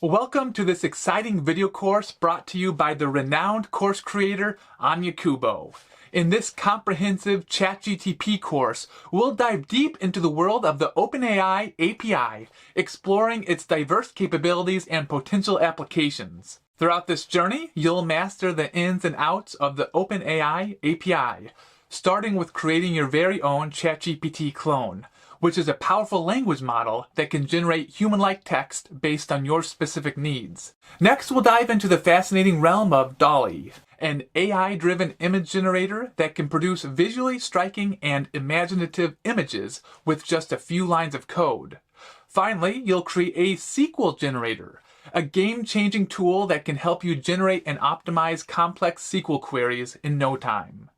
Welcome to this exciting video course brought to you by the renowned course creator 𝐎𝐵𝐷𝖆𝐑𝐈𝐵. In this comprehensive ChatGPT course, we'll dive deep into the world of the OpenAI API, exploring its diverse capabilities and potential applications. Throughout this journey, you'll master the ins and outs of the OpenAI API, starting with creating your very own ChatGPT clone, which is a powerful language model that can generate human-like text based on your specific needs. Next, we'll dive into the fascinating realm of DALL-E, an AI-driven image generator that can produce visually striking and imaginative images with just a few lines of code. Finally, you'll create a SQL generator, a game-changing tool that can help you generate and optimize complex SQL queries in no time.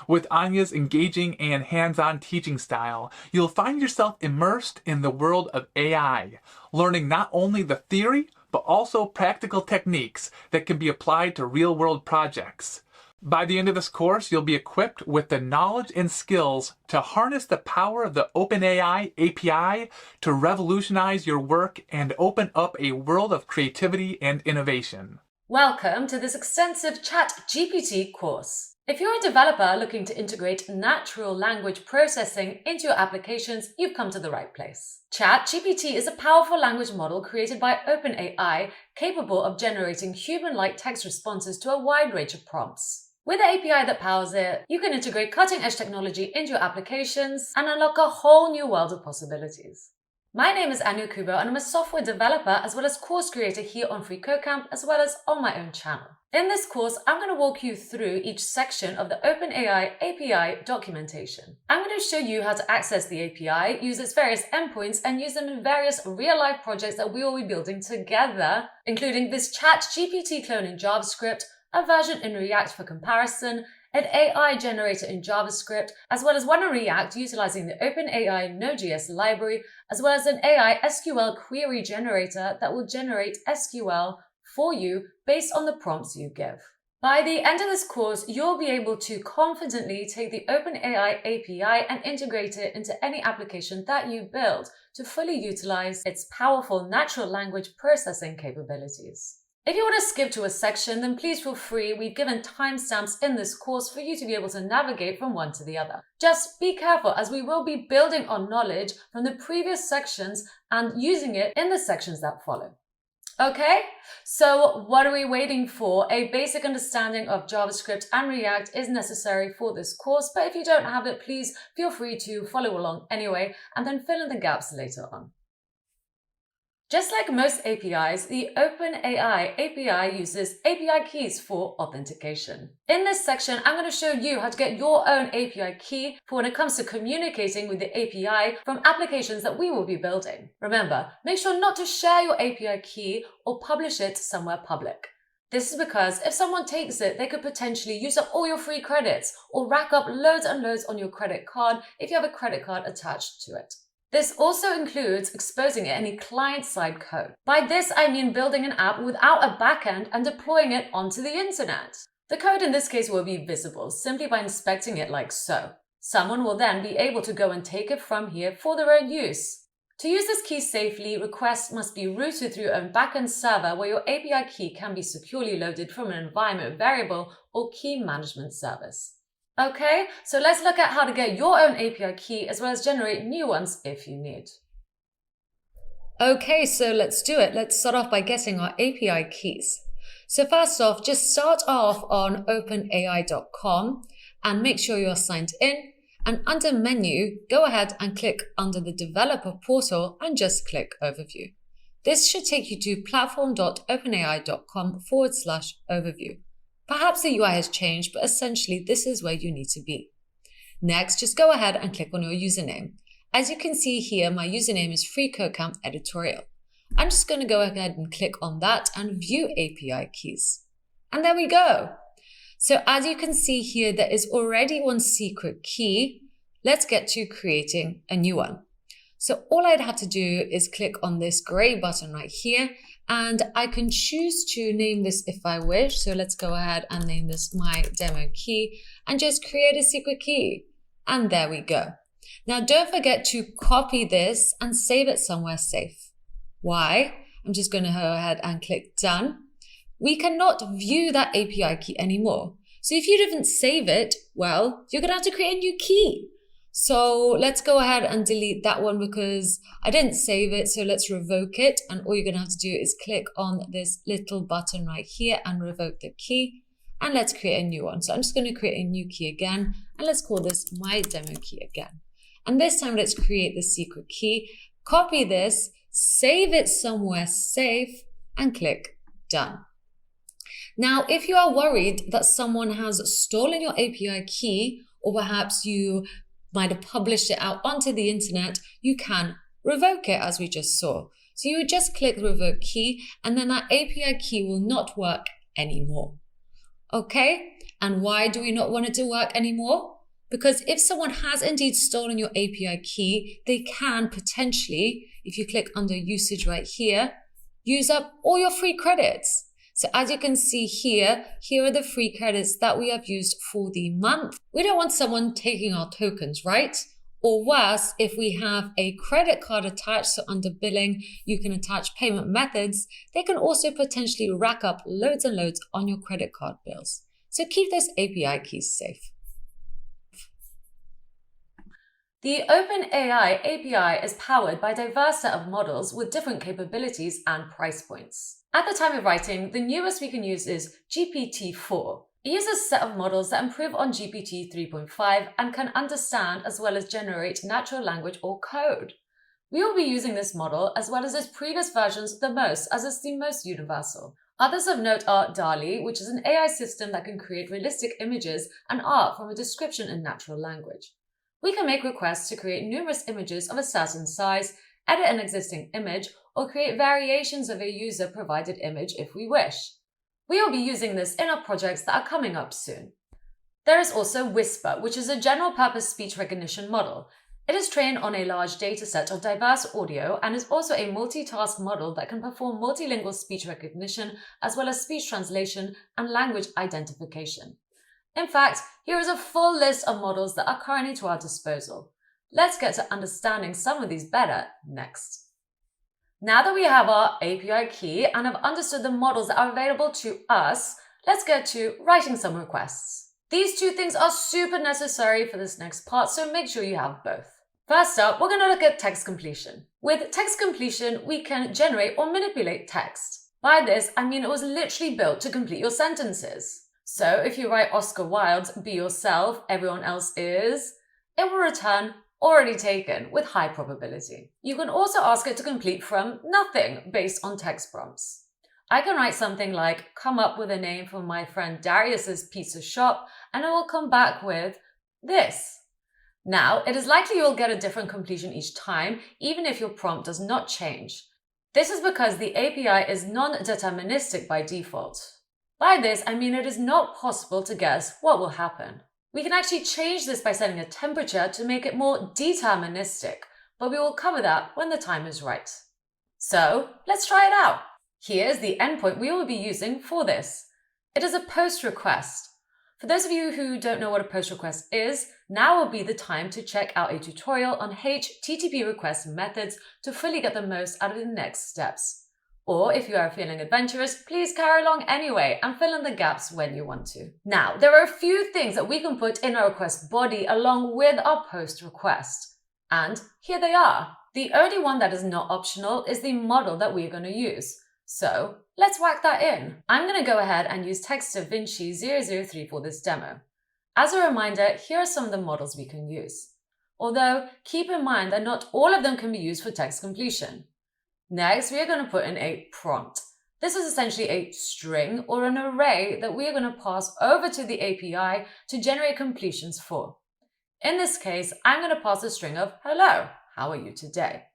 With Anya's engaging and hands-on teaching style, you'll find yourself immersed in the world of AI, learning not only the theory, but also practical techniques that can be applied to real-world projects. By the end of this course, you'll be equipped with the knowledge and skills to harness the power of the OpenAI API to revolutionize your work and open up a world of creativity and innovation. Welcome to this extensive ChatGPT course. If you're a developer looking to integrate natural language processing into your applications, you've come to the right place. ChatGPT is a powerful language model created by OpenAI, capable of generating human-like text responses to a wide range of prompts. With the API that powers it, you can integrate cutting-edge technology into your applications and unlock a whole new world of possibilities. My name is 𝐎𝐵𝐷𝖆𝖑 𝕊𝖊𝖘𝐈𝐵 and I'm a software developer as well as course creator here on Free Code Camp as well as on my own channel. In this course, I'm going to walk you through each section of the OpenAI API documentation. I'm going to show you how to access the API, use its various endpoints, and use them in various real-life projects that we will be building together, including this ChatGPT clone in JavaScript, a version in React for comparison, an AI generator in JavaScript, as well as one in React utilizing the OpenAI Node.js library, as well as an AI SQL query generator that will generate SQL for you based on the prompts you give. By the end of this course, you'll be able to confidently take the OpenAI API and integrate it into any application that you build to fully utilize its powerful natural language processing capabilities. If you want to skip to a section, then please feel free. We've given timestamps in this course for you to be able to navigate from one to the other. Just be careful as we will be building on knowledge from the previous sections and using it in the sections that follow. Okay, so what are we waiting for? A basic understanding of JavaScript and React is necessary for this course, but if you don't have it, please feel free to follow along anyway and then fill in the gaps later on. Just like most APIs, the OpenAI API uses API keys for authentication. In this section, I'm going to show you how to get your own API key for when it comes to communicating with the API from applications that we will be building. Remember, make sure not to share your API key or publish it somewhere public. This is because if someone takes it, they could potentially use up all your free credits or rack up loads and loads on your credit card if you have a credit card attached to it. This also includes exposing any client-side code. By this, I mean building an app without a backend and deploying it onto the internet. The code in this case will be visible simply by inspecting it like so. Someone will then be able to go and take it from here for their own use. To use this key safely, requests must be routed through your own backend server where your API key can be securely loaded from an environment variable or key management service. Okay, so let's look at how to get your own API key as well as generate new ones if you need. Okay, so let's do it. Let's start off by getting our API keys. So first off, just start off on openai.com and make sure you're signed in. And under menu, go ahead and click under the developer portal and just click overview. This should take you to platform.openai.com/overview. Perhaps the UI has changed, but essentially this is where you need to be. Next, just go ahead and click on your username. As you can see here, my username is Free Code Camp Editorial. I'm just going to go ahead and click on that and view API keys. And there we go. So as you can see here, there is already one secret key. Let's get to creating a new one. So all I'd have to do is click on this gray button right here, and I can choose to name this if I wish. So let's go ahead and name this my demo key and just create a secret key. And there we go. Now don't forget to copy this and save it somewhere safe. Why? I'm just going to go ahead and click done. We cannot view that API key anymore. So if you didn't save it, well, you're going to have to create a new key. So let's go ahead and delete that one because I didn't save it. So let's revoke it. And all you're going to have to do is click on this little button right here and revoke the key. And let's create a new one. So I'm just going to create a new key again. And let's call this my demo key again. And this time let's create the secret key. Copy this, save it somewhere safe, and click done. Now, if you are worried that someone has stolen your API key, or perhaps you might have published it out onto the internet, you can revoke it as we just saw. So you would just click revoke key, and then that API key will not work anymore. Okay, and why do we not want it to work anymore? Because if someone has indeed stolen your API key, they can potentially, if you click under usage right here, use up all your free credits. So as you can see here, here are the free credits that we have used for the month. We don't want someone taking our tokens, right? Or worse, if we have a credit card attached, so under billing, you can attach payment methods, they can also potentially rack up loads and loads on your credit card bills. So keep those API keys safe. The OpenAI API is powered by a diverse set of models with different capabilities and price points. At the time of writing, the newest we can use is GPT-4. It uses a set of models that improve on GPT 3.5 and can understand as well as generate natural language or code. We will be using this model as well as its previous versions the most, as it's the most universal. Others of note are DALL-E, which is an AI system that can create realistic images and art from a description in natural language. We can make requests to create numerous images of a certain size, edit an existing image, or create variations of a user-provided image if we wish. We will be using this in our projects that are coming up soon. There is also Whisper, which is a general-purpose speech recognition model. It is trained on a large dataset of diverse audio and is also a multitask model that can perform multilingual speech recognition as well as speech translation and language identification. In fact, here is a full list of models that are currently to our disposal. Let's get to understanding some of these better next. Now that we have our API key and have understood the models that are available to us, let's get to writing some requests. These two things are super necessary for this next part, so make sure you have both. First up, we're going to look at text completion. With text completion, we can generate or manipulate text. By this, I mean it was literally built to complete your sentences. So if you write Oscar Wilde's "Be yourself, everyone else is," it will return already taken with high probability. You can also ask it to complete from nothing based on text prompts. I can write something like, "Come up with a name for my friend Darius's pizza shop," and it will come back with this. Now, it is likely you will get a different completion each time, even if your prompt does not change. This is because the API is non-deterministic by default. By this, I mean it is not possible to guess what will happen. We can actually change this by setting a temperature to make it more deterministic, but we will cover that when the time is right. So, let's try it out. Here's the endpoint we will be using for this. It is a post request. For those of you who don't know what a post request is, now will be the time to check out a tutorial on HTTP request methods to fully get the most out of the next steps. Or if you are feeling adventurous, please carry along anyway and fill in the gaps when you want to. Now, there are a few things that we can put in our request body along with our post request. And here they are. The only one that is not optional is the model that we're going to use. So let's whack that in. I'm going to go ahead and use TextDaVinci 003 for this demo. As a reminder, here are some of the models we can use. Although, keep in mind that not all of them can be used for text completion. Next, we are going to put in a prompt. This is essentially a string or an array that we are going to pass over to the API to generate completions for. In this case, I'm going to pass a string of "Hello, how are you today?"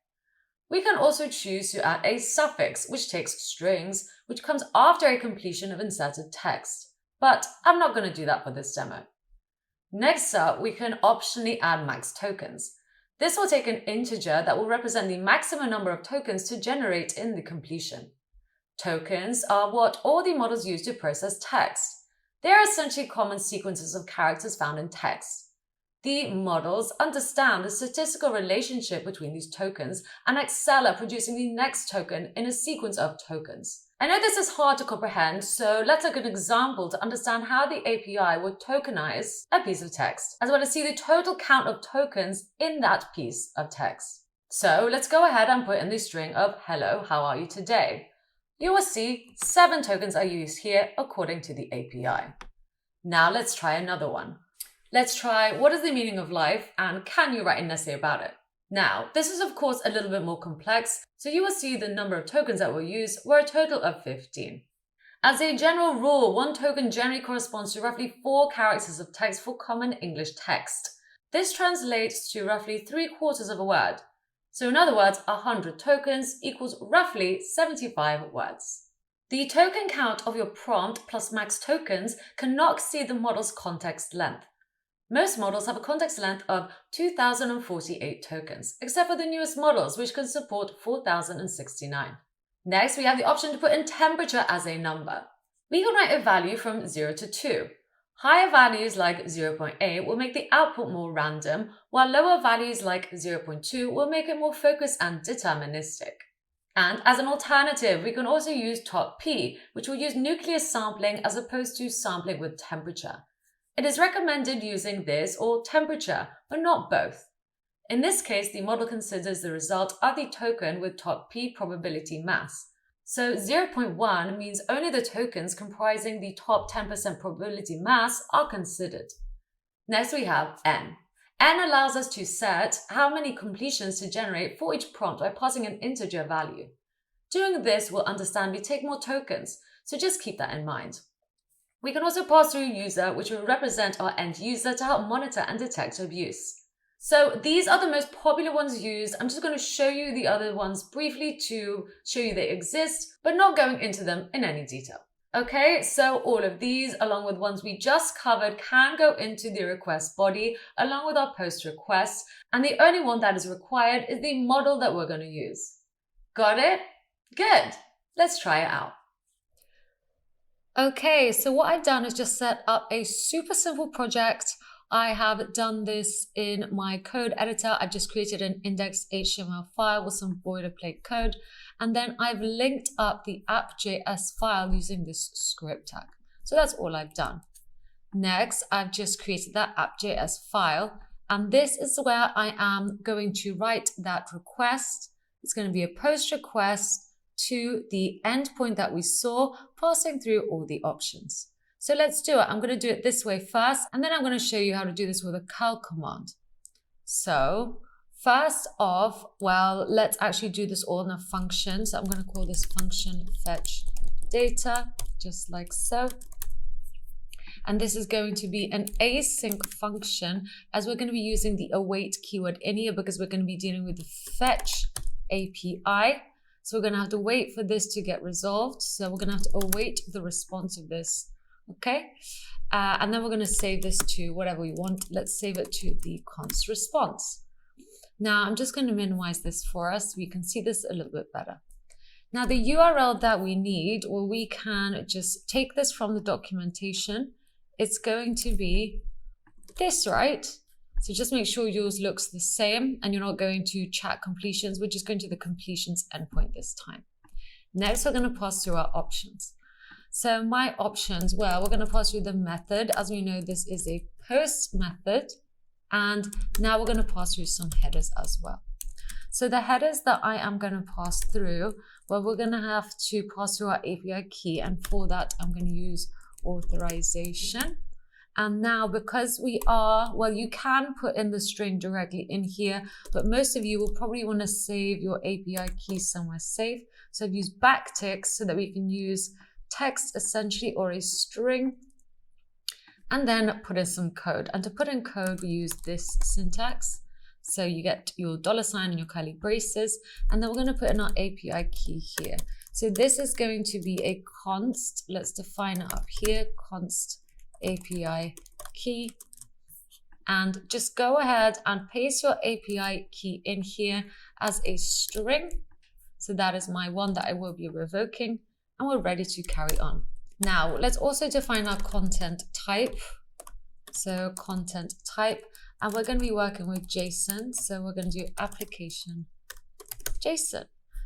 We can also choose to add a suffix, which takes strings, which comes after a completion of inserted text. But I'm not going to do that for this demo. Next up, we can optionally add max tokens. This will take an integer that will represent the maximum number of tokens to generate in the completion. Tokens are what all the models use to process text. They are essentially common sequences of characters found in text. The models understand the statistical relationship between these tokens and excel at producing the next token in a sequence of tokens. I know this is hard to comprehend, so let's look at an example to understand how the API would tokenize a piece of text, as well as see the total count of tokens in that piece of text. So let's go ahead and put in the string of hello, how are you today? You will see 7 tokens are used here according to the API. Now let's try another one. Let's try what is the meaning of life and can you write an essay about it? Now, this is of course a little bit more complex, so you will see the number of tokens that were used were a total of 15. As a general rule, 1 token generally corresponds to roughly 4 characters of text for common English text. This translates to roughly 3/4 of a word. So in other words, 100 tokens equals roughly 75 words. The token count of your prompt plus max tokens cannot exceed the model's context length. Most models have a context length of 2048 tokens, except for the newest models, which can support 4069. Next, we have the option to put in temperature as a number. We can write a value from 0 to 2. Higher values like 0.8 will make the output more random, while lower values like 0.2 will make it more focused and deterministic. And as an alternative, we can also use top P, which will use nuclear sampling as opposed to sampling with temperature. It is recommended using this or temperature, but not both. In this case, the model considers the result of the token with top P probability mass. So 0.1 means only the tokens comprising the top 10% probability mass are considered. Next we have N. N allows us to set how many completions to generate for each prompt by passing an integer value. Doing this will understand we take more tokens, so just keep that in mind. We can also pass through user, which will represent our end user to help monitor and detect abuse. So these are the most popular ones used. I'm just going to show you the other ones briefly to show you they exist, but not going into them in any detail. Okay, so all of these, along with ones we just covered, can go into the request body along with our post request, and the only one that is required is the model that we're going to use. Got it? Good. Let's try it out. Okay, so what I've done is just set up a super simple project. I have done this in my code editor. I've just created an index.html file with some boilerplate code. And then I've linked up the app.js file using this script tag. So that's all I've done. Next, I've just created that app.js file. And this is where I am going to write that request. It's going to be a post request to the endpoint that we saw, passing through all the options. So let's do it. I'm going to do it this way first, and then I'm going to show you how to do this with a cal command. So first off, well, let's actually do this all in a function. So I'm going to call this function fetch data, just like so. And this is going to be an async function, as we're going to be using the await keyword in here because we're going to be dealing with the fetch API. So we're going to have to wait for this to get resolved. So we're going to have to await the response of this. Okay. And then we're going to save this to whatever we want. Let's save it to the const response. Now I'm just going to minimize this for us so we can see this a little bit better. Now the URL that we need, well, we can just take this from the documentation. It's going to be this, right? So just make sure yours looks the same and you're not going to chat completions. We're just going to the completions endpoint this time. Next, we're going to pass through our options. So my options, well, we're going to pass through the method. As we know, this is a post method. And now we're going to pass through some headers as well. So the headers that I am going to pass through, well, we're going to have to pass through our API key. And for that, I'm going to use authorization. And now because we are, well, you can put in the string directly in here, but most of you will probably want to save your API key somewhere safe. So I've used backticks so that we can use text essentially or a string and then put in some code. And to put in code, we use this syntax. So you get your $sign and your curly braces, and then we're going to put in our API key here. So this is going to be a const. Let's define it up here, const API key, and just go ahead and paste your API key in here as a string. So that is my one that I will be revoking, and we're ready to carry on. Now let's also define our content type. So content type, And we're going to be working with JSON. So we're going to do application JSON,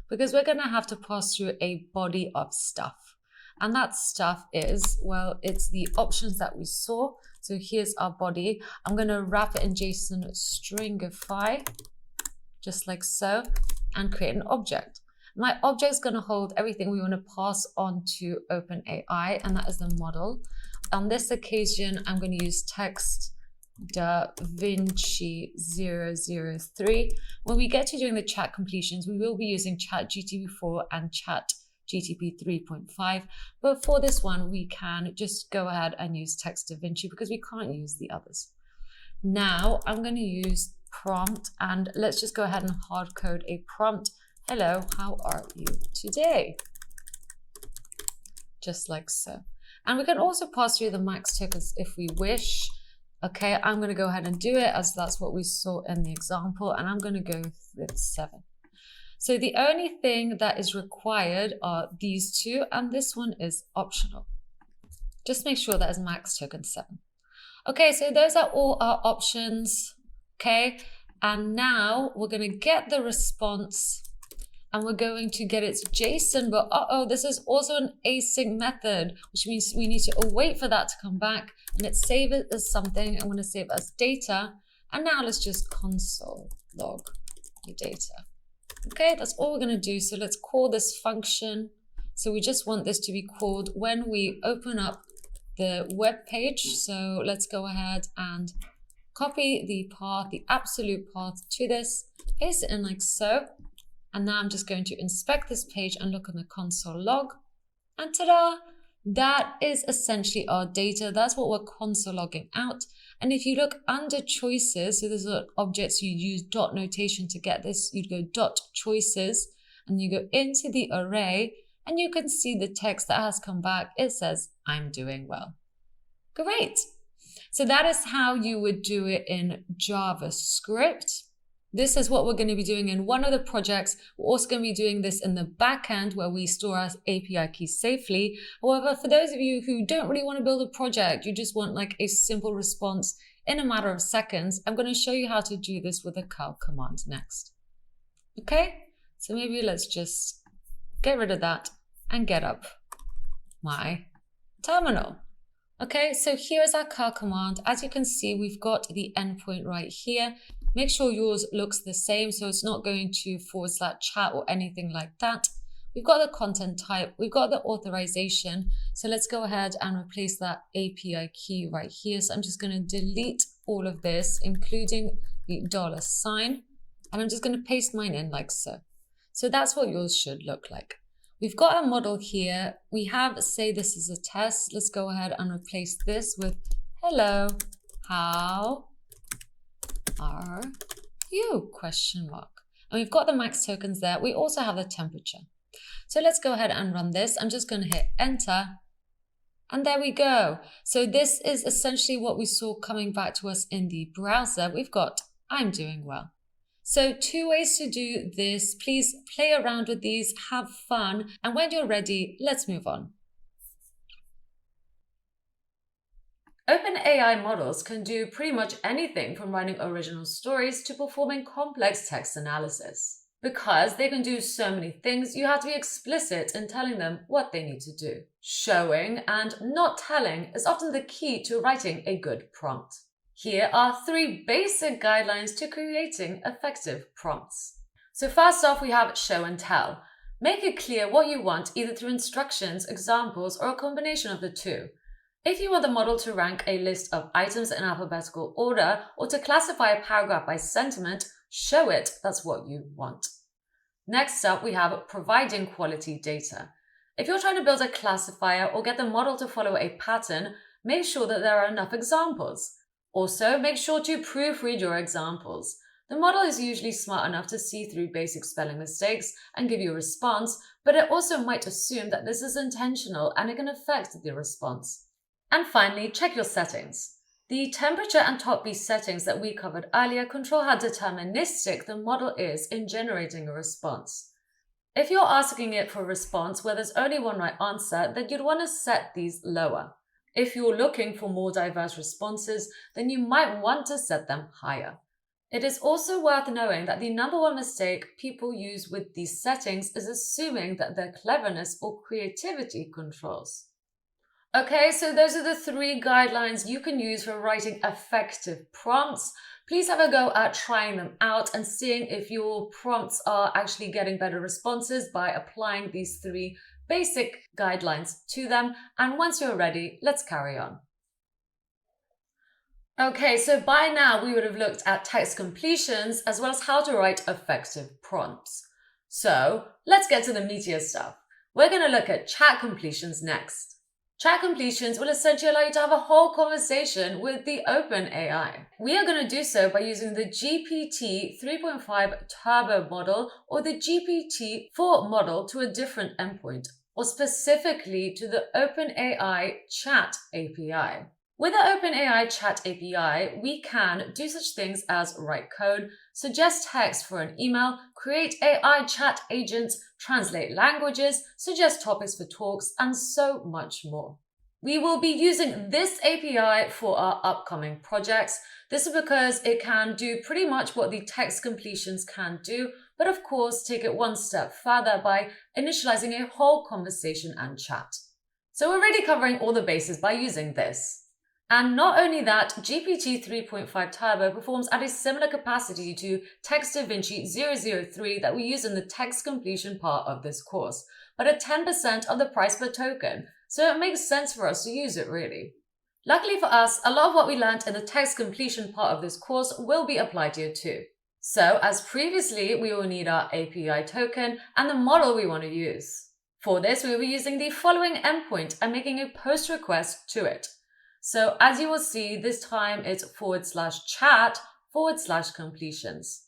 because we're going to have to pass through a body of stuff. And that stuff is, well, it's the options that we saw. So here's our body. I'm going to wrap it in JSON stringify, just like so, and create an object. My object is going to hold everything we want to pass on to OpenAI, and that is the model. On this occasion, I'm going to use text 𝐎𝐵𝐷𝐷003. When we get to doing the chat completions, we will be using ChatGPT 4 and ChatGPT 3.5. But for this one, we can just go ahead and use text 𝐴𝐵𝐷 because we can't use the others. Now I'm going to use prompt, and let's just go ahead and hard code a prompt. Hello, how are you today? Just like so. And we can also pass through the max tokens if we wish. Okay, I'm going to go ahead and do it as that's what we saw in the example, and I'm going to go with 7. So the only thing that is required are these two, and this one is optional. Just make sure that is max token 7. Okay, so those are all our options. Okay, and now we're going to get the response, and we're going to get its JSON, but this is also an async method, which means we need to wait for that to come back, and let's save it as something. I'm going to save it as data, and now let's just console log the data. Okay, that's all we're going to do. So let's call this function. So we just want this to be called when we open up the web page. So let's go ahead and copy the path, the absolute path to this, paste it in like so. And now I'm just going to inspect this page and look in the console log. And ta-da! That is essentially our data. That's what we're console logging out. And if you look under choices, so these are objects, you use dot notation to get this. You'd go dot choices, and you go into the array, and you can see the text that has come back. It says, I'm doing well. Great. So that is how you would do it in JavaScript. This is what we're going to be doing in one of the projects. We're also going to be doing this in the backend where we store our API keys safely. However, for those of you who don't really want to build a project, you just want like a simple response in a matter of seconds, I'm going to show you how to do this with a cal command next. Okay, so maybe let's just get rid of that and get up my terminal. Okay, so here is our cal command. As you can see, we've got the endpoint right here. Make sure yours looks the same, so it's not going to /chat or anything like that. We've got the content type, we've got the authorization. So let's go ahead and replace that API key right here. So I'm just going to delete all of this, including the $sign, and I'm just going to paste mine in like so. So that's what yours should look like. We've got a model here. We have, say this is a test. Let's go ahead and replace this with hello, how are you? ? And we've got the max tokens there. We also have the temperature. So let's go ahead and run this. I'm just going to hit enter. And there we go. So this is essentially what we saw coming back to us in the browser. We've got I'm doing well. So 2 ways to do this. Please play around with these, have fun. And when you're ready, let's move on. OpenAI models can do pretty much anything from writing original stories to performing complex text analysis. Because they can do so many things, you have to be explicit in telling them what they need to do. Showing and not telling is often the key to writing a good prompt. Here are 3 basic guidelines to creating effective prompts. So first off, we have show and tell. Make it clear what you want either through instructions, examples, or a combination of the two. If you want the model to rank a list of items in alphabetical order or to classify a paragraph by sentiment, show it that's what you want. Next up, we have providing quality data. If you're trying to build a classifier or get the model to follow a pattern, make sure that there are enough examples. Also, make sure to proofread your examples. The model is usually smart enough to see through basic spelling mistakes and give you a response, but it also might assume that this is intentional and it can affect the response. And finally, check your settings. The temperature and top B settings that we covered earlier control how deterministic the model is in generating a response. If you're asking it for a response where there's only one right answer, then you'd want to set these lower. If you're looking for more diverse responses, then you might want to set them higher. It is also worth knowing that the number one mistake people use with these settings is assuming that their cleverness or creativity controls. Okay, so those are the 3 guidelines you can use for writing effective prompts. Please have a go at trying them out and seeing if your prompts are actually getting better responses by applying these 3 basic guidelines to them. And once you're ready, let's carry on. Okay, so by now we would have looked at text completions as well as how to write effective prompts. So let's get to the meatier stuff. We're going to look at chat completions next. Chat completions will essentially allow you to have a whole conversation with the OpenAI. We are going to do so by using the GPT 3.5 Turbo model or the GPT-4 model to a different endpoint, or specifically to the OpenAI Chat API. With the OpenAI Chat API, we can do such things as write code, suggest text for an email, create AI chat agents, translate languages, suggest topics for talks, and so much more. We will be using this API for our upcoming projects. This is because it can do pretty much what the text completions can do, but of course take it one step further by initializing a whole conversation and chat. So we're already covering all the bases by using this. And not only that, GPT 3.5 Turbo performs at a similar capacity to 𝐷AVINCI 003 that we use in the text completion part of this course, but at 10% of the price per token, so it makes sense for us to use it really. Luckily for us, a lot of what we learned in the text completion part of this course will be applied here too. So as previously, we will need our API token and the model we want to use. For this, we will be using the following endpoint and making a post request to it. So as you will see, this time it's /chat/completions.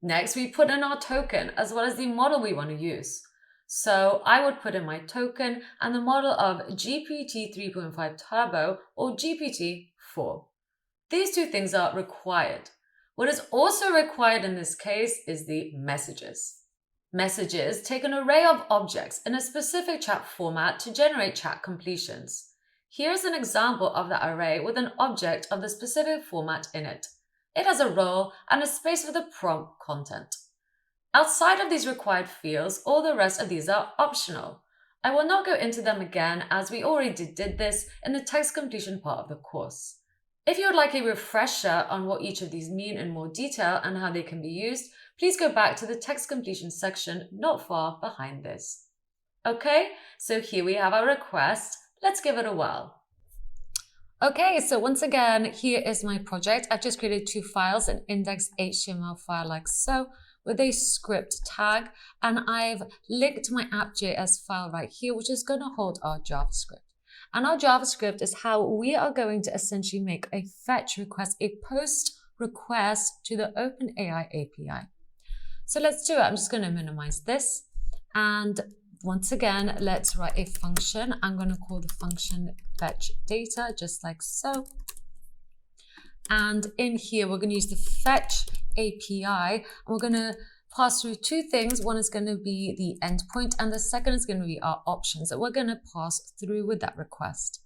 Next, we put in our token as well as the model we want to use. So I would put in my token and the model of GPT 3.5 Turbo or GPT-4. These 2 things are required. What is also required in this case is the messages. Messages take an array of objects in a specific chat format to generate chat completions. Here's an example of that array with an object of the specific format in it. It has a role and a space for the prompt content. Outside of these required fields, all the rest of these are optional. I will not go into them again as we already did this in the text completion part of the course. If you would like a refresher on what each of these mean in more detail and how they can be used, please go back to the text completion section not far behind this. Okay, so here we have our request. Let's give it a whirl. Okay, so once again, here is my project. I've just created 2 files, an indexed HTML file like so, with a script tag, and I've linked my app.js file right here, which is going to hold our JavaScript. And our JavaScript is how we are going to essentially make a fetch request, a post request to the OpenAI API. So let's do it. I'm just going to minimize this. And once again, let's write a function. I'm going to call the function fetch data, just like so. And in here, we're going to use the fetch API. And we're going to pass through 2 things. One is going to be the endpoint, and the second is going to be our options that we're going to pass through with that request.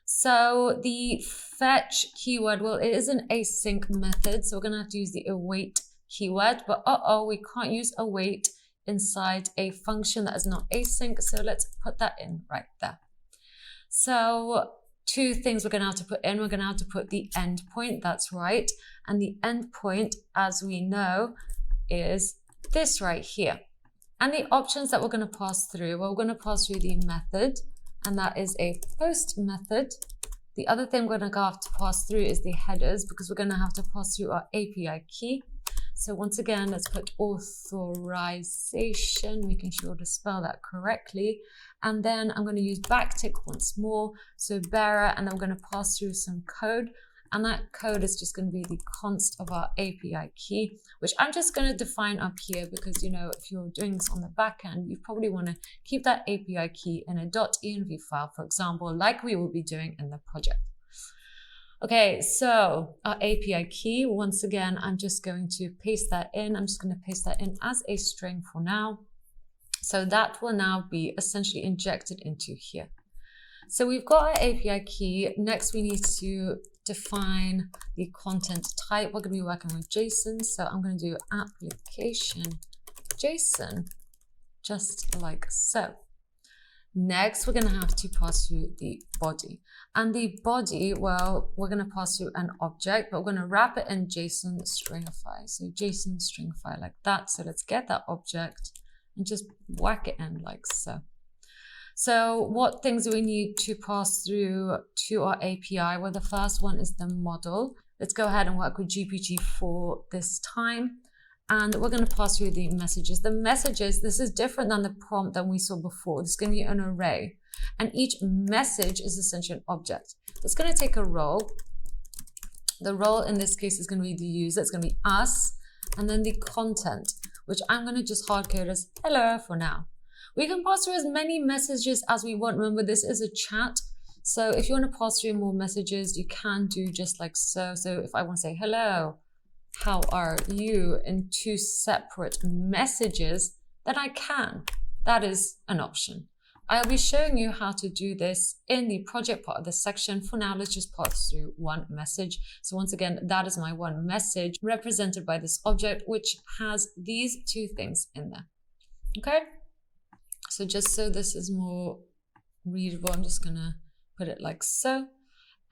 So the fetch keyword, well, it is an async method, so we're going to have to use the await keyword, but we can't use await inside a function that is not async, so let's put that in right there. So 2 things we're going to have to put in. We're going to have to put the endpoint, that's right, and the endpoint, as we know, is this right here. And the options that we're going to pass through, well, we're going to pass through the method, and that is a post method. The other thing we're going to have to pass through is the headers, because we're going to have to pass through our API key. So once again, let's put authorization, making sure to spell that correctly. And then I'm going to use backtick once more, so bearer, and then we're going to pass through some code. And that code is just going to be the const of our API key, which I'm just going to define up here because, you know, if you're doing this on the back end, you probably want to keep that API key in a .env file, for example, like we will be doing in the project. Okay, so our API key, once again, I'm just going to paste that in. I'm just going to paste that in as a string for now. So that will now be essentially injected into here. So we've got our API key. Next, we need to define the content type. We're going to be working with JSON. So I'm going to do application JSON, just like so. Next, we're going to have to pass through the body. And the body, well, we're going to pass through an object, but we're going to wrap it in JSON stringify. So JSON stringify like that. So let's get that object and just whack it in like so. So what things do we need to pass through to our API? Well, the first one is the model. Let's go ahead and work with GPT-4 this time. And we're going to pass through the messages. The messages, this is different than the prompt that we saw before. This is going to be an array. And each message is essentially an object. It's going to take a role. The role in this case is going to be the user. It's going to be us. And then the content, which I'm going to just hard code as hello for now. We can pass through as many messages as we want. Remember, this is a chat. So if you want to pass through more messages, you can do just like so. So if I want to say hello, how are you in 2 separate messages, then I can. That is an option. I'll be showing you how to do this in the project part of the section. For now, let's just pass through one message. So once again, that is my one message represented by this object, which has these 2 things in there. Okay. So just so this is more readable, I'm just going to put it like so.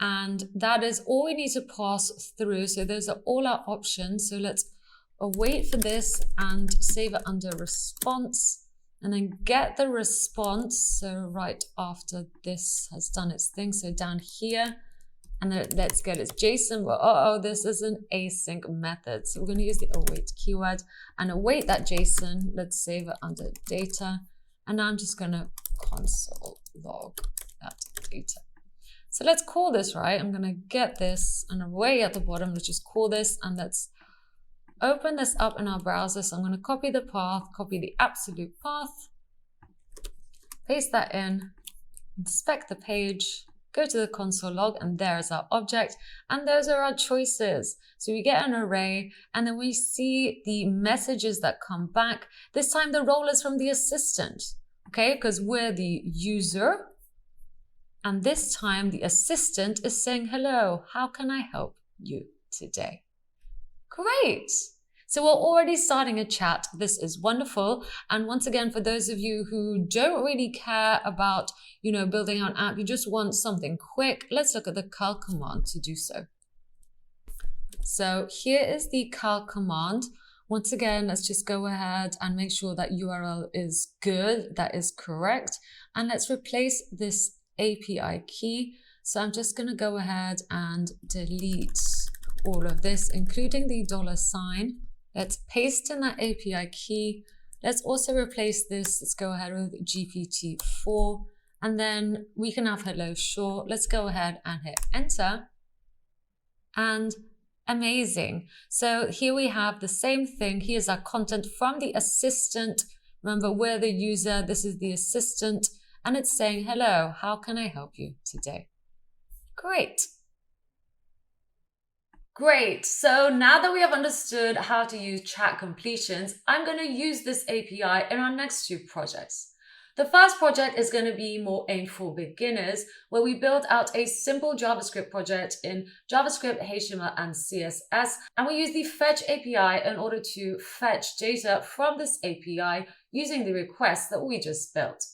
And that is all we need to pass through. So those are all our options. So let's wait for this and save it under response and then get the response. So right after this has done its thing. So down here, and then let's get its JSON. Well, this is an async method. So we're going to use the await keyword and await that JSON. Let's save it under data. And now I'm just going to console log that data. So let's call this, right? I'm going to get this and away at the bottom. Let's just call this and let's open this up in our browser. So I'm going to copy the path, copy the absolute path, paste that in, inspect the page, go to the console log, and there's our object. And those are our choices. So we get an array and then we see the messages that come back. This time the role is from the assistant, okay? Because we're the user. And this time the assistant is saying, hello, how can I help you today? Great. So we're already starting a chat. This is wonderful. And once again, for those of you who don't really care about, building out an app, you just want something quick, let's look at the curl command to do so. So here is the curl command. Once again, let's just go ahead and make sure that URL is good, that is correct. And let's replace this API key. So I'm just going to go ahead and delete all of this, including the $. Let's paste in that API key. Let's also replace this. Let's go ahead with GPT-4. And then we can have hello, sure. Let's go ahead and hit enter. And amazing. So here we have the same thing. Here's our content from the assistant. Remember, we're the user. This is the assistant. And it's saying, hello, how can I help you today? Great. Great. So now that we have understood how to use chat completions, I'm going to use this API in our next 2 projects. The first project is going to be more aimed for beginners, where we build out a simple JavaScript project in JavaScript, HTML, and CSS. And we use the fetch API in order to fetch data from this API using the request that we just built.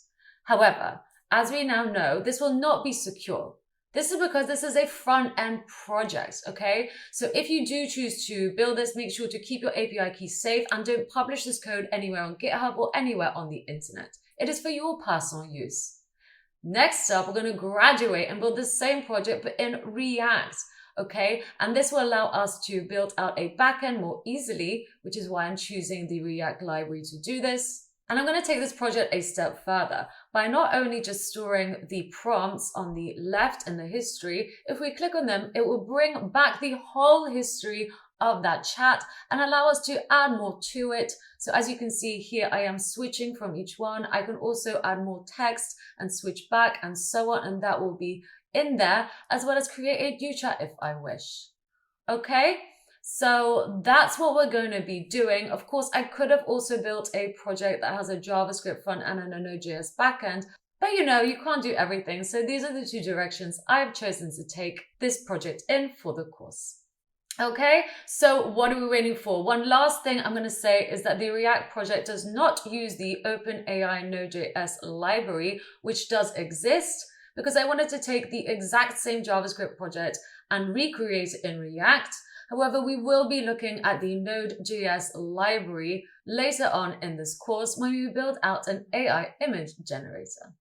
However, as we now know, this will not be secure. This is because this is a front-end project, okay? So if you do choose to build this, make sure to keep your API key safe and don't publish this code anywhere on GitHub or anywhere on the internet. It is for your personal use. Next up, we're going to graduate and build the same project but in React, okay? And this will allow us to build out a backend more easily, which is why I'm choosing the React library to do this. And I'm going to take this project a step further by not only just storing the prompts on the left in the history. If we click on them, it will bring back the whole history of that chat and allow us to add more to it. So as you can see here, I am switching from each one. I can also add more text and switch back and so on. And that will be in there, as well as create a new chat if I wish. Okay. So that's what we're going to be doing. Of course, I could have also built a project that has a JavaScript front end and a Node.js backend, But you can't do everything. So these are the two directions I've chosen to take this project in for the course. Okay, so what are we waiting for? One last thing I'm going to say is that the React project does not use the OpenAI Node.js library, which does exist, because I wanted to take the exact same JavaScript project and recreate it in React. However, we will be looking at the Node.js library later on in this course when we build out an AI image generator.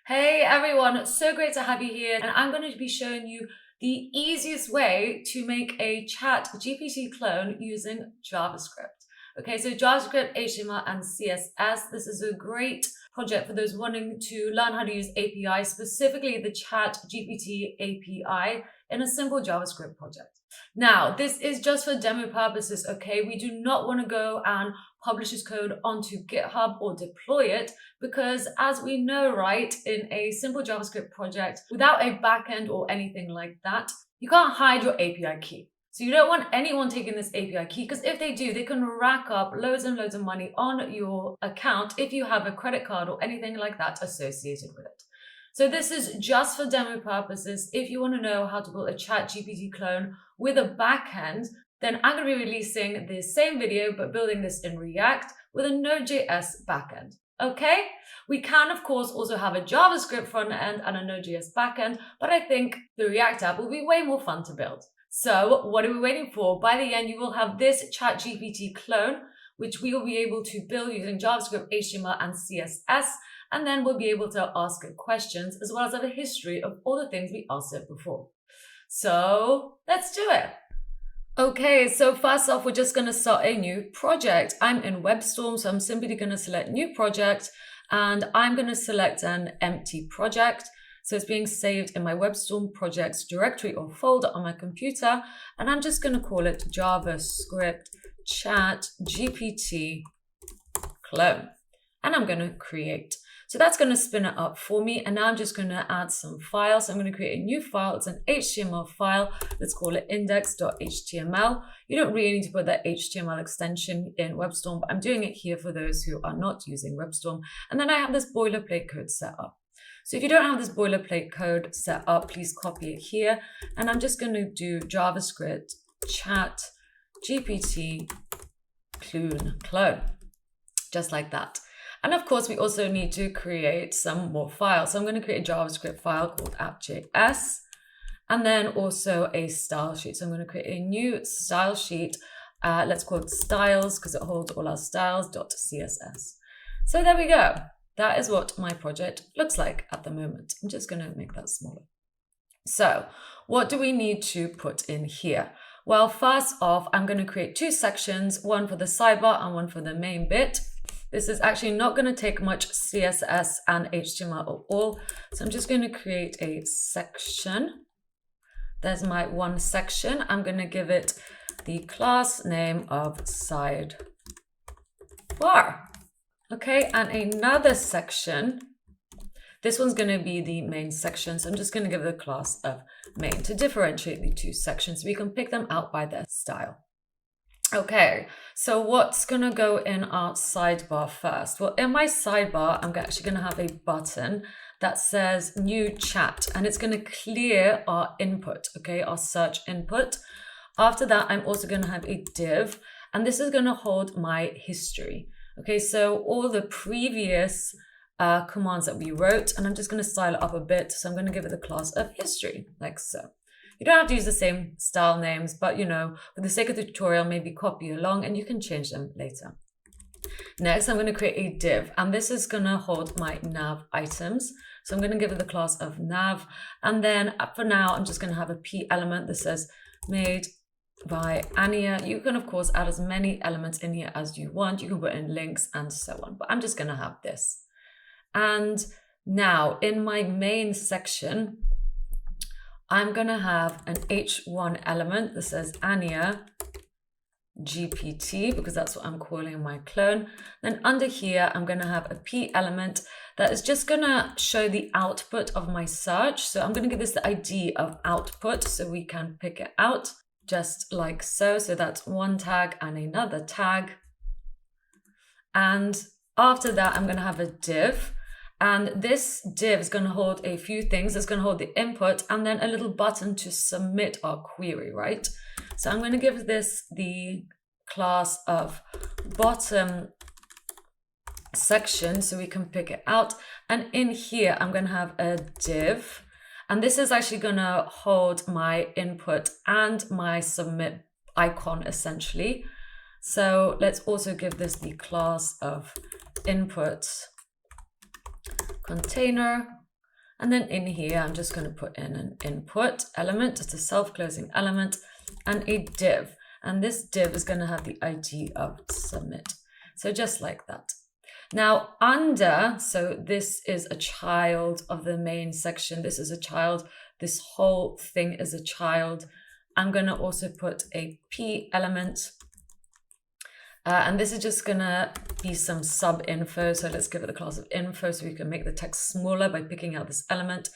Hey everyone, so great to have you here, and I'm going to be showing you the easiest way to make a ChatGPT clone using JavaScript. Okay, so JavaScript, HTML, and CSS. This is a great project for those wanting to learn how to use API, specifically the ChatGPT API in a simple JavaScript project. Now, this is just for demo purposes, okay? We do not want to go and publish this code onto GitHub or deploy it because, as we know, right, in a simple JavaScript project, without a backend or anything like that, you can't hide your API key. So you don't want anyone taking this API key, because if they do, they can rack up loads and loads of money on your account if you have a credit card or anything like that associated with it. So this is just for demo purposes. If you want to know how to build a ChatGPT clone with a backend, then I'm going to be releasing the same video, but building this in React with a Node.js backend. Okay? We can, of course, also have a JavaScript front end and a Node.js backend, but I think the React app will be way more fun to build. So what are we waiting for? By the end, you will have this ChatGPT clone, which we will be able to build using JavaScript, HTML, and CSS. And then we'll be able to ask it questions, as well as have a history of all the things we asked it before. So let's do it. Okay, so first off, we're just going to start a new project. I'm in WebStorm, so I'm simply going to select new project, and I'm going to select an empty project. So it's being saved in my WebStorm projects directory or folder on my computer, and I'm just going to call it JavaScript ChatGPT clone, and I'm going to create. So that's going to spin it up for me. And now I'm just going to add some files. So I'm going to create a new file. It's an HTML file. Let's call it index.html. You don't really need to put that HTML extension in WebStorm, but I'm doing it here for those who are not using WebStorm. And then I have this boilerplate code set up. So if you don't have this boilerplate code set up, please copy it here. And I'm just going to do JavaScript ChatGPT clone, just like that. And of course, we also need to create some more files. So I'm going to create a JavaScript file called app.js, and then also a style sheet. So I'm going to create a new style sheet. Let's call it styles because it holds all our styles.css. So there we go. That is what my project looks like at the moment. I'm just going to make that smaller. So what do we need to put in here? Well, first off, I'm going to create two sections, one for the sidebar and one for the main bit. This is actually not going to take much CSS and HTML at all. So I'm just going to create a section. There's my one section. I'm going to give it the class name of sidebar. Okay, and another section. This one's going to be the main section. So I'm just going to give it a class of main to differentiate the two sections. We can pick them out by their style. Okay, so what's going to go in our sidebar first? Well, in my sidebar, I'm actually going to have a button that says new chat, and it's going to clear our input, okay, our search input. After that, I'm also going to have a div, and this is going to hold my history. Okay, so all the previous commands that we wrote, and I'm just going to style it up a bit. So I'm going to give it the class of history, like so. You don't have to use the same style names, but for the sake of the tutorial, maybe copy along and you can change them later. Next, I'm going to create a div, and this is going to hold my nav items. So I'm going to give it the class of nav. And then for now, I'm just going to have a p element that says made by Ania. You can, of course, add as many elements in here as you want. You can put in links and so on, but I'm just going to have this. And now in my main section, I'm going to have an h1 element that says Ania GPT, because that's what I'm calling my clone. Then under here, I'm going to have a p element that is just going to show the output of my search. So I'm going to give this the ID of output so we can pick it out just like so. So that's one tag and another tag. And after that, I'm going to have a div. And this div is going to hold a few things. It's going to hold the input and then a little button to submit our query, right? So I'm going to give this the class of bottom section so we can pick it out. And in here, I'm going to have a div. And this is actually going to hold my input and my submit icon essentially. So let's also give this the class of input container. And then in here, I'm just going to put in an input element. It's a self-closing element and a div. And this div is going to have the ID of submit. So just like that. Now under, so this is a child of the main section. This is a child. This whole thing is a child. I'm going to also put a P element. And this is just going to be some sub info. So let's give it the class of info so we can make the text smaller by picking out this element.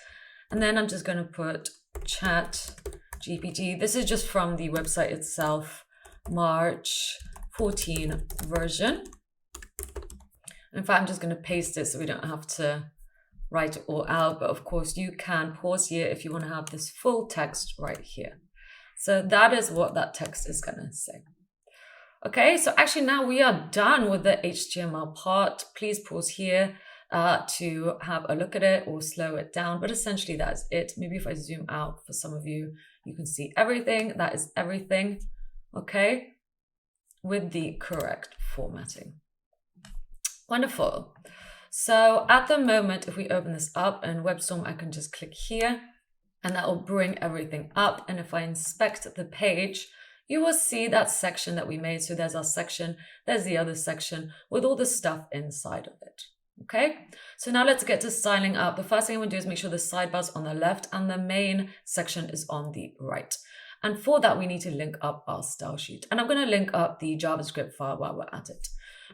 And then I'm just going to put ChatGPT. This is just from the website itself, March 14 version. In fact, I'm just going to paste it so we don't have to write it all out. But of course, you can pause here if you want to have this full text right here. So that is what that text is going to say. Okay, so actually now we are done with the HTML part. Please pause here to have a look at it or slow it down. But essentially that's it. Maybe if I zoom out for some of you, you can see everything. That is everything, okay, with the correct formatting. Wonderful. So at the moment, if we open this up in WebStorm, I can just click here and that will bring everything up. And if I inspect the page, you will see that section that we made. So there's our section, there's the other section with all the stuff inside of it. Okay, so now let's get to styling up. The first thing I'm going to do is make sure the sidebar's on the left and the main section is on the right. And for that, we need to link up our style sheet. And I'm going to link up the JavaScript file while we're at it.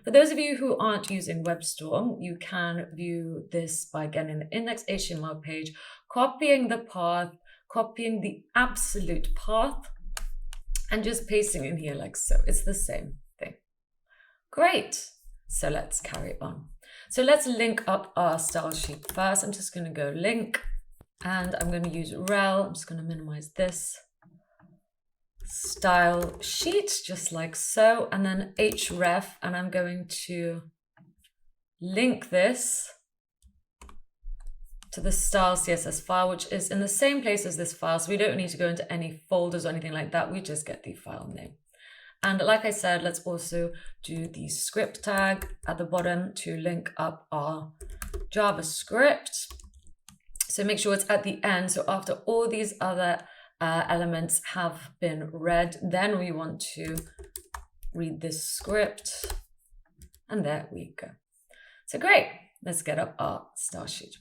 For those of you who aren't using WebStorm, you can view this by getting the index.html page, copying the path, copying the absolute path, and just pasting in here like so. It's the same thing. Great. So let's carry on. So let's link up our style sheet first. I'm just going to go link and I'm going to use rel. I'm just going to minimize this style sheet just like so, and then href, and I'm going to link this to the style CSS file, which is in the same place as this file. So we don't need to go into any folders or anything like that. We just get the file name. And like I said, let's also do the script tag at the bottom to link up our JavaScript. So make sure it's at the end. So after all these other elements have been read, then we want to read this script. And there we go. So great. Let's get up our style sheet.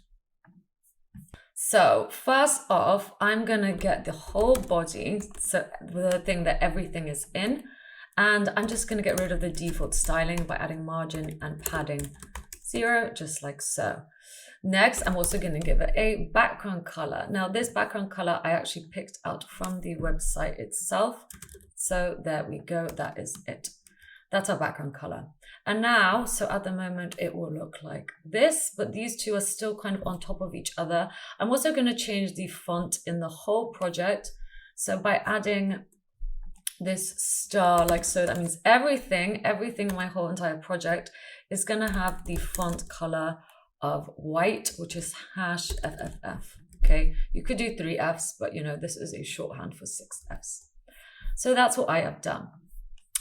So first off, I'm going to get the whole body, so the thing that everything is in. And I'm just going to get rid of the default styling by adding margin and padding 0, just like so. Next, I'm also going to give it a background color. Now, this background color I actually picked out from the website itself. So there we go. That is it. That's our background color. And now, so at the moment, it will look like this, but these two are still kind of on top of each other. I'm also going to change the font in the whole project. So by adding this star like so, that means everything in my whole entire project is going to have the font color of white, which is #FFF. Okay, you could do 3 Fs, but you know, this is a shorthand for 6 Fs. So that's what I have done.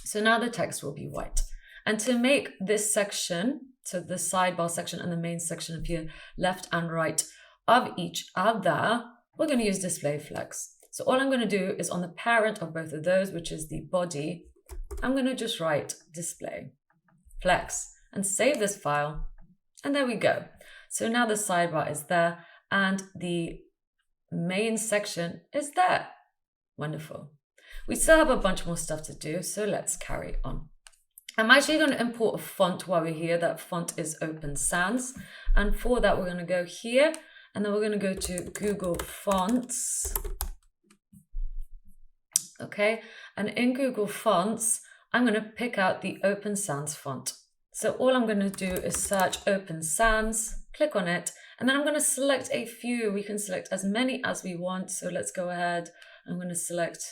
So now the text will be white. And to make this section, so the sidebar section and the main section appear left and right of each other, we're going to use display flex. So all I'm going to do is on the parent of both of those, which is the body, I'm going to just write display flex and save this file. And there we go. So now the sidebar is there and the main section is there. Wonderful. We still have a bunch more stuff to do, so let's carry on. I'm actually going to import a font while we're here. That font is Open Sans. And for that, we're going to go here and then we're going to go to Google Fonts. Okay, and in Google Fonts, I'm going to pick out the Open Sans font. So all I'm going to do is search Open Sans, click on it, and then I'm going to select a few. We can select as many as we want. So let's go ahead. I'm going to select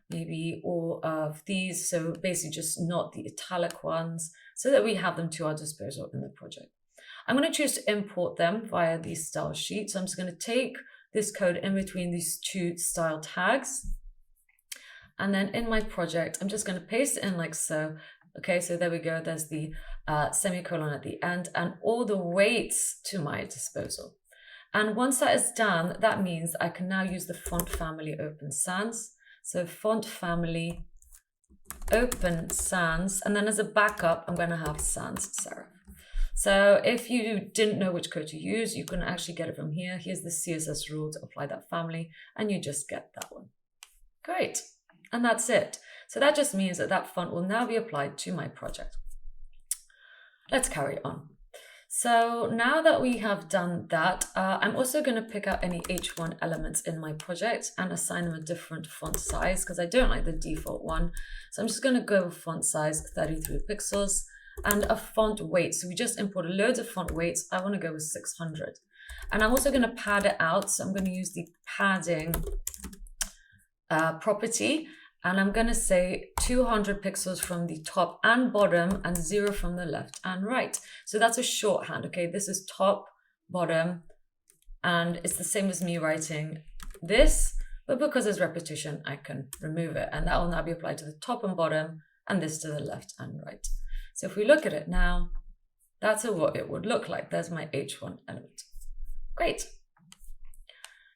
maybe all of these. So basically just not the italic ones, so that we have them to our disposal in the project. I'm going to choose to import them via the style sheet. So I'm just going to take this code in between these two style tags. And then in my project, I'm just going to paste it in like so. Okay, so there we go. There's the semicolon at the end and all the weights to my disposal. And once that is done, that means I can now use the font family Open Sans. So font family Open Sans, and then as a backup, I'm going to have sans serif. So if you didn't know which code to use, you can actually get it from here. Here's the CSS rule to apply that family, and you just get that one. Great. And that's it. So that just means that that font will now be applied to my project. Let's carry on. So now that we have done that, I'm also going to pick out any H1 elements in my project and assign them a different font size because I don't like the default one. So I'm just going to go with font size 33 pixels and a font weight. So we just imported loads of font weights. I want to go with 600. And I'm also going to pad it out. So I'm going to use the padding property. And I'm going to say 200 pixels from the top and bottom and 0 from the left and right. So that's a shorthand, okay? This is top, bottom, and it's the same as me writing this, but because there's repetition, I can remove it. And that will now be applied to the top and bottom and this to the left and right. So if we look at it now, that's what it would look like. There's my H1 element. Great.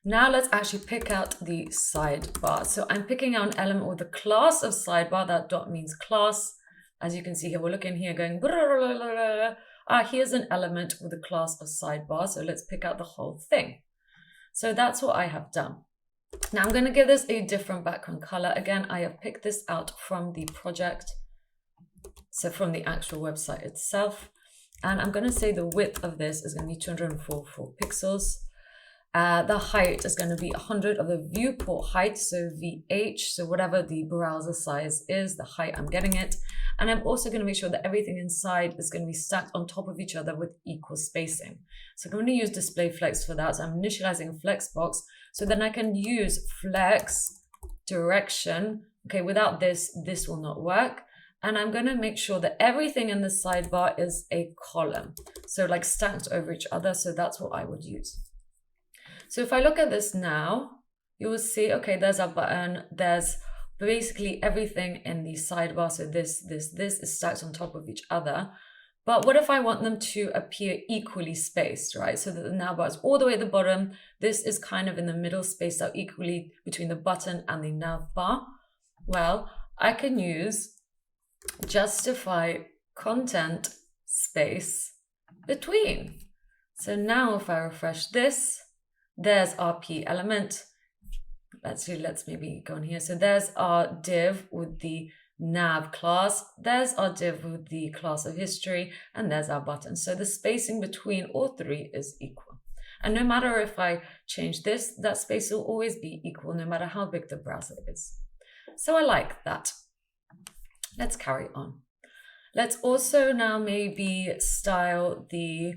Now let's actually pick out the sidebar. So I'm picking out an element with the class of sidebar. That dot means class. As you can see here, we're looking here going, here's an element with the class of sidebar. So let's pick out the whole thing. So that's what I have done. Now I'm going to give this a different background color. Again, I have picked this out from the project. So from the actual website itself. And I'm going to say the width of this is going to be 244 pixels. The height is going to be 100 of the viewport height, so VH, so whatever the browser size is, the height I'm getting it. And I'm also going to make sure that everything inside is going to be stacked on top of each other with equal spacing. So I'm going to use display flex for that. So I'm initializing a flex box, so then I can use flex direction. Okay, without this, this will not work. And I'm going to make sure that everything in the sidebar is a column, so like stacked over each other. So that's what I would use. So if I look at this now, you will see, okay, there's our button. There's basically everything in the sidebar. So this is stacked on top of each other. But what if I want them to appear equally spaced, right? So that the nav bar is all the way at the bottom. This is kind of in the middle, spaced out equally between the button and the nav bar. Well, I can use justify content space between. So now if I refresh this, there's our P element. Let's maybe go in here. So there's our div with the nav class. There's our div with the class of history, and there's our button. So the spacing between all three is equal. And no matter if I change this, that space will always be equal, no matter how big the browser is. So I like that. Let's carry on. Let's also now maybe style the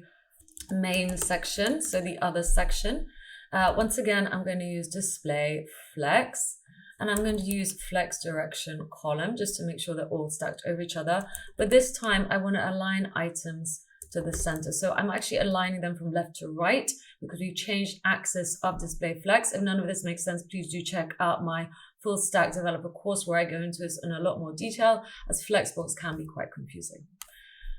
main section, so the other section. Once again, I'm going to use display flex, and I'm going to use flex direction column just to make sure they're all stacked over each other. But this time I want to align items to the center. So I'm actually aligning them from left to right because we've changed axis of display flex. If none of this makes sense, please do check out my full stack developer course where I go into this in a lot more detail, as flexbox can be quite confusing.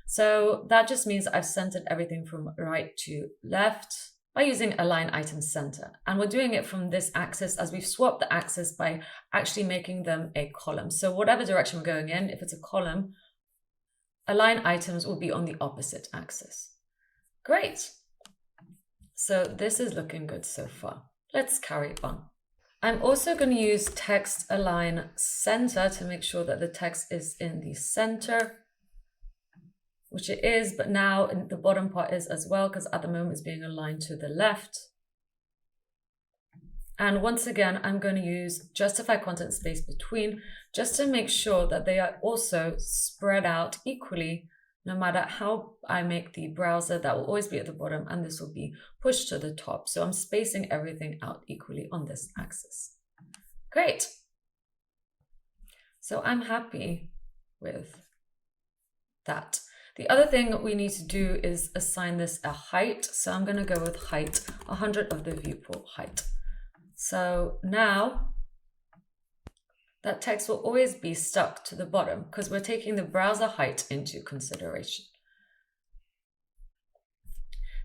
So that just means I've centered everything from right to left by using align item center. And we're doing it from this axis as we've swapped the axis by actually making them a column. So whatever direction we're going in, if it's a column, align items will be on the opposite axis. Great. So this is looking good so far. Let's carry on. I'm also going to use text align center to make sure that the text is in the center, which it is, but now the bottom part is as well, because at the moment it's being aligned to the left. And once again, I'm going to use justify content space between, just to make sure that they are also spread out equally no matter how I make the browser, that will always be at the bottom and this will be pushed to the top. So I'm spacing everything out equally on this axis. Great. So I'm happy with that. The other thing we need to do is assign this a height. So I'm going to go with height 100 of the viewport height. So now that text will always be stuck to the bottom because we're taking the browser height into consideration.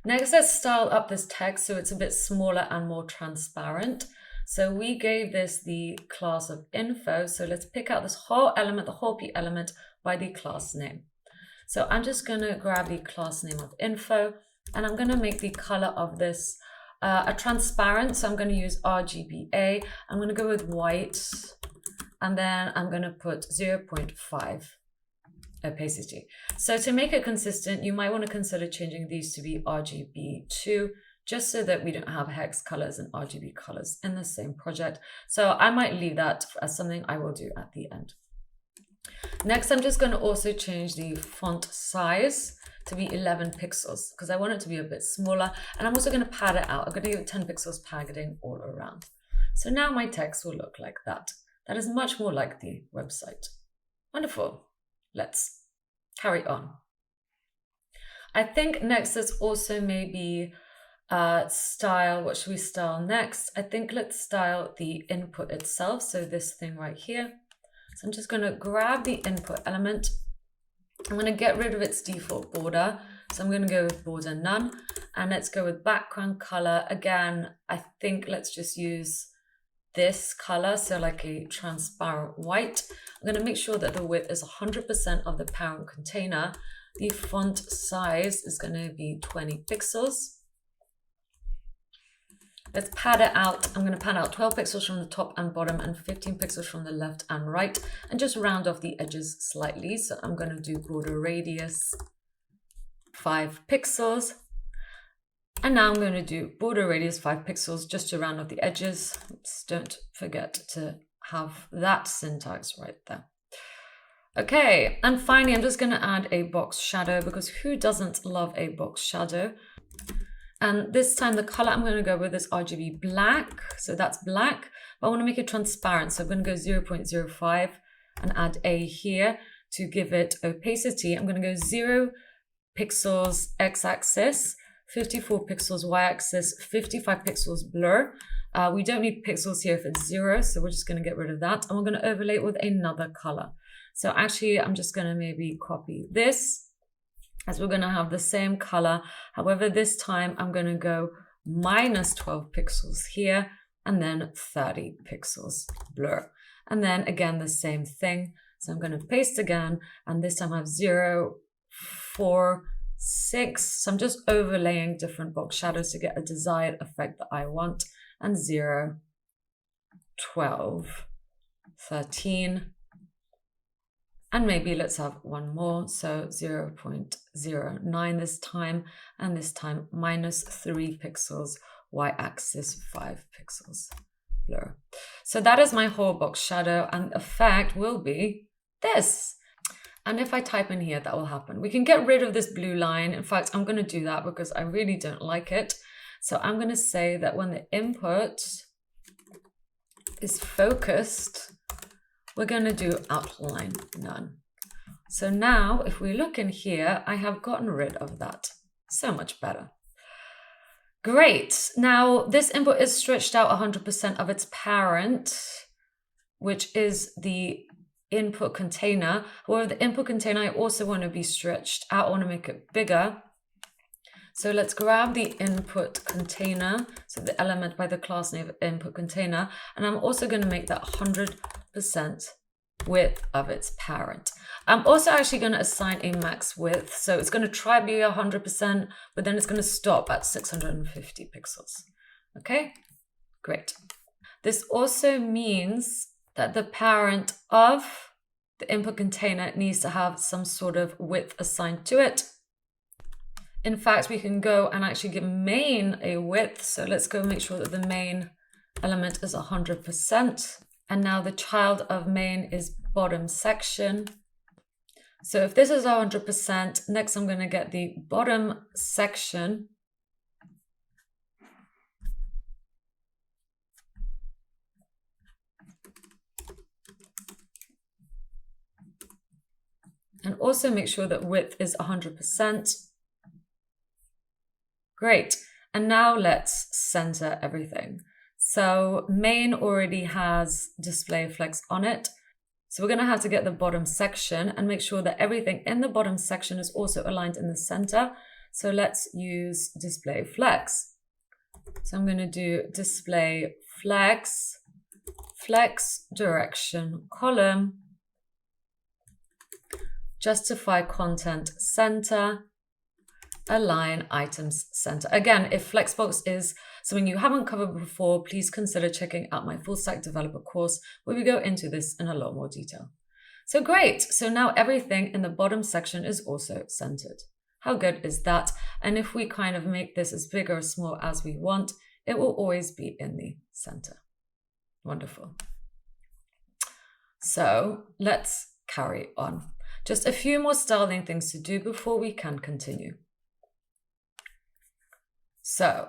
Next, let's style up this text so it's a bit smaller and more transparent. So we gave this the class of info. So let's pick out this whole element, the whole P element by the class name. So I'm just going to grab the class name of info and I'm going to make the color of this a transparent. So I'm going to use RGBA. I'm going to go with white. And then I'm going to put 0.5 opacity. So to make it consistent, you might want to consider changing these to be RGB2, just so that we don't have hex colors and RGB colors in the same project. So I might leave that as something I will do at the end. Next, I'm just going to also change the font size to be 11 pixels because I want it to be a bit smaller. And I'm also going to pad it out. I'm going to give it 10 pixels padding all around. So now my text will look like that. That is much more like the website. Wonderful. Let's carry on. I think next let's also maybe style. What should we style next? I think let's style the input itself. So this thing right here. So I'm just going to grab the input element. I'm going to get rid of its default border. So I'm going to go with border none. And let's go with background color. Again, I think let's just use this color, so like a transparent white. I'm going to make sure that the width is 100% of the parent container. The font size is going to be 20 pixels. Let's pad it out. I'm going to pad out 12 pixels from the top and bottom and 15 pixels from the left and right, and just round off the edges slightly. So I'm going to do border radius 5 pixels. And now I'm going to do border radius 5 pixels just to round off the edges. Oops, don't forget to have that syntax right there. Okay, and finally, I'm just going to add a box shadow because who doesn't love a box shadow? And this time the color I'm going to go with is RGB black. So that's black, but I want to make it transparent. So I'm going to go 0.05 and add a here to give it opacity. I'm going to go 0 pixels x-axis, 54 pixels y-axis, 55 pixels blur. We don't need pixels here if it's 0, so we're just going to get rid of that. And we're going to overlay it with another color. So actually, I'm just going to maybe copy this, as we're going to have the same color. However, this time I'm going to go minus 12 pixels here, and then 30 pixels blur. And then again, the same thing. So I'm going to paste again, and this time I have 0, 4, 6. So I'm just overlaying different box shadows to get a desired effect that I want. And 0, 12, 13. And maybe let's have one more. So 0.09 this time, and this time minus 3 pixels, y-axis 5 pixels blur. So that is my whole box shadow, and the effect will be this. And if I type in here, that will happen. We can get rid of this blue line. In fact, I'm going to do that because I really don't like it. So I'm going to say that when the input is focused, we're going to do outline none. So now if we look in here, I have gotten rid of that. So much better. Great. Now this input is stretched out 100% of its parent, which is the input container. However, the input container, I also want to be stretched out. I want to make it bigger. So let's grab the input container, so the element by the class name input container, and I'm also going to make that 100% width of its parent. I'm also actually going to assign a max width, so it's going to try be 100%, but then it's going to stop at 650 pixels. Okay, great. This also means that the parent of the input container needs to have some sort of width assigned to it. In fact, we can go and actually give main a width. So let's go make sure that the main element is 100%. And now the child of main is bottom section. So if this is 100%, next I'm going to get the bottom section. And also make sure that width is 100%. Great. And now let's center everything. So main already has display flex on it. So we're going to have to get the bottom section and make sure that everything in the bottom section is also aligned in the center. So let's use display flex. So I'm going to do display flex, flex direction column, justify content center, align items center. Again, if Flexbox is something you haven't covered before, please consider checking out my full stack developer course where we go into this in a lot more detail. So great. So now everything in the bottom section is also centered. How good is that? And if we kind of make this as big or small as we want, it will always be in the center. Wonderful. So let's carry on. Just a few more styling things to do before we can continue. So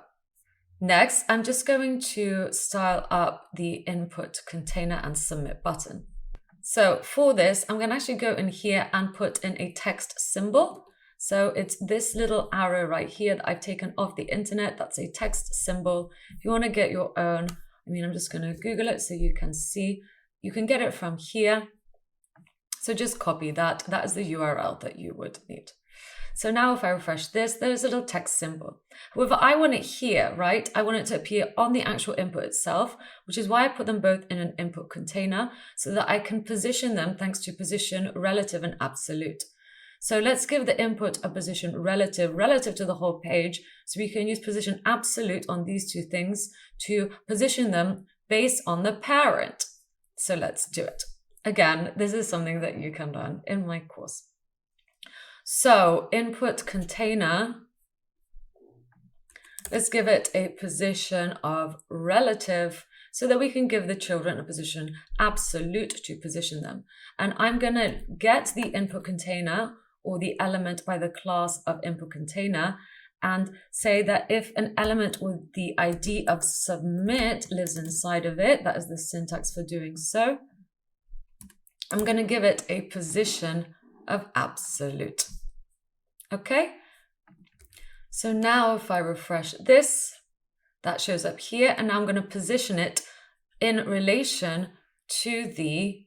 next, I'm just going to style up the input container and submit button. So for this, I'm going to actually go in here and put in a text symbol. So it's this little arrow right here that I've taken off the internet. That's a text symbol. If you want to get your own, I'm just going to Google it so you can see. You can get it from here. So just copy that. That is the URL that you would need. So now if I refresh this, there's a little text symbol. However, I want it here, right? I want it to appear on the actual input itself, which is why I put them both in an input container so that I can position them thanks to position, relative, and absolute. So let's give the input a position relative to the whole page. So we can use position absolute on these two things to position them based on the parent. So let's do it. Again, this is something that you can learn in my course. So input container, let's give it a position of relative so that we can give the children a position absolute to position them. And I'm going to get the input container or the element by the class of input container and say that if an element with the ID of submit lives inside of it, that is the syntax for doing so, I'm going to give it a position of absolute. Okay, so now if I refresh this, that shows up here, and now I'm going to position it in relation to the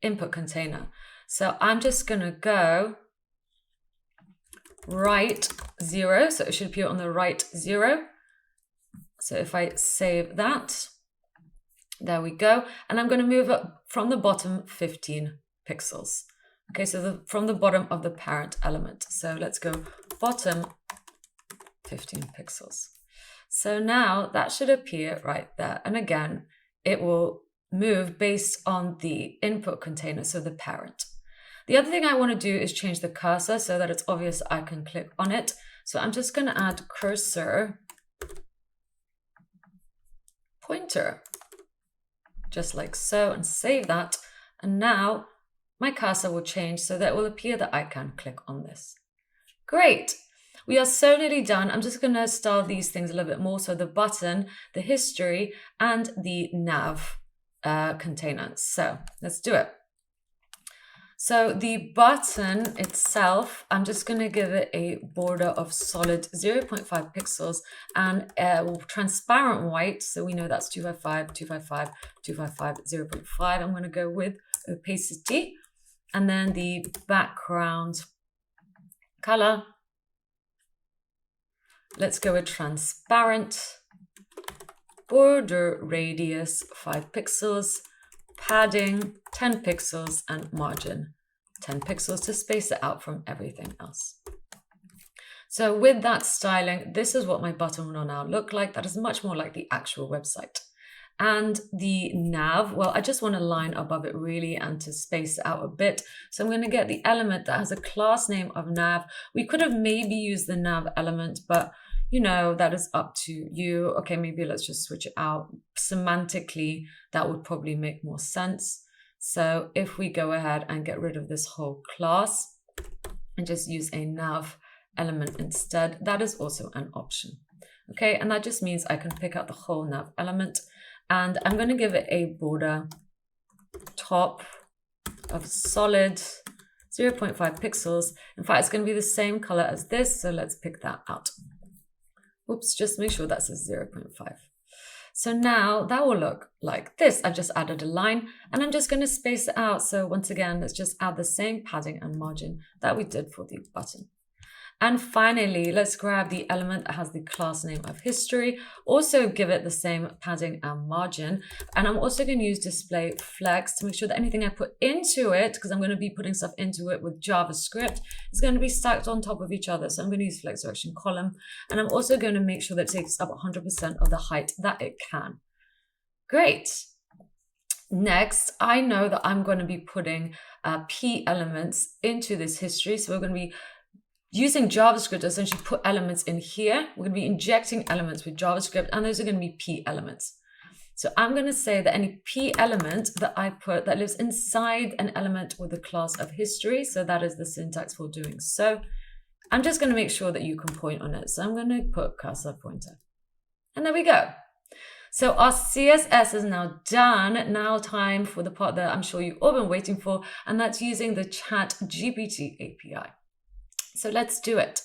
input container. So I'm just going to go right 0, so it should appear on the right 0. So if I save that, there we go, and I'm going to move up from the bottom 15 pixels. Okay, so from the bottom of the parent element. So let's go bottom 15 pixels. So now that should appear right there. And again, it will move based on the input container, so the parent. The other thing I want to do is change the cursor so that it's obvious I can click on it. So I'm just going to add cursor pointer, just like so, and save that. And now my cursor will change so that it will appear that I can click on this. Great. We are so nearly done. I'm just going to style these things a little bit more. So the button, the history, and the nav container. So let's do it. So the button itself, I'm just going to give it a border of solid 0.5 pixels and transparent white. So we know that's 255, 255, 255, 0.5. I'm going to go with opacity. And then the background color, let's go with transparent, border radius 5 pixels, padding 10 pixels, and margin 10 pixels to space it out from everything else. So with that styling, this is what my button will now look like. That is much more like the actual website. And the nav, well, I just want a line above it really and to space it out a bit. So I'm going to get the element that has a class name of nav. We could have maybe used the nav element, but that is up to you. Okay, maybe let's just switch it out. Semantically, that would probably make more sense. So if we go ahead and get rid of this whole class, and just use a nav element instead. That is also an option. Okay, and that just means I can pick out the whole nav element, and I'm going to give it a border top of solid 0.5 pixels. In fact, it's going to be the same color as this, so let's pick that out. Oops, just make sure that says 0.5. So now that will look like this. I've just added a line, and I'm just going to space it out. So once again, let's just add the same padding and margin that we did for the button. And finally, let's grab the element that has the class name of history. Also give it the same padding and margin. And I'm also going to use display flex to make sure that anything I put into it, because I'm going to be putting stuff into it with JavaScript, is going to be stacked on top of each other. So I'm going to use flex direction column. And I'm also going to make sure that it takes up 100% of the height that it can. Great. Next, I know that I'm going to be putting P elements into this history. So we're going to be using JavaScript to essentially put elements in here. We're going to be injecting elements with JavaScript, and those are going to be P elements. So I'm going to say that any P element that I put that lives inside an element with the class of history, so that is the syntax for doing so, I'm just going to make sure that you can point on it. So I'm going to put cursor pointer. And there we go. So our CSS is now done. Now time for the part that I'm sure you've all been waiting for, and that's using the ChatGPT API. So let's do it.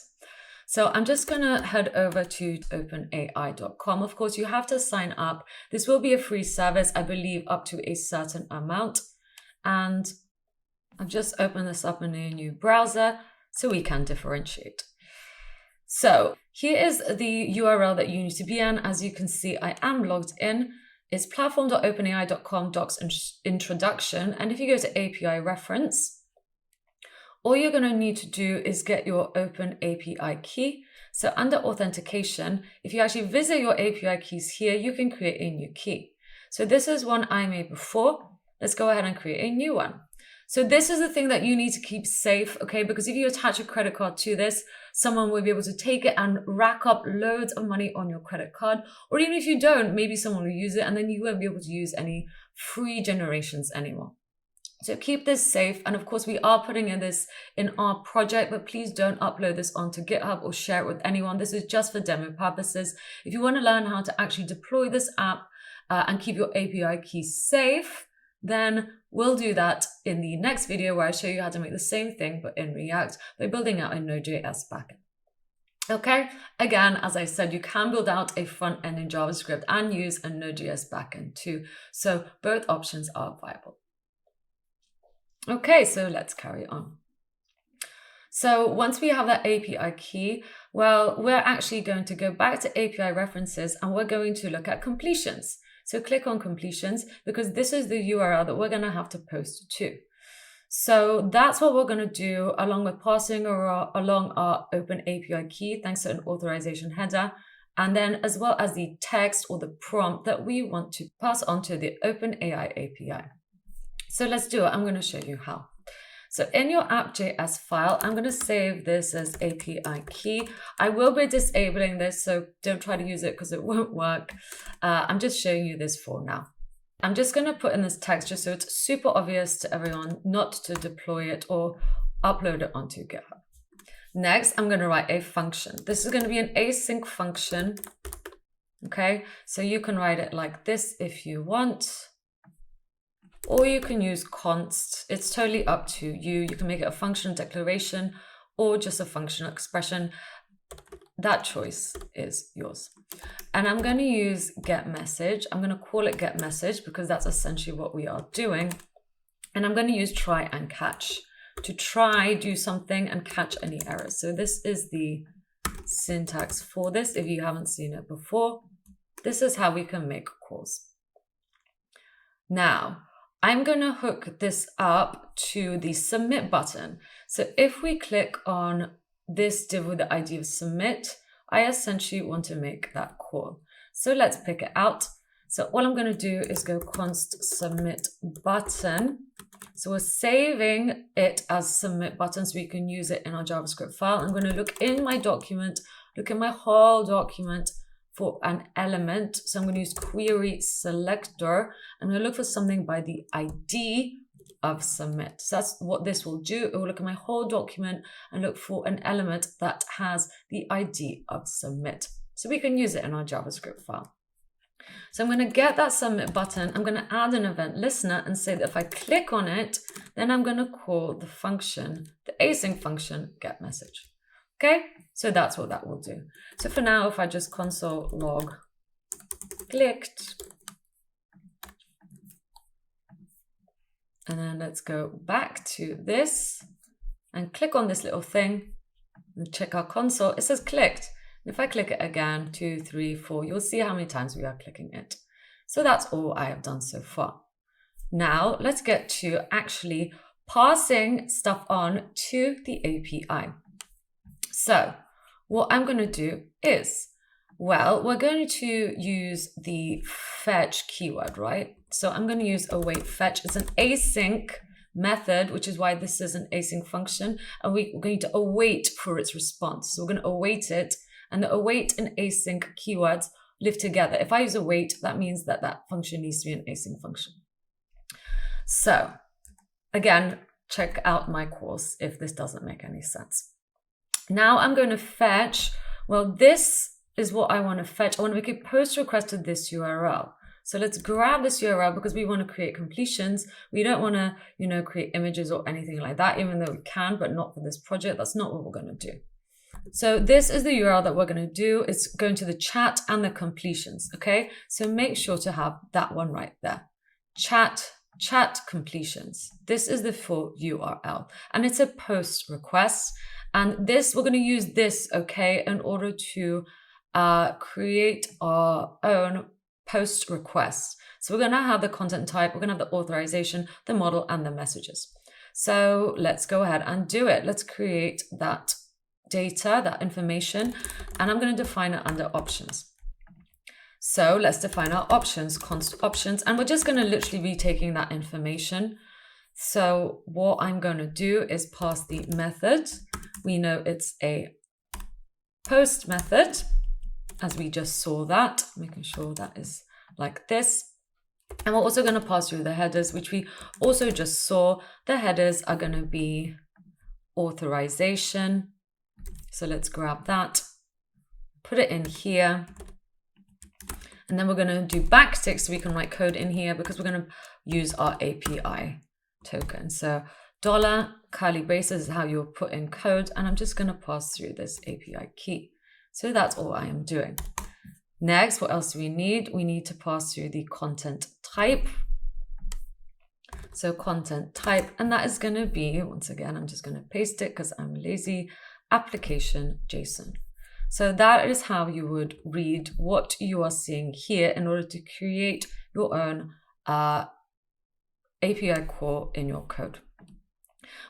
So I'm just going to head over to openai.com. Of course, you have to sign up. This will be a free service, I believe, up to a certain amount. And I've just opened this up in a new browser so we can differentiate. So here is the URL that you need to be in. As you can see, I am logged in. It's platform.openai.com docs introduction. And if you go to API reference, all you're going to need to do is get your Open API key. So under authentication, if you actually visit your API keys here, you can create a new key. So this is one I made before. Let's go ahead and create a new one. So this is the thing that you need to keep safe, okay? Because if you attach a credit card to this, someone will be able to take it and rack up loads of money on your credit card. Or even if you don't, maybe someone will use it and then you won't be able to use any free generations anymore. So keep this safe. And of course, we are putting in this in our project, but please don't upload this onto GitHub or share it with anyone. This is just for demo purposes. If you want to learn how to actually deploy this app and keep your API keys safe, then we'll do that in the next video where I show you how to make the same thing, but in React by building out a Node.js backend. Okay, again, as I said, you can build out a front end in JavaScript and use a Node.js backend too. So both options are viable. Okay, so let's carry on. So once we have that API key, well, we're actually going to go back to API references and we're going to look at completions. So click on completions because this is the URL that we're going to have to post to. So that's what we're going to do along with passing along our Open API key, thanks to an authorization header, and then as well as the text or the prompt that we want to pass on to the OpenAI API. So let's do it. I'm going to show you how. So in your app.js file, I'm going to save this as API key. I will be disabling this, so don't try to use it because it won't work. I'm just showing you this for now. I'm just going to put in this text just so it's super obvious to everyone not to deploy it or upload it onto GitHub. Next, I'm going to write a function. This is going to be an async function. Okay, so you can write it like this if you want. Or you can use const. It's totally up to you. You can make it a function declaration or just a functional expression. That choice is yours. And I'm going to use getMessage. I'm going to call it getMessage because that's essentially what we are doing. And I'm going to use try and catch to try, do something and catch any errors. So this is the syntax for this. If you haven't seen it before, this is how we can make calls. Now, I'm going to hook this up to the submit button. So if we click on this div with the ID of submit, I essentially want to make that call. So let's pick it out. So all I'm going to do is go const submit button. So we're saving it as submit button so we can use it in our JavaScript file. I'm going to look in my document, look in my whole document for an element. So I'm going to use query selector. I'm going to look for something by the ID of submit. So that's what this will do. It will look at my whole document and look for an element that has the ID of submit. So we can use it in our JavaScript file. So I'm going to get that submit button. I'm going to add an event listener and say that if I click on it, then I'm going to call the function, the async function, get message. Okay, so that's what that will do. So for now, if I just console log clicked, and then let's go back to this and click on this little thing and check our console. It says clicked. If I click it again, 2, 3, 4, you'll see how many times we are clicking it. So that's all I have done so far. Now let's get to actually passing stuff on to the API. So what I'm going to do is, well, we're going to use the fetch keyword, right? So I'm going to use await fetch. It's an async method, which is why this is an async function. And we're going to await for its response. So we're going to await it. And the await and async keywords live together. If I use await, that means that that function needs to be an async function. So again, check out my course if this doesn't make any sense. Now I'm going to fetch, well, this is what I want to fetch. I want to make a post request to this URL. So let's grab this URL because we want to create completions. We don't want to, create images or anything like that, even though we can, but not for this project. That's not what we're going to do. So this is the URL that we're going to do. It's going to the chat and the completions. Okay. So make sure to have that one right there. Chat completions. This is the full URL and it's a post request. And this, we're going to use this, okay, in order to create our own post request. So we're going to have the content type, we're going to have the authorization, the model, and the messages. So let's go ahead and do it. Let's create that data, that information, and I'm going to define it under options. So let's define our options, const options, and we're just going to literally be taking that information. So what I'm going to do is pass the method. We know it's a post method, as we just saw that, making sure that is like this. And we're also going to pass through the headers, which we also just saw. The headers are going to be authorization. So let's grab that, put it in here. And then we're going to do backtick so we can write code in here because we're going to use our API token. So $curly braces is how you'll put in code. And I'm just going to pass through this API key. So that's all I am doing. Next, what else do we need? We need to pass through the content type. So content type, and that is going to be, once again, I'm just going to paste it because I'm lazy, application JSON. So that is how you would read what you are seeing here in order to create your own API call in your code.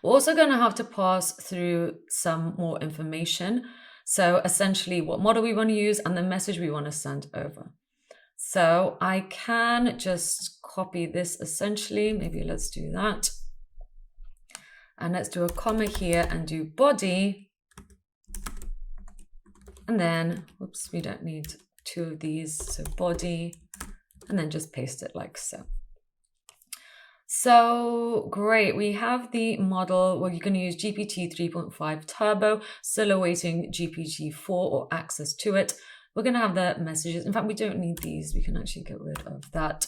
We're also going to have to pass through some more information. So essentially what model we want to use and the message we want to send over. So I can just copy this essentially. Maybe let's do that. And let's do a comma here and do body. And then, whoops, we don't need two of these. So body, and then just paste it like so. So great, we have the model where you're going to use GPT 3.5 Turbo, still awaiting GPT-4 or access to it. We're going to have the messages. In fact, we don't need these. We can actually get rid of that,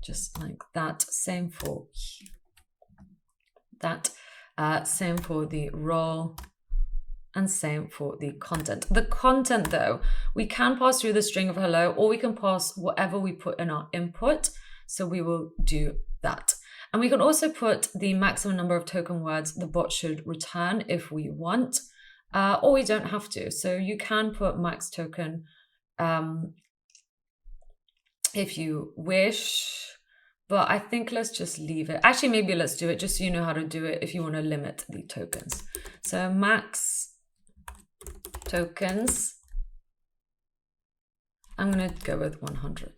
just like that. Same for that, same for the role, and same for the content. The content though, we can pass through the string of hello, or we can pass whatever we put in our input. So we will do that. And we can also put the maximum number of token words the bot should return if we want, or we don't have to. So you can put max token if you wish, but I think let's just leave it. Actually, maybe let's do it just so you know how to do it if you want to limit the tokens. So max tokens, I'm going to go with 100.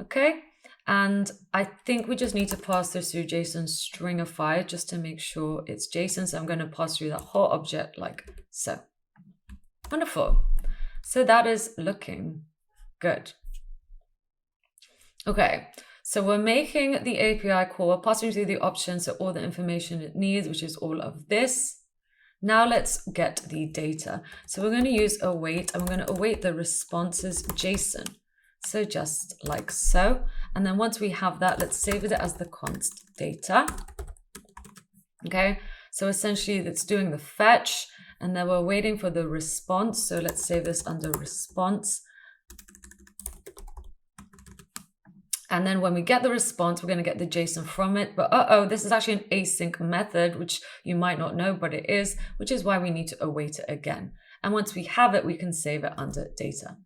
Okay. And I think we just need to pass this through JSON stringify just to make sure it's JSON. So I'm going to pass through that whole object like so. Wonderful. So that is looking good. Okay. So we're making the API call, we're passing through the options, so all the information it needs, which is all of this. Now let's get the data. So we're going to use await, and we're going to await the responses JSON. So just like so. And then once we have that, let's save it as the const data. Okay, so essentially it's doing the fetch, and then we're waiting for the response. So let's save this under response. And then when we get the response, we're going to get the JSON from it. But this is actually an async method, which you might not know, but it is, which is why we need to await it again. And once we have it, we can save it under data.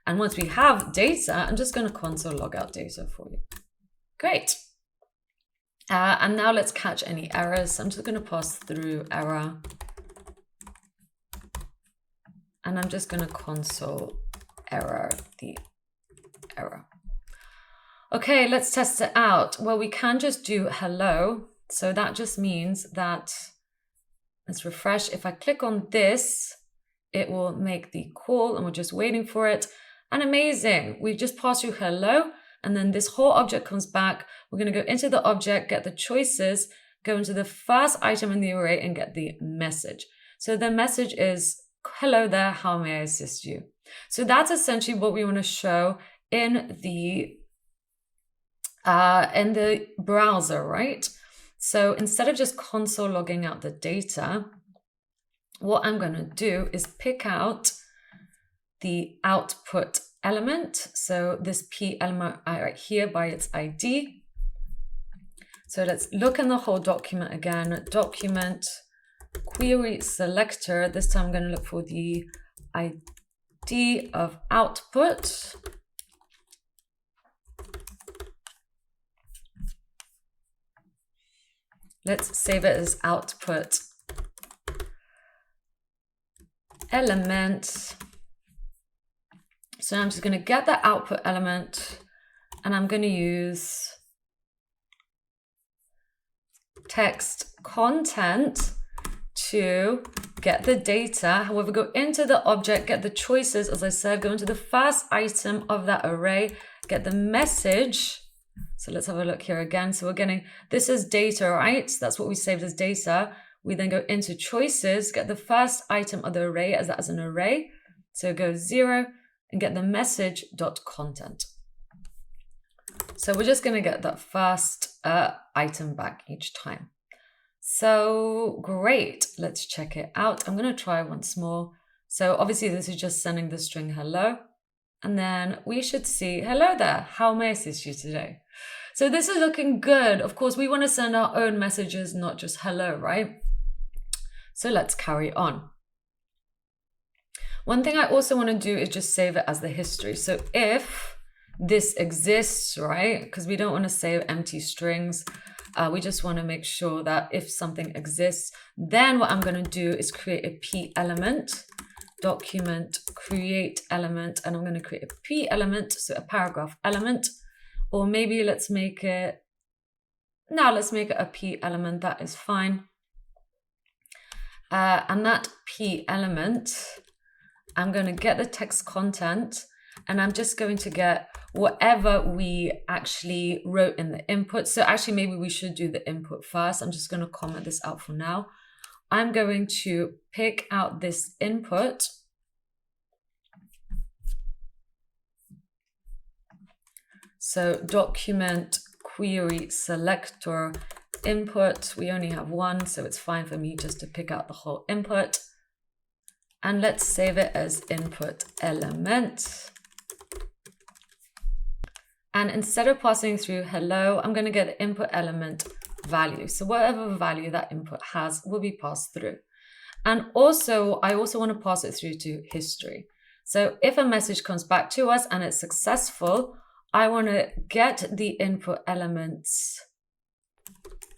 And once we have data, I'm just going to console log out data for you. Great. And now let's catch any errors. I'm just going to pass through error. And I'm just going to console error the error. Okay, let's test it out. Well, we can just do hello. So that just means that, let's refresh. If I click on this, it will make the call, and we're just waiting for it. And amazing, we just passed through hello, and then this whole object comes back. We're going to go into the object, get the choices, go into the first item in the array, and get the message. So the message is, hello there, how may I assist you? So that's essentially what we want to show in the browser, right? So instead of just console logging out the data, what I'm going to do is pick out the output element. So this P element right here by its ID. So let's look in the whole document again. Document query selector. This time I'm going to look for the ID of output. Let's save it as output element. So I'm just going to get the output element, and I'm going to use text content to get the data. However, go into the object, get the choices, as I said, go into the first item of that array, get the message. So let's have a look here again. So we're getting, this is data, right? So that's what we saved as data. We then go into choices, get the first item of the array as that as an array. So go 0 and get the message.content. So we're just going to get that first item back each time. So great. Let's check it out. I'm going to try once more. So obviously this is just sending the string hello. And then we should see, hello there, how may I assist you today? So this is looking good. Of course, we want to send our own messages, not just hello, right? So let's carry on. One thing I also want to do is just save it as the history. So if this exists, right? Because we don't want to save empty strings. We just want to make sure that if something exists, then what I'm going to do is create a P element. Document create element, and I'm going to create a P element, so a paragraph element, or maybe let's make it a P element. That is fine. And that P element, I'm going to get the text content, and I'm just going to get whatever we actually wrote in the input. So actually maybe we should do the input first. I'm just going to comment this out for now. I'm going to pick out this input. So document query selector input. We only have one, so it's fine for me just to pick out the whole input. And let's save it as input element. And instead of passing through hello, I'm going to get the input element value. So whatever value that input has will be passed through. And also, I also want to pass it through to history. So if a message comes back to us and it's successful, I want to get the input element's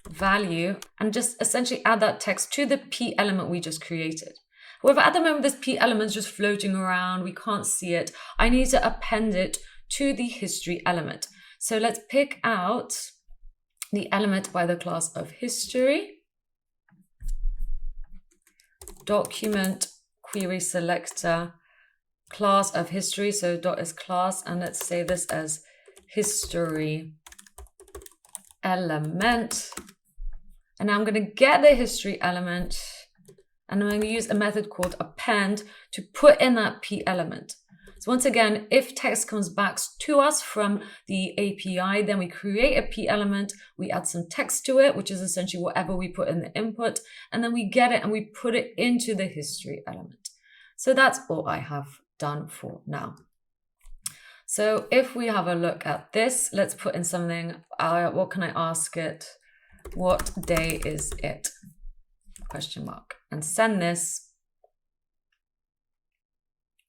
value and just essentially add that text to the P element we just created. However, at the moment, this P element is just floating around. We can't see it. I need to append it to the history element. So let's pick out the element by the class of history. Document query selector class of history. So dot is class, and let's say this as history element. And now I'm going to get the history element, and I'm going to use a method called append to put in that p element. So once again, if text comes back to us from the API, then we create a p element, we add some text to it, which is essentially whatever we put in the input, and then we get it and we put it into the history element. So that's all I have done for now. So if we have a look at this, let's put in something. What can I ask it? What day is it? Question mark. And send this.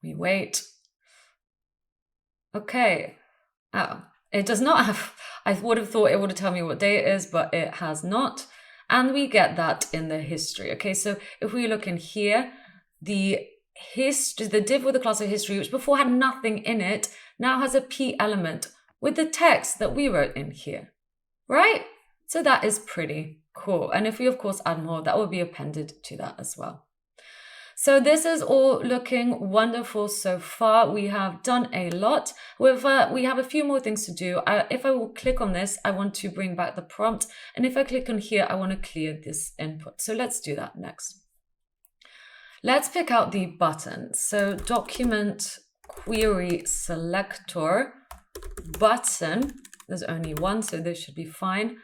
We wait. Okay. Oh, it does not have, I would have thought it would have told me what day it is, but it has not. And we get that in the history. Okay, so if we look in here, the div with the class of history, which before had nothing in it, now has a p element with the text that we wrote in here, right? So that is pretty cool. And if we, of course, add more, that will be appended to that as well. So this is all looking wonderful so far. We have done a lot. However, we have a few more things to do. If I will click on this, I want to bring back the prompt. And if I click on here, I want to clear this input. So let's do that next. Let's pick out the button. So document query selector button. There's only one, so this should be fine.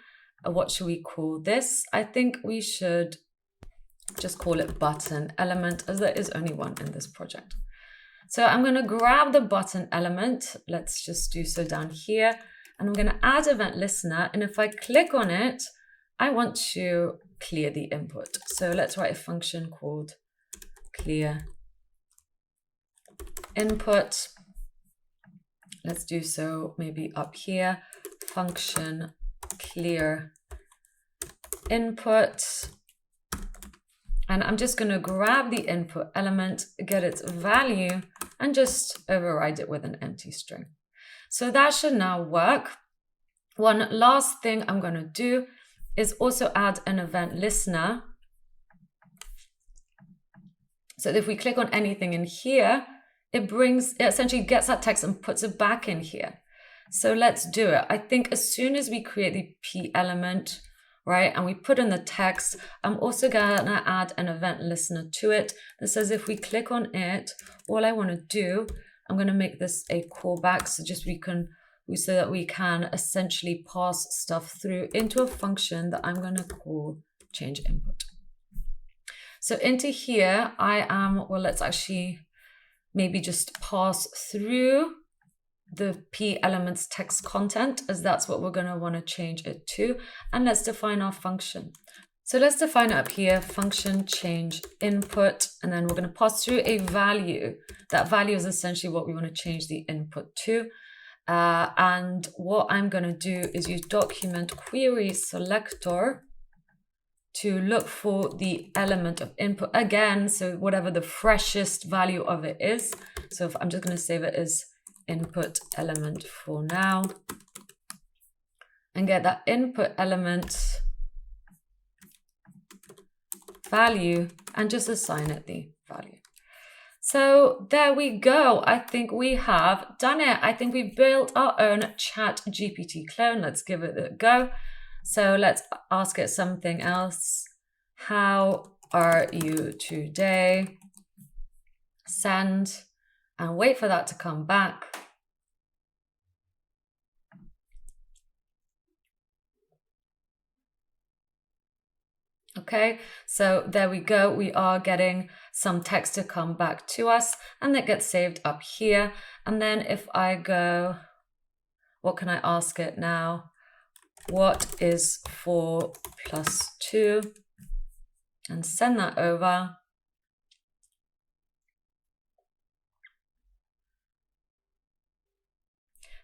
What should we call this? I think we should just call it button element, as there is only one in this project. So I'm going to grab the button element. Let's just do so down here. And I'm going to add event listener. And if I click on it, I want to clear the input. So let's write a function called clear input. Let's do so maybe up here. Function clear input. And I'm just going to grab the input element, get its value, and just override it with an empty string. So that should now work. One last thing I'm going to do is also add an event listener. So if we click on anything in here, it essentially gets that text and puts it back in here. So let's do it. I think as soon as we create the p element, right, and we put in the text, I'm also gonna add an event listener to it that says if we click on it, all I want to do, I'm going to make this a callback so that we can essentially pass stuff through into a function that I'm going to call change input. So into here, let's actually maybe just pass through the p elements text content, as that's what we're going to want to change it to. And let's define our function. So let's define it up here, function change input, and then we're going to pass through a value. That value is essentially what we want to change the input to. And what I'm going to do is use document query selector to look for the element of input again. So whatever the freshest value of it is. So if I'm just going to save it as input element for now and get that input element value and just assign it the value. So there we go. I think we have done it. I think we built our own ChatGPT clone. Let's give it a go. So let's ask it something else. How are you today? Send and wait for that to come back. Okay, so there we go. We are getting some text to come back to us, and that gets saved up here. And then if I go, what can I ask it now? What is 4 + 2? And send that over.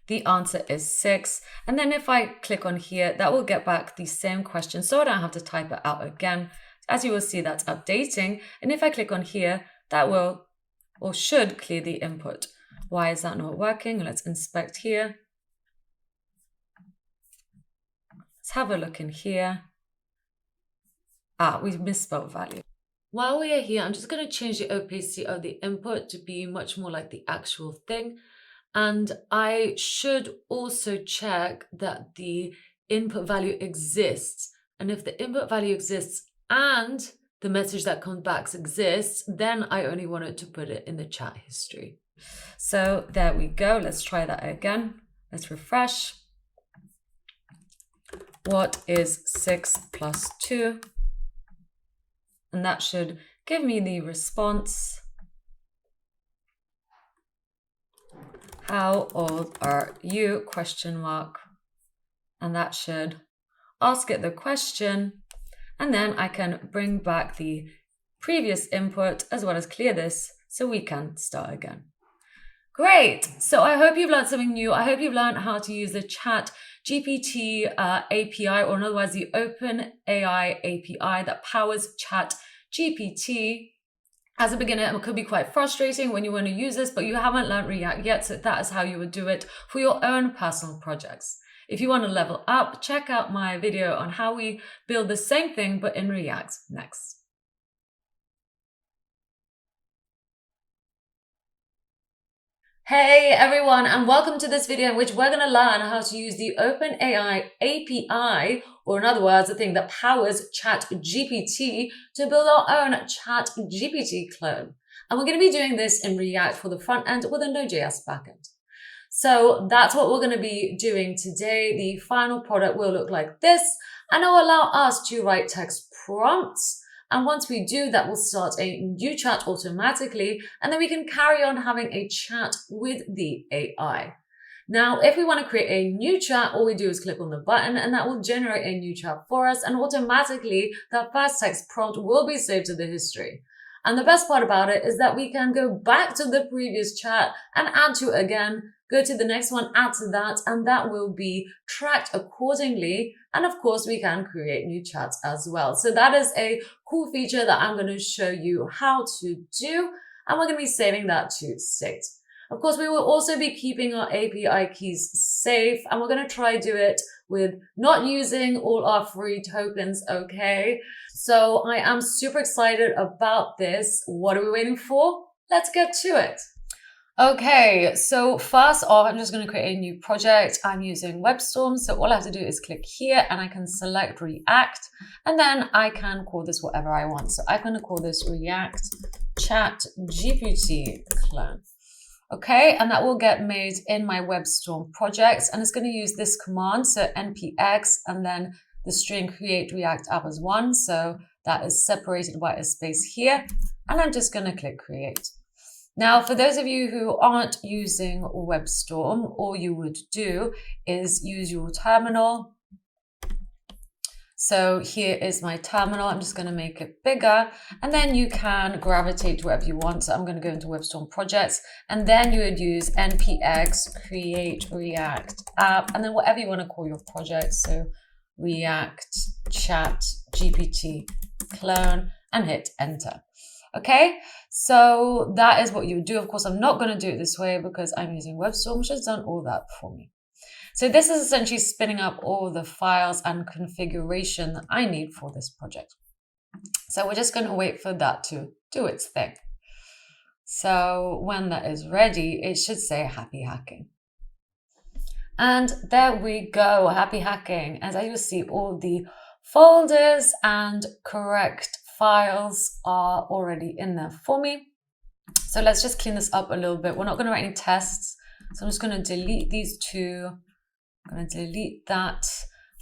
The answer is 6. And then if I click on here, that will get back the same question, so I don't have to type it out again. As you will see, that's updating. And if I click on here, that will or should clear the input. Why is that not working? Let's inspect here. Let's have a look in here. We misspelled value. While we are here, I'm just going to change the opacity of the input to be much more like the actual thing. And I should also check that the input value exists. And if the input value exists and the message that comes back exists, then I only wanted to put it in the chat history. So there we go. Let's try that again. Let's refresh. What is 6 plus 2? And that should give me the response. How old are you? Question mark. And that should ask it the question. And then I can bring back the previous input as well as clear this so we can start again. Great. So I hope you've learned something new. I hope you've learned how to use the ChatGPT API, or in other words, the OpenAI API that powers ChatGPT. As a beginner, it could be quite frustrating when you want to use this, but you haven't learned React yet, so that is how you would do it for your own personal projects. If you want to level up, check out my video on how we build the same thing, but in React next. Hey everyone, and welcome to this video in which we're going to learn how to use the OpenAI API, or in other words, the thing that powers ChatGPT, to build our own ChatGPT clone. And we're going to be doing this in React for the front end with a Node.js backend. So that's what we're going to be doing today. The final product will look like this, and it will allow us to write text prompts. And once we do that, we'll start a new chat automatically, and then we can carry on having a chat with the AI. Now, if we want to create a new chat, all we do is click on the button and that will generate a new chat for us, and automatically that first text prompt will be saved to the history. And the best part about it is that we can go back to the previous chat and add to it again, go to the next one, add to that, and that will be tracked accordingly. And of course, we can create new chats as well. So that is a cool feature that I'm going to show you how to do, and we're going to be saving that to state. Of course, we will also be keeping our API keys safe, and we're going to try do it with not using all our free tokens, okay? So I am super excited about this. What are we waiting for? Let's get to it. Okay, so first off, I'm just going to create a new project. I'm using WebStorm, so all I have to do is click here and I can select React, and then I can call this whatever I want. So I'm going to call this React ChatGPT clone. Okay, and that will get made in my WebStorm project, and it's going to use this command, so npx, and then the string create React app as one, so that is separated by a space here, and I'm just going to click create. Now, for those of you who aren't using WebStorm, all you would do is use your terminal. So here is my terminal. I'm just going to make it bigger, and then you can gravitate to wherever you want. So I'm going to go into WebStorm projects, and then you would use npx create React app, and then whatever you want to call your project. So React Chat GPT clone, and hit enter. Okay, so that is what you would do. Of course, I'm not going to do it this way because I'm using WebStorm, which has done all that for me. So this is essentially spinning up all the files and configuration that I need for this project. So we're just going to wait for that to do its thing. So when that is ready, it should say happy hacking. And there we go, happy hacking. As you see, all the folders and correct files are already in there for me. So let's just clean this up a little bit. We're not going to write any tests. So I'm just going to delete these two. I'm going to delete that.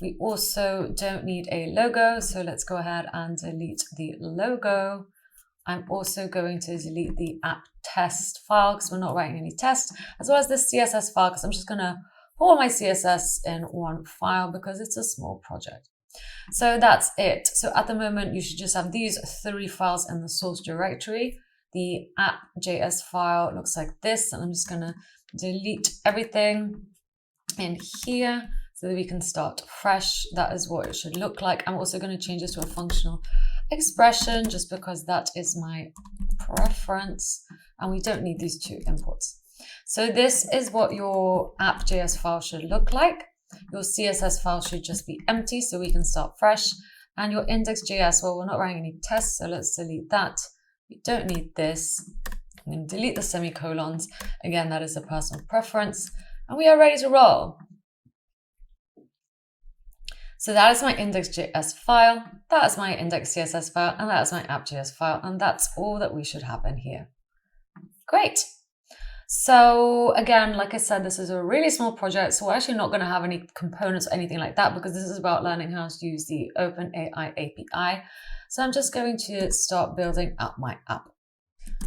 We also don't need a logo. So let's go ahead and delete the logo. I'm also going to delete the app test file because we're not writing any tests, as well as the CSS file, because I'm just going to put all my CSS in one file because it's a small project. So that's it. So at the moment, you should just have these 3 files in the source directory. The app.js file looks like this, and I'm just going to delete everything in here so that we can start fresh. That is what it should look like. I'm also going to change this to a functional expression just because that is my preference, and we don't need these 2 imports. So this is what your app.js file should look like. Your CSS file should just be empty so we can start fresh. And your index.js, well, we're not writing any tests, so let's delete that. We don't need this. I'm going to delete the semicolons. Again, that is a personal preference. And we are ready to roll. So that is my index.js file, that is my index.css file, and that is my app.js file, and that's all that we should have in here. Great. So again, like I said, this is a really small project, so we're actually not going to have any components or anything like that because this is about learning how to use the OpenAI API. So I'm just going to start building out my app.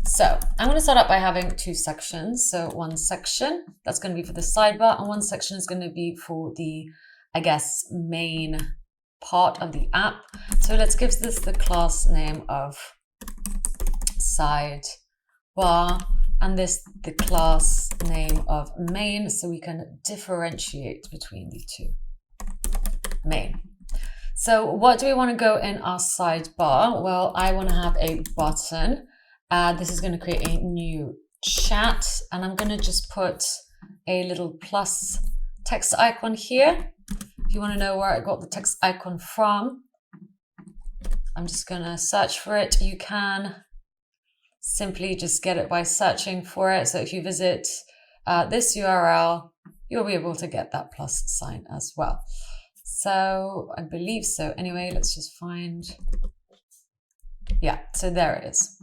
So I'm going to start up by having two sections. So one section that's going to be for the sidebar, and one section is going to be for the, I guess, main part of the app. So let's give this the class name of sidebar, and this the class name of main, so we can differentiate between the two. Main. So what do we want to go in our sidebar? Well, I want to have a button. This is going to create a new chat, and I'm going to just put a little plus text icon here. If you want to know where I got the text icon from, I'm just going to search for it. You can simply just get it by searching for it. So if you visit this URL, you'll be able to get that plus sign as well. So I believe so. Anyway, let's just find. Yeah, so there it is.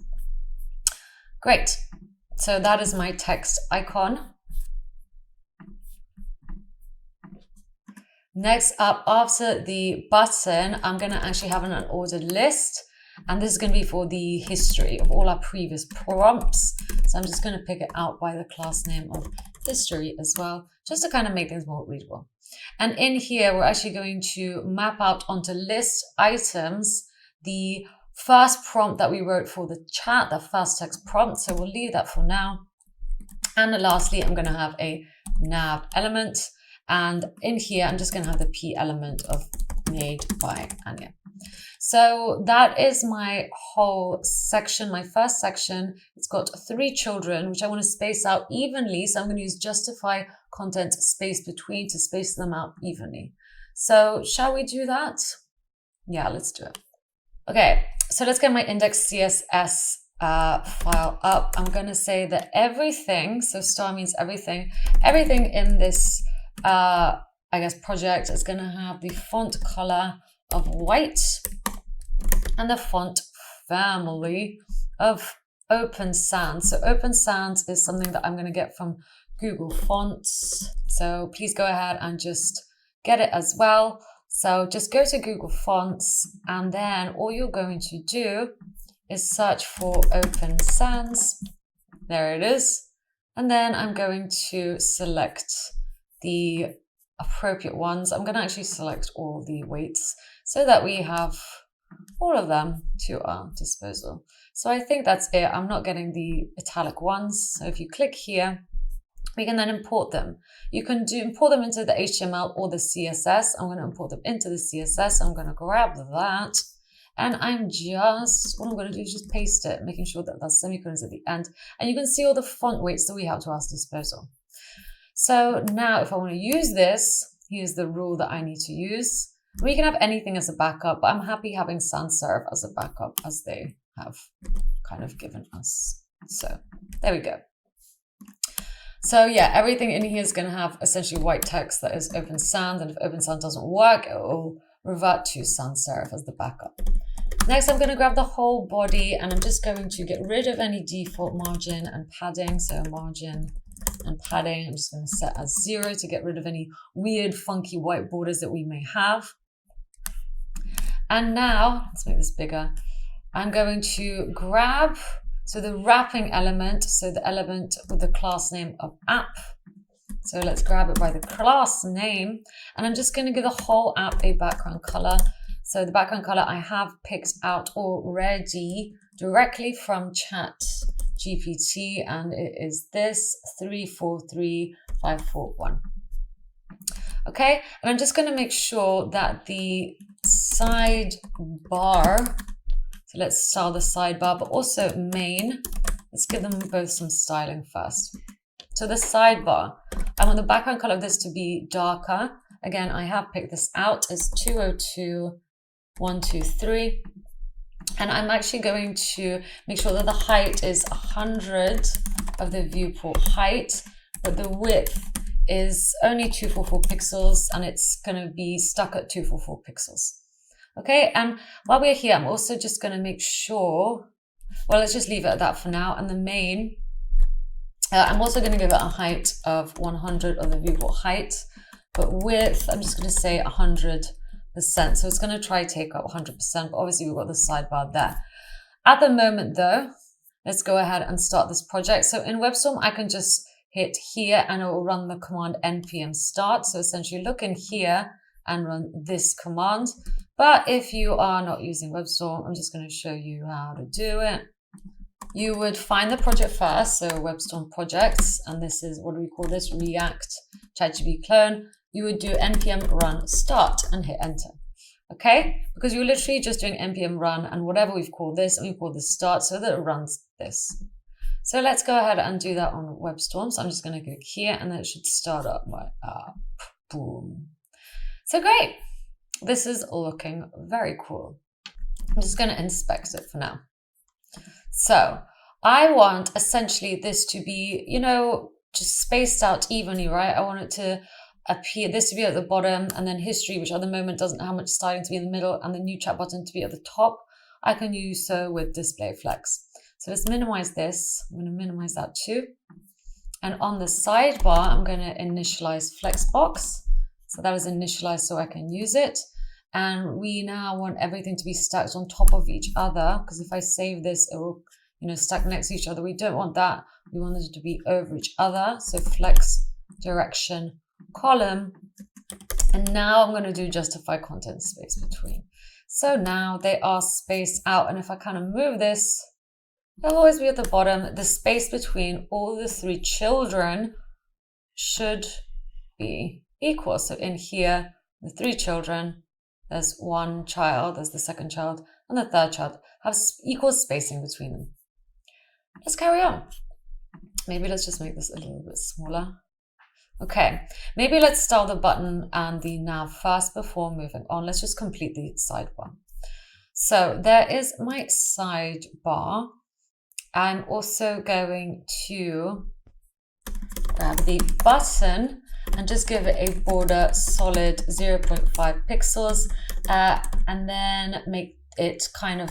Great. So that is my text icon. Next up, after the button, I'm going to actually have an unordered list. And this is going to be for the history of all our previous prompts. So I'm just going to pick it out by the class name of history as well, just to kind of make things more readable. And in here, we're actually going to map out onto list items the first prompt that we wrote for the chat, the first text prompt. So we'll leave that for now. And lastly, I'm going to have a nav element. And in here, I'm just going to have the p element of made by Anya. So that is my whole section, my first section. It's got 3 children, which I want to space out evenly. So I'm going to use justify content space between to space them out evenly. So shall we do that? Yeah, let's do it. Okay, so let's get my index.css file up. I'm going to say that everything, so star means everything in this, I guess, project is going to have the font color of white and the font family of Open Sans. So Open Sans is something that I'm going to get from Google Fonts. So please go ahead and just get it as well. So just go to Google Fonts, and then all you're going to do is search for Open Sans. There it is. And then I'm going to select the appropriate ones. I'm going to actually select all the weights so that we have all of them to our disposal. So I think that's it. I'm not getting the italic ones. So if you click here, we can then import them. You can import them into the HTML or the CSS. I'm going to import them into the CSS. I'm going to grab that. And what I'm going to do is just paste it, making sure that there's semicolons at the end. And you can see all the font weights that we have to our disposal. So now if I want to use this, here's the rule that I need to use. We can have anything as a backup, but I'm happy having sans serif as a backup as they have kind of given us. So there we go. So yeah, everything in here is going to have essentially white text that is Open Sans, and if Open Sans doesn't work, it will revert to sans serif as the backup. Next, I'm going to grab the whole body, and I'm just going to get rid of any default margin and padding. So margin and padding, I'm just going to set as 0 to get rid of any weird, funky white borders that we may have. And now, let's make this bigger. I'm going to grab, so the wrapping element, so the element with the class name of app. So let's grab it by the class name, and I'm just going to give the whole app a background color. So the background color I have picked out already directly from ChatGPT, and it is this 343541. Okay, and I'm just going to make sure that the sidebar, so let's style the sidebar, but also main, let's give them both some styling first. So the sidebar, I want the background color of this to be darker. Again, I have picked this out as 202.123. And I'm actually going to make sure that the height is 100 of the viewport height, but the width is only 244 pixels and it's going to be stuck at 244 pixels. Okay, and while we're here, I'm also just going to make sure, well, let's just leave it at that for now. And the main, I'm also going to give it a height of 100 of the viewport height, but width, I'm just going to say 100%. So it's going to try take up 100%, but obviously we've got the sidebar there. At the moment though, let's go ahead and start this project. So in WebStorm, I can just hit here and it will run the command npm start. So essentially look in here and run this command. But if you are not using WebStorm, I'm just going to show you how to do it. You would find the project first, so WebStorm projects, and this is, what do we call this? React ChatGPT clone. You would do npm run start and hit enter. Okay, because you're literally just doing npm run and whatever we've called this, and we call this start so that it runs this. So let's go ahead and do that on WebStorm. So I'm just going to click here and then it should start up right up. Boom. So great. This is looking very cool. I'm just going to inspect it for now. So I want essentially this to be, you know, just spaced out evenly, right? I want it to appear, this to be at the bottom, and then history, which at the moment doesn't have much styling, to be in the middle, and the new chat button to be at the top. I can use so with display flex. So let's minimize this. I'm going to minimize that too. And on the sidebar, I'm going to initialize Flexbox. So that is initialized so I can use it. And we now want everything to be stacked on top of each other, because if I save this, it will, you know, stack next to each other. We don't want that. We want it to be over each other. So flex direction column. And now I'm going to do justify content space between. So now they are spaced out. And if I kind of move this, they'll always be at the bottom. The space between all the three children should be equal. So in here, the three children, there's one child, there's the second child, and the third child have equal spacing between them. Let's carry on. Maybe let's just make this a little bit smaller. Okay, maybe let's style the button and the nav first before moving on. Let's just complete the sidebar. So there is my sidebar. I'm also going to grab the button and just give it a border solid 0.5 pixels and then make it kind of,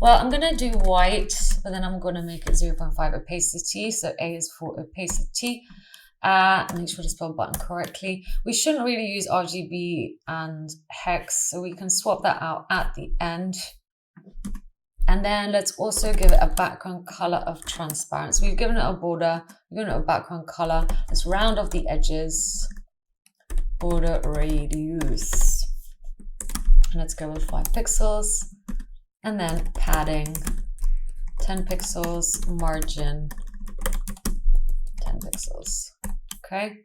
well, I'm going to do white, but then I'm going to make it 0.5 opacity. So A is for opacity. Make sure to spell button correctly. We shouldn't really use RGB and hex, so we can swap that out at the end. And then let's also give it a background color of transparent. So we've given it a border, we've given it a background color. Let's round off the edges. Border radius. And let's go with 5 pixels. And then padding, 10 pixels, margin, 10 pixels. Okay,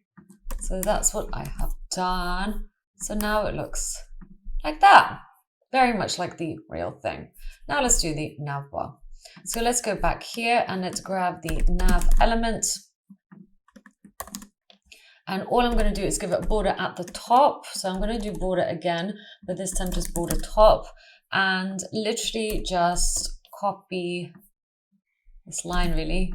so that's what I have done. So now it looks like that. Very much like the real thing. Now let's do the nav bar. So let's go back here and let's grab the nav element. And all I'm going to do is give it a border at the top. So I'm going to do border again, but this time just border top. And literally just copy this line really.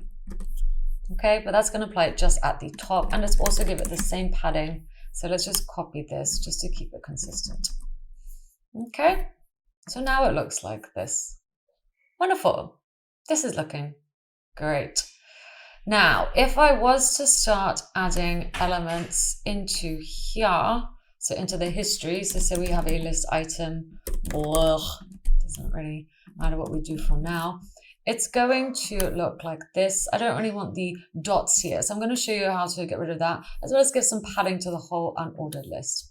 Okay, but that's going to apply it just at the top. And let's also give it the same padding. So let's just copy this just to keep it consistent. Okay, so now it looks like this. Wonderful. This is looking great. Now, if I was to start adding elements into here, so into the history, so say we have a list item, doesn't really matter what we do from now. It's going to look like this. I don't really want the dots here, so I'm going to show you how to get rid of that, as well as give some padding to the whole unordered list.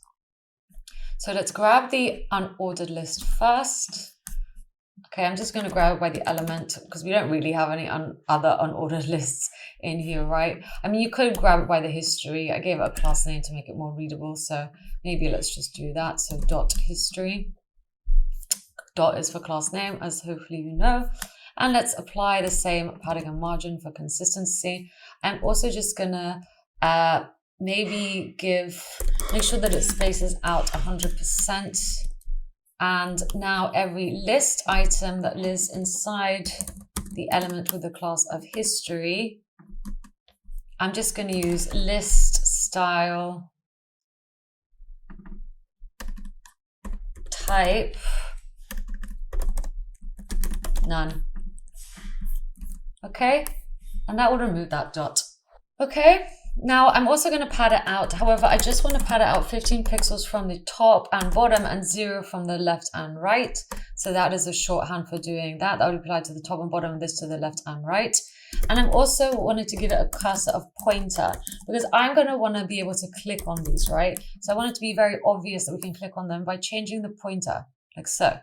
So let's grab the unordered list first. Okay, I'm just going to grab it by the element because we don't really have any other unordered lists in here, right? I mean, you could grab it by the history. I gave it a class name to make it more readable, so maybe let's just do that. So dot history. Dot is for class name, as hopefully you know. And let's apply the same padding and margin for consistency. I'm also just going to maybe make sure that it spaces out 100%. And now every list item that lives inside the element with the class of history, I'm just going to use list style type none. Okay, and that will remove that dot. Okay, now I'm also going to pad it out. However, I just want to pad it out 15 pixels from the top and bottom and 0 from the left and right. So that is a shorthand for doing that. That would apply to the top and bottom, and this to the left and right. And I'm also wanting to give it a cursor of pointer because I'm going to want to be able to click on these, right? So I want it to be very obvious that we can click on them by changing the pointer like so.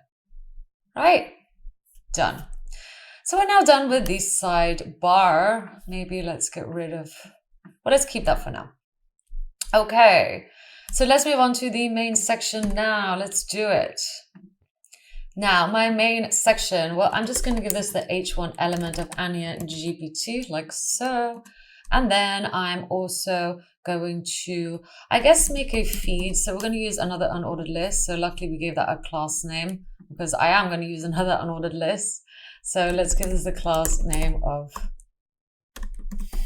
Right? Done. So we're now done with the sidebar. Maybe let's get rid of, well, let's keep that for now. Okay, so let's move on to the main section now. Let's do it. Now, my main section, well, I'm just going to give this the h1 element of 𝐎𝐵𝑔𝐵𝑇, like so. And then I'm also going to, I guess, make a feed. So we're going to use another unordered list. So luckily we gave that a class name because I am going to use another unordered list. So let's give this the class name of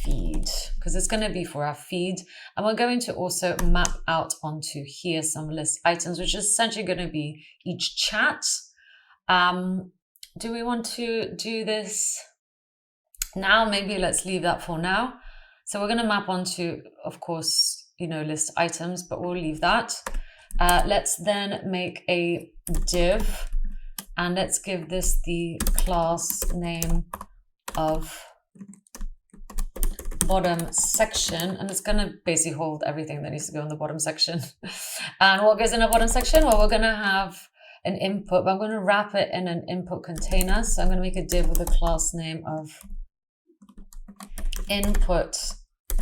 feed because it's going to be for our feed. And we're going to also map out onto here some list items, which is essentially going to be each chat. Do we want to do this now? Maybe let's leave that for now. So we're going to map onto, of course, list items, but we'll leave that. Let's then make a div. And let's give this the class name of bottom section. And it's going to basically hold everything that needs to go in the bottom section. And what goes in the bottom section? Well, we're going to have an input, but I'm going to wrap it in an input container. So I'm going to make a div with a class name of input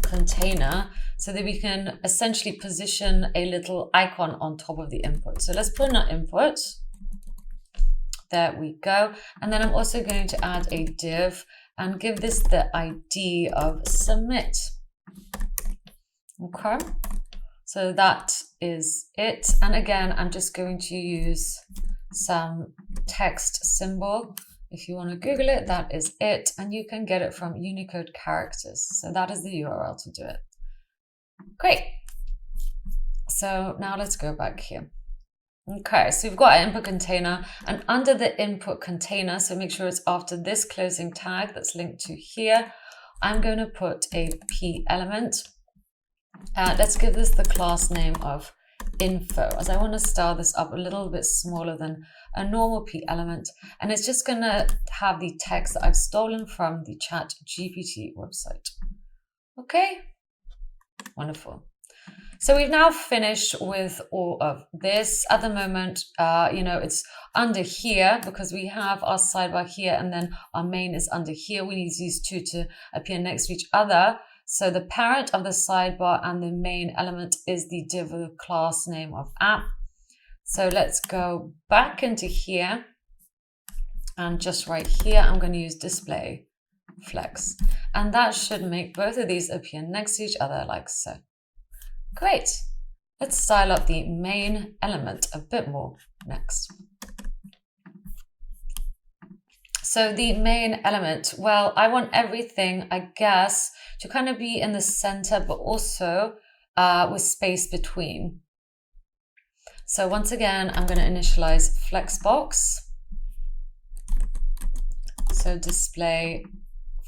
container so that we can essentially position a little icon on top of the input. So let's put in our input. There we go. And then I'm also going to add a div and give this the ID of submit. Okay. So that is it. And again, I'm just going to use some text symbol. If you want to Google it, that is it. And you can get it from Unicode characters. So that is the URL to do it. Great. So now let's go back here. Okay, so we've got our input container, and under the input container, so make sure it's after this closing tag that's linked to here, I'm going to put a p element. Let's give this the class name of info, as I want to style this up a little bit smaller than a normal p element, and it's just going to have the text that I've stolen from the ChatGPT website. Okay, wonderful. So we've now finished with all of this. At the moment, it's under here because we have our sidebar here and then our main is under here. We need these two to appear next to each other. So the parent of the sidebar and the main element is the div with the class name of app. So let's go back into here, and just right here, I'm going to use display flex. And that should make both of these appear next to each other like so. Great. Let's style up the main element a bit more next. So the main element, well, I want everything, I guess, to kind of be in the center, but also with space between. So once again, I'm going to initialize flexbox. So display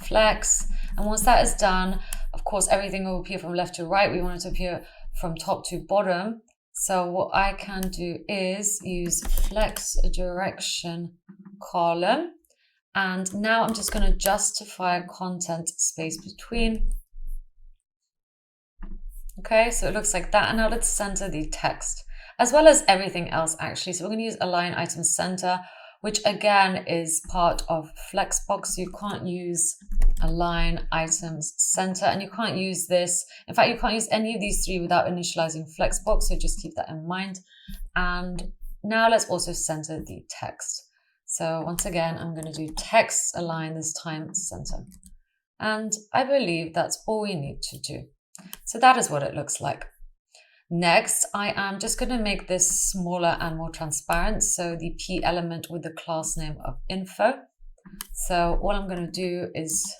flex. And once that is done, of course, everything will appear from left to right. We want it to appear from top to bottom. So what I can do is use flex direction column. And now I'm just going to justify content space between. Okay, so it looks like that. And now let's center the text as well as everything else actually. So we're going to use align item center, which again is part of flexbox. So you can't use align items center, and you can't use this. In fact, you can't use any of these three without initializing flexbox. So just keep that in mind. And now let's also center the text. So once again, I'm going to do text align this time center. And I believe that's all we need to do. So that is what it looks like. Next, I am just going to make this smaller and more transparent. So the p element with the class name of info. So all I'm going to do is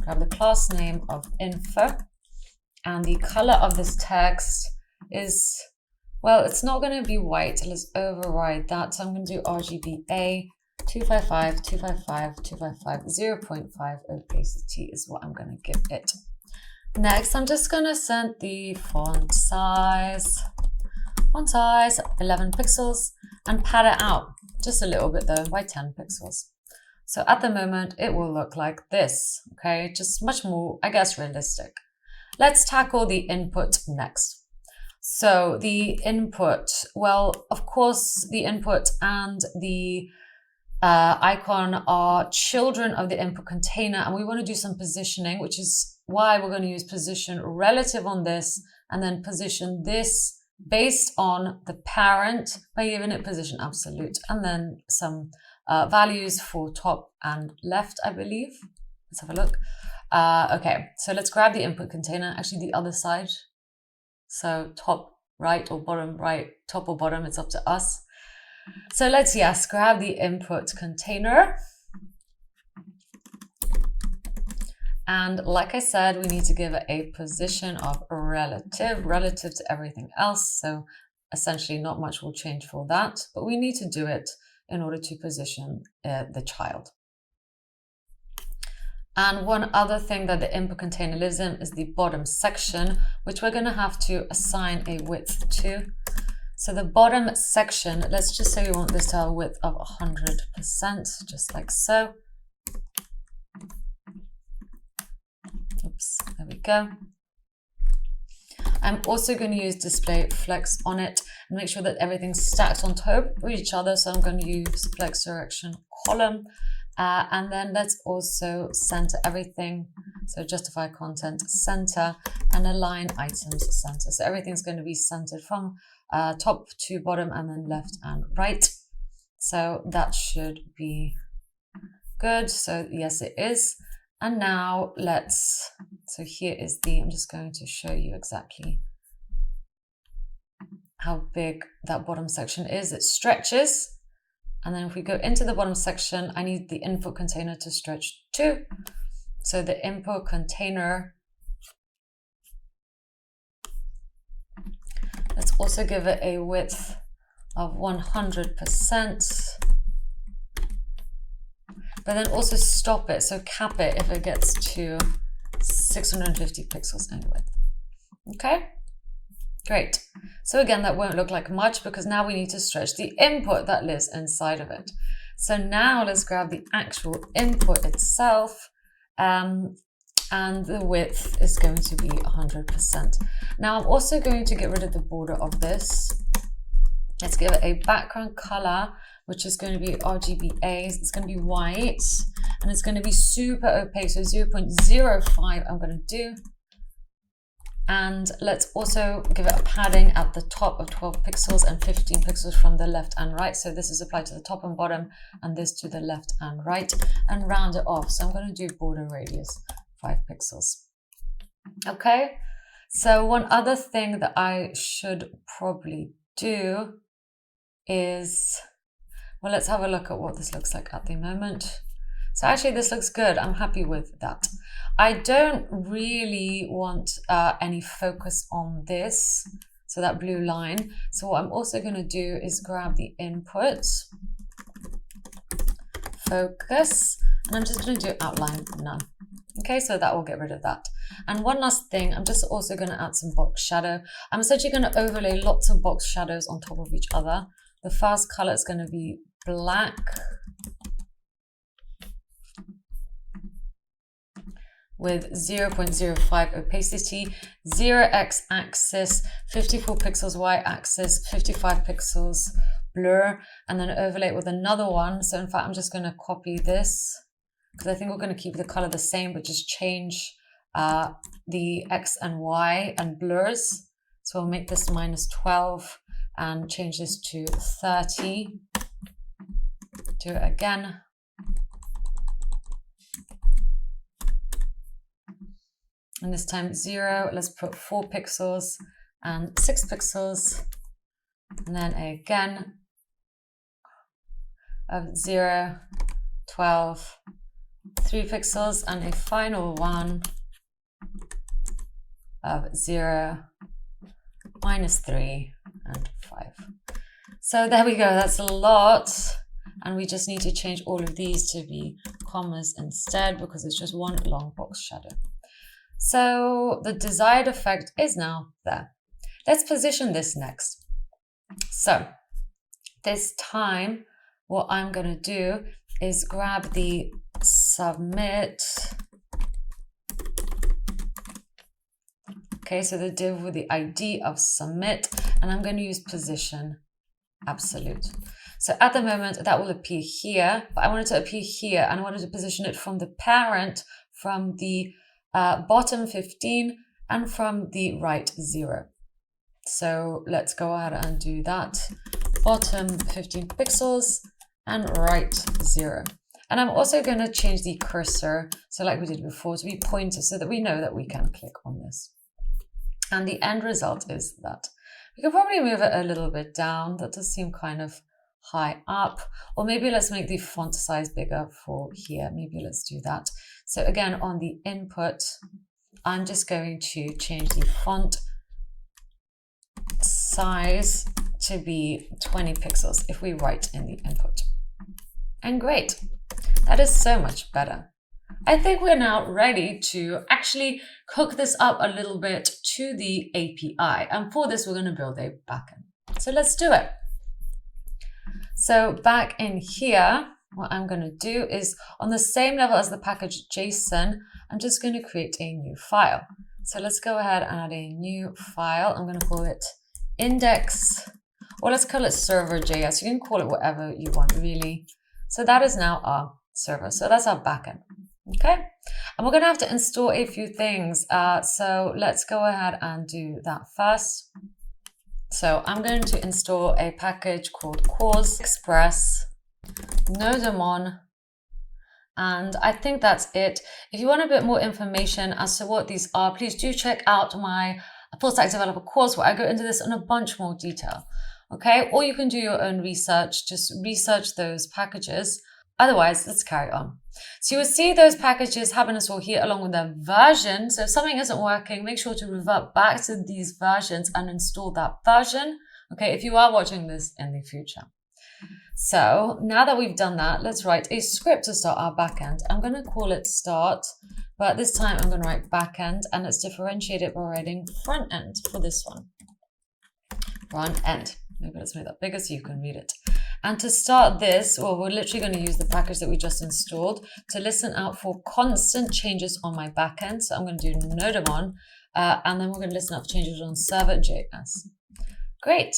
grab the class name of info And the color of this text is, well, it's not going to be white. Let's override that. So I'm going to do RGBA 255, 255, 255, 0.5 opacity is what I'm going to give it. Next, I'm just going to set the font size 11 pixels and pad it out just a little bit though by 10 pixels. So at the moment, it will look like this, okay? Just much more, I guess, realistic. Let's tackle the input next. So the input, well, of course, the input and the icon are children of the input container, and we want to do some positioning, which is why we're going to use position relative on this, and then position this based on the parent by giving it position absolute, and then some values for top and left, I believe. Let's have a look. Okay, so let's grab the input container, actually the other side. So top right or bottom right, top or bottom, it's up to us. So let's, yes, grab the input container. And like I said, we need to give it a position of relative to everything else. So essentially not much will change for that, but we need to do it in order to position the child. And one other thing that the input container lives in is the bottom section, which we're going to have to assign a width to. So the bottom section, let's just say we want this to have a width of 100%, just like so. Oops, there we go. I'm also going to use display flex on it and make sure that everything's stacked on top of each other. So I'm going to use flex direction column. And then let's also center everything. So justify content center and align items center. So everything's going to be centered from top to bottom and then left and right. So that should be good. So yes, it is. And now so here is I'm just going to show you exactly how big that bottom section is. It stretches. And then if we go into the bottom section, I need the input container to stretch too. So the input container, let's also give it a width of 100%. But then also stop it, so cap it if it gets to 650 pixels in width. Okay, great. So again, that won't look like much because now we need to stretch the input that lives inside of it. So now let's grab the actual input itself, and the width is going to be 100%. Now I'm also going to get rid of the border of this. Let's give it a background color, which is going to be RGBA. It's going to be white, and it's going to be super opaque. So 0.05 I'm going to do. And let's also give it a padding at the top of 12 pixels and 15 pixels from the left and right. So this is applied to the top and bottom, and this to the left and right, and round it off. So I'm going to do border radius 5 pixels. Okay. So one other thing that I should probably do is, well, let's have a look at what this looks like at the moment. So actually this looks good. I'm happy with that. I don't really want any focus on this, so that blue line. So what I'm also going to do is grab the input, focus, and I'm just going to do outline none. Okay, so that will get rid of that. And one last thing, I'm just also going to add some box shadow. I'm essentially going to overlay lots of box shadows on top of each other. The first color is going to be black with 0.05 opacity, 0x axis, 54 pixels, y axis, 55 pixels blur, and then overlay it with another one. So in fact, I'm just going to copy this because I think we're going to keep the color the same, but just change the X and Y and blurs. So we'll make this -12 and change this to 30. Do it again. And this time 0, let's put 4 pixels and 6 pixels. And then again of 0, 12, 3 pixels, and a final one of 0, -3, and 5. So there we go, that's a lot. And we just need to change all of these to be commas instead because it's just one long box shadow. So the desired effect is now there. Let's position this next. So this time, what I'm going to do is grab the submit. Okay, so the div with the ID of submit, and I'm going to use position absolute. So at the moment that will appear here, but I want it to appear here, and I wanted to position it from the parent, from the bottom 15, and from the right 0. So let's go ahead and do that. Bottom 15 pixels and right 0. And I'm also going to change the cursor, so like we did before, to be pointer so that we know that we can click on this. And the end result is that. We could probably move it a little bit down. That does seem kind of high up. Or maybe let's make the font size bigger for here. Maybe let's do that. So again, on the input, I'm just going to change the font size to be 20 pixels if we write in the input. And great. That is so much better. I think we're now ready to actually cook this up a little bit to the API. And for this, we're going to build a backend. So let's do it. So back in here, what I'm going to do is on the same level as the package JSON, I'm just going to create a new file. So let's go ahead and add a new file. I'm going to call it index, or let's call it server.js. You can call it whatever you want, really. So that is now our server. So that's our backend. Okay, and we're going to have to install a few things. So let's go ahead and do that first. So I'm going to install a package called CORS Express Nodemon, and I think that's it. If you want a bit more information as to what these are, please do check out my full stack developer course where I go into this in a bunch more detail. Okay, or you can do your own research, just research those packages. Otherwise, let's carry on. So you will see those packages have been installed here along with their version. So if something isn't working, make sure to revert back to these versions and install that version. Okay, if you are watching this in the future. So now that we've done that, let's write a script to start our backend. I'm going to call it start, but this time I'm going to write backend, and let's differentiate it by writing front end for this one. Front end. Maybe let's make that bigger so you can read it. And to start this, well, we're literally going to use the package that we just installed to listen out for constant changes on my backend. So I'm going to do Nodemon, and then we're going to listen out for changes on server.js. Great.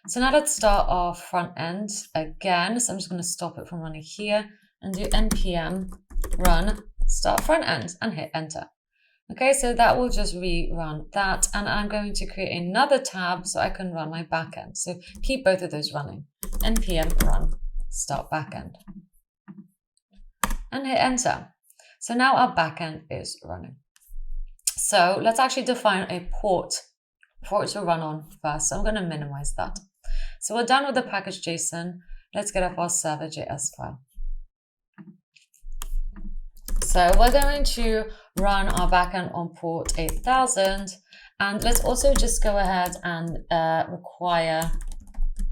So now let's start our front end again. So I'm just going to stop it from running here and do npm run start front end and hit enter. Okay, so that will just rerun that, and I'm going to create another tab so I can run my backend. So keep both of those running. npm run start backend and hit enter. So now our backend is running. So let's actually define a port for it to run on first. So I'm going to minimize that. So we're done with the package JSON. Let's get up our server.js file. So we're going to run our backend on port 8000, and let's also just go ahead and require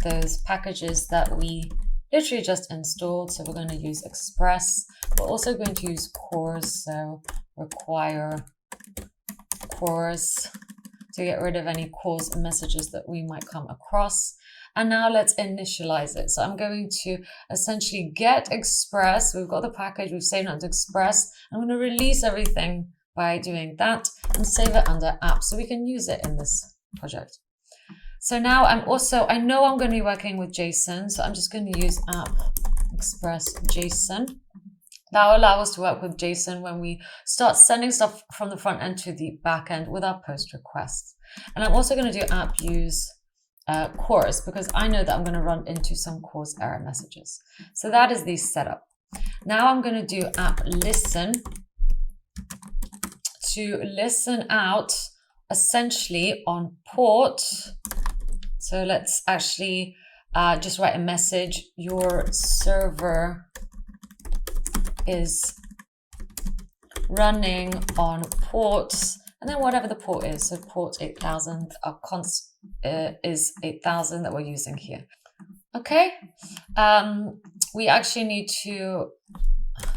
those packages that we literally just installed. So we're going to use Express. We're also going to use CORS, so require CORS to get rid of any CORS messages that we might come across. And now let's initialize it. So I'm going to essentially get Express. We've got the package, we've saved it to Express. I'm going to release everything by doing that and save it under app so we can use it in this project. So now I know I'm going to be working with JSON. So I'm just going to use app express JSON. That will allow us to work with JSON when we start sending stuff from the front end to the back end with our post requests. And I'm also going to do app use CORS because I know that I'm going to run into some CORS error messages. So that is the setup. Now I'm going to do app listen to listen out essentially on port. So let's actually just write a message. Your server is running on port, and then whatever the port is. So port 8000, our const is 8000 that we're using here. Okay, we actually need to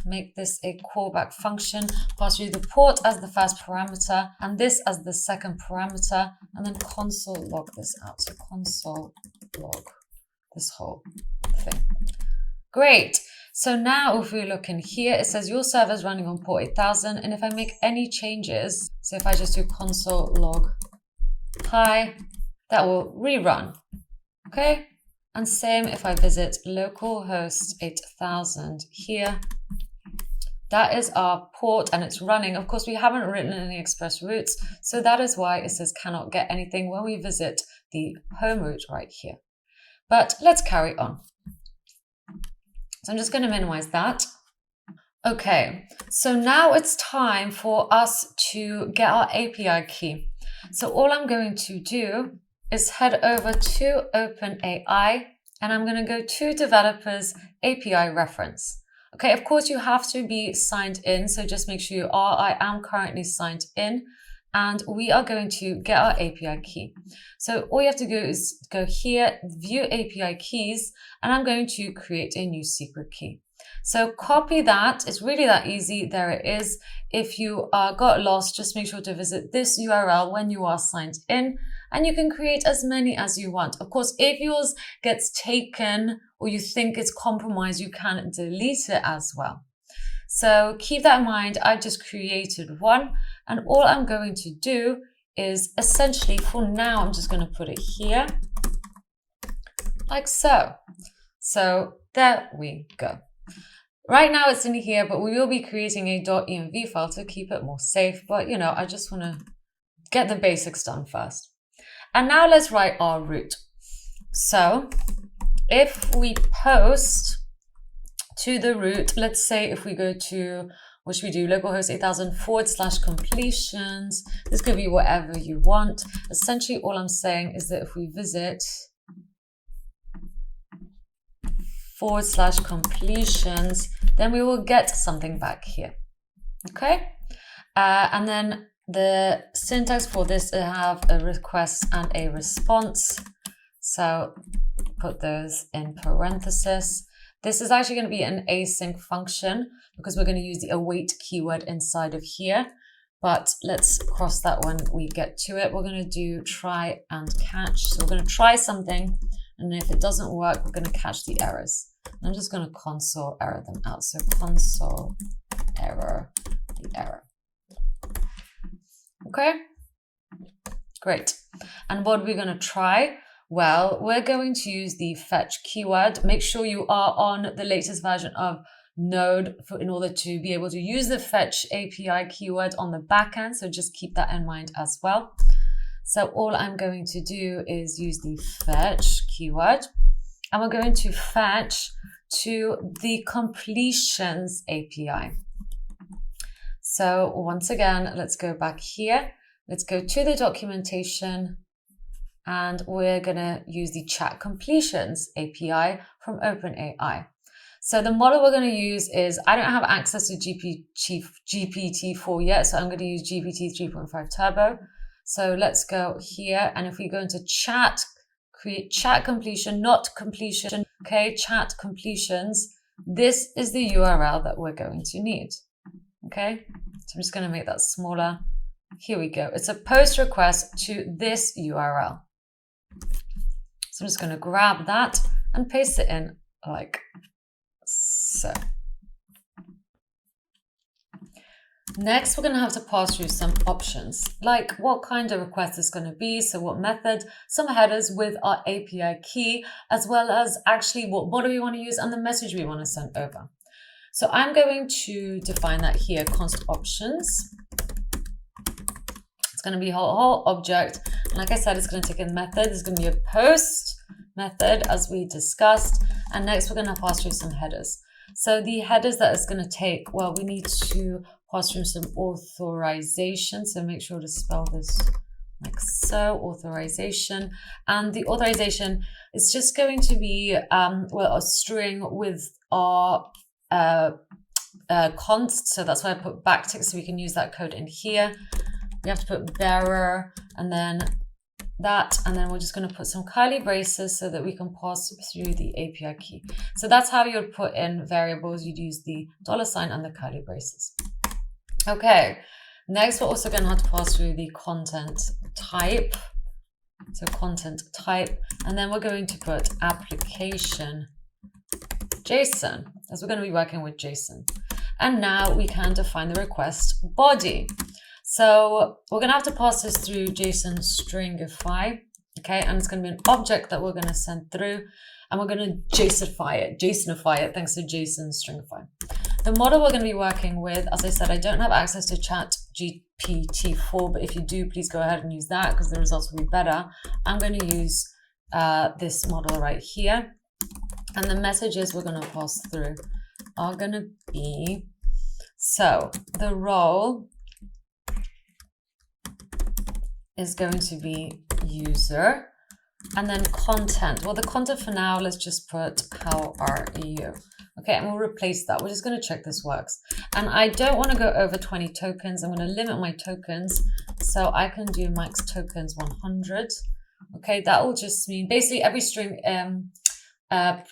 make this a callback function, pass through the port as the first parameter and this as the second parameter, and then console log this out. So console log this whole thing. Great. So now if we look in here, it says your server is running on port 8000. And if I make any changes, so if I just do console log hi, that will rerun. Okay. And same if I visit localhost 8000 here. That is our port and it's running. Of course, we haven't written any express routes. So that is why it says cannot get anything when we visit the home route right here. But let's carry on. So I'm just going to minimize that. Okay, so now it's time for us to get our API key. So all I'm going to do is head over to OpenAI and I'm going to go to developers API reference. Okay, of course you have to be signed in. So just make sure you are. I am currently signed in and we are going to get our API key. So all you have to do is go here, view API keys, and I'm going to create a new secret key. So copy that. It's really that easy. There it is. If you got lost, just make sure to visit this URL when you are signed in, and you can create as many as you want. Of course, if yours gets taken or you think it's compromised, you can delete it as well. So keep that in mind. I just created one, and all I'm going to do is essentially, for now, I'm just going to put it here like so. So there we go. Right now it's in here, but we will be creating a .env file to keep it more safe. But you know, I just want to get the basics done first. And now let's write our route. So if we post to the root, let's say if we go to, what should we do? Localhost 8000 / completions. This could be whatever you want. Essentially, all I'm saying is that if we visit / completions, then we will get something back here. Okay. And then the syntax for this, I have a request and a response. So put those in parentheses. This is actually going to be an async function because we're going to use the await keyword inside of here. But let's cross that when we get to it. We're going to do try and catch. So we're going to try something. And if it doesn't work, we're going to catch the errors. I'm just going to console error them out. So console error, the error. Okay, great. And what are we going to try? Well, we're going to use the fetch keyword. Make sure you are on the latest version of Node in order to be able to use the fetch API keyword on the backend. So just keep that in mind as well. So all I'm going to do is use the fetch keyword, and we're going to fetch to the completions API. So once again, let's go back here. Let's go to the documentation, and we're going to use the chat completions API from OpenAI. So the model we're going to use is, I don't have access to GPT-4 yet, so I'm going to use GPT 3.5 Turbo. So let's go here, and if we go into chat, create chat completion, not completion, okay, chat completions, this is the URL that we're going to need, okay? So I'm just going to make that smaller. Here we go. It's a post request to this URL. So I'm just going to grab that and paste it in like so. Next, we're going to have to pass through some options, like what kind of request is going to be, so what method, some headers with our API key, as well as actually what model we want to use and the message we want to send over. So I'm going to define that here, const options. It's going to be a whole object. And like I said, it's going to take a method. There's going to be a post method, as we discussed. And next, we're going to pass through some headers. So the headers that it's going to take, well, we need to pass through some authorization. So make sure to spell this like so, authorization. And the authorization is just going to be, well, a string with our const. So that's why I put backtick so we can use that code in here. we have to put bearer and then that, and then we're just going to put some curly braces so that we can pass through the API key. So that's how you would put in variables. You'd use the $ and the curly braces. Okay, next we're also going to have to pass through the content type. So content type, and then we're going to put application JSON, as we're going to be working with JSON. And now we can define the request body. So we're going to have to pass this through JSON stringify, okay? And it's going to be an object that we're going to send through, and we're going to JSONify it thanks to JSON stringify. The model we're going to be working with, as I said, I don't have access to ChatGPT-4, but if you do, please go ahead and use that because the results will be better. I'm going to use this model right here. And the messages we're going to pass through are going to be, so the role is going to be user, and then content. Well, the content for now, let's just put how are you? Okay, and we'll replace that. We're just going to check this works. And I don't want to go over 20 tokens. I'm going to limit my tokens. So I can do max tokens 100. Okay, that will just mean basically every string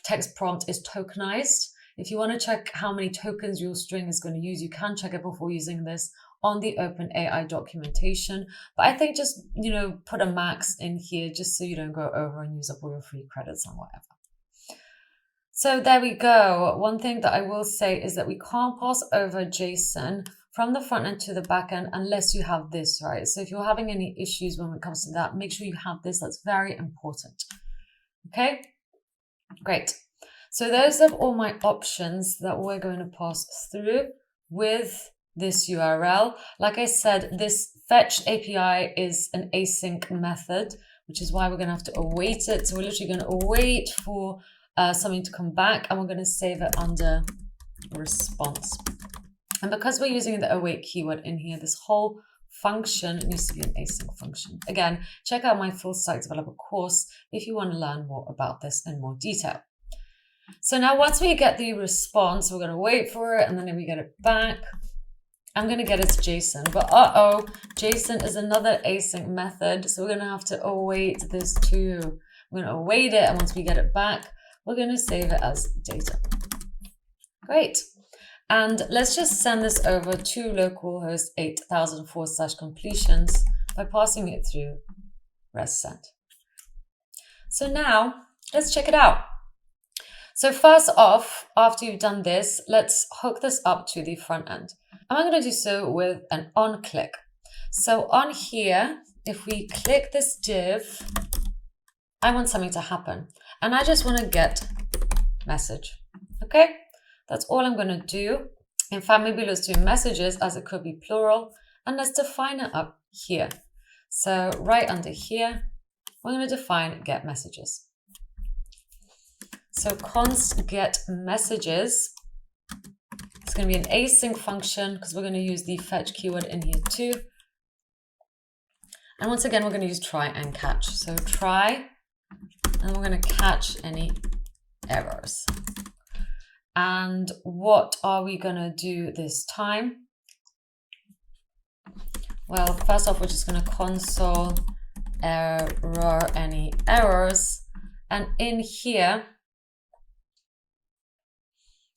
text prompt is tokenized. If you want to check how many tokens your string is going to use, you can check it before using this on the OpenAI documentation. But I think just, you know, put a max in here just so you don't go over and use up all your free credits and whatever. So there we go. One thing that I will say is that we can't pass over JSON from the front end to the back end unless you have this, right? So if you're having any issues when it comes to that, make sure you have this. That's very important. Okay, great. So those are all my options that we're going to pass through with this URL. Like I said, this fetch API is an async method, which is why we're going to have to await it. So we're literally going to await for something to come back, and we're going to save it under response. And because we're using the await keyword in here, this whole function needs to be an async function. Again, check out my full stack developer course if you want to learn more about this in more detail. So now once we get the response, we're going to wait for it, and then if we get it back, I'm going to get its JSON. But JSON is another async method, so we're going to have to await this too. We're going to await it, and once we get it back, we're going to save it as data. Great. And let's just send this over to localhost 8004/completions by passing it through res send. So now let's check it out. So first off, after you've done this, let's hook this up to the front end. And I'm going to do so with an on click. So on here, if we click this div, I want something to happen. And I just want to get message. Okay, that's all I'm going to do. In fact, maybe let's do messages as it could be plural. And let's define it up here. So right under here, we're going to define get messages. So const get messages. It's going to be an async function because we're going to use the fetch keyword in here too. And once again, we're going to use try and catch. So try, and we're going to catch any errors. And what are we going to do this time? Well, first off, we're just going to console error any errors. And in here,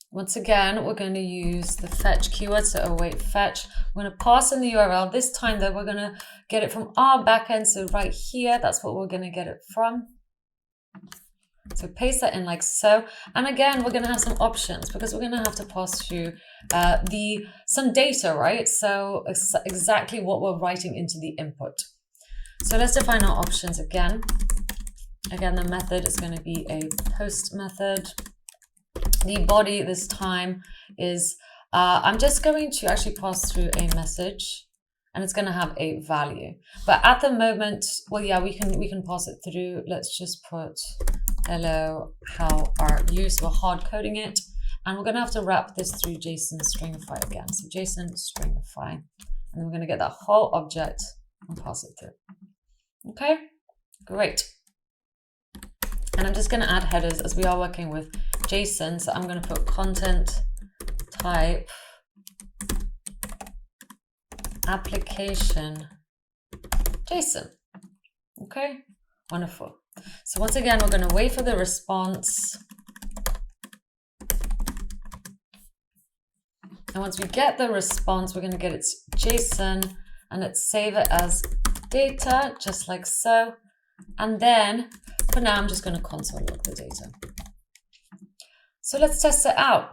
once again, we're going to use the fetch keyword, so await fetch. We're going to pass in the URL. This time, though, we're going to get it from our backend. So right here, that's what we're going to get it from. So paste that in like so. And again, we're going to have some options because we're going to have to pass through some data, right? So exactly what we're writing into the input. So let's define our options again. Again, the method is going to be a post method. The body this time is, I'm just going to actually pass through a message, and it's going to have a value. But at the moment, well, yeah, we can pass it through. Let's just put hello, how are you? So we're hard coding it, and we're going to have to wrap this through JSON stringify again. So JSON stringify, and then we're going to get that whole object and pass it through. Okay, great. And I'm just going to add headers as we are working with JSON. So I'm going to put content type application JSON. Okay, wonderful. So once again, we're going to wait for the response. And once we get the response, we're going to get its JSON and let's save it as data, just like so. And then for now, I'm just going to console log the data. So let's test it out.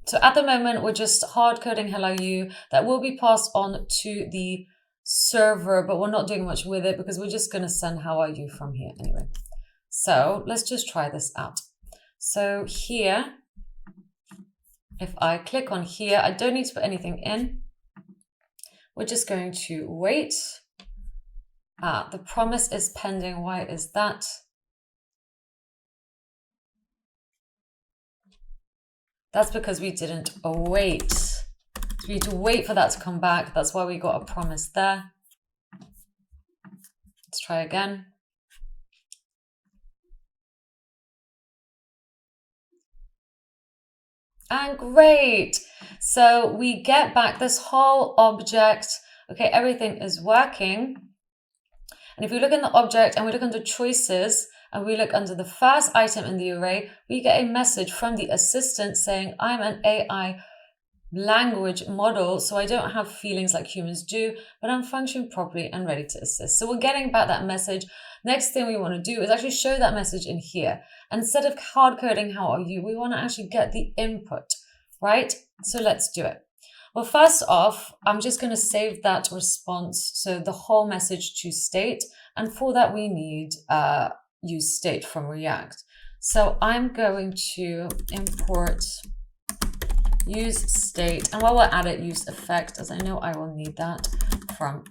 So at the moment, we're just hard coding hello you that will be passed on to the server, but we're not doing much with it because we're just going to send how are you from here anyway. So let's just try this out. So here, if I click on here, I don't need to put anything in. We're just going to wait. The promise is pending. Why is that? That's because we didn't await. So we need to wait for that to come back. That's why we got a promise there. Let's try again. And great. So we get back this whole object. Okay, everything is working. And if we look in the object and we look under choices and we look under the first item in the array, we get a message from the assistant saying, I'm an AI language model, so I don't have feelings like humans do, but I'm functioning properly and ready to assist. So we're getting back that message. Next thing we want to do is actually show that message in here. Instead of hard coding how are you, we want to actually get the input, right? So let's do it. Well, first off, I'm just going to save that response, so the whole message to state, and for that we need use state from React. So I'm going to import use state, and while we're at it, use effect, as I know I will need that from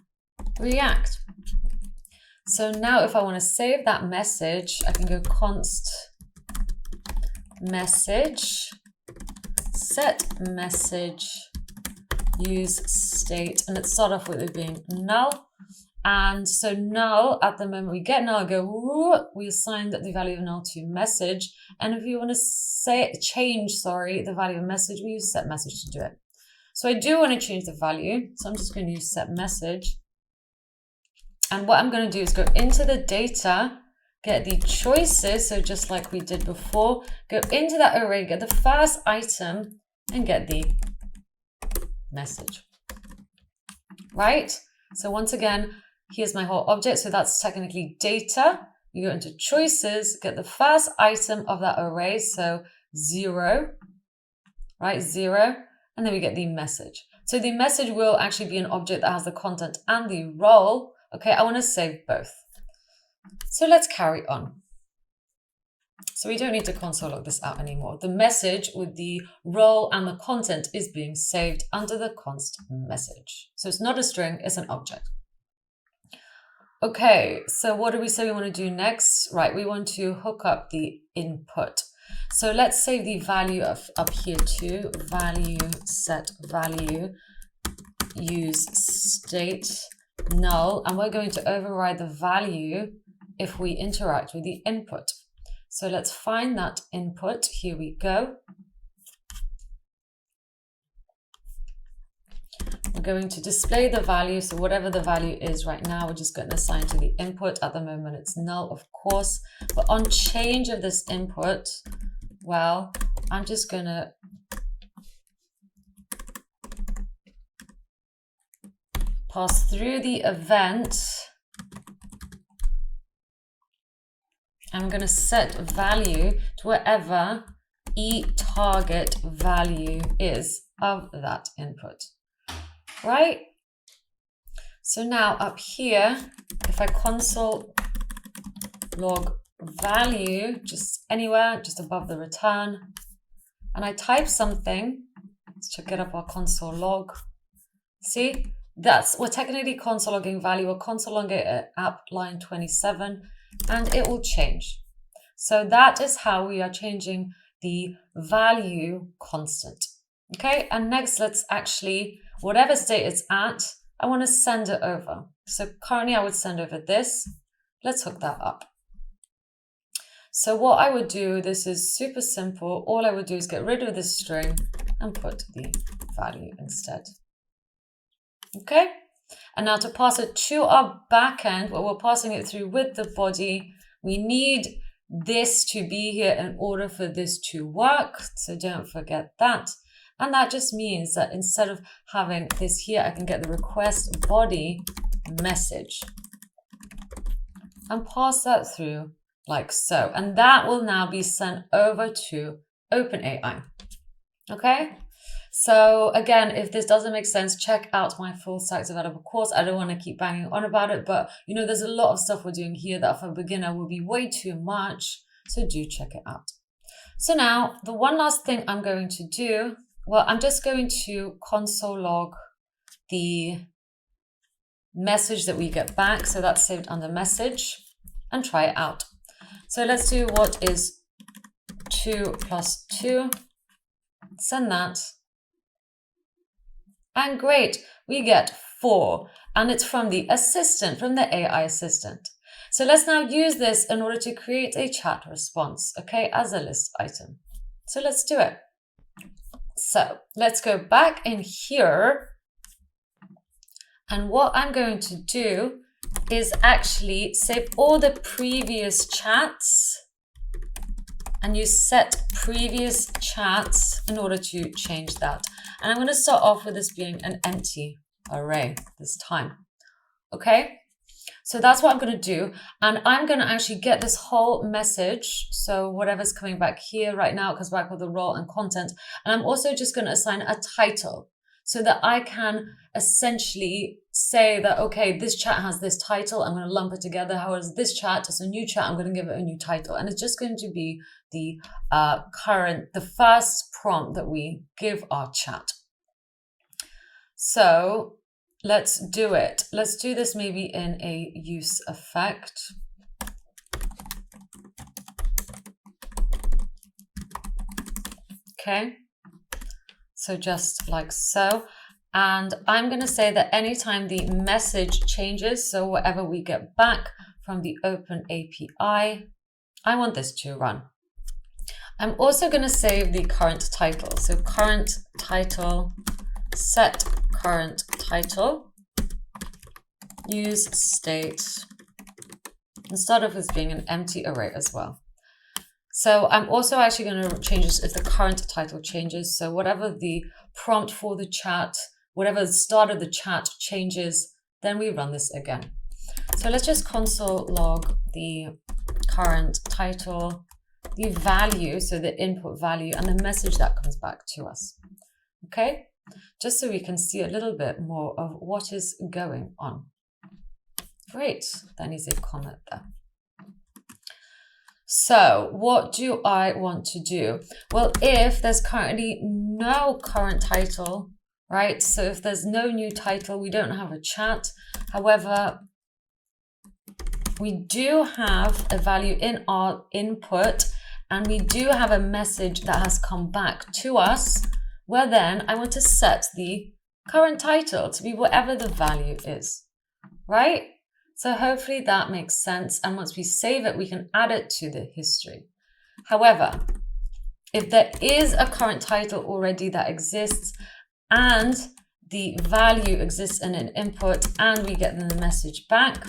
React. So now if I want to save that message, I can go const message, set message, use state, and let's start off with it being null. And so null, at the moment we get null, go, whoo, we assigned the value of null to message. And if you want to change the value of message, we use set message to do it. So I do want to change the value. So I'm just going to use set message. And what I'm going to do is go into the data, get the choices. So just like we did before, go into that array, get the first item and get the message, right? So once again, here's my whole object. So that's technically data. You go into choices, get the first item of that array. So 0, right? 0. And then we get the message. So the message will actually be an object that has the content and the role. Okay, I want to save both. So let's carry on. So we don't need to console log this out anymore. The message with the role and the content is being saved under the const message. So it's not a string, it's an object. Okay, so what do we say we want to do next? Right, we want to hook up the input. So let's save the value up here too. Value, set value, use state, null, and we're going to override the value if we interact with the input. So let's find that input. Here we go. We're going to display the value. So whatever the value is right now, we're just going to assign to the input. At the moment, it's null, of course. But on change of this input, well, I'm just going to pass through the event. I'm going to set value to whatever target value is of that input, right? So now up here, if I console log value, just anywhere, just above the return, and I type something, let's check it up our console log. See, we're technically console logging value. We're console logging it at line 27. And it will change. So that is how we are changing the value constant. Okay, and next let's actually, whatever state it's at, I want to send it over. So currently I would send over this. Let's hook that up. So what I would do, this is super simple. All I would do is get rid of this string and put the value instead. Okay, And now to pass it to our backend, well, we're passing it through with the body. We need this to be here in order for this to work. So don't forget that. And that just means that instead of having this here, I can get the request body message and pass that through like so. And that will now be sent over to OpenAI. Okay? So again, if this doesn't make sense, check out my full stack developer course. I don't want to keep banging on about it, but you know, there's a lot of stuff we're doing here that for a beginner will be way too much. So do check it out. So now the one last thing I'm going to do, well, I'm just going to console log the message that we get back. So that's saved under message and try it out. So let's do what is 2 plus 2. Send that. And great, we get 4. And it's from the assistant, from the AI assistant. So let's now use this in order to create a chat response, okay, as a list item. So let's do it. So let's go back in here. And what I'm going to do is actually save all the previous chats and use set previous chats in order to change that. And I'm going to start off with this being an empty array this time. Okay, so that's what I'm going to do. And I'm going to actually get this whole message. So whatever's coming back here right now, it comes back with the role and content. And I'm also just going to assign a title so that I can essentially say that, okay, this chat has this title. I'm going to lump it together. However, this chat is a new chat. I'm going to give it a new title. And it's just going to be the first prompt that we give our chat. So let's do it. Let's do this maybe in a use effect. Okay. So just like so. And I'm going to say that anytime the message changes, so whatever we get back from the OpenAPI, I want this to run. I'm also going to save the current title. So current title, set current title, use state, and start off with being an empty array as well. So I'm also actually going to change this if the current title changes. So whatever the prompt for the chat, whatever the start of the chat changes, then we run this again. So let's just console log the current title, the value, so the input value, and the message that comes back to us. Okay, just so we can see a little bit more of what is going on. Great, that needs a comment there. So what do I want to do? Well, if there's currently no current title, right? So if there's no new title, we don't have a chat. However, we do have a value in our input, and we do have a message that has come back to us, where then I want to set the current title to be whatever the value is, right? So hopefully that makes sense. And once we save it, we can add it to the history. However, if there is a current title already that exists and the value exists in an input and we get the message back,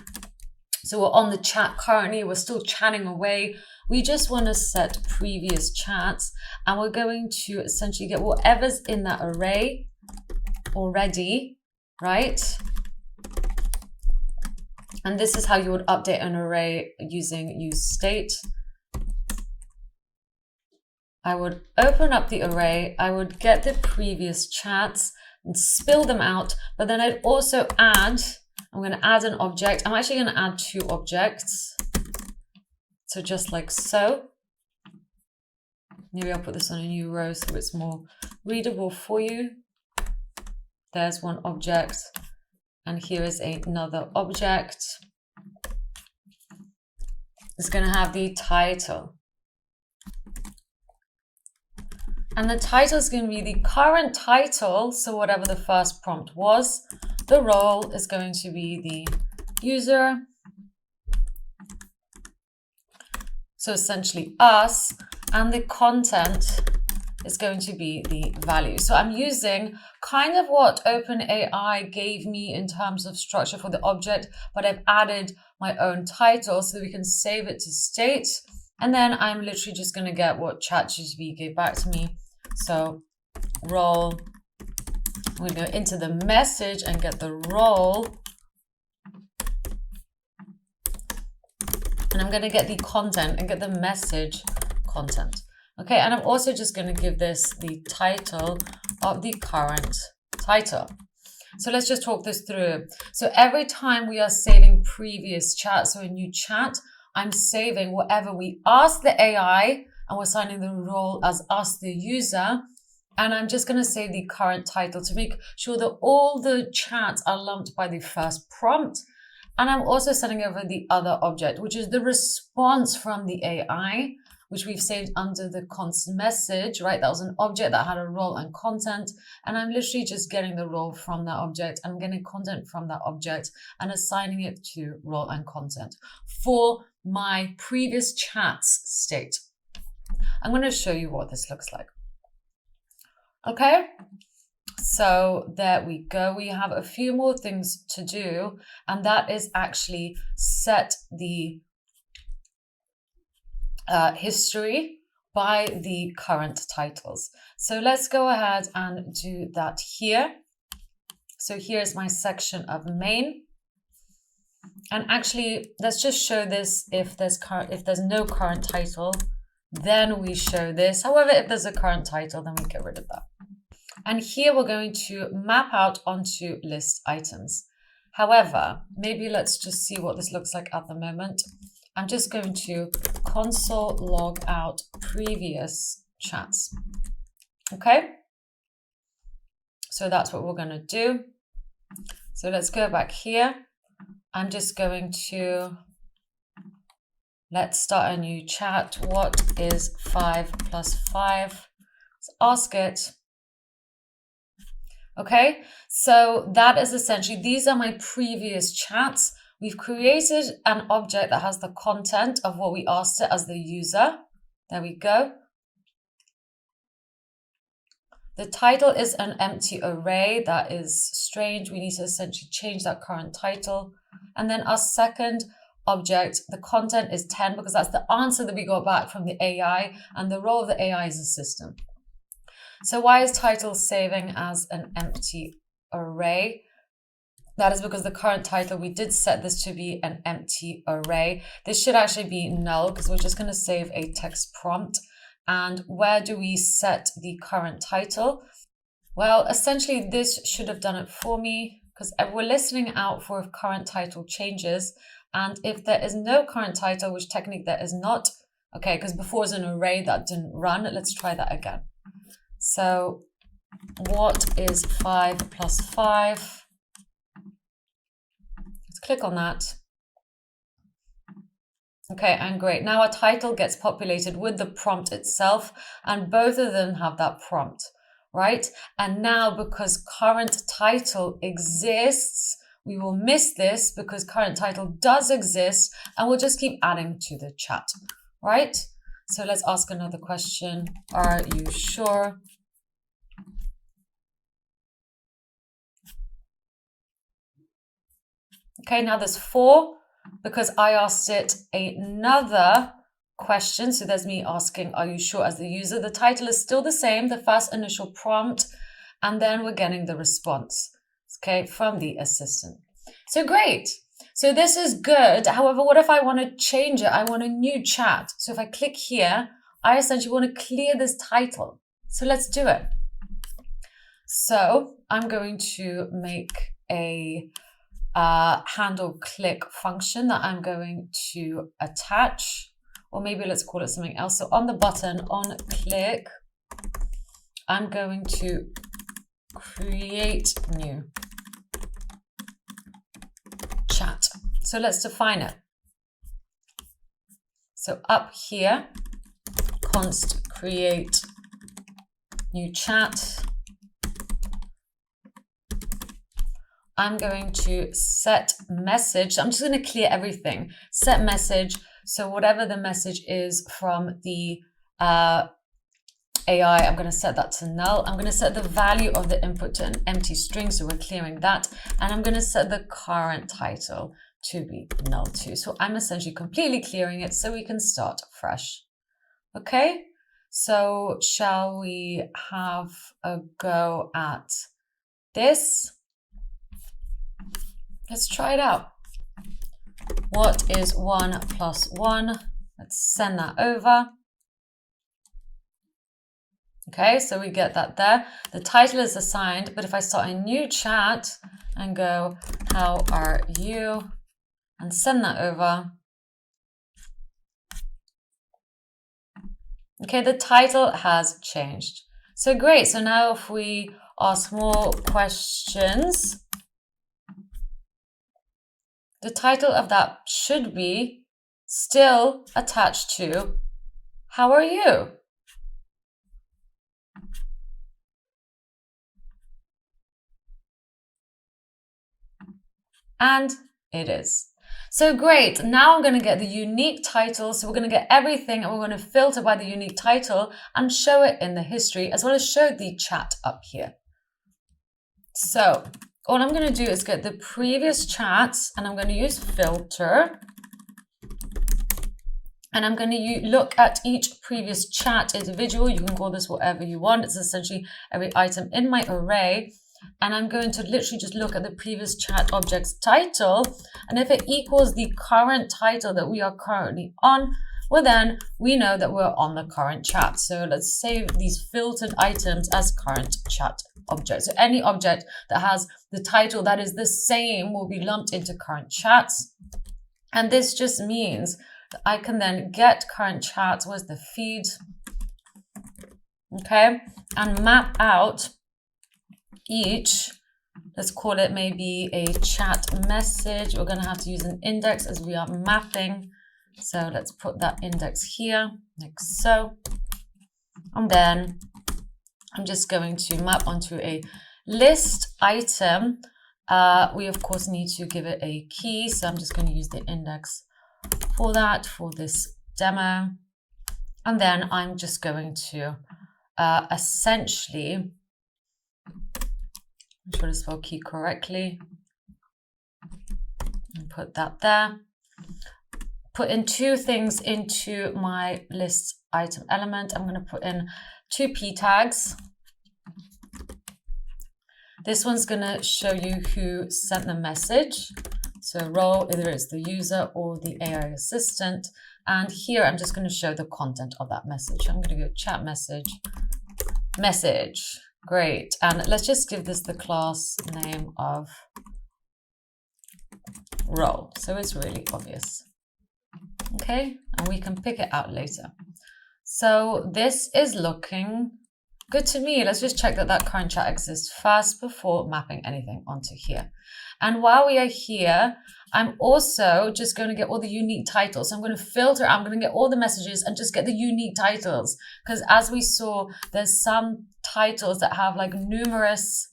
so we're on the chat currently, we're still chatting away, we just want to set previous chats, and we're going to essentially get whatever's in that array already, right? And this is how you would update an array using use state. I would open up the array, I would get the previous chats and spill them out, but then I'd also add, I'm going to add an object. I'm actually going to add 2 objects. So just like so. Maybe I'll put this on a new row so it's more readable for you. There's one object. And here is another object. It's going to have the title. And the title is going to be the current title. So whatever the first prompt was, the role is going to be the user. So essentially us, and the content is going to be the value. So I'm using kind of what OpenAI gave me in terms of structure for the object, but I've added my own title so that we can save it to state. And then I'm literally just going to get what ChatGPT gave back to me. So role, I'm going to go into the message and get the role. And I'm going to get the content and get the message content. Okay, and I'm also just going to give this the title of the current title. So let's just talk this through. So every time we are saving previous chat, so a new chat, I'm saving whatever we ask the AI, and we're assigning the role as us, the user. And I'm just going to save the current title to make sure that all the chats are lumped by the first prompt. And I'm also sending over the other object, which is the response from the AI, which we've saved under the const message, right? That was an object that had a role and content. And I'm literally just getting the role from that object. I'm getting content from that object and assigning it to role and content for my previous chats state. I'm going to show you what this looks like. Okay. So there we go. We have a few more things to do, and that is actually set the history by the current titles. So let's go ahead and do that here. So here's my section of main. And actually, let's just show this if there's no current title, then we show this. However, if there's a current title, then we get rid of that. And here we're going to map out onto list items. However, maybe let's just see what this looks like at the moment. I'm just going to console log out previous chats. Okay. So that's what we're going to do. So let's go back here. I'm just going to, let's start a new chat. What is 5 plus 5? Let's ask it. Okay, so that is essentially, these are my previous chats. We've created an object that has the content of what we asked it as the user. There we go. The title is an empty array. That is strange. We need to essentially change that current title. And then our second object, the content is 10 because that's the answer that we got back from the AI, and the role of the AI is a system. So why is title saving as an empty array? That is because the current title, we did set this to be an empty array. This should actually be null because we're just going to save a text prompt. And where do we set the current title? Well, essentially this should have done it for me because we're listening out for if current title changes. And if there is no current title, which technically there is not, okay, because before it was an array that didn't run. Let's try that again. So what is 5 plus 5? Let's click on that. Okay, and great. Now our title gets populated with the prompt itself, and both of them have that prompt, right? And now because current title exists, we will miss this because current title does exist, and we'll just keep adding to the chat, right? So let's ask another question. Are you sure? Okay, now there's 4 because I asked it another question. So there's me asking, are you sure as the user? The title is still the same, the first initial prompt, and then we're getting the response, okay, from the assistant. So great. So this is good. However, what if I want to change it? I want a new chat. So if I click here, I essentially want to clear this title. So let's do it. So I'm going to make a handle click function that I'm going to attach, or maybe let's call it something else. So on the button on click, I'm going to create new chat. So let's define it. So up here, const create new chat. I'm going to set message. I'm just going to clear everything. Set message. So whatever the message is from the AI, I'm going to set that to null. I'm going to set the value of the input to an empty string, so we're clearing that. And I'm going to set the current title to be null too. So I'm essentially completely clearing it so we can start fresh. Okay, so shall we have a go at this? Let's try it out. What is 1 plus 1? Let's send that over. Okay, so we get that there. The title is assigned, but if I start a new chat and go, how are you? And send that over. Okay, the title has changed. So great, so now if we ask more questions, the title of that should be still attached to, how are you? And it is. So great, now I'm going to get the unique title. So we're going to get everything and we're going to filter by the unique title and show it in the history, as well as show the chat up here. So all I'm going to do is get the previous chats and I'm going to use filter. And I'm going to look at each previous chat individual. You can call this whatever you want. It's essentially every item in my array. And I'm going to literally just look at the previous chat object's title. And if it equals the current title that we are currently on, well, then we know that we're on the current chat. So let's save these filtered items as current chat objects. So any object that has the title that is the same will be lumped into current chats. And this just means that I can then get current chats with the feed, okay, and map out each, let's call it maybe a chat message. We're going to have to use an index as we are mapping. So let's put that index here, like so. And then I'm just going to map onto a list item. We, of course, need to give it a key. So I'm just going to use the index for that, for this demo. And then I'm just going to essentially, I'm trying to spell key correctly, and put that there. Put in two things into my list item element. I'm going to put in two p tags. This one's going to show you who sent the message. So role, either it's the user or the AI assistant. And here I'm just going to show the content of that message. I'm going to go chat message. Great. And let's just give this the class name of role. So it's really obvious. Okay. And we can pick it out later. So this is looking good to me. Let's just check that that current chat exists first before mapping anything onto here. And while we are here, I'm also just going to get all the unique titles. So I'm going to filter, I'm going to get all the messages and just get the unique titles. Because as we saw, there's some titles that have like numerous,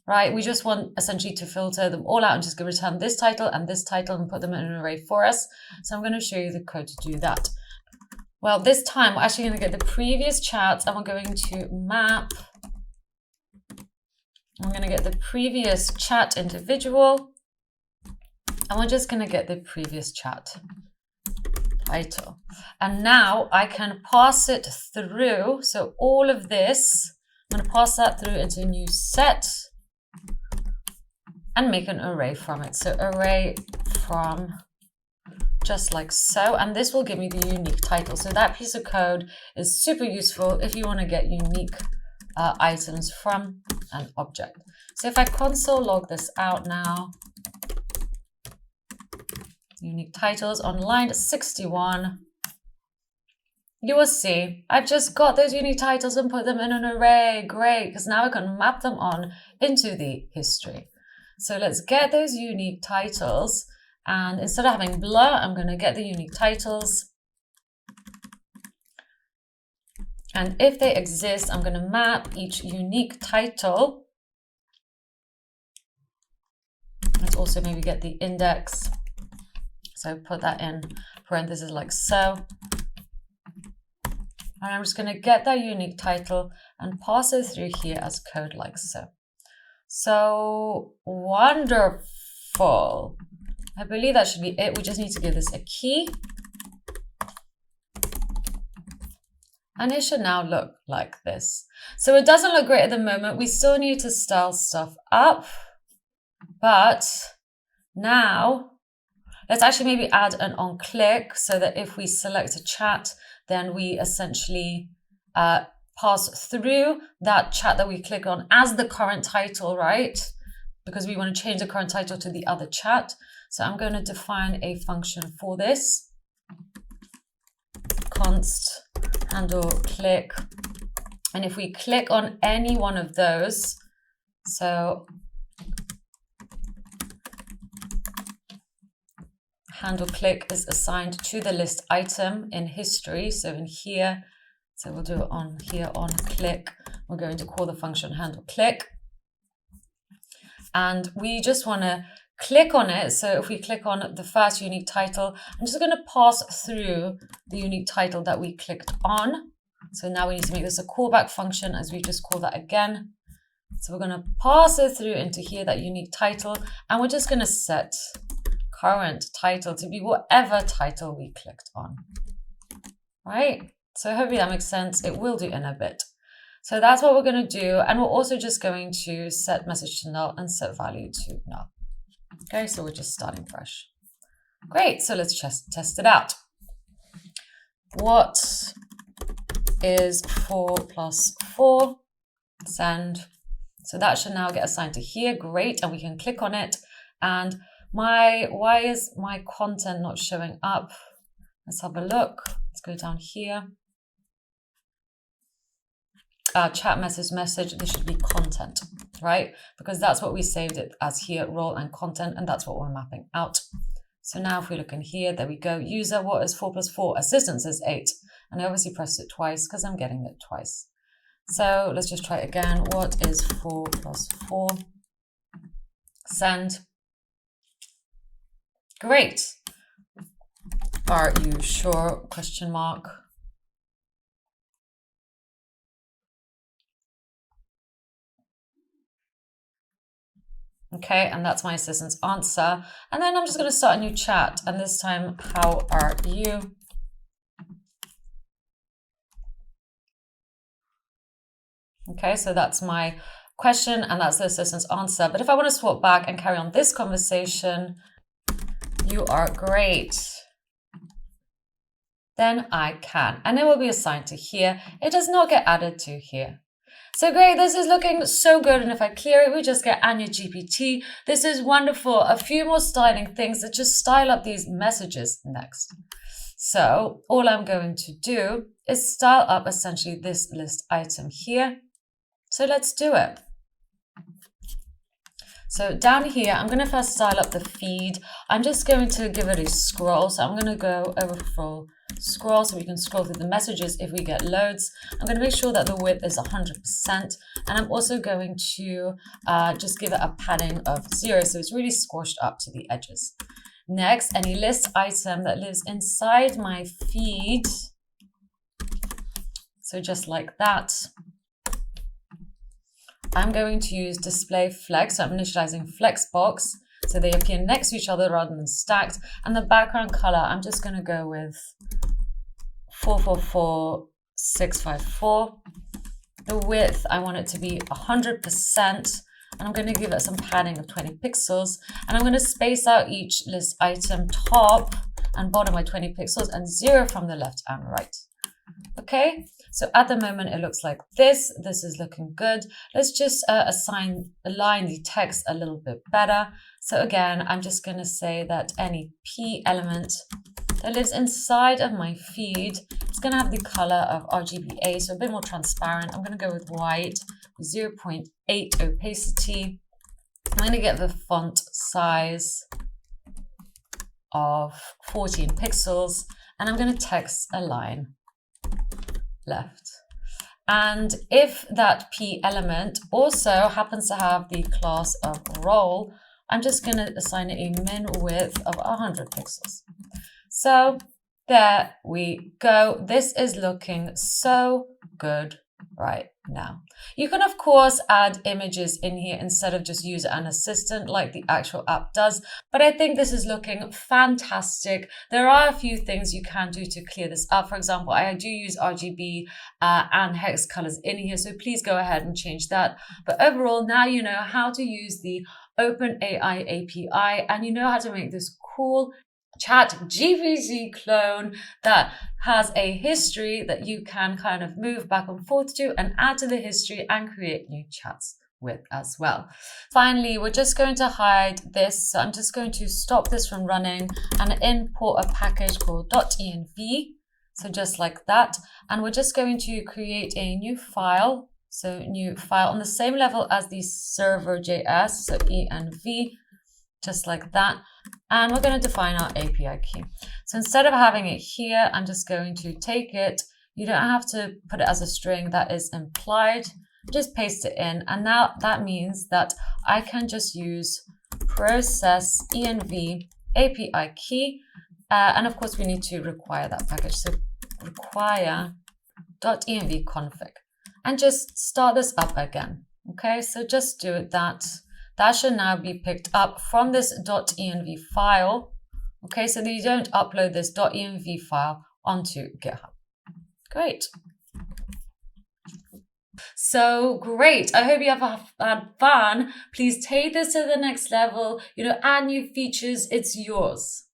right? We just want essentially to filter them all out and just go return this title and put them in an array for us. So I'm going to show you the code to do that. Well, this time we're actually going to get the previous chats and we're going to map. I'm going to get the previous chat individual and we're just going to get the previous chat title. And now I can pass it through. So all of this, I'm going to pass that through into a new set and make an array from it. So array from, just like so, and this will give me the unique title. So that piece of code is super useful if you want to get unique items from an object. So if I console log this out now, unique titles on line 61, you will see I've just got those unique titles and put them in an array. Great, because now I can map them on into the history. So let's get those unique titles. And instead of having blur, I'm going to get the unique titles. And if they exist, I'm going to map each unique title. Let's also maybe get the index. So put that in parentheses like so. And I'm just going to get that unique title and pass it through here as code like so. So wonderful. I believe that should be it. We just need to give this a key. And it should now look like this. So it doesn't look great at the moment. We still need to style stuff up. But now let's actually maybe add an on click so that if we select a chat, then we essentially pass through that chat that we click on as the current title, right? Because we want to change the current title to the other chat. So I'm going to define a function for this. Const handle click. And if we click on any one of those, so handle click is assigned to the list item in history. So in here, so we'll do it on here on click. We're going to call the function handle click. And we just want to click on it. So if we click on the first unique title, I'm just going to pass through the unique title that we clicked on. So now we need to make this a callback function as we just call that again. So we're going to pass it through into here, that unique title, and we're just going to set current title to be whatever title we clicked on, right? So hopefully that makes sense. It will do in a bit. So that's what we're going to do. And we're also just going to set message to null and set value to null. Okay, so we're just starting fresh. Great, so let's just test it out. What is 4 plus 4? Send. So that should now get assigned to here. Great, and we can click on it. And why is my content not showing up? Let's have a look. Let's go down here. Chat message, this should be content, right? Because that's what we saved it as here, role and content, and that's what we're mapping out. So now if we look in here, there we go. User, what is 4 plus 4? Assistant says 8. And I obviously pressed it twice because I'm getting it twice. So let's just try it again. What is 4 plus 4? Send. Great. Are you sure? Question mark. Okay, and that's my assistant's answer. And then I'm just going to start a new chat. And this time, how are you? Okay, so that's my question and that's the assistant's answer. But if I want to swap back and carry on this conversation, you are great, then I can. And it will be assigned to here. It does not get added to here. So great, this is looking so good. And if I clear it, we just get 𝐎𝐵𝑔𝐵T. This is wonderful. A few more styling things that just style up these messages next. So all I'm going to do is style up essentially this list item here. So let's do it. So down here, I'm going to first style up the feed. I'm just going to give it a scroll. So I'm going to go over full scroll so we can scroll through the messages if we get loads. I'm going to make sure that the width is 100%. And I'm also going to just give it a padding of 0. So it's really squashed up to the edges. Next, any list item that lives inside my feed. So just like that. I'm going to use display flex. So I'm initializing flexbox so they appear next to each other rather than stacked. And the background color, I'm just going to go with 444654. The width, I want it to be 100%. And I'm going to give it some padding of 20 pixels. And I'm going to space out each list item top and bottom by 20 pixels and 0 from the left and right. Okay, so at the moment it looks like this. This is looking good. Let's just align the text a little bit better. So again, I'm just going to say that any P element that lives inside of my feed is going to have the color of RGBA, so a bit more transparent. I'm going to go with white, 0.8 opacity. I'm going to get the font size of 14 pixels, and I'm going to text align left. And if that P element also happens to have the class of role, I'm just going to assign it a min width of 100 pixels. So There we go. This is looking so good right now. You can, of course, add images in here instead of just use an assistant like the actual app does. But I think this is looking fantastic. There are a few things you can do to clear this up. For example, I do use RGB and hex colors in here. So please go ahead and change that. But overall, now you know how to use the OpenAI API and you know how to make this cool ChatGPT clone that has a history that you can kind of move back and forth to and add to the history and create new chats with as well. Finally, we're just going to hide this. So I'm just going to stop this from running and import a package called .env. So just like that. And we're just going to create a new file. So new file on the same level as the server.js. So env. Just like that. And we're going to define our API key. So instead of having it here, I'm just going to take it. You don't have to put it as a string that is implied. Just paste it in. And now that means that I can just use process env API key. And of course, we need to require that package. So require .env config and just start this up again. Okay, so just do it that. That should now be picked up from this .env file. Okay, so that you don't upload this .env file onto GitHub. Great. So great. I hope you have had fun. Please take this to the next level. Add new features. It's yours.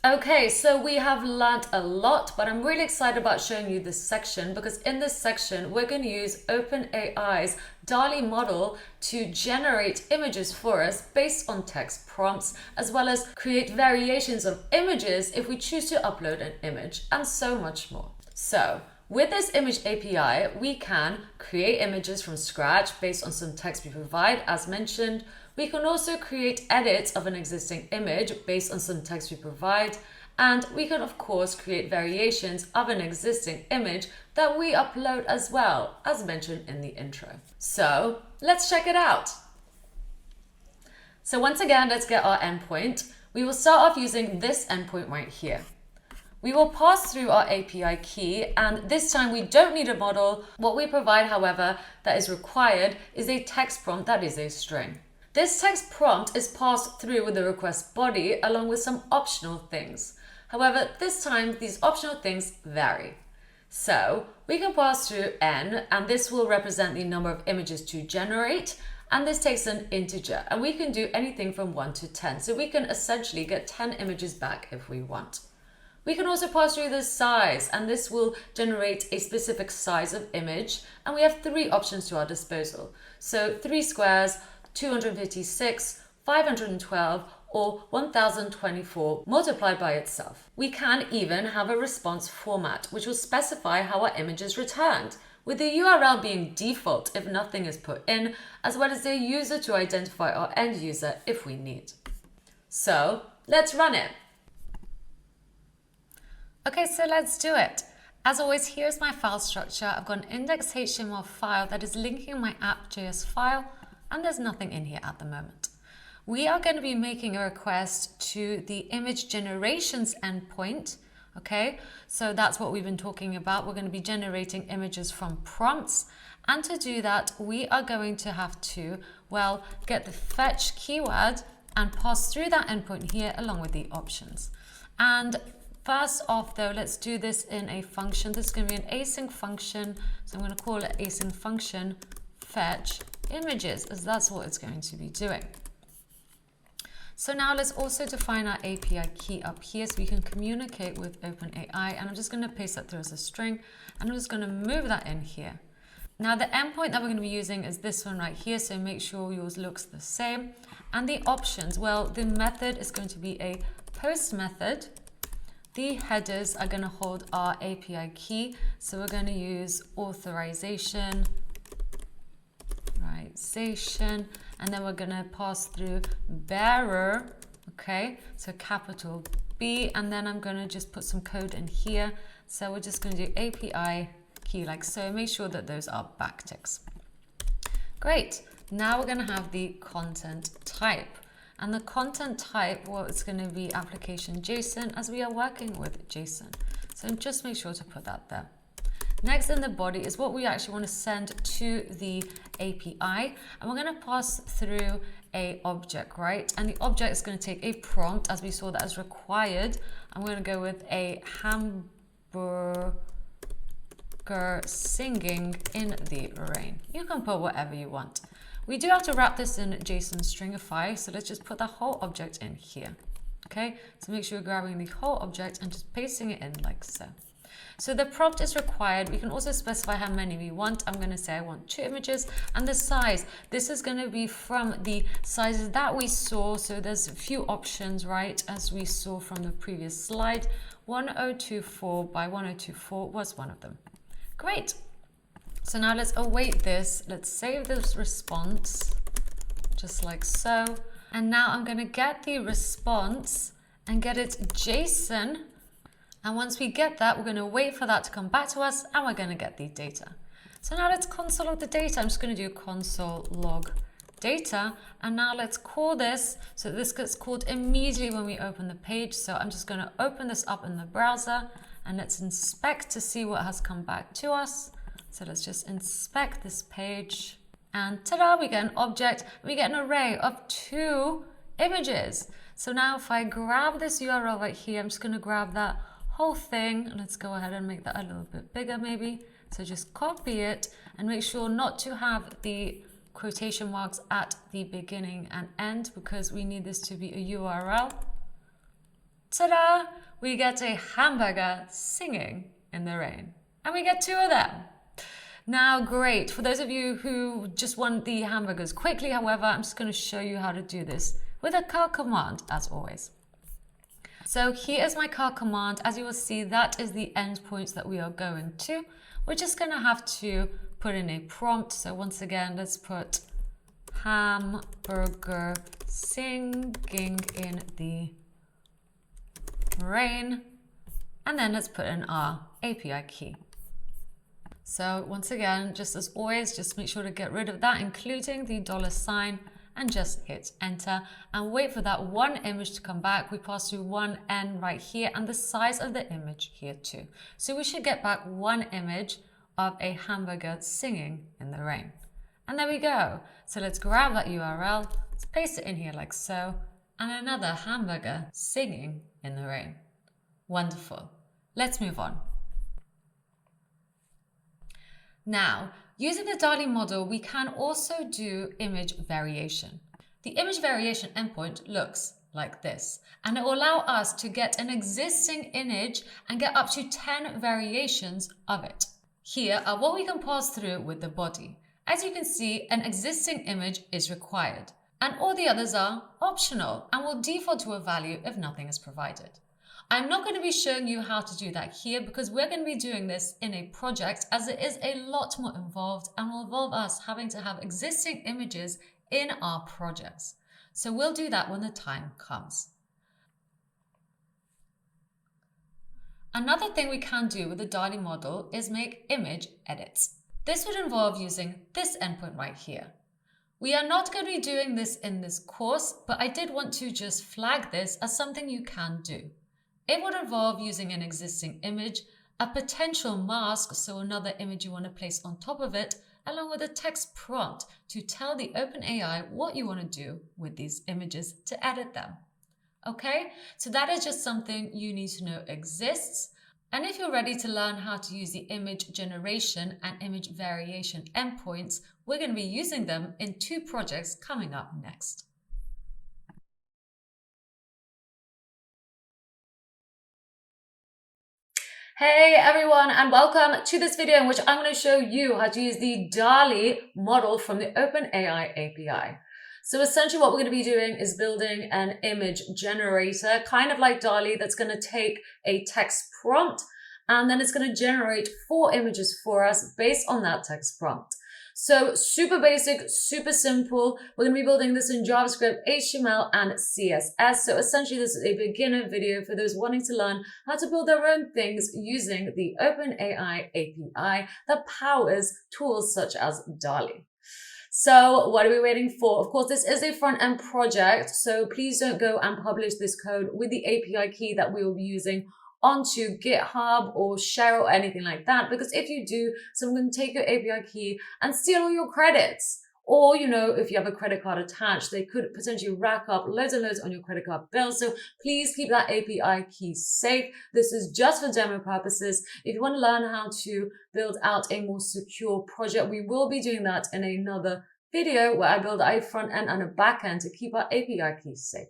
Okay, so we have learned a lot, but I'm really excited about showing you this section because in this section, we're going to use OpenAI's DALL-E model to generate images for us based on text prompts, as well as create variations of images if we choose to upload an image, and so much more. So with this image API, we can create images from scratch based on some text we provide, as mentioned. We can also create edits of an existing image based on some text we provide. And we can, of course, create variations of an existing image that we upload as well, as mentioned in the intro. So let's check it out. So once again, let's get our endpoint. We will start off using this endpoint right here. We will pass through our API key, and this time we don't need a model. What we provide, however, that is required is a text prompt that is a string. This text prompt is passed through with the request body along with some optional things. However, this time these optional things vary. So we can pass through n, and this will represent the number of images to generate, and this takes an integer, and we can do anything from 1 to 10. So we can essentially get 10 images back if we want. We can also pass through the size, and this will generate a specific size of image, and we have 3 options to our disposal. So 3 squares, 256, 512, or 1024 multiplied by itself. We can even have a response format, which will specify how our image is returned, with the URL being default if nothing is put in, as well as a user to identify our end user if we need. So let's run it. Okay, so let's do it. As always, here's my file structure. I've got an index.html file that is linking my app.js file, and there's nothing in here at the moment. We are going to be making a request to the image generations endpoint. Okay, so that's what we've been talking about. We're going to be generating images from prompts. And to do that, we are going to have to, well, get the fetch keyword and pass through that endpoint here along with the options. And first off, though, let's do this in a function. This is going to be an async function. So I'm going to call it async function fetch images, as that's what it's going to be doing. So now let's also define our API key up here so we can communicate with OpenAI. And I'm just going to paste that through as a string. And I'm just going to move that in here. Now the endpoint that we're going to be using is this one right here. So make sure yours looks the same. And the options, well, the method is going to be a post method. The headers are going to hold our API key. So we're going to use authorization, and then we're going to pass through bearer, okay, so capital B, and then I'm going to just put some code in here. So we're just going to do API key like so. Make sure that those are backticks. Great. Now we're going to have the content type. And the content type, well, it's going to be application JSON as we are working with JSON. So just make sure to put that there. Next in the body is what we actually want to send to the API. And we're going to pass through a object, right? And the object is going to take a prompt, as we saw that as required. I'm going to go with a hamburger singing in the rain. You can put whatever you want. We do have to wrap this in JSON stringify, so let's just put the whole object in here. Okay, so make sure you're grabbing the whole object and just pasting it in like so. So the prompt is required. We can also specify how many we want. I'm going to say I want 2 images, and the size. This is going to be from the sizes that we saw. So there's a few options, right? As we saw from the previous slide, 1024 by 1024 was one of them. Great. So now let's await this. Let's save this response, just like so. And now I'm going to get the response and get it JSON. And once we get that, we're going to wait for that to come back to us, and we're going to get the data. So now let's console log the data. I'm just going to do console log data. And now let's call this. So this gets called immediately when we open the page. So I'm just going to open this up in the browser, and let's inspect to see what has come back to us. So let's just inspect this page. And ta-da, we get an object. We get an array of 2 images. So now if I grab this URL right here, I'm just going to grab that whole thing. Let's go ahead and make that a little bit bigger maybe. So just copy it and make sure not to have the quotation marks at the beginning and end, because we need this to be a URL. Ta-da! We get a hamburger singing in the rain. And we get 2 of them. Now, great. For those of you who just want the hamburgers quickly, however, I'm just going to show you how to do this with a car command, as always. So here is my car command. As you will see, that is the endpoint that we are going to. We're just going to have to put in a prompt. So once again, let's put hamburger singing in the rain. And then let's put in our API key. So once again, just as always, just make sure to get rid of that, including the $, and just hit enter and wait for that 1 image to come back. We pass through 1n right here and the size of the image here too. So we should get back 1 image of a hamburger singing in the rain. And there we go. So let's grab that URL, let's paste it in here like so, and another hamburger singing in the rain. Wonderful. Let's move on. Now, using the DALL-E model, we can also do image variation. The image variation endpoint looks like this, and it will allow us to get an existing image and get up to 10 variations of it. Here are what we can pass through with the body. As you can see, an existing image is required, and all the others are optional and will default to a value if nothing is provided. I'm not going to be showing you how to do that here because we're going to be doing this in a project, as it is a lot more involved and will involve us having to have existing images in our projects. So we'll do that when the time comes. Another thing we can do with the DALL-E model is make image edits. This would involve using this endpoint right here. We are not going to be doing this in this course, but I did want to just flag this as something you can do. It would involve using an existing image, a potential mask, so another image you want to place on top of it, along with a text prompt to tell the OpenAI what you want to do with these images to edit them. Okay, so that is just something you need to know exists. And if you're ready to learn how to use the image generation and image variation endpoints, we're going to be using them in 2 projects coming up next. Hey everyone, and welcome to this video in which I'm going to show you how to use the DALL-E model from the OpenAI API. So essentially what we're going to be doing is building an image generator, kind of like DALL-E, that's going to take a text prompt and then it's going to generate 4 images for us based on that text prompt. So super basic, super simple. We're going to be building this in JavaScript, HTML, and CSS. So essentially this is a beginner video for those wanting to learn how to build their own things using the OpenAI API that powers tools such as DALL-E. So what are we waiting for? Of course, this is a front-end project, so please don't go and publish this code with the API key that we will be using onto GitHub or share or anything like that, because if you do, someone can take your API key and steal all your credits. Or, you know, if you have a credit card attached, they could potentially rack up loads and loads on your credit card bill. So please keep that API key safe. This is just for demo purposes. If you want to learn how to build out a more secure project, we will be doing that in another video where I build a front end and a back end to keep our API keys safe.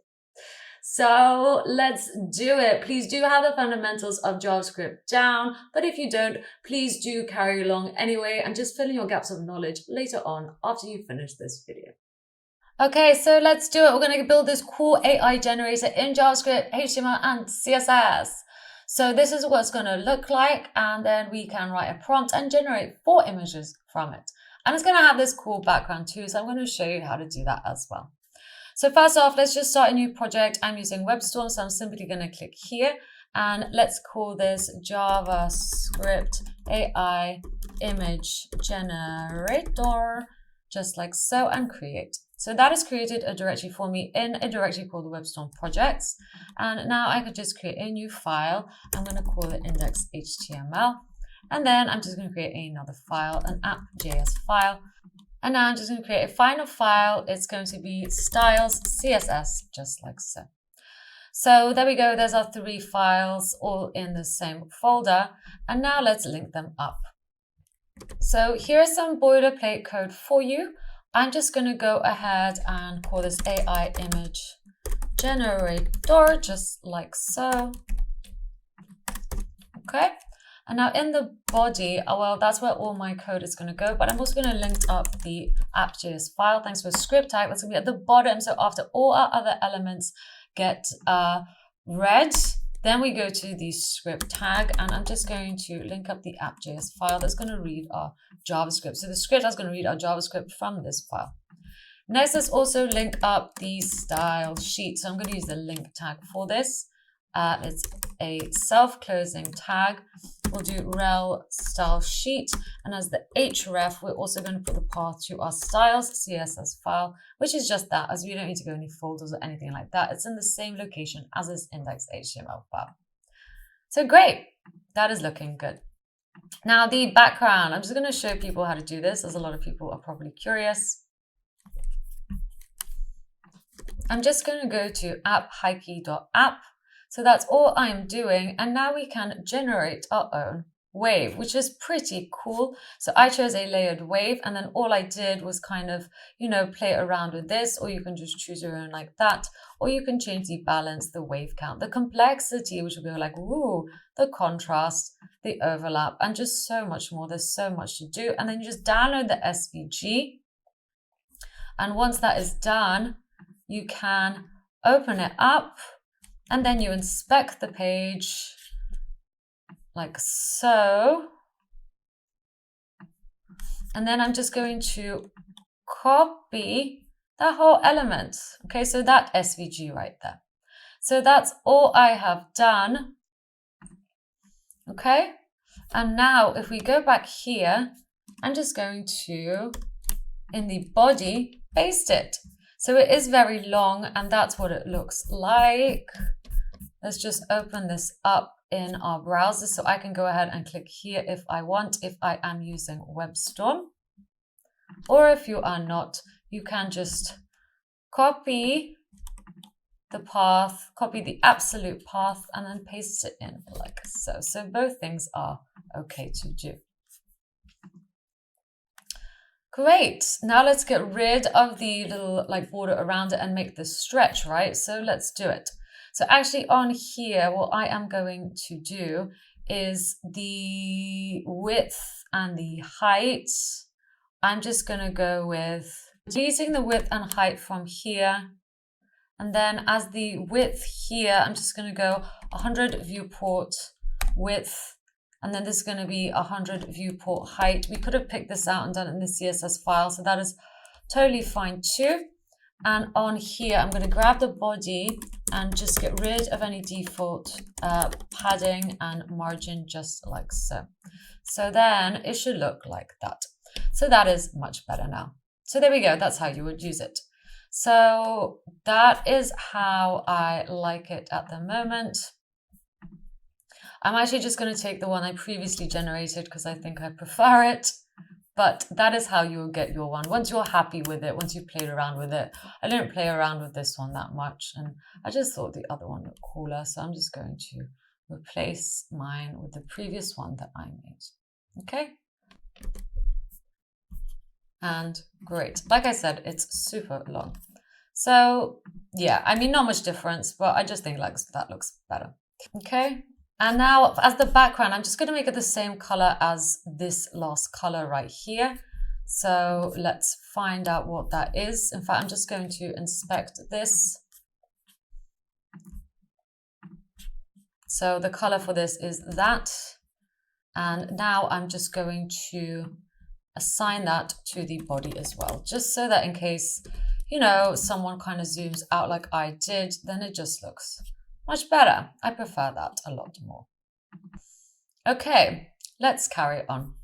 So let's do it. Please do have the fundamentals of JavaScript down, but if you don't, please do carry along anyway and just fill in your gaps of knowledge later on after you finish this video. Okay, so let's do it. We're going to build this cool AI generator in JavaScript, HTML, and CSS. So this is what it's going to look like, and then we can write a prompt and generate 4 images from it. And it's going to have this cool background too, so I'm going to show you how to do that as well. So first off, let's just start a new project. I'm using WebStorm, so I'm simply going to click here and let's call this JavaScript AI Image Generator, just like so, and create. So that has created a directory for me in a directory called the WebStorm projects. And now I could just create a new file. I'm going to call it index.html. And then I'm just going to create another file, an app.js file. And now I'm just going to create a final file. It's going to be styles CSS, just like so. So there we go. There's our 3 files all in the same folder. And now let's link them up. So here's some boilerplate code for you. I'm just going to go ahead and call this AI Image Generator, just like so. Okay. And now in the body, well, that's where all my code is going to go, but I'm also going to link up the app.js file thanks to a script tag that's going to be at the bottom. So after all our other elements get read, then we go to the script tag, and I'm just going to link up the app.js file that's going to read our JavaScript. So the script is going to read our JavaScript from this file. Next, let's also link up the style sheet. So I'm going to use the link tag for this. It's a self-closing tag. We'll do rel style sheet, and as the href, we're also going to put the path to our styles CSS file, which is just that, as we don't need to go any folders or anything like that. It's in the same location as this index.html file. So great, that is looking good. Now the background, I'm just going to show people how to do this, as a lot of people are probably curious. I'm just going to go to app.𝐻𝐵.app. So that's all I'm doing. And now we can generate our own wave, which is pretty cool. So I chose a layered wave, and then all I did was kind of, you know, play around with this, or you can just choose your own like that, or you can change the balance, the wave count, the complexity, which will go like, ooh, the contrast, the overlap, and just so much more. There's so much to do. And then you just download the SVG. And once that is done, you can open it up. And then you inspect the page like so. And then I'm just going to copy that whole element. Okay, so that SVG right there. So that's all I have done. Okay, and now if we go back here, I'm just going to, in the body, paste it. So it is very long, and that's what it looks like. Let's just open this up in our browser, so I can go ahead and click here if I want, if I am using WebStorm. Or if you are not, you can just copy the path, copy the absolute path, and then paste it in like so. So both things are okay to do. Great. Now let's get rid of the little like border around it and make this stretch, right? So let's do it. So actually on here, what I am going to do is the width and the height. I'm just going to go with deleting the width and height from here. And then as the width here, I'm just going to go 100 viewport width. And then this is going to be 100 viewport height. We could have picked this out and done it in the CSS file. So that is totally fine too. And on here, I'm going to grab the body and just get rid of any default padding and margin, just like so. So then it should look like that. So that is much better now. So there we go. That's how you would use it. So that is how I like it at the moment. I'm actually just going to take the one I previously generated because I think I prefer it. But that is how you will get your one. Once you're happy with it, once you've played around with it. I didn't play around with this one that much, and I just thought the other one looked cooler. So I'm just going to replace mine with the previous one that I made. Okay? And great. Like I said, it's super long. So yeah, I mean, not much difference, but I just think like that looks better. Okay. And now as the background, I'm just going to make it the same color as this last color right here. So let's find out what that is. In fact, I'm just going to inspect this. So the color for this is that. And now I'm just going to assign that to the body as well, just so that in case, you know, someone kind of zooms out like I did, then it just looks much better. I prefer that a lot more. Okay, let's carry on.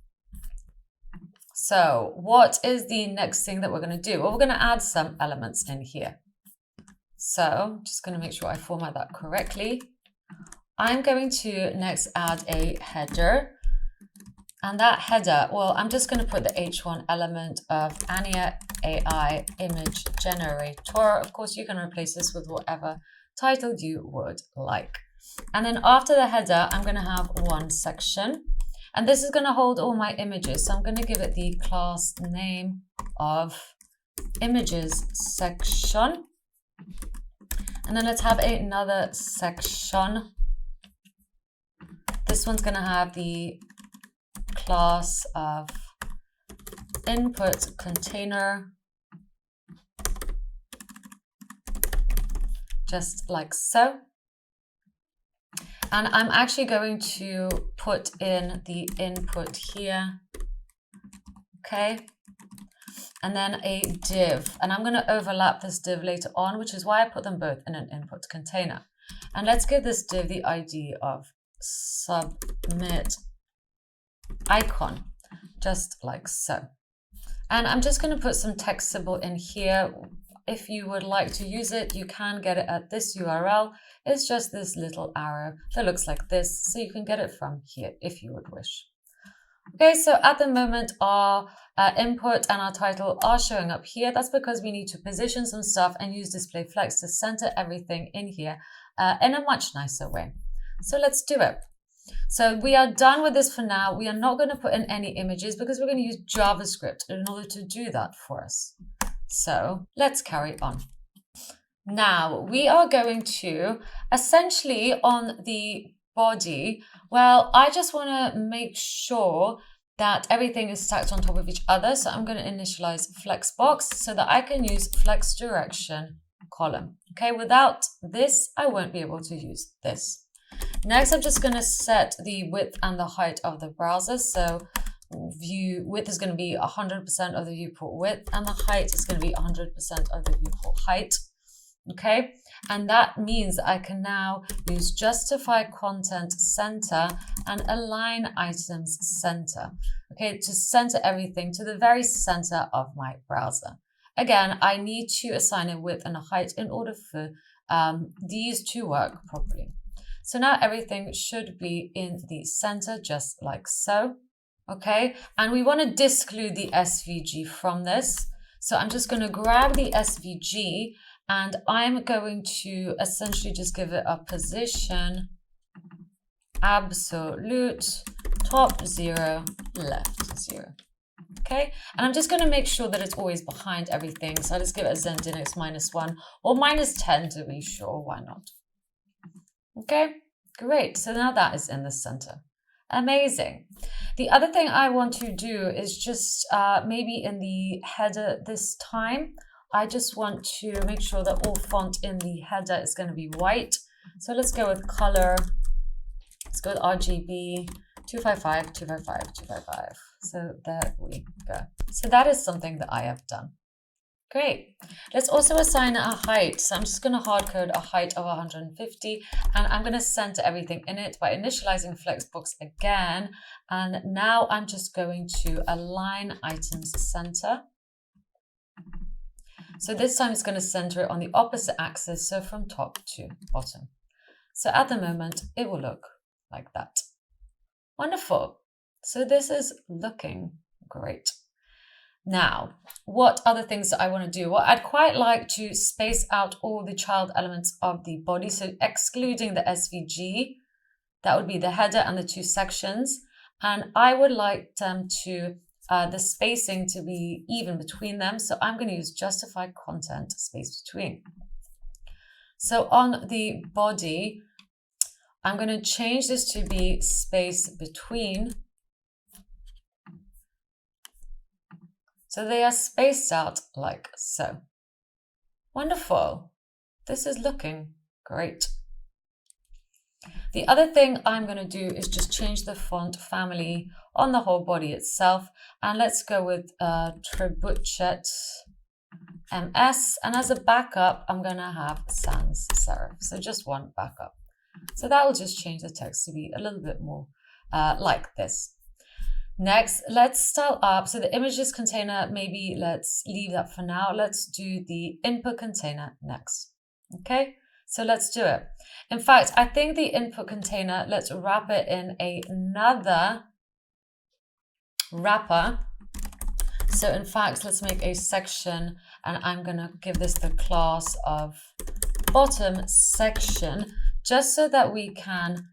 So what is the next thing that we're going to do? Well, we're going to add some elements in here. So I'm just going to make sure I format that correctly. I'm going to next add a header. And that header, well, I'm just going to put the H1 element of 𝐎𝐵𝐷𝐼 AI Image Generator. Of course, you can replace this with whatever title you would like. And then after the header, I'm going to have one section. And this is going to hold all my images. So I'm going to give it the class name of images section. And then let's have another section. This one's going to have the class of input container, just like so. And I'm actually going to put in the input here, okay? And then a div, and I'm going to overlap this div later on, which is why I put them both in an input container. And let's give this div the ID of submit icon, just like so. And I'm just going to put some text symbol in here. If you would like to use it, you can get it at this URL. It's just this little arrow that looks like this, so you can get it from here if you would wish. Okay, so at the moment our input and our title are showing up here. That's because we need to position some stuff and use display flex to center everything in here in a much nicer way. So let's do it. So we are done with this for now. We are not going to put in any images because we're going to use JavaScript in order to do that for us. So let's carry on. Now we are going to essentially on the body, well, I just want to make sure that everything is stacked on top of each other. So I'm going to initialize flexbox so that I can use flex direction column. Okay, without this, I won't be able to use this. Next, I'm just going to set the width and the height of the browser. So view width is going to be 100% of the viewport width, and the height is going to be 100% of the viewport height. Okay, and that means I can now use justify content center and align items center. Okay, to center everything to the very center of my browser. Again, I need to assign a width and a height in order for these to work properly. So now everything should be in the center, just like so. Okay, and we want to disclude the SVG from this. So I'm just going to grab the SVG and I'm going to essentially just give it a position absolute top 0, left 0. Okay, and I'm just going to make sure that it's always behind everything. So I just give it a Zendinex -1 or -10 to be sure. Why not? Okay, great. So now that is in the center. Amazing. The other thing I want to do is just maybe in the header this time, I just want to make sure that all font in the header is going to be white. So let's go with color. Let's go with RGB 255, 255, 255. So there we go. So that is something that I have done. Great. Let's also assign a height. So I'm just going to hard code a height of 150 and I'm going to center everything in it by initializing flexbox again. And now I'm just going to align items center. So this time it's going to center it on the opposite axis, so from top to bottom. So at the moment, it will look like that. Wonderful. So this is looking great. Now, what other things that I want to do? Well, I'd quite like to space out all the child elements of the body, so excluding the SVG, that would be the header and the two sections. And I would like them to, the spacing to be even between them. So I'm going to use justify content space between. So on the body, I'm going to change this to be space between. So they are spaced out like so. Wonderful. This is looking great. The other thing I'm going to do is just change the font family on the whole body itself. And let's go with Trebuchet MS. And as a backup, I'm going to have sans serif. So just one backup. So that will just change the text to be a little bit more like this. Next, let's style up. So the images container, maybe let's leave that for now. Let's do the input container next. Okay, so let's do it. In fact, I think the input container, let's wrap it in another wrapper. So in fact, let's make a section, and I'm going to give this the class of bottom section, just so that we can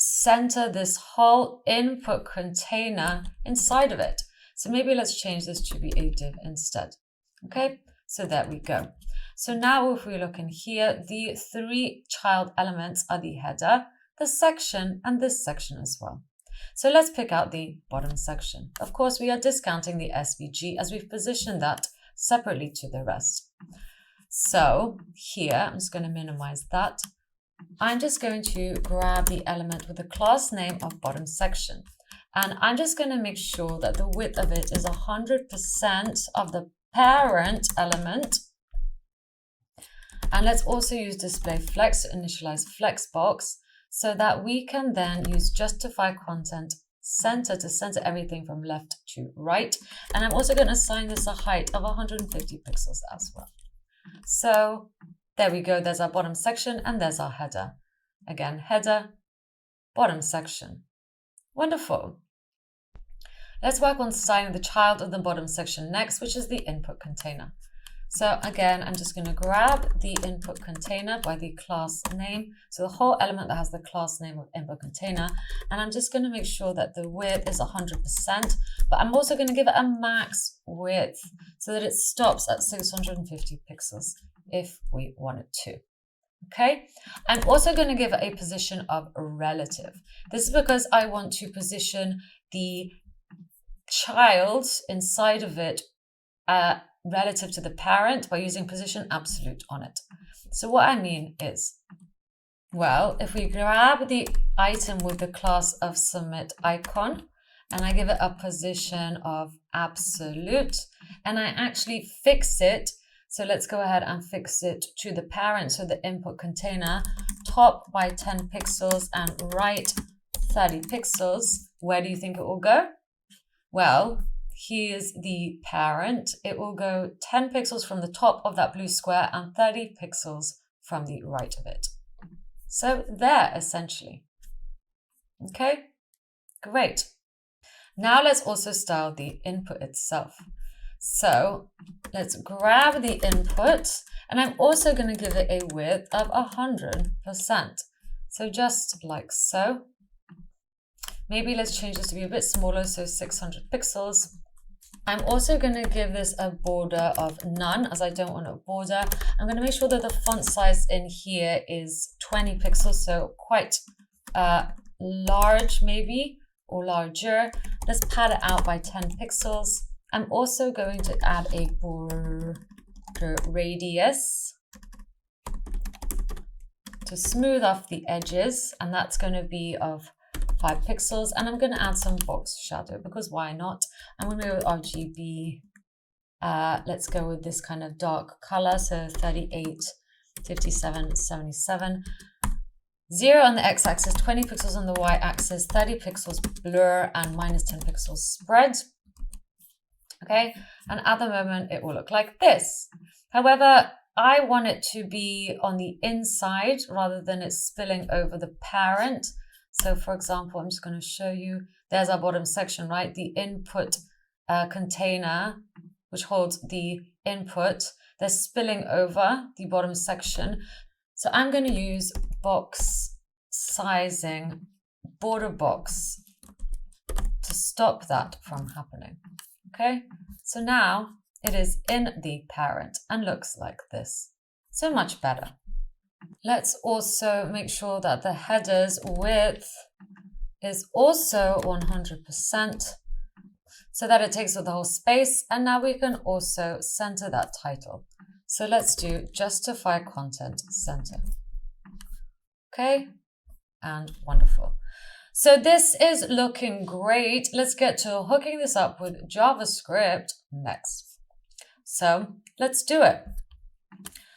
center this whole input container inside of it. So maybe let's change this to be a div instead. Okay, so there we go. So now if we look in here, the three child elements are the header, the section, and this section as well. So let's pick out the bottom section. Of course, we are discounting the SVG as we've positioned that separately to the rest. So here, I'm just going to minimize that. I'm just going to grab the element with the class name of bottom section. And I'm just going to make sure that the width of it is 100% of the parent element. And let's also use display flex to initialize flexbox so that we can then use justify content center to center everything from left to right. And I'm also going to assign this a height of 150 pixels as well. So there we go. There's our bottom section and there's our header. Again, header, bottom section. Wonderful. Let's work on styling the child of the bottom section next, which is the input container. So again, I'm just going to grab the input container by the class name. So the whole element that has the class name of input container. And I'm just going to make sure that the width is 100%, but I'm also going to give it a max width so that it stops at 650 pixels if we want it to. Okay, I'm also going to give it a position of relative. This is because I want to position the child inside of it relative to the parent by using position absolute on it. So what I mean is, well, if we grab the item with the class of submit icon and I give it a position of absolute and I actually fix it. So let's go ahead and fix it to the parent. So the input container, top by 10 pixels and right 30 pixels. Where do you think it will go? Well, here's the parent. It will go 10 pixels from the top of that blue square and 30 pixels from the right of it. So there, essentially. Okay, great. Now let's also style the input itself. So let's grab the input and I'm also going to give it a width of 100%. So just like so. Maybe let's change this to be a bit smaller, so 600 pixels. I'm also going to give this a border of none as I don't want a border. I'm going to make sure that the font size in here is 20 pixels, so quite large maybe, or larger. Let's pad it out by 10 pixels. I'm also going to add a border radius to smooth off the edges, and that's going to be of 5 pixels, and I'm going to add some box shadow because why not? I'm going to go with RGB. Let's go with this kind of dark color, so 38, 57, 77. 0 on the x-axis, 20 pixels on the y-axis, 30 pixels blur, and minus 10 pixels spread. Okay, and at the moment it will look like this. However, I want it to be on the inside rather than it spilling over the parent. So for example, I'm just going to show you, there's our bottom section, right? The input container, which holds the input, they're spilling over the bottom section. So I'm going to use box sizing border box to stop that from happening. Okay, so now it is in the parent and looks like this. So much better. Let's also make sure that the header's width is also 100% so that it takes up the whole space. And now we can also center that title. So let's do justify content center. Okay, and wonderful. So this is looking great. Let's get to hooking this up with JavaScript next. So let's do it.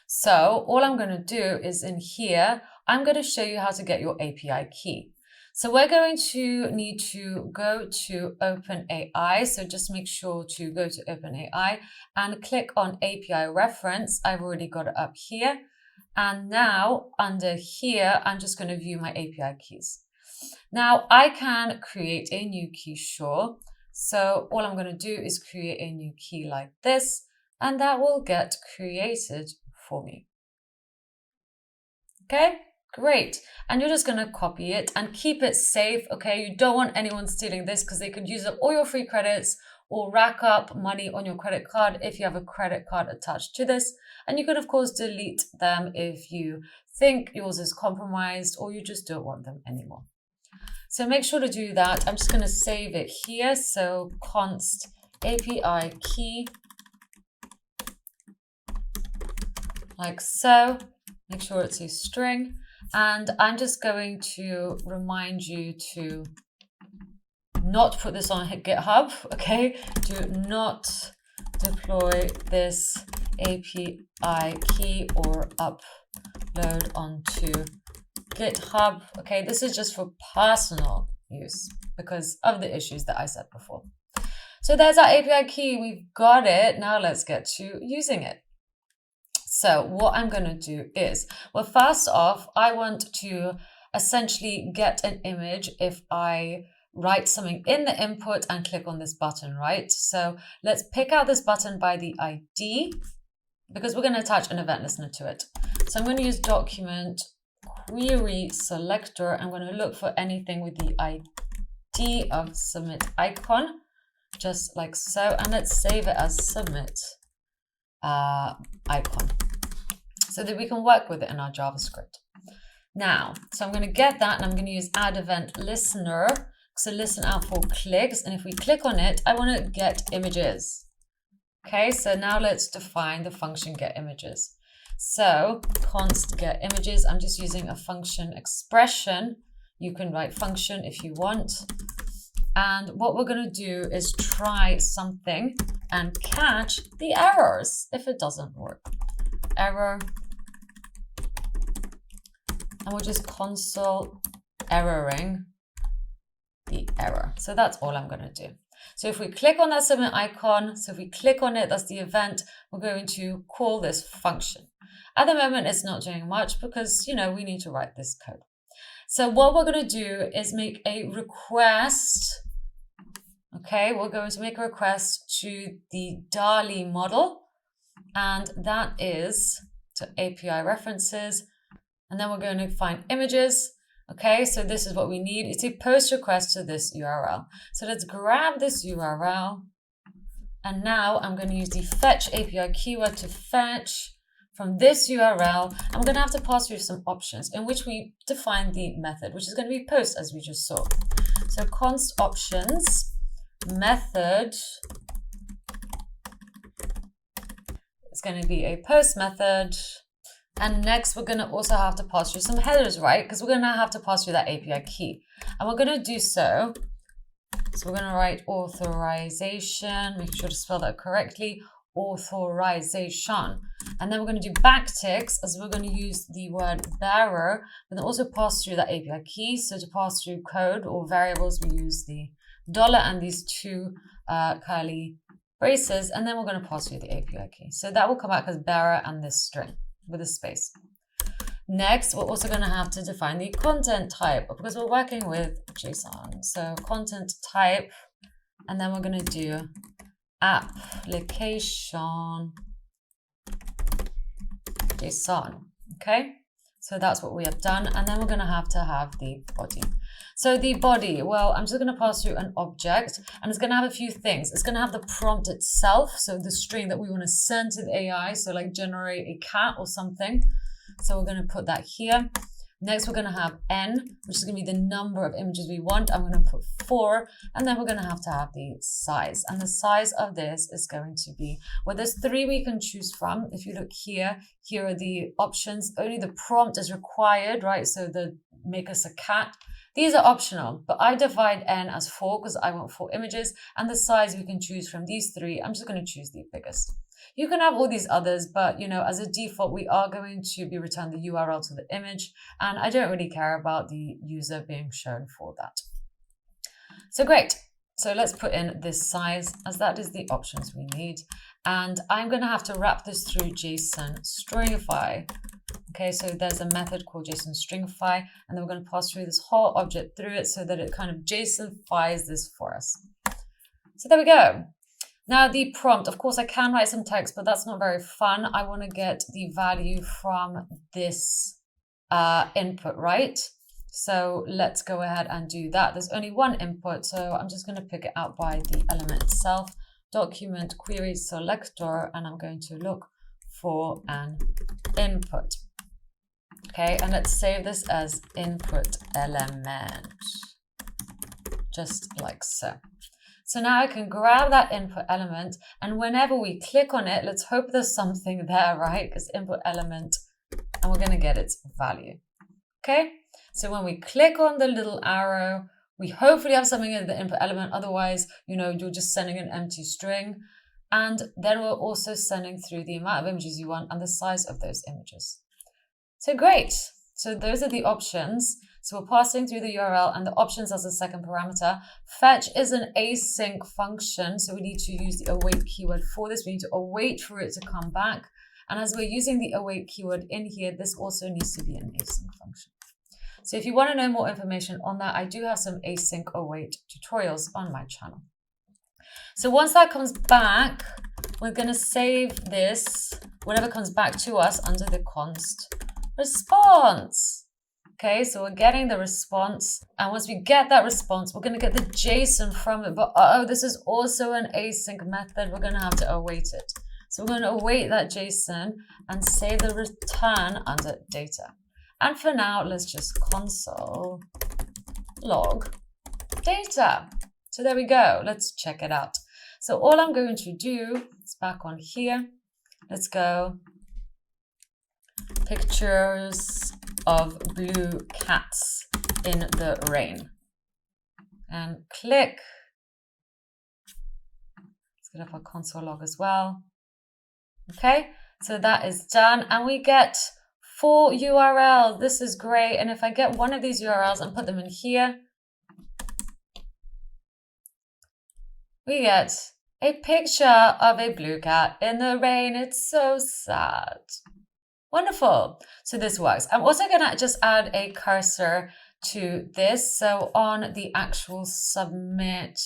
So all I'm going to do is in here, I'm going to show you how to get your API key. So we're going to need to go to OpenAI. So just make sure to go to OpenAI and click on API reference. I've already got it up here. And now under here, I'm just going to view my API keys. Now I can create a new key, sure. So all I'm going to do is create a new key like this, and that will get created for me. Okay, great. And you're just going to copy it and keep it safe. Okay, you don't want anyone stealing this because they could use up all your free credits or rack up money on your credit card if you have a credit card attached to this. And you can, of course, delete them if you think yours is compromised or you just don't want them anymore. So make sure to do that. I'm just going to save it here. So const API key, like so. Make sure it's a string. And I'm just going to remind you to not put this on GitHub, okay? Do not deploy this API key or upload onto GitHub. Okay, this is just for personal use because of the issues that I said before. So there's our API key. We've got it. Now let's get to using it. So what I'm going to do is, well, first off, I want to essentially get an image if I write something in the input and click on this button, right? So let's pick out this button by the ID because we're going to attach an event listener to it. So I'm going to use document query selector. I'm going to look for anything with the ID of submit icon, just like so. And let's save it as submit icon so that we can work with it in our JavaScript. Now, so I'm going to get that and I'm going to use add event listener. So listen out for clicks. And if we click on it, I want to get images. Okay, so now let's define the function get images. So const get images, I'm just using a function expression. You can write function if you want. And what we're going to do is try something and catch the errors if it doesn't work. Error. And we'll just console erroring the error. So that's all I'm going to do. So if we click on that submit icon, so if we click on it, that's the event, we're going to call this function. At the moment, it's not doing much because, you know, we need to write this code. So what we're going to do is make a request. Okay, we're going to make a request to the DALL-E model, and that is to API references. And then we're going to find images. Okay, so this is what we need. It's a post request to this URL. So let's grab this URL. And now I'm going to use the fetch API keyword to fetch from this URL. I'm going to have to pass through some options in which we define the method, which is going to be post as we just saw. So const options method is going to be a post method. And next, we're going to also have to pass through some headers, right? Because we're going to have to pass through that API key. And we're going to do so. So we're going to write authorization, make sure to spell that correctly, authorization. And then we're going to do backticks as we're going to use the word bearer, but then also pass through that API key. So to pass through code or variables, we use the $ and these two curly braces, and then we're going to pass through the API key. So that will come back as bearer and this string with a space. Next, we're also going to have to define the content type because we're working with JSON. So content type, and then we're going to do application JSON. Okay, so that's what we have done, and then we're going to have the body. So the body, well, I'm just going to pass through an object, and it's going to have a few things. It's going to have the prompt itself, so the string that we want to send to the AI, so like generate a cat or something. So we're going to put that here. Next, we're going to have n, which is going to be the number of images we want. I'm going to put 4, and then we're going to have the size. And the size of this is going to be, well, there's 3 we can choose from. If you look here, here are the options. Only the prompt is required, right? So the make us a cat. These are optional, but I divide n as 4 because I want 4 images. And the size we can choose from these 3. I'm just going to choose the biggest. You can have all these others, but you know, as a default, we are going to be returned the URL to the image, and I don't really care about the user being shown for that. So great. So let's put in this size, as that is the options we need. And I'm going to have to wrap this through JSON stringify. Okay, so there's a method called JSON stringify, and then we're going to pass through this whole object through it so that it kind of JSONifies this for us. So there we go. Now the prompt, of course I can write some text, but that's not very fun. I want to get the value from this input, right? So let's go ahead and do that. There's only one input, so I'm just going to pick it out by the element itself. Document query selector, and I'm going to look for an input. Okay, and let's save this as input element, just like so. So now I can grab that input element, and whenever we click on it, let's hope there's something there, right? Because input element, and we're going to get its value. Okay, so when we click on the little arrow, we hopefully have something in the input element. Otherwise, you know, you're just sending an empty string. And then we're also sending through the amount of images you want and the size of those images. So great. So those are the options. So we're passing through the URL and the options as a second parameter. Fetch is an async function, so we need to use the await keyword for this. We need to await for it to come back. And as we're using the await keyword in here, this also needs to be an async function. So if you want to know more information on that, I do have some async await tutorials on my channel. So once that comes back, we're going to save this, whatever comes back to us, under the const response. Okay, so we're getting the response, and once we get that response, we're going to get the JSON from it. But this is also an async method. We're going to have to await it. So we're going to await that JSON and save the return under data. And for now, let's just console log data. So there we go. Let's check it out. So all I'm going to do is back on here. Let's go pictures of blue cats in the rain, and click. Let's get up our console log as well. Okay, so that is done, and we get 4 URLs. This is great. And if I get one of these URLs and put them in here, we get a picture of a blue cat in the rain. It's so sad. Wonderful. So this works. I'm also going to just add a cursor to this. So on the actual submit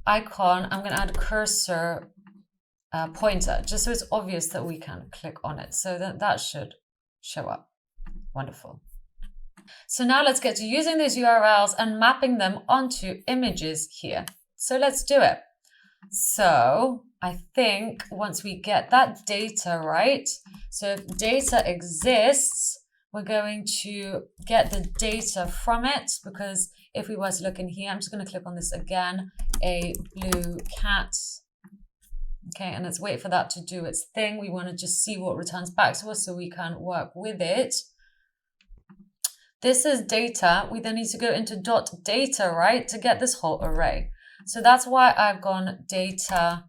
icon, I'm going to add a cursor pointer, just so it's obvious that we can click on it. So that should show up. Wonderful. So now let's get to using these URLs and mapping them onto images here. So let's do it. So I think once we get that data right, so if data exists, we're going to get the data from it, because if we were to look in here, I'm just going to click on this again, a blue cat. Okay, and let's wait for that to do its thing. We want to just see what returns back to us so we can work with it. This is data. We then need to go into .data, right, to get this whole array. So that's why I've gone data.data.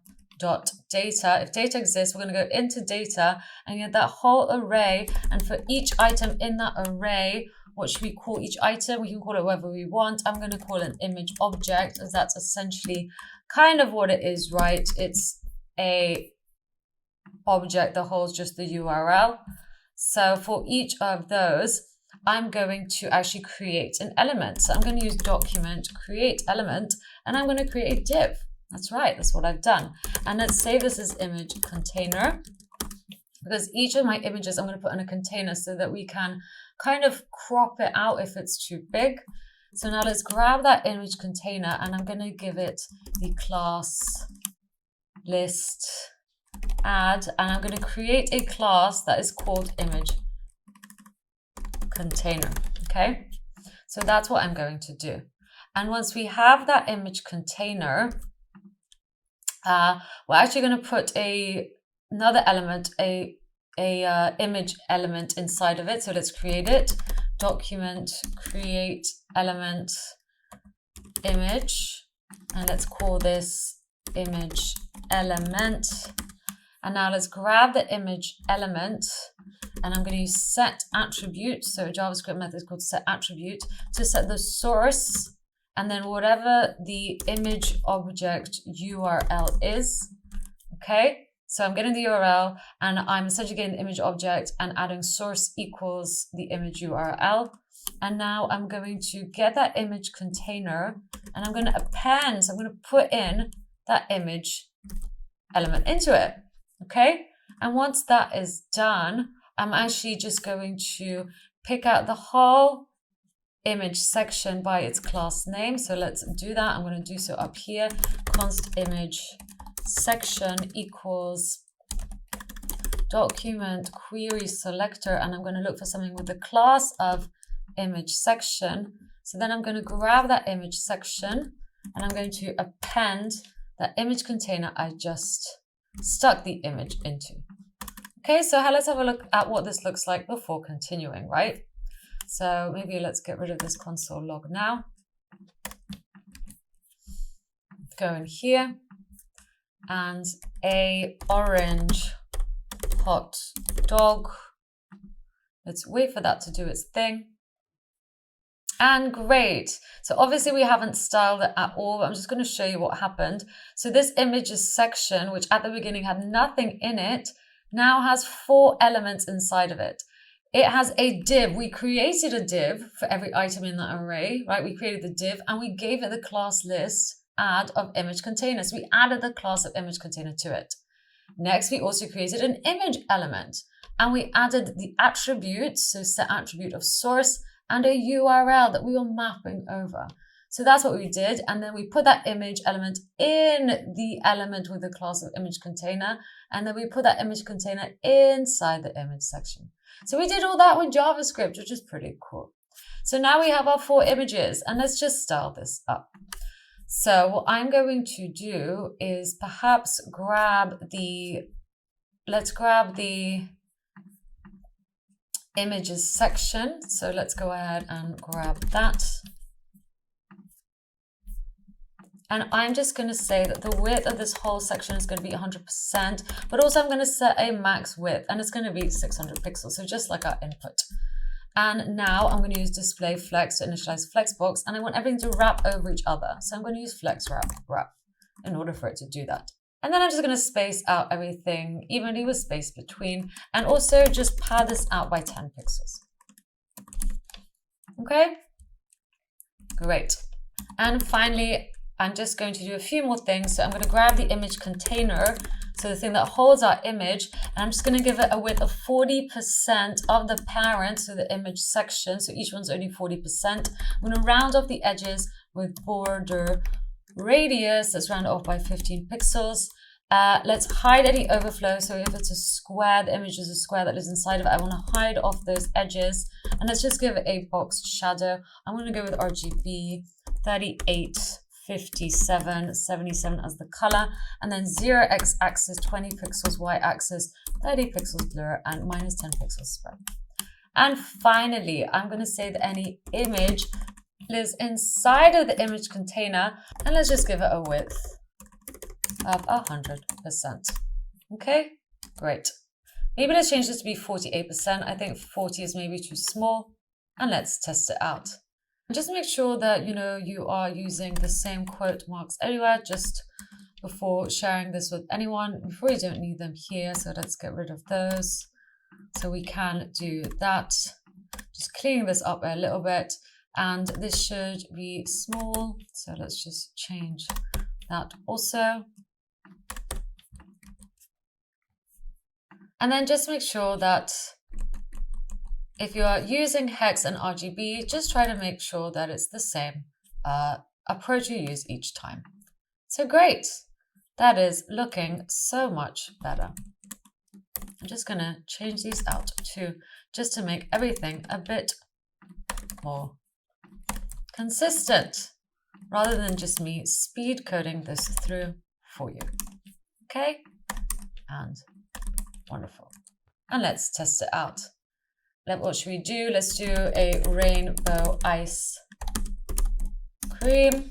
If data exists, we're going to go into data and get that whole array. And for each item in that array, What should we call each item? We can call it whatever we want. I'm going to call it an image object, as that's essentially kind of what it is, right? It's a object that holds just the URL. So for each of those, I'm going to actually create an element. So I'm going to use document create element, and I'm going to create a div. That's right, that's what I've done. And let's say this is image container, because each of my images I'm going to put in a container so that we can kind of crop it out if it's too big. So now let's grab that image container, and I'm going to give it the class list add, and I'm going to create a class that is called image container. Okay, so that's what I'm going to do. And once we have that image container, we're actually going to put another element, a image element inside of it. So let's create it. Document create element image, and let's call this image element. And now let's grab the image element, and I'm going to use set attribute. So a JavaScript method is called set attribute to set the source, and then whatever the image object URL is. Okay, so I'm getting the URL, and I'm essentially getting the image object and adding source equals the image URL. And now I'm going to get that image container, and I'm going to append, so I'm going to put in that image element into it. Okay, and once that is done, I'm actually just going to pick out the whole image section by its class name. So let's do that. I'm going to do so up here. Const image section equals document query selector, and I'm going to look for something with the class of image section. So then I'm going to grab that image section, and I'm going to append that image container I just stuck the image into. Okay, so let's have a look at what this looks like before continuing, right? So maybe let's get rid of this console log now. Go in here, and a orange hot dog. Let's wait for that to do its thing. And great. So obviously we haven't styled it at all, but I'm just going to show you what happened. So this images section, which at the beginning had nothing in it, now has 4 elements inside of it. It has a div. We created a div for every item in that array, right? We created the div, and we gave it the class list add of image container. So we added the class of image container to it. Next, we also created an image element, and we added the attribute, so set attribute of source, and a URL that we were mapping over. So that's what we did. And then we put that image element in the element with the class of image container. And then we put that image container inside the image section. So we did all that with JavaScript, which is pretty cool. So now we have our 4 images, and let's just style this up. So what I'm going to do is perhaps let's grab the images section. So let's go ahead and grab that. And I'm just going to say that the width of this whole section is going to be 100%, but also I'm going to set a max width, and it's going to be 600 pixels. So just like our input. And now I'm going to use display flex to initialize flexbox, and I want everything to wrap over each other. So I'm going to use flex wrap in order for it to do that. And then I'm just going to space out everything evenly with space between, and also just pad this out by 10 pixels. Okay, great. And finally, I'm just going to do a few more things. So I'm going to grab the image container, so the thing that holds our image, and I'm just going to give it a width of 40% of the parent, so the image section. So each one's only 40%. I'm going to round off the edges with border radius. Let's round it off by 15 pixels. Let's hide any overflow. So if it's a square, the image is a square that lives inside of it. I want to hide off those edges. And let's just give it a box shadow. I'm going to go with RGB 385777 as the color, and then 0 x-axis 20 pixels, y-axis 30 pixels blur, and minus 10 pixels spread. And finally, I'm going to say that any image lives inside of the image container, and let's just give it a width of 100%. Okay, great. Maybe let's change this to be 48%. I think 40 is maybe too small. and let's test it out. And just make sure that you are using the same quote marks everywhere, just before sharing this with anyone. Before you don't need them here, so let's get rid of those. So we can do that. Just cleaning this up a little bit, and this should be small. So let's just change that also. And then just make sure that if you are using hex and RGB, just try to make sure that it's the same approach you use each time. So great. That is looking so much better. I'm just going to change these out too, just to make everything a bit more consistent, rather than just me speed coding this through for you. Okay, and wonderful. And let's test it out. What should we do? Let's do a rainbow ice cream.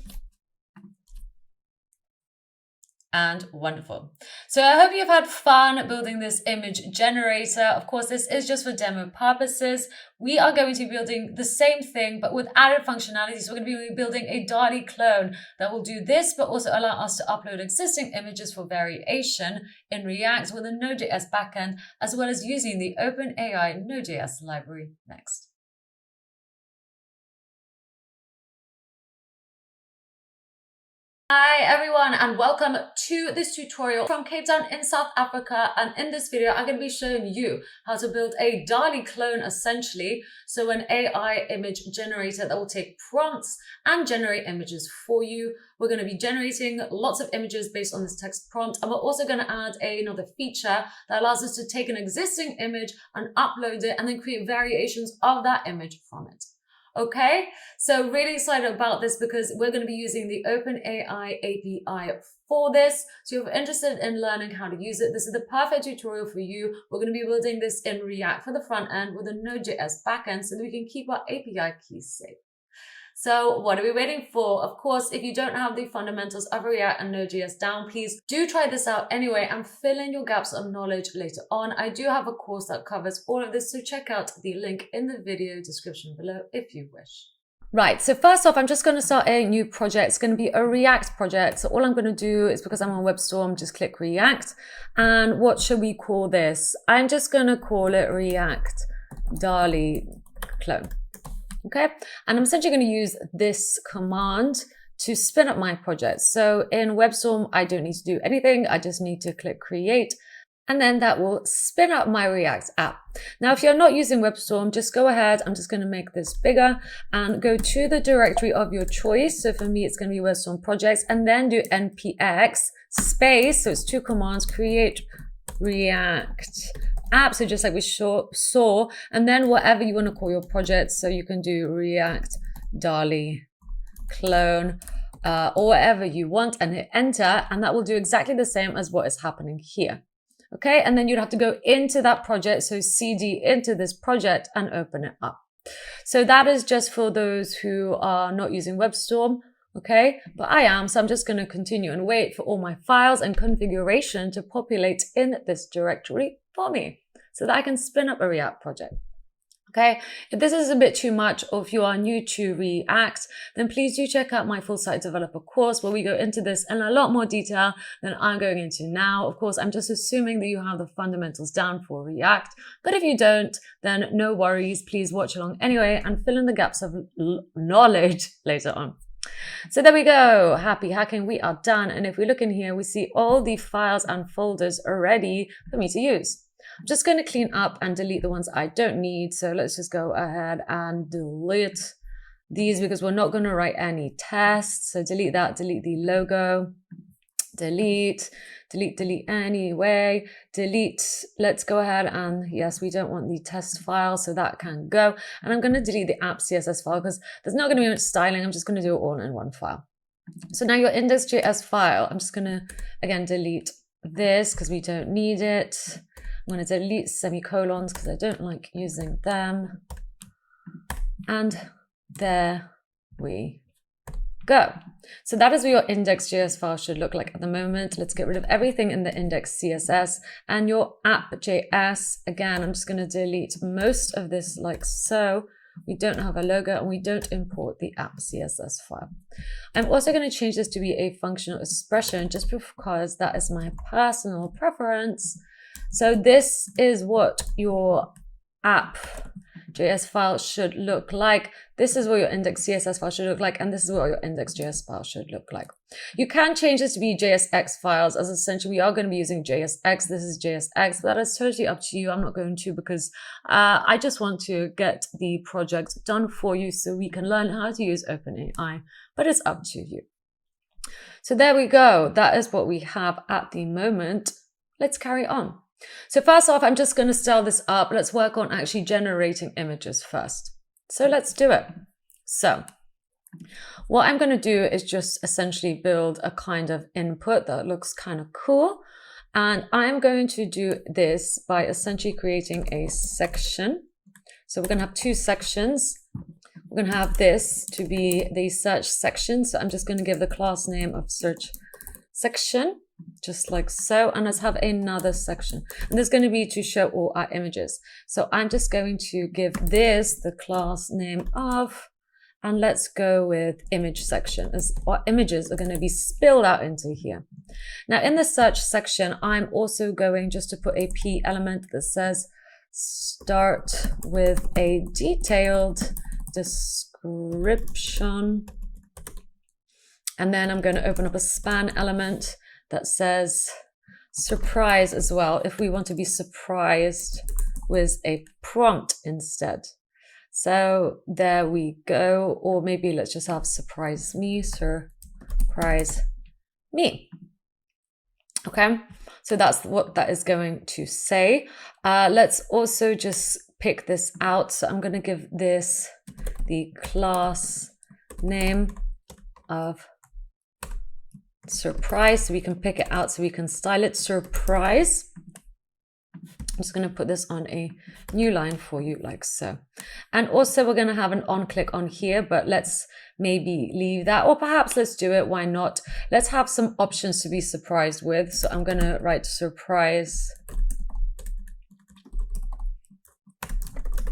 And wonderful. So I hope you've had fun building this image generator. Of course, this is just for demo purposes. We are going to be building the same thing, but with added functionality. So we're going to be building a DALL-E clone that will do this, but also allow us to upload existing images for variation in React with a Node.js backend, as well as using the OpenAI Node.js library next. Hi everyone, and welcome to this tutorial from Cape Town in South Africa. And in this video, I'm going to be showing you how to build a DALL-E clone, essentially. So an AI image generator that will take prompts and generate images for you. We're going to be generating lots of images based on this text prompt. And we're also going to add another feature that allows us to take an existing image and upload it and then create variations of that image from it. Okay, so really excited about this because we're going to be using the OpenAI API for this. So if you're interested in learning how to use it, this is the perfect tutorial for you. We're going to be building this in React for the front end with a Node.js backend so that we can keep our API keys safe. So what are we waiting for? Of course, if you don't have the fundamentals of React and Node.js down, please do try this out anyway and fill in your gaps of knowledge later on. I do have a course that covers all of this, so check out the link in the video description below if you wish. Right, so first off, I'm just going to start a new project. It's going to be a React project. So all I'm going to do is, because I'm on WebStorm, just click React. And what should we call this? I'm just going to call it React DALL-E clone. Okay, and I'm essentially going to use this command to spin up my project. So in WebStorm, I don't need to do anything. I just need to click create, and then that will spin up my React app. Now, if you're not using WebStorm, just go ahead. I'm just going to make this bigger and go to the directory of your choice. So for me, it's going to be WebStorm projects, and then do npx space. So it's two commands, create React app, so just like we saw, and then whatever you want to call your project. So you can do React DALL-E clone or whatever you want, and hit enter, and that will do exactly the same as what is happening here. Okay, and then you'd have to go into that project, so cd into this project and open it up. So that is just for those who are not using WebStorm. Okay, but I am, so I'm just going to continue and wait for all my files and configuration to populate in this directory for me so that I can spin up a React project. Okay, if this is a bit too much, or if you are new to React, then please do check out my full site developer course where we go into this in a lot more detail than I'm going into now. Of course, I'm just assuming that you have the fundamentals down for React, but if you don't, then no worries. Please watch along anyway and fill in the gaps of knowledge later on. So there we go, happy hacking, we are done. And if we look in here, we see all the files and folders are ready for me to use. I'm just going to clean up and delete the ones I don't need. So let's just go ahead and delete these because we're not going to write any tests. So delete that, delete the logo, delete anyway, delete. Let's go ahead and yes, we don't want the test file, so that can go. And I'm going to delete the app CSS file because there's not going to be much styling. I'm just going to do it all in one file. So now your index.js file, I'm just going to again delete this because we don't need it. I'm going to delete semicolons because I don't like using them. And there we go. So that is what your index.js file should look like at the moment. Let's get rid of everything in the index CSS and your app.js. Again, I'm just going to delete most of this like so. we don't have a logo, and we don't import the app CSS file. I'm also going to change this to be a functional expression just because that is my personal preference. So this is what your app.js file should look like. This is what your index.css file should look like, and this is what your index.js file should look like. You can change this to be JSX files, as essentially we are going to be using JSX. This is JSX. That is totally up to you. I'm not going to, because I just want to get the project done for you so we can learn how to use OpenAI, but it's up to you. So there we go. That is what we have at the moment. Let's carry on. So first off, I'm just going to style this up. Let's work on actually generating images first. So let's do it. So what I'm going to do is just essentially build a kind of input that looks kind of cool. And I'm going to do this by essentially creating a section. So we're going to have two sections. We're going to have this to be the search section. So I'm just going to give the class name of search section, just like so. And let's have another section. And there's going to be to show all our images. So I'm just going to give this the class name of, and let's go with image section, as our images are going to be spilled out into here. Now in the search section, I'm also going just to put a P element that says start with a detailed description. And then I'm going to open up a span element that says surprise as well, if we want to be surprised with a prompt instead. So there we go. Or maybe let's just have surprise me. Okay, so that's what that is going to say. Let's also just pick this out. So I'm going to give this the class name of surprise, so we can pick it out, so we can style it surprise. I'm just going to put this on a new line for you like so. And also we're going to have an on click on here, but let's maybe leave that, or perhaps let's do it. Why not? Let's have some options to be surprised with. So I'm going to write surprise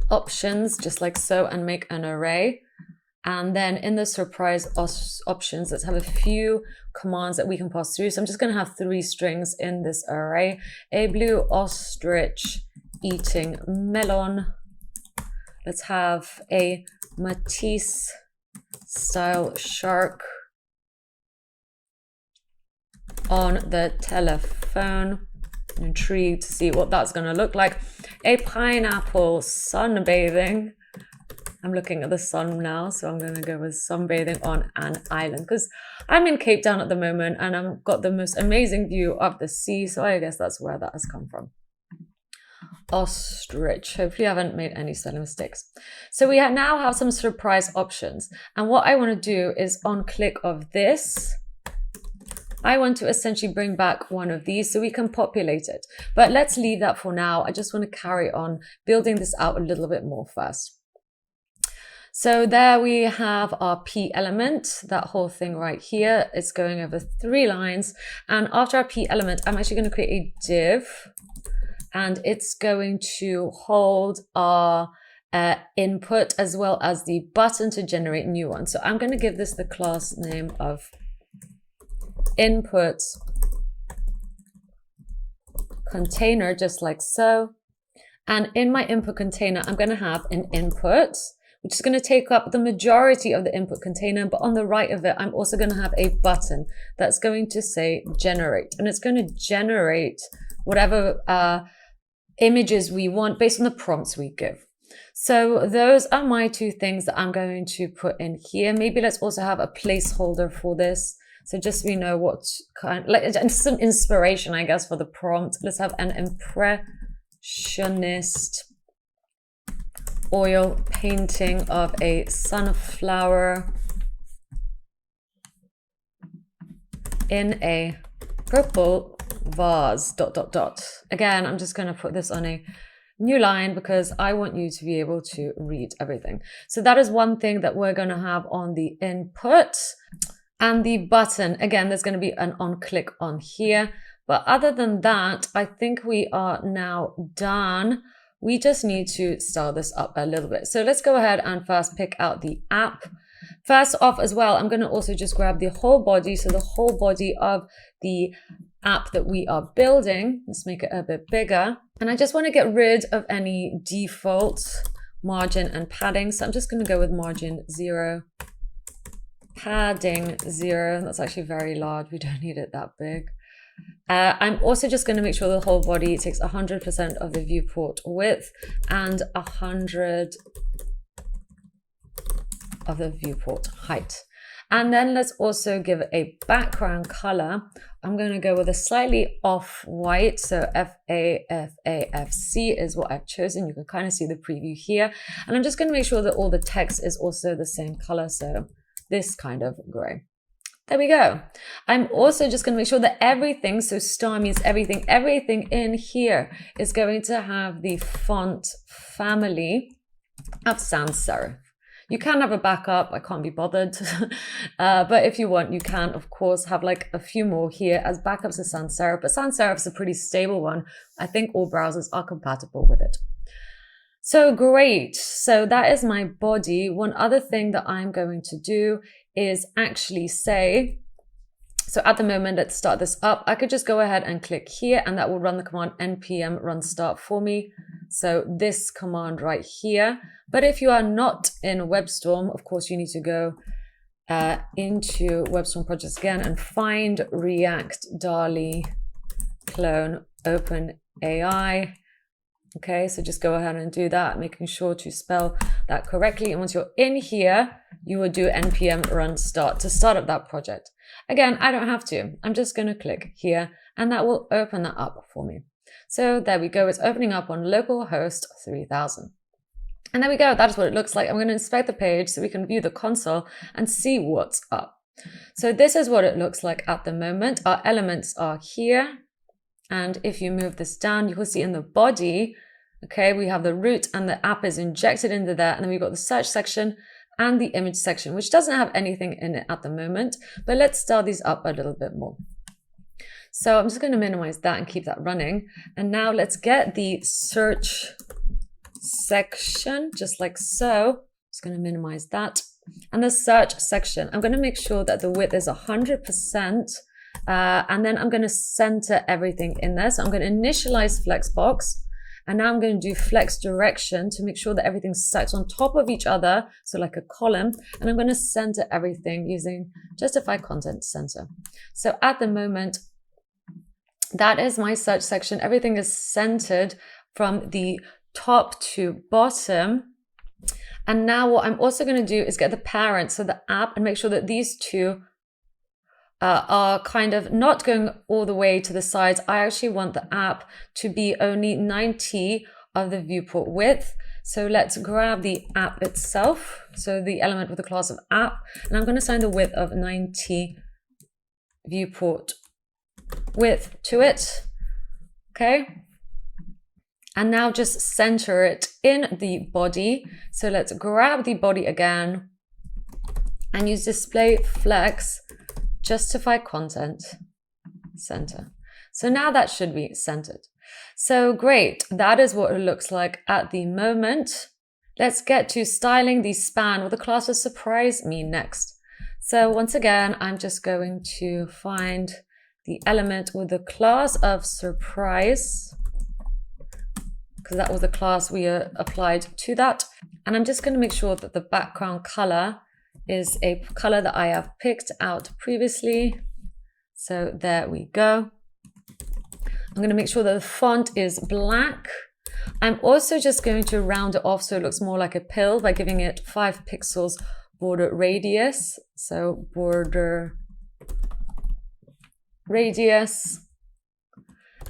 options just like so and make an array. And then in the surprise options, let's have a few commands that we can pass through. So I'm just going to have 3 strings in this array. A blue ostrich eating melon. Let's have a Matisse style shark on the telephone. I'm intrigued to see what that's going to look like. A pineapple sunbathing. I'm looking at the sun now, so I'm going to go with sunbathing on an island because I'm in Cape Town at the moment and I've got the most amazing view of the sea. So I guess that's where that has come from. Ostrich. Hopefully I haven't made any spelling mistakes. So we now have some surprise options. And what I want to do is on click of this, I want to essentially bring back one of these so we can populate it. But let's leave that for now. I just want to carry on building this out a little bit more first. So there we have our P element, that whole thing right here. It's going over 3 lines. And after our P element, I'm actually going to create a div. And it's going to hold our input as well as the button to generate new ones. So I'm going to give this the class name of input container, just like so. And in my input container, I'm going to have an input, which is going to take up the majority of the input container. But on the right of it, I'm also going to have a button that's going to say generate. And it's going to generate whatever images we want based on the prompts we give. So those are my 2 things that I'm going to put in here. Maybe let's also have a placeholder for this. So just so we know what kind, like some inspiration, I guess, for the prompt. Let's have an impressionist oil painting of a sunflower in a purple vase, ... Again, I'm just going to put this on a new line because I want you to be able to read everything. So that is one thing that we're going to have on the input. And the button, again, there's going to be an on click on here. But other than that, I think we are now done we just need to style this up a little bit. So let's go ahead and first pick out the app. First off as well, I'm going to also just grab the whole body. So the whole body of the app that we are building. Let's make it a bit bigger. And I just want to get rid of any default margin and padding. So I'm just going to go with margin 0, padding 0. That's actually very large. We don't need it that big. I'm also just going to make sure the whole body takes 100% of the viewport width and 100 of the viewport height. And then let's also give it a background color. I'm going to go with a slightly off-white. So FAFAFC is what I've chosen. You can kind of see the preview here. And I'm just going to make sure that all the text is also the same color. So this kind of gray. There we go. I'm also just going to make sure that everything, so star means everything, everything in here is going to have the font family of sans serif. You can have a backup, I can't be bothered, but if you want, you can, of course, have like a few more here as backups of sans serif, but sans serif is a pretty stable one. I think all browsers are compatible with it. So great, so that is my body. One other thing that I'm going to do is actually say, so at the moment, let's start this up. I could just go ahead and click here and that will run the command npm run start for me. So this command right here. But if you are not in WebStorm, of course, you need to go into WebStorm projects again and find React DALL-E clone OpenAI. Okay, so just go ahead and do that, making sure to spell that correctly. And once you're in here, you will do npm run start to start up that project. Again, I don't have to. I'm just going to click here and that will open that up for me. So there we go. It's opening up on localhost 3000. And there we go. That is what it looks like. I'm going to inspect the page so we can view the console and see what's up. So this is what it looks like at the moment. Our elements are here. And if you move this down, you will see in the body, okay, we have the root and the app is injected into there. And then we've got the search section and the image section, which doesn't have anything in it at the moment. But let's start these up a little bit more. So I'm just going to minimize that and keep that running. And now let's get the search section, just like so. Just going to minimize that. And the search section, I'm going to make sure that the width is 100%. And then I'm going to center everything in there. So I'm going to initialize Flexbox. And now I'm going to do flex direction to make sure that everything stacks on top of each other. So like a column. And I'm going to center everything using justify content center. So at the moment, that is my search section. Everything is centered from the top to bottom. And now what I'm also going to do is get the parent, so the app, and make sure that these two are kind of not going all the way to the sides. I actually want the app to be only 90 of the viewport width. So let's grab the app itself. So the element with the class of app, and I'm going to assign the width of 90 viewport width to it. Okay. And now just center it in the body. So let's grab the body again and use display flex, justify content, center. So now that should be centered. So great. That is what it looks like at the moment. Let's get to styling the span with the class of surprise me next. So once again, I'm just going to find the element with the class of surprise, because that was the class we applied to that. And I'm just going to make sure that the background color is a color that I have picked out previously. So there we go. I'm going to make sure that the font is black. I'm also just going to round it off so it looks more like a pill by giving it 5 pixels border radius. So border radius.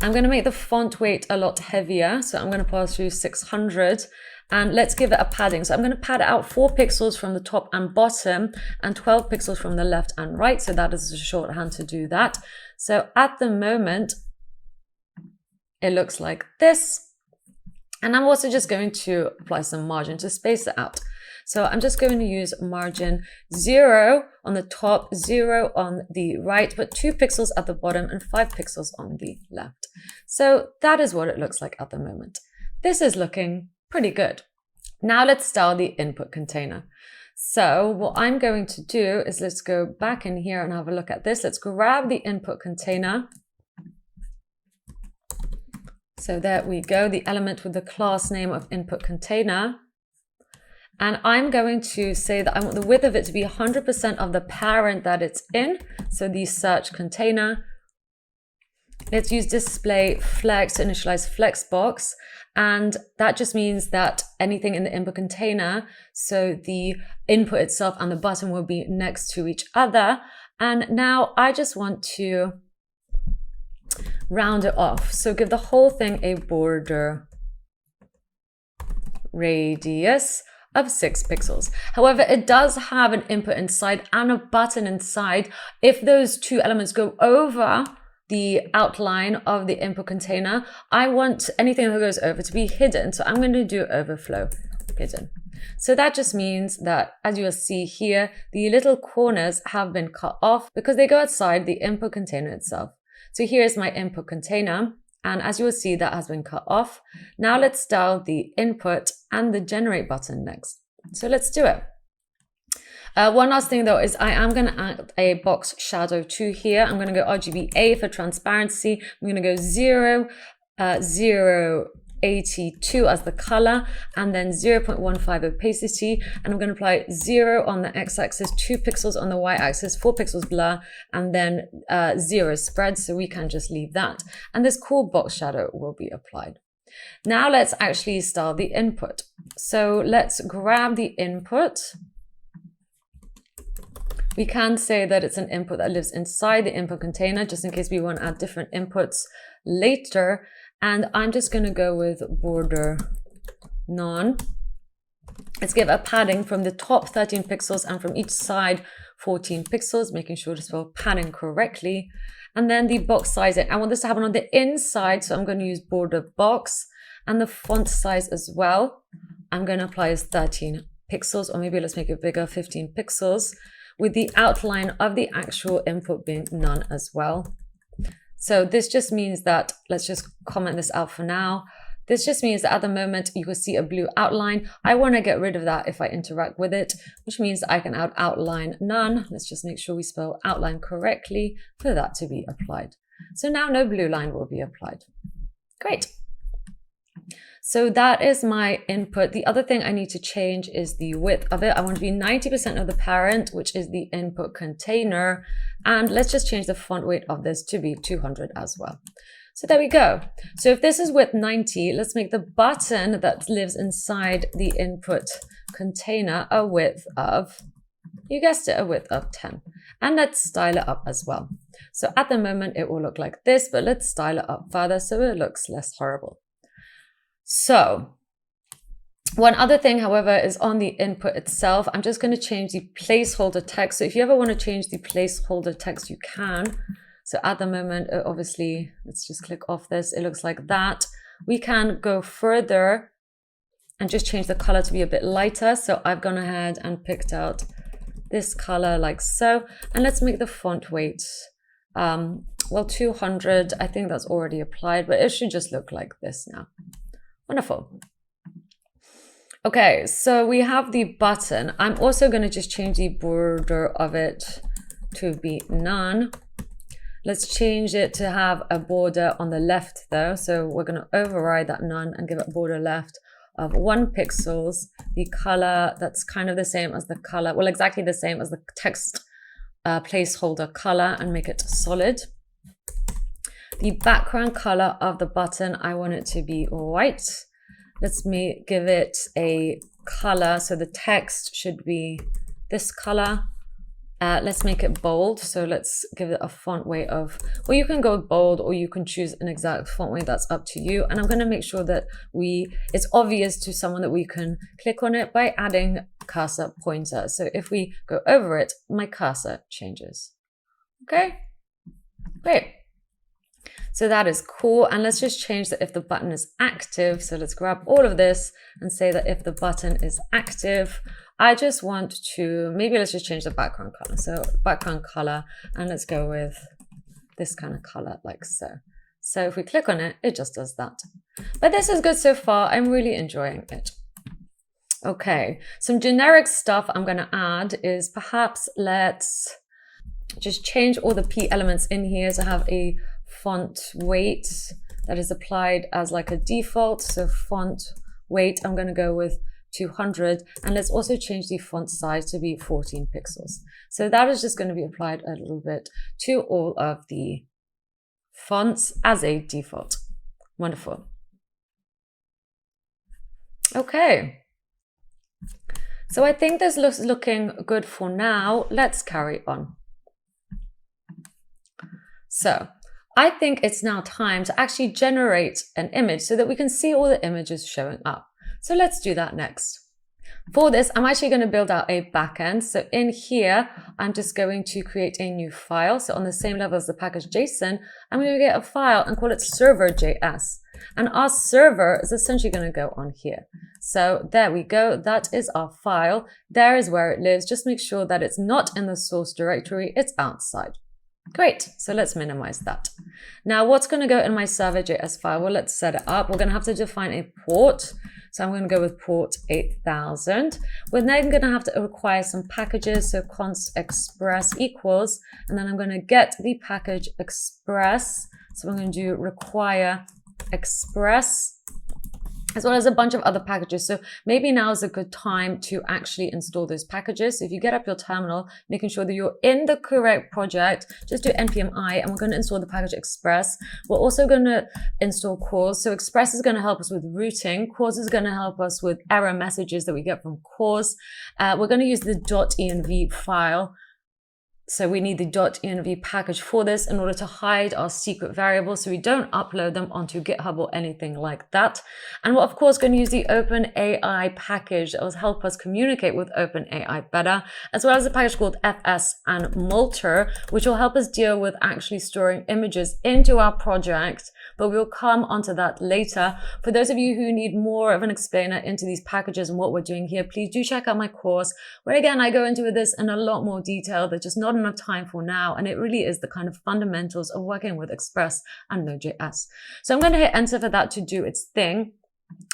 I'm going to make the font weight a lot heavier. So I'm going to pass through 600 and let's give it a padding. So I'm going to pad it out 4 pixels from the top and bottom and 12 pixels from the left and right. So that is a shorthand to do that. So at the moment, it looks like this. And I'm also just going to apply some margin to space it out. So I'm just going to use margin 0 on the top, 0 on the right, but 2 pixels at the bottom and 5 pixels on the left. So that is what it looks like at the moment. this is looking pretty good. Now let's style the input container. So what I'm going to do is let's go back in here and have a look at this. Let's grab the input container. So there we go, the element with the class name of input container. And I'm going to say that I want the width of it to be 100% of the parent that it's in. So the search container. Let's use display flex to initialize flexbox. And that just means that anything in the input container, so the input itself and the button will be next to each other. And now I just want to round it off. So give the whole thing a border radius of 6 pixels. However, it does have an input inside and a button inside. If those two elements go over the outline of the input container, I want anything that goes over to be hidden. So I'm going to do overflow hidden. So that just means that, as you will see here, the little corners have been cut off because they go outside the input container itself. So here's my input container. And as you will see, that has been cut off. Now let's style the input and the generate button next. So let's do it. One last thing though is I am going to add a box shadow to here. I'm going to go RGBA for transparency. I'm going to go 0.082 as the color, and then 0.15 opacity. And I'm going to apply 0 on the x-axis, 2 pixels on the y-axis, 4 pixels blur, and then 0 spread. So we can just leave that. And this cool box shadow will be applied. Now let's actually style the input. So let's grab the input. We can say that it's an input that lives inside the input container, just in case we want to add different inputs later. And I'm just going to go with border none. Let's give a padding from the top 13 pixels and from each side 14 pixels, making sure to spell padding correctly. And then the box size, I want this to happen on the inside, so I'm going to use border box. And the font size as well, I'm going to apply as 13 pixels, or maybe let's make it bigger, 15 pixels, with the outline of the actual input being none as well. So this just means that, let's just comment this out for now. This just means that at the moment you can see a blue outline. I want to get rid of that if I interact with it, which means I can add outline none. Let's just make sure we spell outline correctly for that to be applied. So now no blue line will be applied. Great. So that is my input. The other thing I need to change is the width of it. I want to be 90% of the parent, which is the input container. And let's just change the font weight of this to be 200 as well. So there we go. So if this is width 90, let's make the button that lives inside the input container a width of, you guessed it, a width of 10. And let's style it up as well. So at the moment it will look like this, but let's style it up further so it looks less horrible. So one other thing, however, is on the input itself. I'm just going to change the placeholder text. So if you ever want to change the placeholder text, you can. So at the moment, obviously, let's just click off this. It looks like that. We can go further and just change the color to be a bit lighter. So I've gone ahead and picked out this color like so. And let's make the font weight, well, 200. I think that's already applied, but it should just look like this now. Wonderful. Okay, so we have the button. I'm also going to just change the border of it to be none. Let's change it to have a border on the left though. So we're going to override that none and give it a border left of 1 pixels. The color, that's kind of the same as the color, well, exactly the same as the text placeholder color, and make it solid. The background color of the button, I want it to be white. Let's give it a color. So the text should be this color. Let's make it bold. So let's give it a font weight of, well, you can go bold or you can choose an exact font weight. That's up to you. And I'm going to make sure that it's obvious to someone that we can click on it by adding cursor pointer. So if we go over it, my cursor changes. Okay, great. So that is cool. And let's just change that if the button is active. So let's grab all of this and say that if the button is active, I just want to, maybe let's just change the background color. So background color, and let's go with this kind of color like so. So if we click on it, it just does that. But this is good so far. I'm really enjoying it. Okay, some generic stuff I'm going to add is perhaps let's just change all the P elements in here to have a font weight that is applied as like a default. So font weight, I'm going to go with 200, and let's also change the font size to be 14 pixels. So that is just going to be applied a little bit to all of the fonts as a default. Wonderful. Okay. So I think this looks looking good for now. Let's carry on. So I think it's now time to actually generate an image so that we can see all the images showing up. So let's do that next. For this, I'm actually going to build out a backend. So in here, I'm just going to create a new file. So on the same level as the package JSON, I'm going to get a file and call it server.js. And our server is essentially going to go on here. So there we go. That is our file. There is where it lives. Just make sure that it's not in the source directory. It's outside. Great. So let's minimize that. Now, what's going to go in my server.js file? Well, let's set it up. We're going to have to define a port. So I'm going to go with port 8000. We're then going to have to require some packages. So const express equals, and then I'm going to get the package express. So I'm going to do require express, as well as a bunch of other packages. So maybe now is a good time to actually install those packages. So if you get up your terminal, making sure that you're in the correct project, just do npm I, and we're going to install the package express. We're also going to install cause. So express is going to help us with routing. Cause is going to help us with error messages that we get from cause. We're going to use the .env file. So we need the .env package for this in order to hide our secret variables so we don't upload them onto GitHub or anything like that. And we're of course going to use the OpenAI package that will help us communicate with OpenAI better, as well as a package called fs and 𝐿ter, which will help us deal with actually storing images into our project. But we'll come onto that later. For those of you who need more of an explainer into these packages and what we're doing here, please do check out my course, where again, I go into this in a lot more detail. There's just not enough time for now. And it really is the kind of fundamentals of working with Express and Node.js. So I'm going to hit enter for that to do its thing.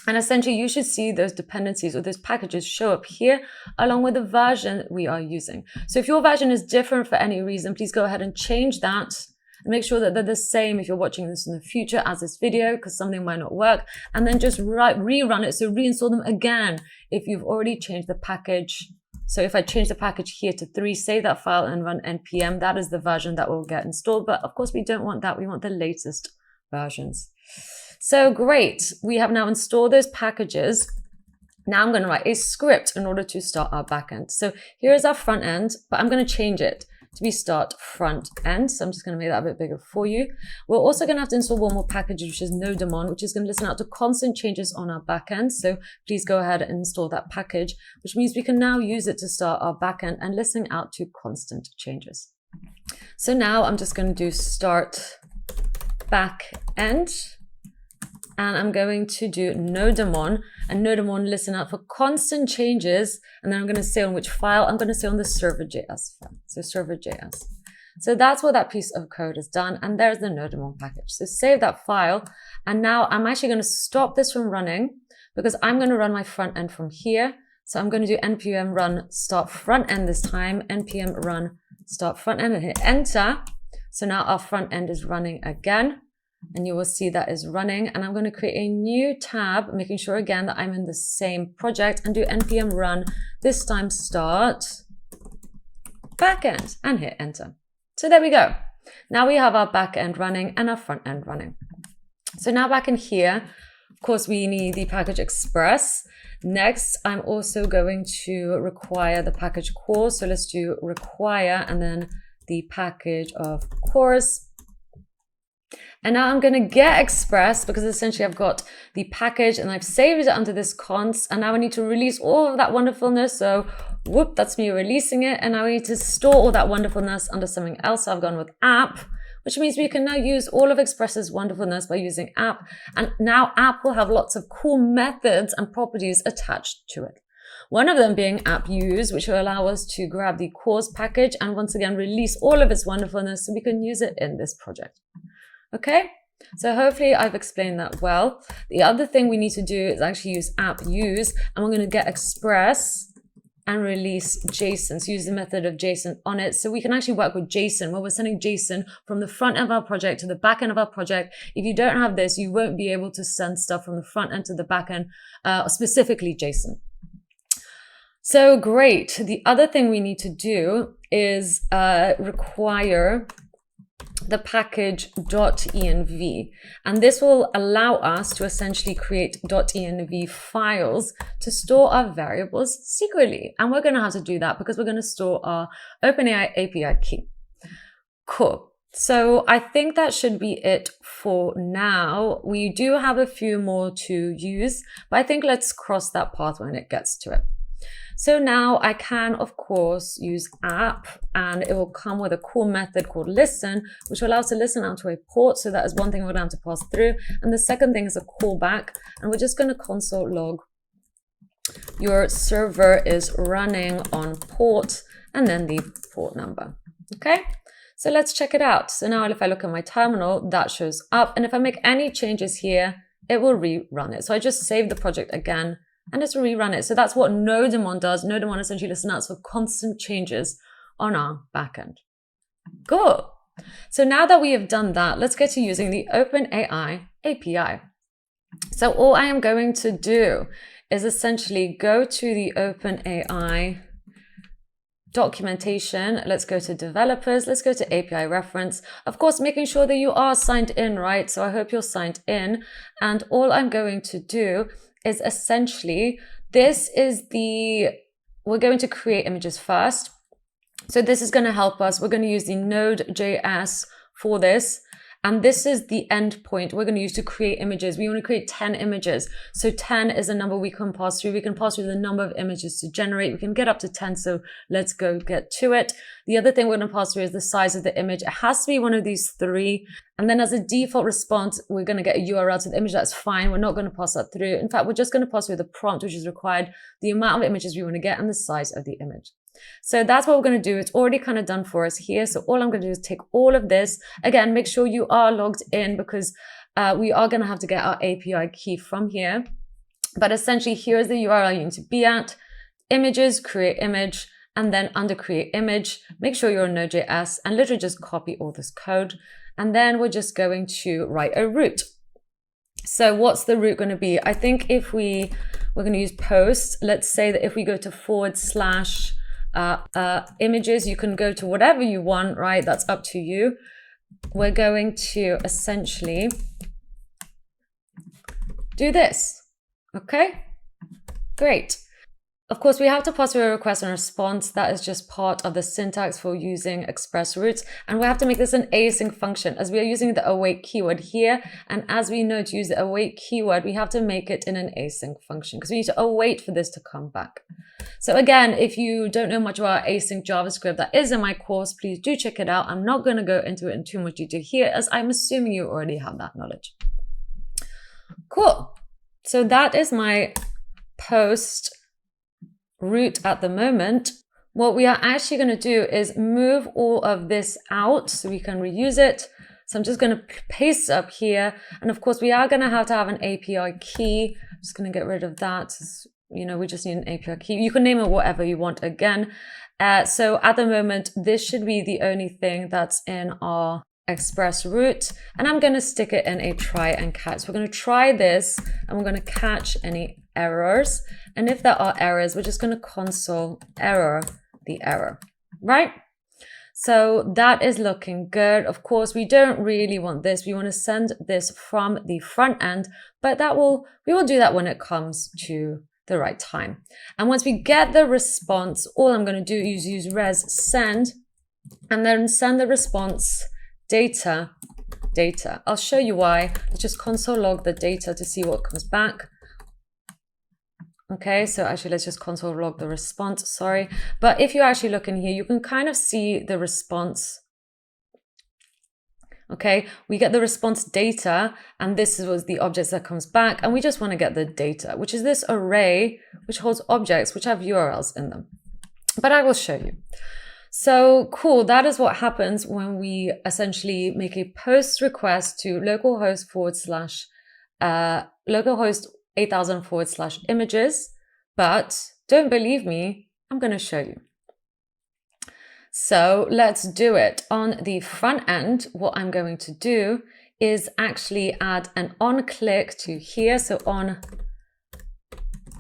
And essentially, you should see those dependencies or those packages show up here along with the version we are using. So if your version is different for any reason, please go ahead and change that. And make sure that they're the same if you're watching this in the future as this video, because something might not work. And then just rerun it. So reinstall them again if you've already changed the package. So if I change the package here to 3, save that file and run npm, that is the version that will get installed. But of course, we don't want that. We want the latest versions. So great. We have now installed those packages. Now I'm going to write a script in order to start our backend. So here is our front end, but I'm going to change it to be start front end. So I'm just going to make that a bit bigger for you. We're also going to have to install one more package, which is 𝐿DAEMON, which is going to listen out to constant changes on our backend. So please go ahead and install that package, which means we can now use it to start our backend and listen out to constant changes. So now I'm just going to do start backend. And I'm going to do 𝐿DAEMON, and 𝐿DAEMON listen out for constant changes. And then I'm going to say on which file. I'm going to say on the server.js file. So server.js. So that's what that piece of code is done. And there's the 𝐿DAEMON package. So save that file. And now I'm actually going to stop this from running because I'm going to run my front end from here. So I'm going to do npm run start front end this time. npm run start front end and hit enter. So now our front end is running again. And you will see that is running. And I'm going to create a new tab, making sure again that I'm in the same project, and do npm run, this time start backend, and hit enter. So there we go. Now we have our backend running and our front end running. So now back in here, of course, we need the package express. Next, I'm also going to require the package core. So let's do require and then the package of cores. And now I'm going to get express because essentially I've got the package and I've saved it under this const. And now I need to release all of that wonderfulness. So whoop, that's me releasing it. And now I need to store all that wonderfulness under something else. So I've gone with app, which means we can now use all of Express's wonderfulness by using app. And now app will have lots of cool methods and properties attached to it. One of them being app use, which will allow us to grab the cores package and once again release all of its wonderfulness so we can use it in this project. Okay, So hopefully I've explained that well. The other thing we need to do is actually use app use, and we're going to get express and release JSON. So use the method of JSON on it. So we can actually work with JSON where we're sending JSON from the front end of our project to the back end of our project. If you don't have this, you won't be able to send stuff from the front end to the back end, specifically JSON. So great. The other thing we need to do is require the package .env, and this will allow us to essentially create .env files to store our variables secretly, and we're going to have to do that because we're going to store our OpenAI API key. Cool. So I think that should be it for now. We do have a few more to use, but I think let's cross that path when it gets to it. So now I can, of course, use app, and it will come with a cool method called listen, which will allow us to listen out to a port. So that is one thing we're going to have to pass through. And the second thing is a callback, and we're just going to console log your server is running on port and then the port number. Okay, so let's check it out. So now if I look at my terminal, that shows up. And if I make any changes here, it will rerun it. So I just save the project again, and it's rerun it. So that's what 𝐎𝐵𝐷𝐼𝐻 does. 𝐎𝐵𝐷𝐼𝐻 essentially listens out for constant changes on our backend. Cool. So now that we have done that, let's get to using the OpenAI API. So all I am going to do is essentially go to the OpenAI documentation. Let's go to developers. Let's go to API reference. Of course, making sure that you are signed in, right? So I hope you're signed in. And all I'm going to do is essentially, we're going to create images first. So this is going to help us. We're going to use the Node.js for this. And this is the endpoint we're going to use to create images. We want to create 10 images. So 10 is a number we can pass through. We can pass through the number of images to generate. We can get up to 10. So let's go get to it. The other thing we're going to pass through is the size of the image. It has to be one of these three. And then as a default response, we're going to get a URL to the image. That's fine. We're not going to pass that through. In fact, we're just going to pass through the prompt, which is required, the amount of images we want to get, and the size of the image. So that's what we're going to do. It's already kind of done for us here. So all I'm going to do is take all of this. Again, make sure you are logged in because we are going to have to get our API key from here. But essentially, here's the URL you need to be at. Images, create image, and then under create image, make sure you're on Node.js and literally just copy all this code. And then we're just going to write a route. So what's the route going to be? I think if we're going to use post, let's say that if we go to / images, you can go to whatever you want, right? That's up to you. We're going to essentially do this. Okay, great. Of course, we have to pass through a request and response. That is just part of the syntax for using express routes. And we have to make this an async function as we are using the await keyword here. And as we know, to use the await keyword, we have to make it in an async function because we need to await for this to come back. So again, if you don't know much about async JavaScript, that is in my course, please do check it out. I'm not going to go into it in too much detail here as I'm assuming you already have that knowledge. Cool. So that is my post route at the moment. What we are actually going to do is move all of this out so we can reuse it. So I'm just going to paste it up here. And of course, we are going to have an API key. I'm just going to get rid of that. You know, we just need an API key. You can name it whatever you want again. So at the moment, this should be the only thing that's in our express route. And I'm going to stick it in a try and catch. So we're going to try this and we're going to catch any errors. And if there are errors, we're just going to console error the error, right? So that is looking good. Of course, we don't really want this. We want to send this from the front end, but we will do that when it comes to the right time. And once we get the response, all I'm going to do is use res send and then send the response data. I'll show you why. Let's just console log the data to see what comes back. Okay, so actually let's just console log the response, sorry. But if you actually look in here, you can kind of see the response. Okay, we get the response data, and this was the objects that comes back, and we just want to get the data, which is this array, which holds objects which have URLs in them. But I will show you. So cool. That is what happens when we essentially make a post request to localhost localhost 8000 / images. But don't believe me, I'm going to show you. So let's do it. On the front end, what I'm going to do is actually add an on click to here. So on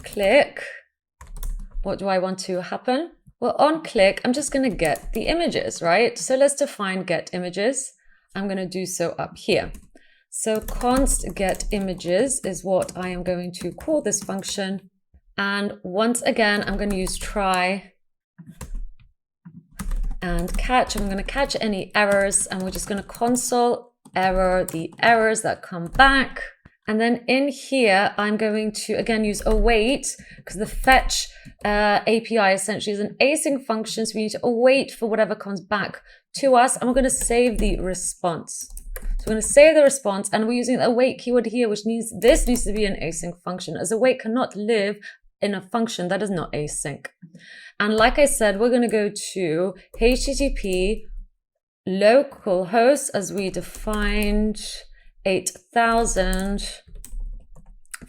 click, what do I want to happen? Well, on click, I'm just going to get the images, right? So let's define get images. I'm going to do so up here. So const get images is what I am going to call this function. And once again, I'm going to use try and catch. I'm going to catch any errors, and we're just going to console error the errors that come back. And then in here, I'm going to, again, use await, because the fetch API essentially is an async function. So we need to await for whatever comes back to us. And we're going to save the response. So we're going to save the response, and we're using the await keyword here, which means this needs to be an async function, as await cannot live in a function that is not async. And like I said, we're going to go to HTTP localhost, as we defined 8000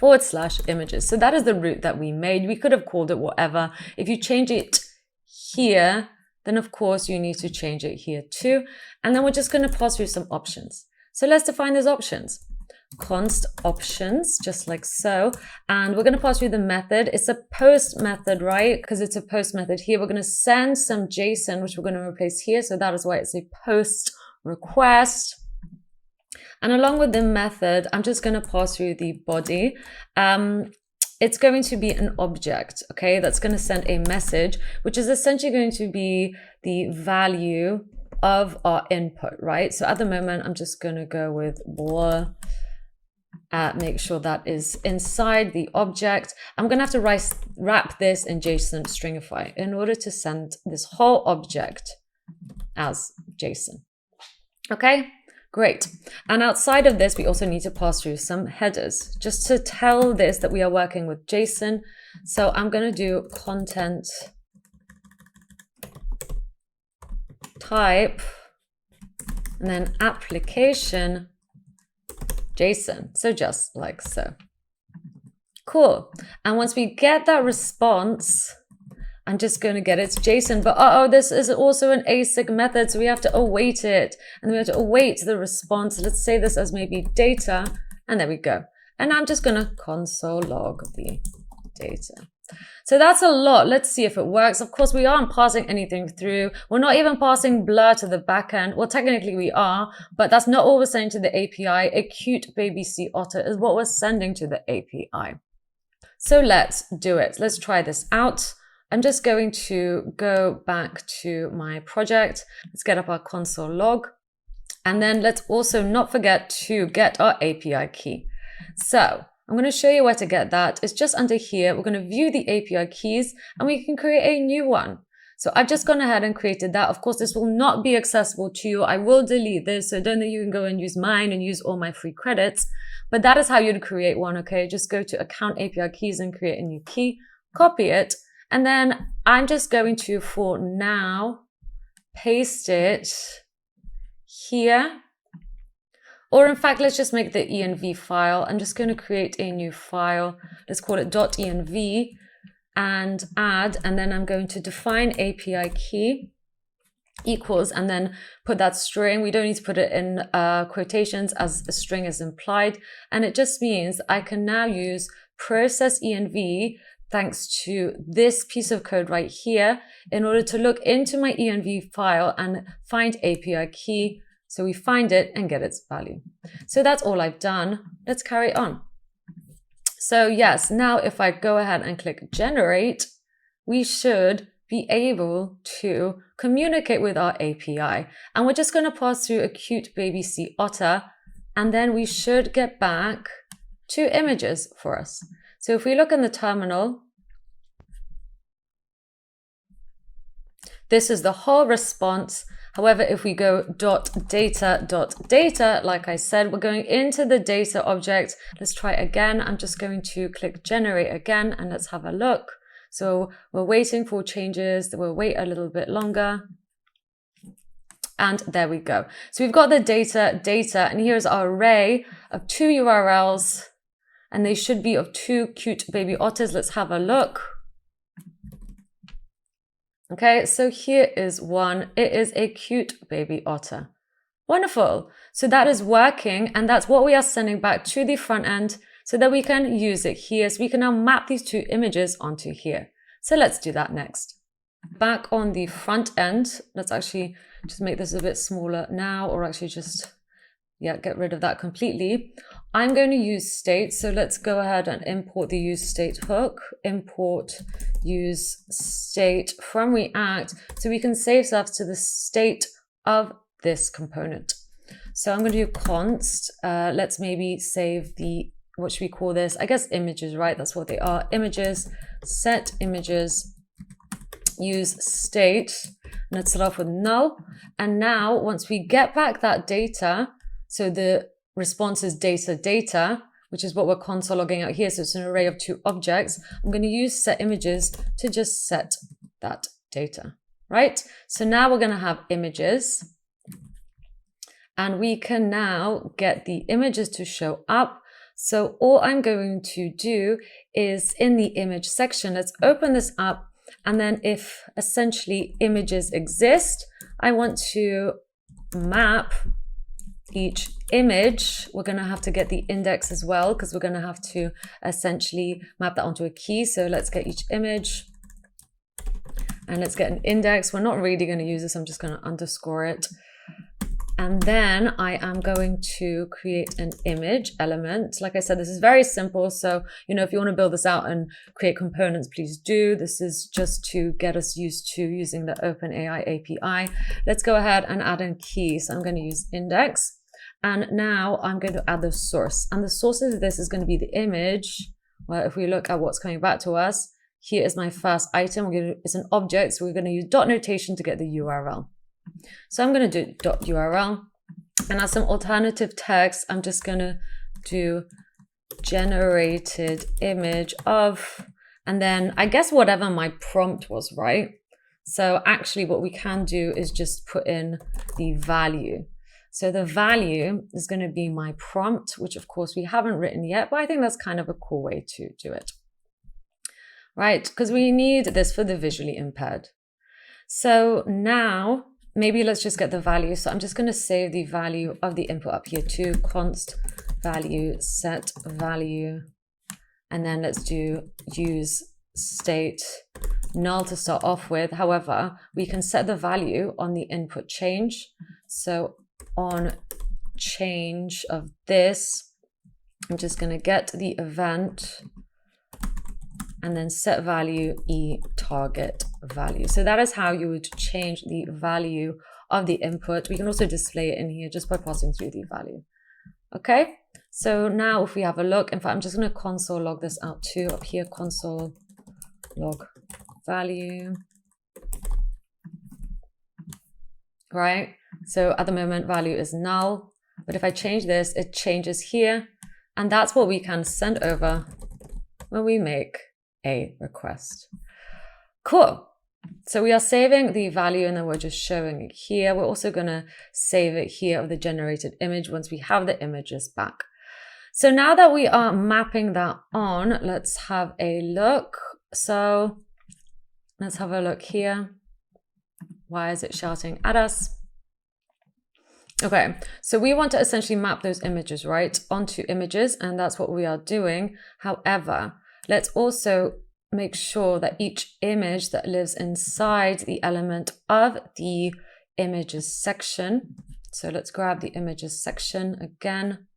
/ images. So that is the route that we made. We could have called it whatever. If you change it here, then of course you need to change it here too. And then we're just going to pass through some options. So let's define those options. Const options, just like so. And we're going to pass through the method. It's a post method, right? Because it's a post method here. We're going to send some JSON, which we're going to replace here. So that is why it's a post request. And along with the method, I'm just going to pass through the body. It's going to be an object, okay? That's going to send a message, which is essentially going to be the value of our input, right? So at the moment, I'm just going to go with blah. Make sure that is inside the object. I'm going to have to wrap this in JSON stringify in order to send this whole object as JSON. Okay, great. And outside of this, we also need to pass through some headers just to tell this that we are working with JSON. So I'm going to do content type and then application JSON. So just like so. Cool. And once we get that response, I'm just going to get its JSON. But this is also an async method, so we have to await it. And we have to await the response. Let's say this as maybe data. And there we go. And I'm just going to console log the data. So that's a lot. Let's see if it works. Of course, we aren't passing anything through. We're not even passing blur to the backend. Well, technically we are, but that's not what we're sending to the API. 𝐎𝐫𝐢𝐠𝐢𝐳 is what we're sending to the API. So let's do it. Let's try this out. I'm just going to go back to my project. Let's get up our console log. And then let's also not forget to get our API key. So I'm going to show you where to get that. It's just under here. We're going to view the API keys and we can create a new one. So I've just gone ahead and created that. Of course, this will not be accessible to you. I will delete this. So don't think you can go and use mine and use all my free credits. But that is how you'd create one, okay? Just go to account API keys and create a new key, copy it. And then I'm just going to, for now, paste it here. Or in fact, let's just make the env file. I'm just going to create a new file. Let's call it .env and add, and then I'm going to define API key equals, and then put that string. We don't need to put it in quotations as a string is implied. And it just means I can now use process env thanks to this piece of code right here in order to look into my env file and find API key. So we find it and get its value. So that's all I've done. Let's carry on. So yes, now if I go ahead and click generate, we should be able to communicate with our API. And we're just going to pass through a 𝐎𝐫𝐢𝐠𝐢𝐳, and then we should get back 2 images for us. So if we look in the terminal, this is the whole response. However, if we go .data, like I said, we're going into the data object. Let's try again. I'm just going to click generate again, and let's have a look. So we're waiting for changes. We'll wait a little bit longer. And there we go. So we've got the data, and here's our array of 2 URLs, and they should be of 2 cute baby otters. Let's have a look. Okay, so here is one. It is a cute baby otter. Wonderful. So that is working, and that's what we are sending back to the front end so that we can use it here. So we can now map these 2 images onto here. So let's do that next. Back on the front end, let's actually just make this a bit smaller now, or actually just, yeah, get rid of that completely. I'm going to use state. So let's go ahead and import the use state hook, import use state from React, so we can save stuff to the state of this component. So I'm going to do const, let's maybe save the, what should we call this? I guess images, right? That's what they are. Images, set images, use state, and let's start off with null. And now once we get back that data, so the response is data, which is what we're console logging out here. So it's an array of 2 objects. I'm going to use set images to just set that data, right? So now we're going to have images, and we can now get the images to show up. So all I'm going to do is in the image section, let's open this up. And then if essentially images exist, I want to map each image. We're going to have to get the index as well, because we're going to have to essentially map that onto a key. So let's get each image and let's get an index. We're not really going to use this. I'm just going to underscore it. And then I am going to create an image element. Like I said, this is very simple. So, you know, if you want to build this out and create components, please do. This is just to get us used to using the OpenAI API. Let's go ahead and add in key. So I'm going to use index. And now I'm going to add the source. And the source of this is going to be the image. Well, if we look at what's coming back to us, here is my first item. It's an object. So we're going to use dot notation to get the URL. So I'm going to do dot URL, and as some alternative text, I'm just going to do generated image of, and then I guess whatever my prompt was, right? So actually what we can do is just put in the value. So the value is going to be my prompt, which of course we haven't written yet, but I think that's kind of a cool way to do it, right? Because we need this for the visually impaired. So now maybe let's just get the value. So I'm just going to save the value of the input up here to const value set value, and then let's do use state null to start off with. However, we can set the value on the input change. So on change of this, I'm just going to get the event and then set value target value. So that is how you would change the value of the input. We can also display it in here just by passing through the value. Okay, so now if we have a look, in fact, I'm just going to console log this out too. Up here, console log value. Right, so at the moment value is null, but if I change this, it changes here, and that's what we can send over when we make a request. Cool. So we are saving the value and then we're just showing it here. We're also going to save it here of the generated image once we have the images back. So now that we are mapping that on, let's have a look. So let's have a look here. Why is it shouting at us? Okay, so we want to essentially map those images, right, onto images, and that's what we are doing. However, let's also make sure that each image that lives inside the element of the images section. So let's grab the images section again.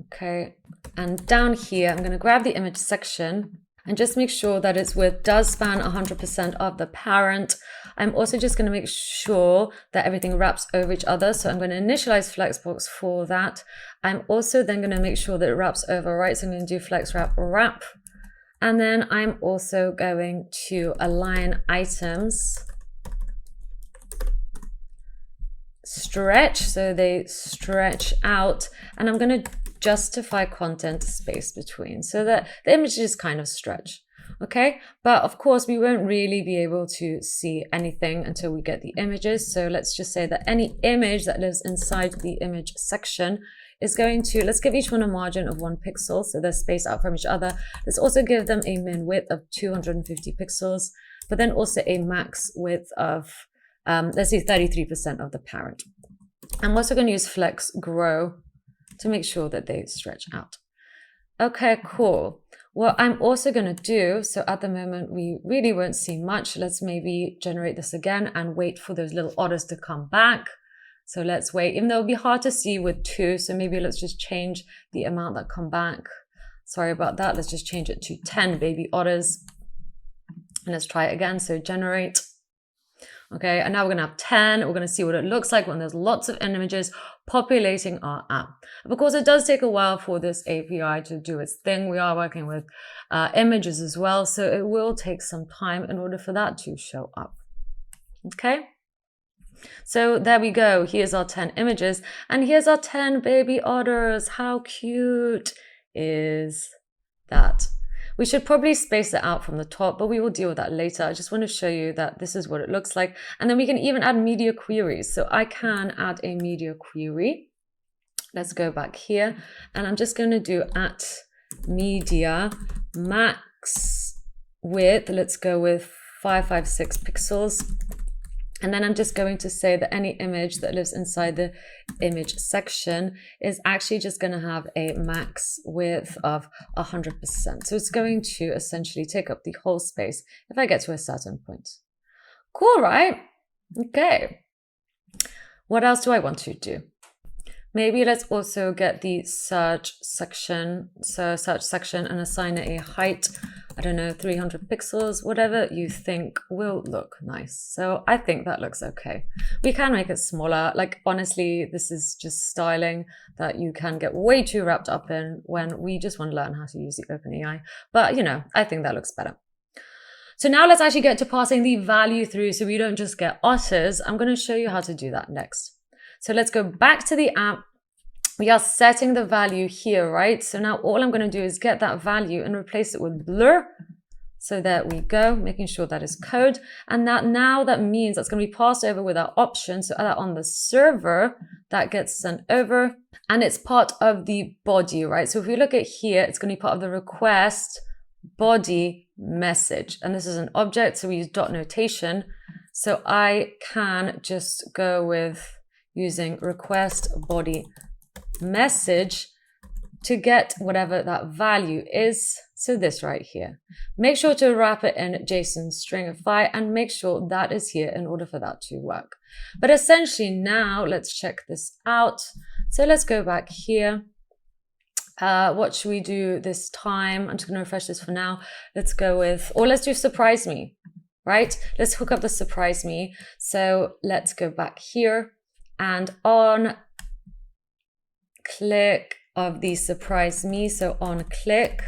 Okay, and down here, I'm going to grab the image section and just make sure that it's with does span 100% of the parent. I'm also just going to make sure that everything wraps over each other. So I'm going to initialize Flexbox for that. I'm also then going to make sure that it wraps over, right? So I'm going to do flex wrap. And then I'm also going to align items stretch, so they stretch out, and I'm going to justify content space between so that the images kind of stretch. Okay, but of course we won't really be able to see anything until we get the images. So let's just say that any image that lives inside the image section is going to, let's give each one a margin of 1 pixel, so they're spaced out from each other. Let's also give them a min width of 250 pixels, but then also a max width of, let's say 33% of the parent. I'm also going to use flex grow to make sure that they stretch out. Okay, cool. What I'm also going to do, so at the moment we really won't see much. Let's maybe generate this again and wait for those little otters to come back. So let's wait, even though it'll be hard to see with 2. So maybe let's just change the amount that come back. Sorry about that. Let's just change it to 10 baby otters. And let's try it again. So generate. Okay, and now we're going to have 10. We're going to see what it looks like when there's lots of images populating our app. Of course, it does take a while for this API to do its thing. We are working with images as well, so it will take some time in order for that to show up. Okay, so there we go. Here's our 10 images, and here's our 10 baby otters. How cute is that? We should probably space it out from the top, but we will deal with that later. I just want to show you that this is what it looks like. And then we can even add media queries. So I can add a media query. Let's go back here. And I'm just going to do at media max width. Let's go with 556 pixels. And then I'm just going to say that any image that lives inside the image section is actually just going to have a max width of 100%. So it's going to essentially take up the whole space if I get to a certain point. Cool, right? Okay. What else do I want to do? Maybe let's also get the search section. So search section and assign it a height, I don't know, 300 pixels, whatever you think will look nice. So I think that looks okay. We can make it smaller. Like, honestly, this is just styling that you can get way too wrapped up in when we just want to learn how to use the OpenAI. But, you know, I think that looks better. So now let's actually get to passing the value through so we don't just get otters. I'm going to show you how to do that next. So let's go back to the app. We are setting the value here, right? So now all I'm going to do is get that value and replace it with blur. So there we go, making sure that is code. And that now that means that's going to be passed over with our option. So that on the server, that gets sent over. And it's part of the body, right? So if we look at here, it's going to be part of the request body message. And this is an object, so we use dot notation. So I can just go with using request body message to get whatever that value is. So this right here. Make sure to wrap it in JSON stringify and make sure that is here in order for that to work. But essentially now let's check this out. So let's go back here. What should we do this time? I'm just going to refresh this for now. Let's go with, or let's do surprise me, right? Let's hook up the surprise me. So let's go back here and on click of the surprise me. So on click,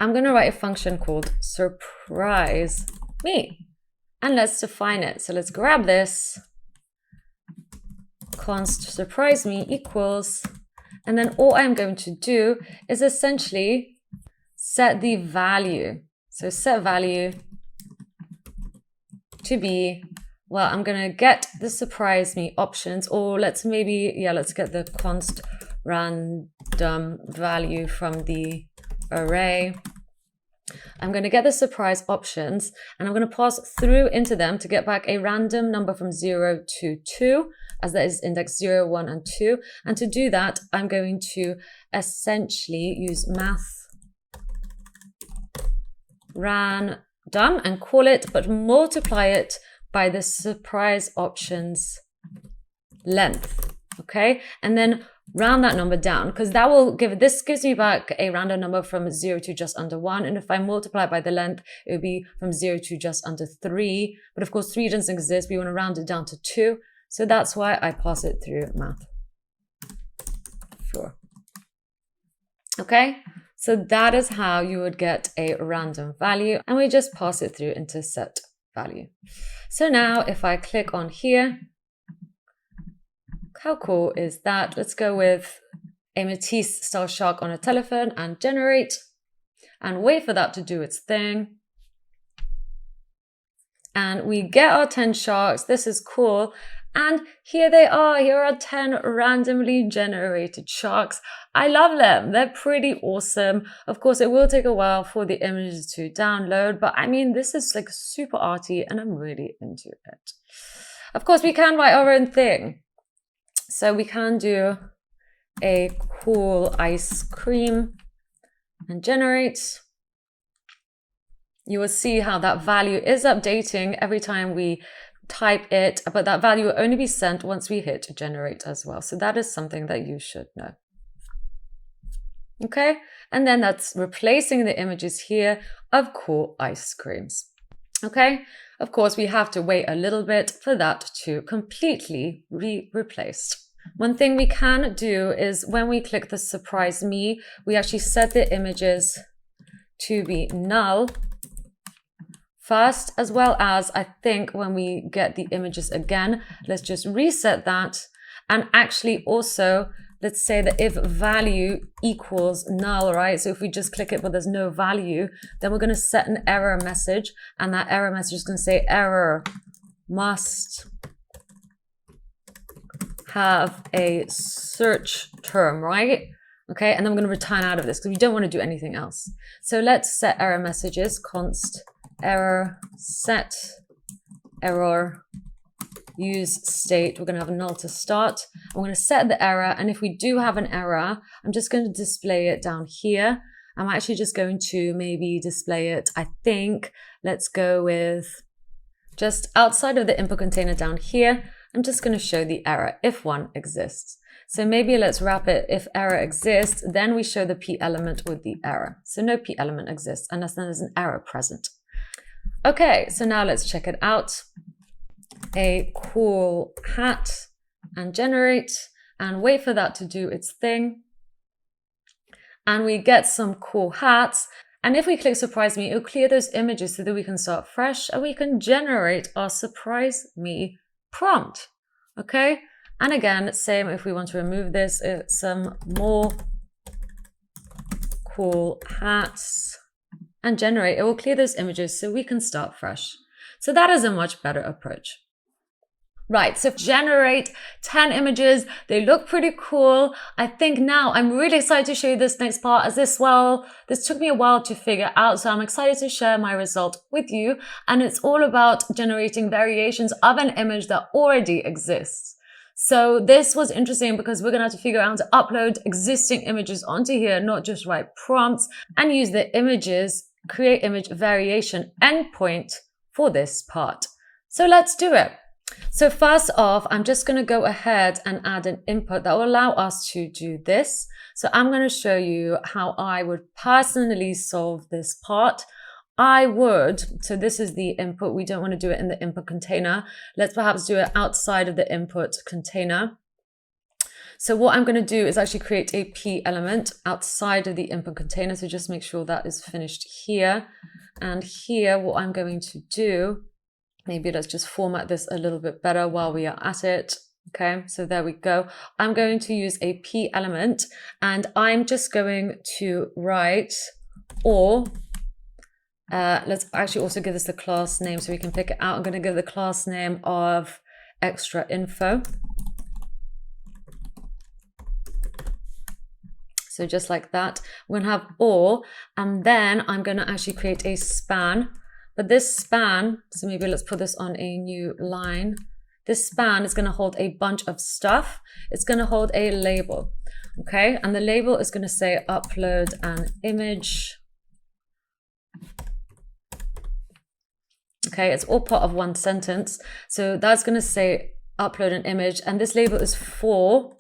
I'm going to write a function called surprise me and let's define it. So let's grab this const surprise me equals, and then all I'm going to do is essentially set the value. So set value to be, well, I'm going to get the surprise me options, or let's maybe, yeah, let's get the const random value from the array. I'm going to get the surprise options and I'm going to pass through into them to get back a random number from 0 to 2, as that is index 0, 1, and 2. And to do that, I'm going to essentially use math random and call it, but multiply it by the surprise options length. Okay, and then round that number down, because that will give, this gives me back a random number from 0 to just under 1. And if I multiply by the length, it would be from 0 to just under 3. But of course, 3 doesn't exist. We want to round it down to 2. So that's why I pass it through math. Sure. Okay, so that is how you would get a random value. And we just pass it through into set value. So now if I click on here, how cool is that? Let's go with a Matisse style shark on a telephone and generate. and wait for that to do its thing. And we get our 10 sharks. This is cool. And here they are. Here are 10 randomly generated sharks. I love them. They're pretty awesome. Of course, it will take a while for the images to download, but I mean, this is like super arty and I'm really into it. Of course, we can write our own thing. So we can do a cool ice cream and generate. You will see how that value is updating every time we type it, but that value will only be sent once we hit generate as well. So that is something that you should know. Okay, and then that's replacing the images here of cool ice creams. Okay, of course, we have to wait a little bit for that to completely be replaced. One thing we can do is when we click the surprise me, we actually set the images to be null first, as well as I think when we get the images again, let's just reset that. And actually also, let's say that if value equals null, right? So if we just click it, but there's no value, then we're going to set an error message. And that error message is going to say error must have a search term, right? Okay, and then we're going to return out of this because we don't want to do anything else. So let's set error messages, const error set error use state. We're going to have a null to start. I'm going to set the error, and if we do have an error, I'm just going to display it down here. I'm actually just going to maybe display it, I think, let's go with just outside of the input container down here. I'm just going to show the error if one exists. So maybe let's wrap it if error exists, then we show the p element with the error. So no p element exists unless there's an error present. Okay, so now let's check it out. A cool hat and generate and wait for that to do its thing. And we get some cool hats. And if we click surprise me, it'll clear those images so that we can start fresh and we can generate our surprise me prompt. Okay, and again, same if we want to remove this, it's some more cool hats and generate. It will clear those images so we can start fresh. So that is a much better approach. Right, so generate 10 images. They look pretty cool. I think now I'm really excited to show you this next part as this took me a while to figure out. So I'm excited to share my result with you. And it's all about generating variations of an image that already exists. So this was interesting because we're going to have to figure out how to upload existing images onto here, not just write prompts, and use the images, create image variation endpoint for this part. So let's do it. So first off, I'm just going to go ahead and add an input that will allow us to do this. So I'm going to show you how I would personally solve this part. So this is the input. We don't want to do it in the input container. Let's perhaps do it outside of the input container. So what I'm going to do is actually create a p element outside of the input container. So just make sure that is finished here. And here, what I'm going to do, maybe let's just format this a little bit better while we are at it. Okay, so there we go. I'm going to use a p element and I'm just going to write or let's actually also give this the class name so we can pick it out. I'm going to give the class name of extra info. So just like that, we're going to have or, and then I'm going to actually create a span. But this span, so maybe let's put this on a new line. This span is going to hold a bunch of stuff. It's going to hold a label, okay? And the label is going to say upload an image. Okay, it's all part of one sentence. So that's going to say upload an image, and this label is for.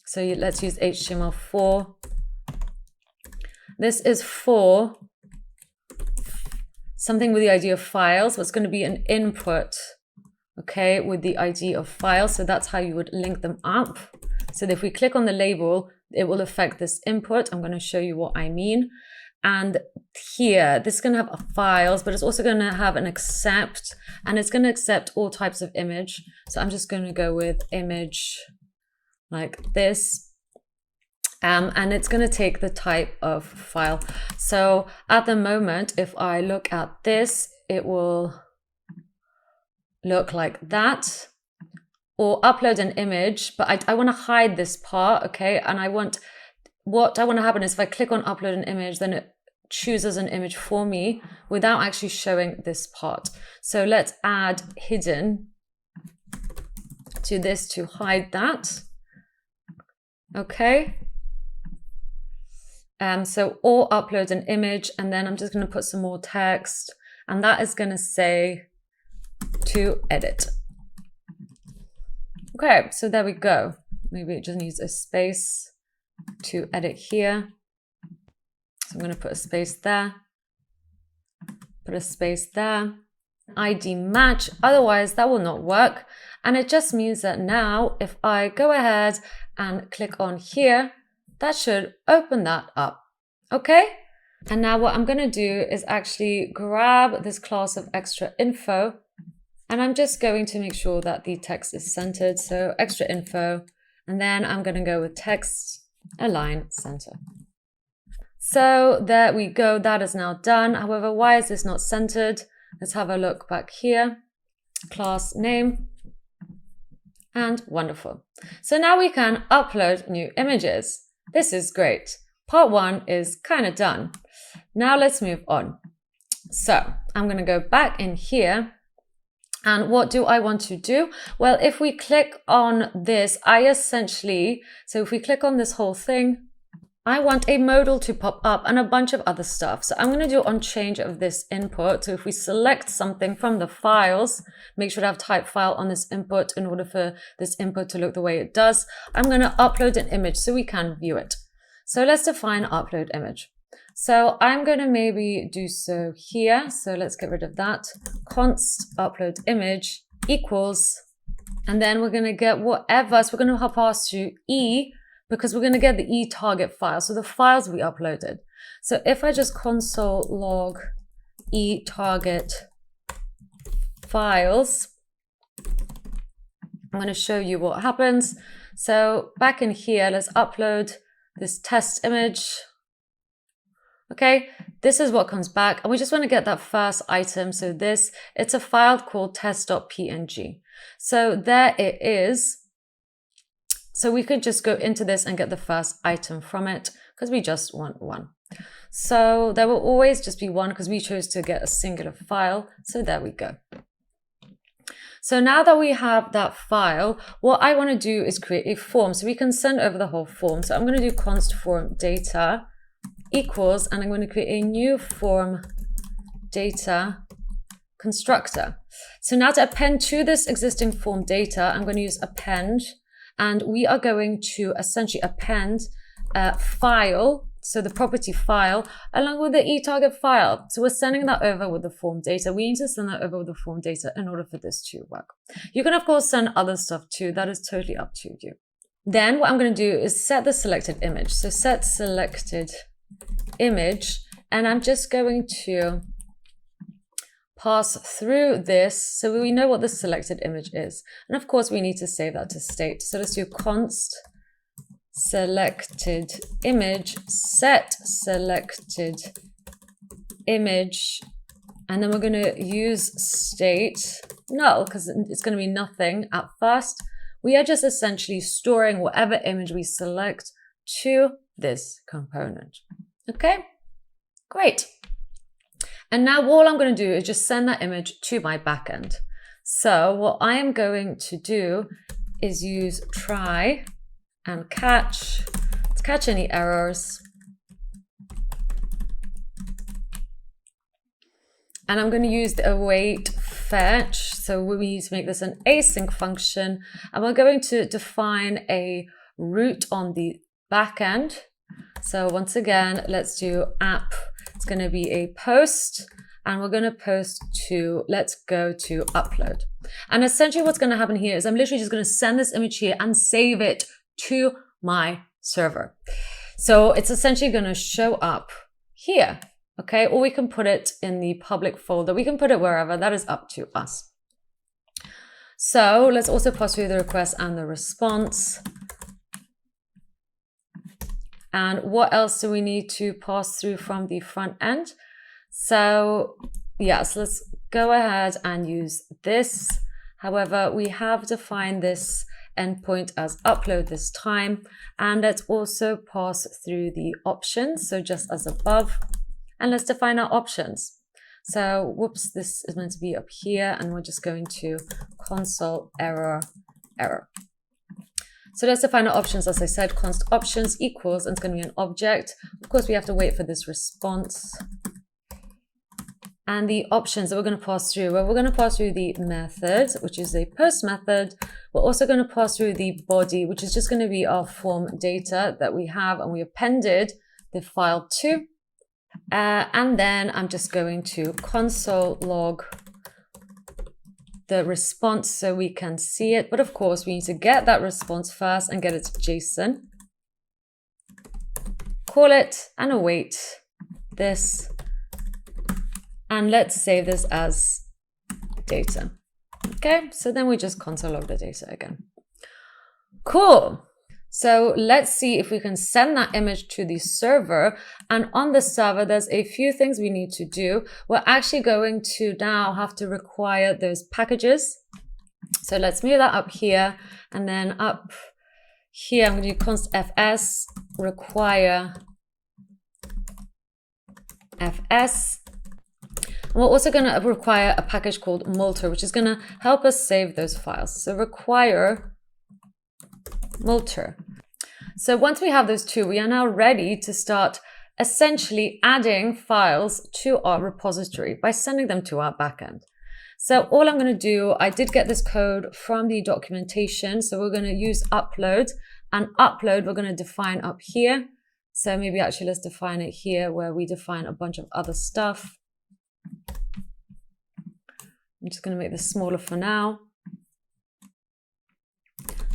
So let's use HTML4. This is for something with the ID of files. So it's going to be an input, okay, with the ID of files. So that's how you would link them up. So that if we click on the label, it will affect this input. I'm going to show you what I mean. And here, this is going to have files, but it's also going to have an accept, and it's going to accept all types of image. So I'm just going to go with image like this. And it's going to take the type of file. So at the moment, if I look at this, it will look like that. Or upload an image, but I want to hide this part, okay? And what I want to happen is if I click on upload an image, then it chooses an image for me without actually showing this part. So let's add hidden to this to hide that. Okay. So or upload an image, and then I'm just going to put some more text, and that is going to say to edit. Okay, so there we go. Maybe it just needs a space to edit here. So I'm going to put a space there, put a space there, ID match, otherwise that will not work. And it just means that now if I go ahead and click on here, that should open that up, okay? And now what I'm going to do is actually grab this class of extra info, and I'm just going to make sure that the text is centered. So extra info, and then I'm going to go with text align center. So there we go, that is now done. However, why is this not centered? Let's have a look back here, class name, and wonderful. So now we can upload new images. This is great. Part one is kind of done. Now let's move on. So I'm going to go back in here. And what do I want to do? Well, if we click on this, so if we click on this whole thing, I want a modal to pop up and a bunch of other stuff. So I'm going to do on change of this input. So if we select something from the files, make sure to have type file on this input in order for this input to look the way it does. I'm going to upload an image so we can view it. So let's define upload image. So I'm going to maybe do so here. So let's get rid of that. Const upload image equals, and then we're going to get whatever. So we're going to pass to E, because we're going to get the E target file. So the files we uploaded. So if I just console log E target files, I'm going to show you what happens. So back in here, let's upload this test image. Okay, this is what comes back, and we just want to get that first item. So it's a file called test.png. So there it is. So we could just go into this and get the first item from it because we just want one. So there will always just be one because we chose to get a singular file. So there we go. So now that we have that file, what I want to do is create a form so we can send over the whole form. So I'm going to do const form data equals, and I'm going to create a new form data constructor. So now to append to this existing form data, I'm going to use append, and we are going to essentially append a file, so the property file, along with the eTarget file. So we're sending that over with the form data. We need to send that over with the form data in order for this to work. You can, of course, send other stuff too. That is totally up to you. Then what I'm going to do is set the selected image. So set selected image, and I'm just going to pass through this so we know what the selected image is. And of course, we need to save that to state. So let's do const selected image, set selected image, and then we're going to use state null because it's going to be nothing at first. We are just essentially storing whatever image we select to this component. Okay, great. And now all I'm going to do is just send that image to my backend. So what I am going to do is use try and catch to catch any errors. And I'm going to use the await fetch. So we need to make this an async function. And we're going to define a route on the backend. So once again, let's do app. It's going to be a post, and we're going to post to, let's go to upload. And essentially what's going to happen here is I'm literally just going to send this image here and save it to my server. So it's essentially going to show up here. Okay, or we can put it in the public folder. We can put it wherever. That is up to us. So let's also pass through the request and the response. And what else do we need to pass through from the front end? So yes, let's go ahead and use this. However, we have defined this endpoint as upload this time, and let's also pass through the options. So just as above, and let's define our options. So whoops, this is meant to be up here, and we're just going to console error. So let's define our options. As I said, const options equals, and it's going to be an object. Of course, we have to wait for this response. And the options that we're going to pass through, well, we're going to pass through the method, which is a post method. We're also going to pass through the body, which is just going to be our form data that we have and we appended the file to. And then I'm just going to console log the response so we can see it. But of course, we need to get that response first and get it to JSON. Call it and await this. And let's save this as data. Okay, so then we just console log the data again. Cool. So let's see if we can send that image to the server. And on the server, there's a few things we need to do. We're actually going to now have to require those packages. So let's move that up here. And then up here, I'm going to do const fs require fs. And we're also going to require a package called multer, which is going to help us save those files. So require multer. So once we have those two, we are now ready to start essentially adding files to our repository by sending them to our backend. So all I'm going to do, I did get this code from the documentation. So we're going to use upload, and upload we're going to define up here. So maybe actually let's define it here where we define a bunch of other stuff. I'm just going to make this smaller for now.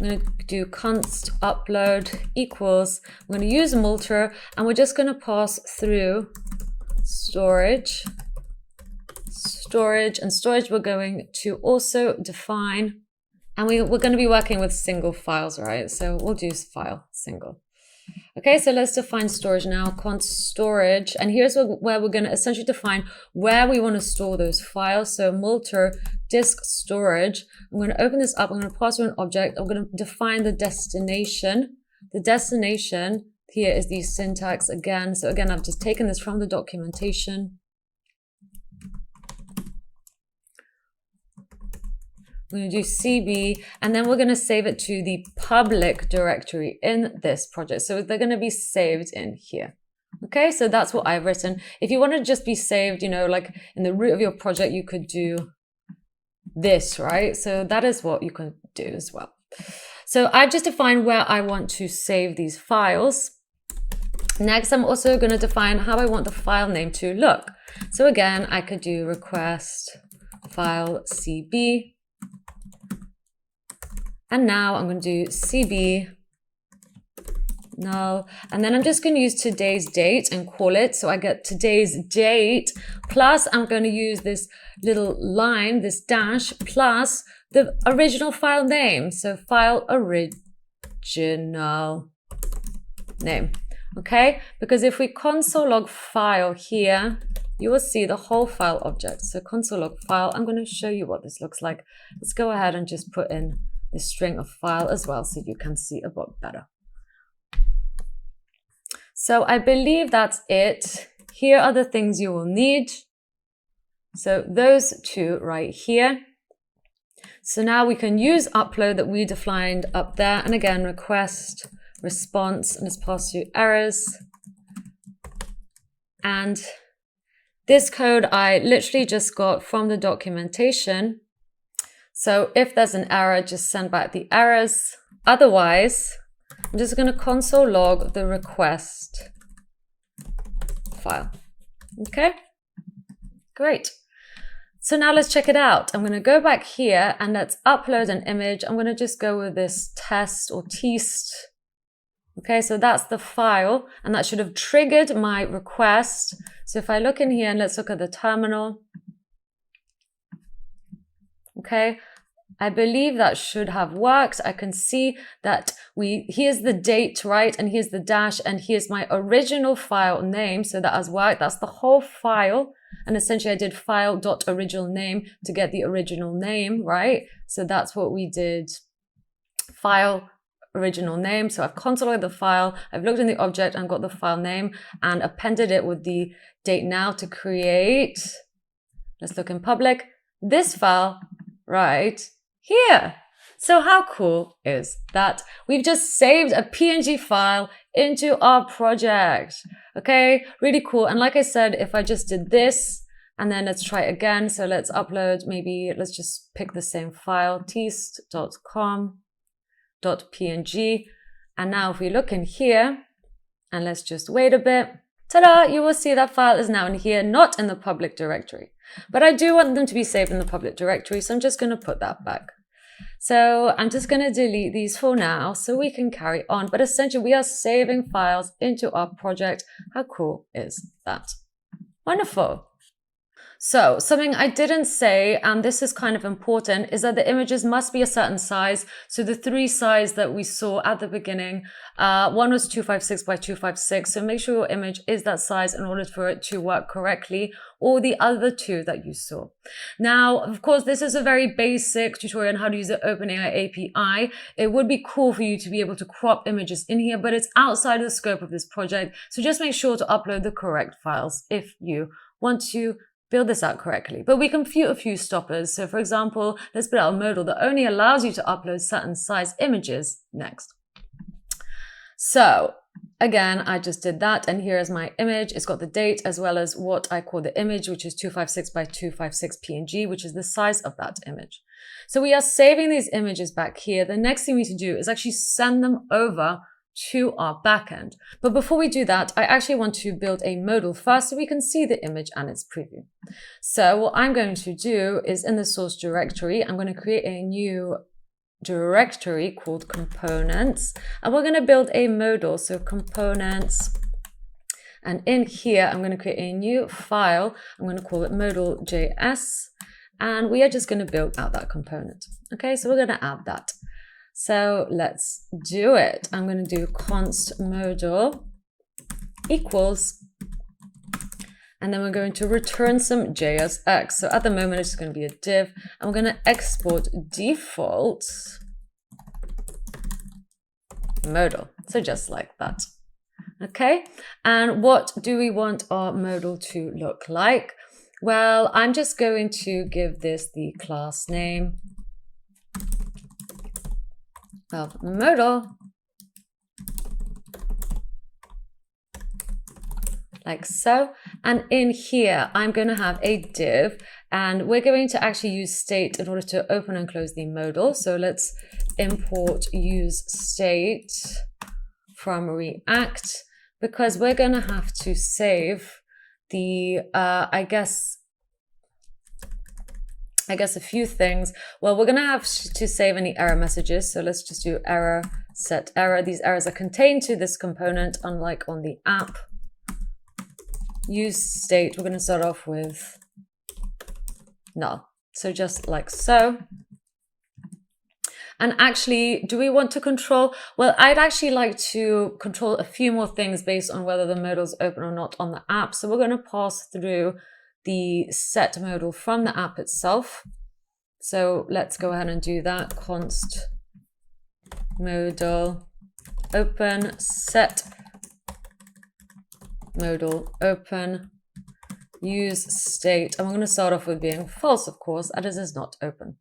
I'm going to do const upload equals, I'm going to use multer, and we're just going to pass through storage, and storage we're going to also define, and we're going to be working with single files, right? So we'll do file single. Okay, so let's define storage now, const storage, and here's where we're going to essentially define where we want to store those files. So multer disk storage, I'm going to open this up, I'm going to pass through an object, I'm going to define the destination. The destination here is the syntax again. So again, I've just taken this from the documentation. I'm going to do CB, and then we're going to save it to the public directory in this project. So they're going to be saved in here. Okay, so that's what I've written. If you want to just be saved, you know, like in the root of your project, you could do this, right? So that is what you can do as well. So I've just defined where I want to save these files. Next, I'm also going to define how I want the file name to look. So again, I could do request file CB. And now I'm going to do CB null, and then I'm just going to use today's date and call it. So I get today's date, plus I'm going to use this little line, this dash, plus the original file name. So file original name. Okay, because if we console log file here, you will see the whole file object. So console log file, I'm going to show you what this looks like. Let's go ahead and just put in the string of file as well so you can see a bit better. So I believe that's it. Here are the things you will need. So those two right here. So now we can use upload that we defined up there. And again, request, response, and let's pass through errors. And this code I literally just got from the documentation. So if there's an error, just send back the errors. Otherwise, I'm just going to console log the request file. Okay, great. So now let's check it out. I'm going to go back here and let's upload an image. I'm going to just go with this test or teast. Okay, so that's the file, and that should have triggered my request. So if I look in here and let's look at the terminal. Okay, I believe that should have worked. I can see that here's the date, right? And here's the dash, and here's my original file name. So that has worked. That's the whole file. And essentially I did file.originalName to get the original name, right? So that's what we did. File original name. So I've consolidated the file. I've looked in the object and got the file name and appended it with the date now to create. Let's look in public. This file right here. So how cool is that? We've just saved a PNG file into our project. Okay, really cool. And like I said, if I just did this and then let's try it again. So let's upload, maybe let's just pick the same file, teast.com.png. And now if we look in here and let's just wait a bit, ta-da, you will see that file is now in here, not in the public directory. But I do want them to be saved in the public directory, so I'm just going to put that back. So I'm just going to delete these for now so we can carry on. But essentially, we are saving files into our project. How cool is that? Wonderful. So something I didn't say, and this is kind of important, is that the images must be a certain size. So the 3 sizes that we saw at the beginning, one was 256 by 256. So make sure your image is that size in order for it to work correctly, or the other 2 that you saw. Now, of course, this is a very basic tutorial on how to use the OpenAI API. It would be cool for you to be able to crop images in here, but it's outside of the scope of this project. So just make sure to upload the correct files if you want to build this out correctly. But we can view a few stoppers. So for example, let's build out a modal that only allows you to upload certain size images next. So again, I just did that. And here is my image. It's got the date as well as what I call the image, which is 256 by 256 PNG, which is the size of that image. So we are saving these images back here. The next thing we need to do is actually send them over to our backend. But before we do that, I actually want to build a modal first so we can see the image and its preview. So what I'm going to do is in the source directory, I'm going to create a new directory called components, and we're going to build a modal. So components, and in here, I'm going to create a new file. I'm going to call it modal.js, and we are just going to build out that component. Okay, so we're going to add that. So let's do it. I'm going to do const modal equals, and then we're going to return some JSX. So at the moment, it's going to be a div, and we're going to export default modal. So just like that. Okay. And what do we want our modal to look like? Well, I'm just going to give this the class name of modal, like so. And in here, I'm going to have a div, and we're going to actually use state in order to open and close the modal. So let's import use state from React, because we're going to have to save the, I guess a few things. Well, we're going to have to save any error messages. So let's just do error, set error. These errors are contained to this component, unlike on the app. Use state, we're going to start off with null. So just like so. And actually, do we want to control? Well, I'd actually like to control a few more things based on whether the modal is open or not on the app. So we're going to pass through the set modal from the app itself. So let's go ahead and do that. Const modal open set modal open use state. And we're going to start off with being false, of course, as it is not open.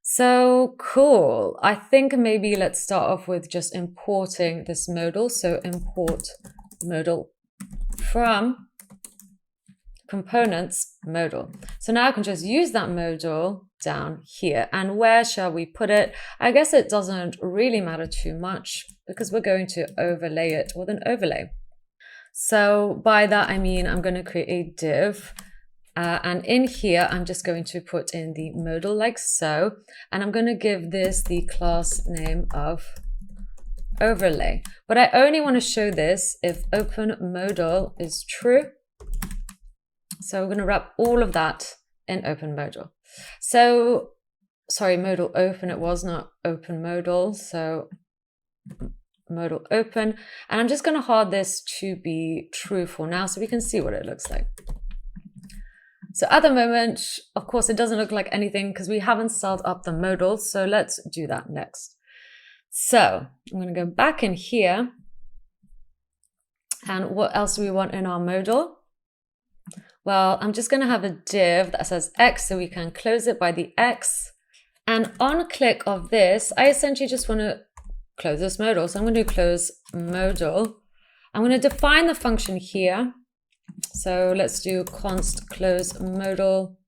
So cool. I think maybe let's start off with just importing this modal. So import modal from components modal. So now I can just use that modal down here. And where shall we put it? I guess it doesn't really matter too much because we're going to overlay it with an overlay. So by that, I mean, I'm going to create a div. And in here, I'm just going to put in the modal like so. And I'm going to give this the class name of overlay. But I only want to show this if open modal is true. So we're going to wrap all of that in open modal. So sorry, modal open, it was not open modal. So modal open. And I'm just going to hard this to be true for now so we can see what it looks like. So at the moment, of course, it doesn't look like anything because we haven't styled up the modal. So let's do that next. So I'm going to go back in here. And what else do we want in our modal? Well, I'm just going to have a div that says X so we can close it by the X. And on click of this, I essentially just want to close this modal. So I'm going to close modal. I'm going to define the function here. So let's do const close modal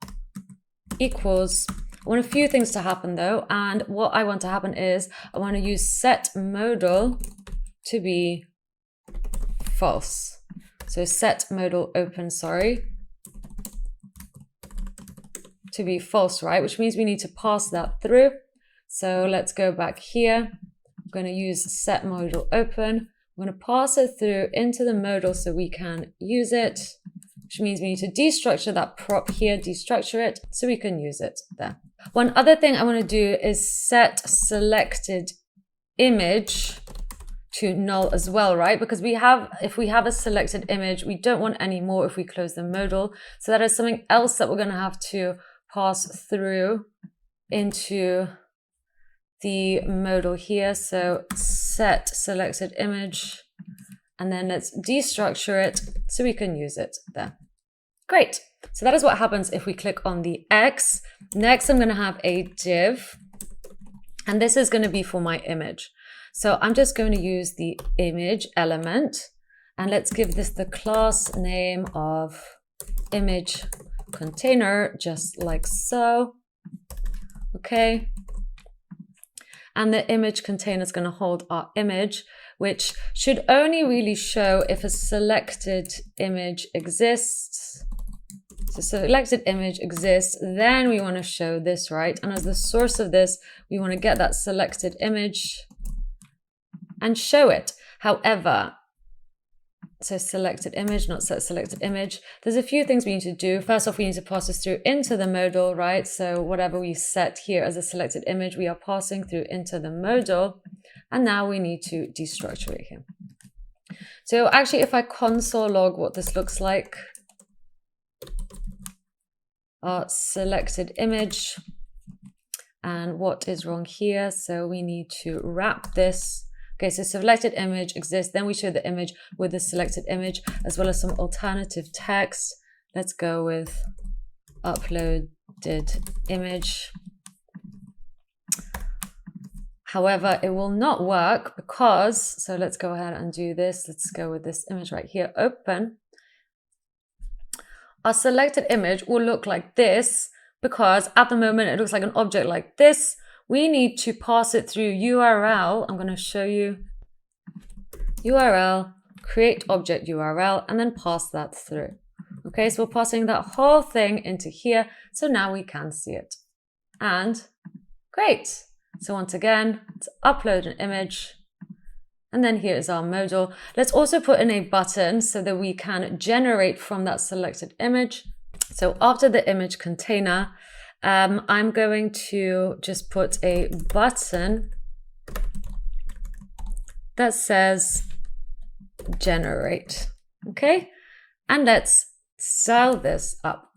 equals. I want a few things to happen though. And what I want to happen is I want to use set modal to be false. So set modal open, sorry, to be false, right? Which means we need to pass that through. So let's go back here. I'm going to use set modal open. I'm going to pass it through into the modal so we can use it, which means we need to destructure that prop here, destructure it so we can use it there. One other thing I want to do is set selected image to null as well, right? Because if we have a selected image, we don't want any more if we close the modal. So that is something else that we're going to have to pass through into the modal here. So set selected image, and then let's destructure it so we can use it there. Great. So that is what happens if we click on the X. Next, I'm going to have a div, and this is going to be for my image. So I'm just going to use the image element, and let's give this the class name of image container, just like so. Okay. And the image container is going to hold our image, which should only really show if a selected image exists. So selected image exists, then we want to show this, right? And as the source of this, we want to get that selected image and show it. However, so selected image, not set selected image. There's a few things we need to do. First off, we need to pass this through into the modal, right? So whatever we set here as a selected image, we are passing through into the modal. And now we need to destructure it here. So actually, if I console log what this looks like, our selected image, and what is wrong here. So we need to wrap this. Okay, so selected image exists. Then we show the image with the selected image as well as some alternative text. Let's go with uploaded image. However, it will not work because, so let's go ahead and do this. Let's go with this image right here, open. Our selected image will look like this because at the moment it looks like an object like this. We need to pass it through URL. I'm going to show you URL, create object URL, and then pass that through. Okay, so we're passing that whole thing into here. So now we can see it. And great. So once again, let's upload an image. And then here is our modal. Let's also put in a button so that we can generate from that selected image. So after the image container, I'm going to just put a button that says generate. Okay, and let's style this up.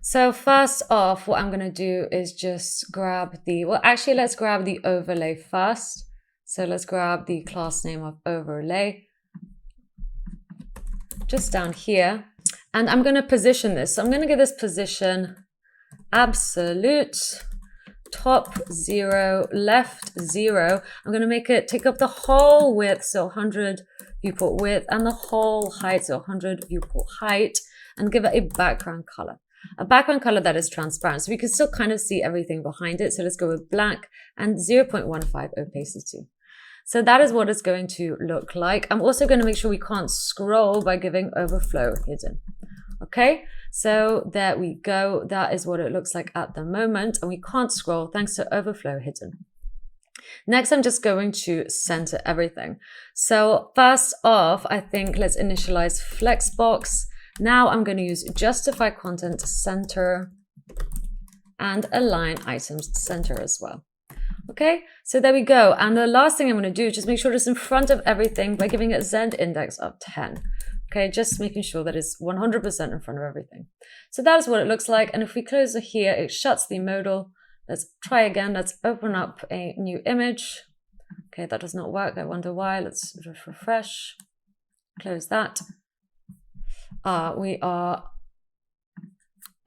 So first off, what I'm going to do is just grab the, well, actually, let's grab the overlay first. So let's grab the class name of overlay just down here. And I'm going to position this. So I'm going to give this position absolute, top 0, left 0. I'm going to make it take up the whole width, so 100 viewport width, and the whole height, so 100 viewport height, and give it a background color. A background color that is transparent, so we can still kind of see everything behind it. So let's go with black and 0.15 opacity. So that is what it's going to look like. I'm also going to make sure we can't scroll by giving overflow hidden. Okay, so there we go. That is what it looks like at the moment. And we can't scroll thanks to overflow hidden. Next, I'm just going to center everything. So first off, I think let's initialize Flexbox. Now I'm going to use justify content center. and align items center as well. Okay, so there we go. And the last thing I'm going to do is just make sure it's in front of everything by giving it Z index of 10. Okay, just making sure that it's 100% in front of everything. So that is what it looks like. And if we close it here, it shuts the modal. Let's try again. Let's open up a new image. Okay, that does not work. I wonder why. Let's just refresh. Close that. We are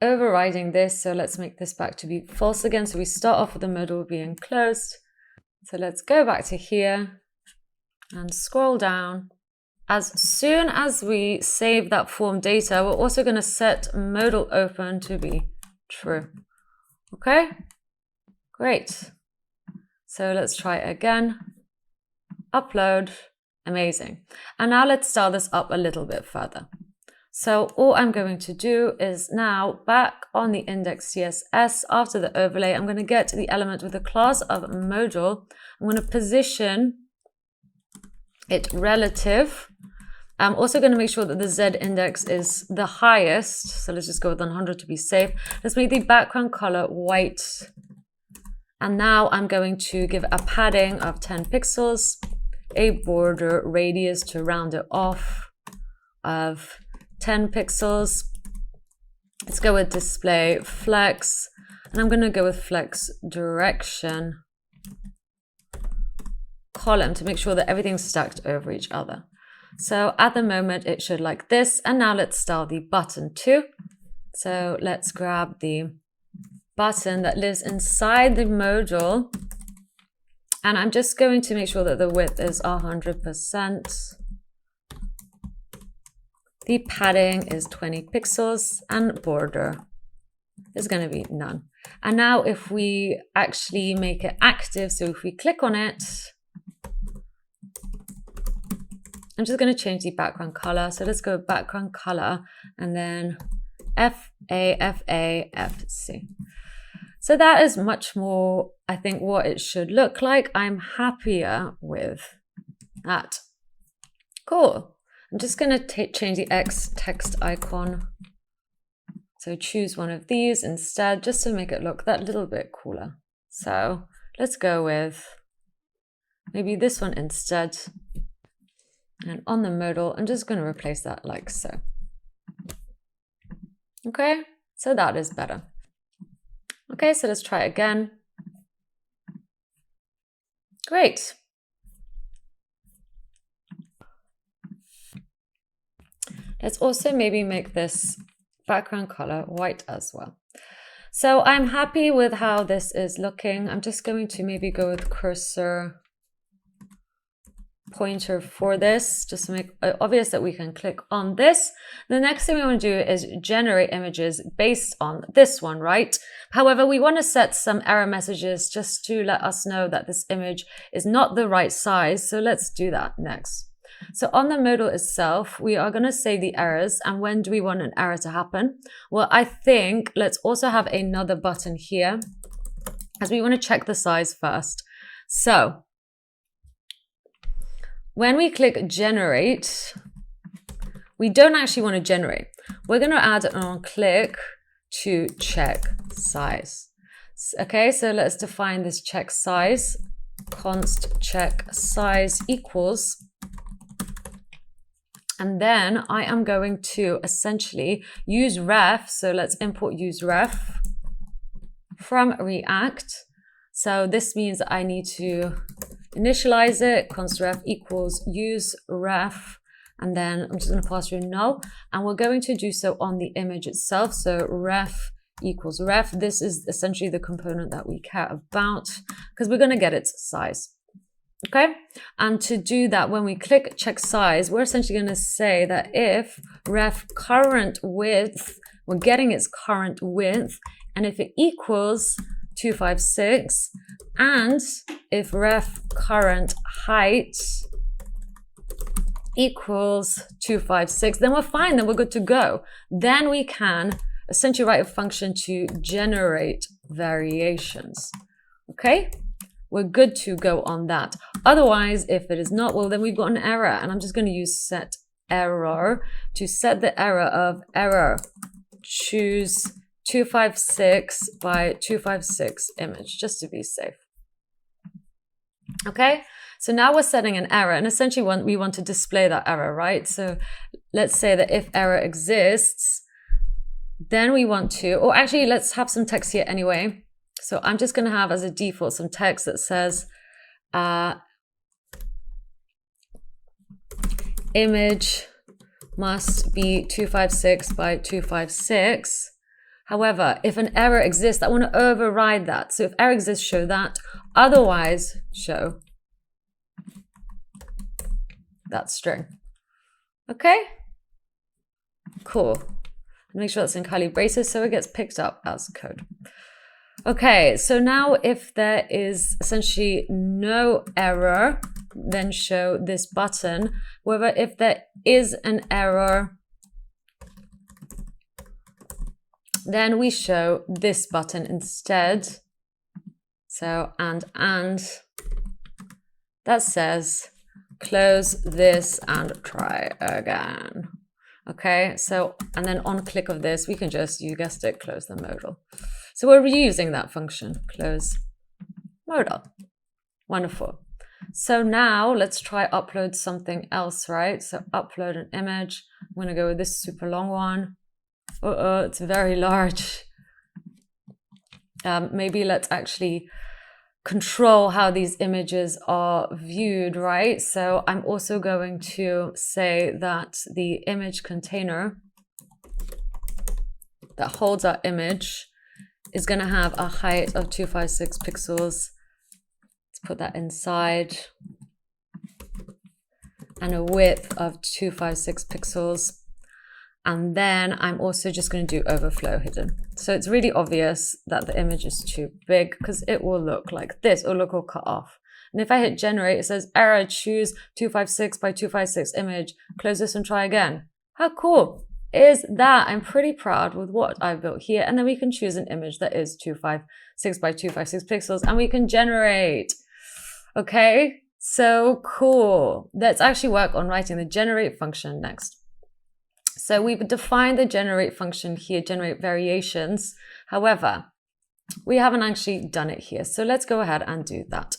overriding this, so let's make this back to be false again. So we start off with the modal being closed. So let's go back to here and scroll down. As soon as we save that form data, we're also going to set modal open to be true. Okay, great. So let's try it again. Upload. Amazing. And now let's start this up a little bit further. So all I'm going to do is now back on the index CSS after the overlay, I'm going to get the element with the class of modal. I'm going to position it relative. I'm also going to make sure that the Z index is the highest. So let's just go with 100 to be safe. Let's make the background color white. And now I'm going to give a padding of 10 pixels, a border radius to round it off of 10 pixels. Let's go with display flex, and I'm going to go with flex direction column to make sure that everything's stacked over each other. So at the moment it should like this. And now let's style the button too. So let's grab the button that lives inside the modal, and I'm just going to make sure that the width is 100%. The padding is 20 pixels and border is going to be none. And now if we actually make it active, so if we click on it, I'm just going to change the background color. So let's go background color and then FAFC. So that is much more, I think, what it should look like. I'm happier with that. Cool. I'm just going to change the X text icon. So choose one of these instead, just to make it look that little bit cooler. So let's go with maybe this one instead. And on the modal, I'm just going to replace that like so. Okay, so that is better. Okay, so let's try it again. Great. Let's also maybe make this background color white as well. So I'm happy with how this is looking. I'm just going to maybe go with cursor pointer for this, just to make it obvious that we can click on this. The next thing we want to do is generate images based on this one, right? However, we want to set some error messages just to let us know that this image is not the right size. So let's do that next. So on the modal itself, we are going to say the errors. And when do we want an error to happen? Well, I think let's also have another button here, as we want to check the size first. So when we click generate, we don't actually want to generate. We're going to add an on click to check size. Okay, so let's define this check size. Const check size equals. And then I am going to essentially use ref. So let's import use ref from React. So this means that I need to initialize it. Const ref equals use ref. And then I'm just going to pass through null. And we're going to do so on the image itself. So ref equals ref. This is essentially the component that we care about because we're going to get its size. Okay, and to do that, when we click check size, we're essentially going to say that if ref current width, we're getting its current width, and if it equals 256, and if ref current height equals 256, then we're fine, then we're good to go. Then we can essentially write a function to generate variations. Okay, we're good to go on that. Otherwise, if it is not, well, then we've got an error, and I'm just going to use set error to set the error of error. Choose 256 by 256 image, just to be safe. Okay, so now we're setting an error, and essentially we want to display that error, right? So let's say that if error exists, then we want to, or actually let's have some text here anyway. So I'm just going to have as a default some text that says image must be 256 by 256. However, if an error exists, I want to override that. So if error exists, show that. Otherwise, show that string. Okay? Cool. Make sure that's in curly braces so it gets picked up as code. Okay, so now if there is essentially no error, then show this button. However, if there is an error, then we show this button instead. So, and that says close this and try again. Okay, so, and then on click of this, we can just, you guessed it, close the modal. So we're reusing that function, close modal. Wonderful. So now let's try upload something else, right? So upload an image. I'm going to go with this super long one. It's very large. Maybe let's actually control how these images are viewed, right? So I'm also going to say that the image container that holds our image is going to have a height of 256 pixels. Let's put that inside. And a width of 256 pixels. And then I'm also just going to do overflow hidden. So it's really obvious that the image is too big because it will look like this. It will look all cut off. And if I hit generate, it says error, choose 256 by 256 image. Close this and try again. How cool is that? I'm pretty proud with what I built here. And then we can choose an image that is 256 by 256 pixels and we can generate. Okay, so cool. Let's actually work on writing the generate function next. So we've defined the generate function here, generate variations. However, we haven't actually done it here. So let's go ahead and do that.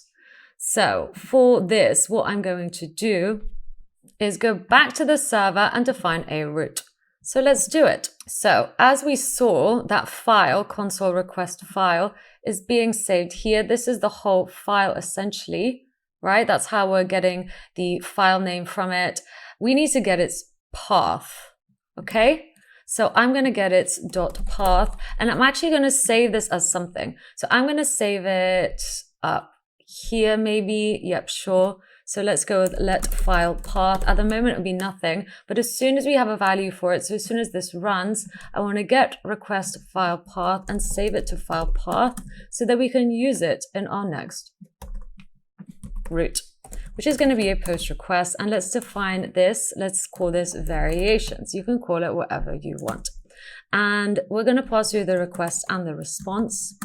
So for this, what I'm going to do is go back to the server and define a route. So let's do it. So as we saw, that file, console request file, is being saved here. This is the whole file essentially, right? That's how we're getting the file name from it. We need to get its path. Okay, so I'm going to get its .path and I'm actually going to save this as something. So I'm going to save it up here maybe. Yep, sure. So let's go with let file path. At the moment it'll be nothing, but as soon as we have a value for it, so as soon as this runs, I want to get request file path and save it to file path so that we can use it in our next route, which is going to be a post request. And let's define this. Let's call this variations. You can call it whatever you want. And we're going to pass through the request and the response.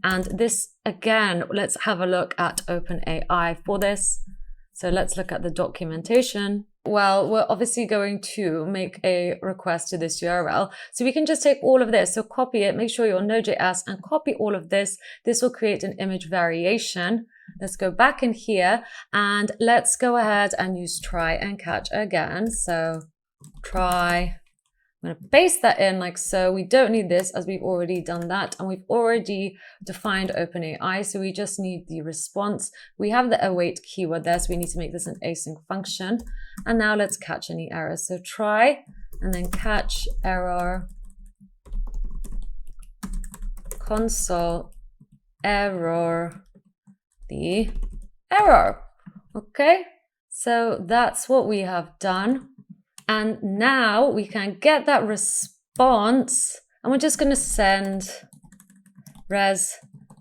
And this, again, let's have a look at OpenAI for this. So let's look at the documentation. Well, we're obviously going to make a request to this URL. So we can just take all of this. So copy it, make sure you're Node.js and copy all of this. This will create an image variation. Let's go back in here and let's go ahead and use try and catch again. So try, I'm going to paste that in like so. We don't need this as we've already done that. And we've already defined OpenAI. So we just need the response. We have the await keyword there. So we need to make this an async function. And now let's catch any errors. So try and then catch error, console error, the error. Okay, so that's what we have done. And now we can get that response and we're just going to send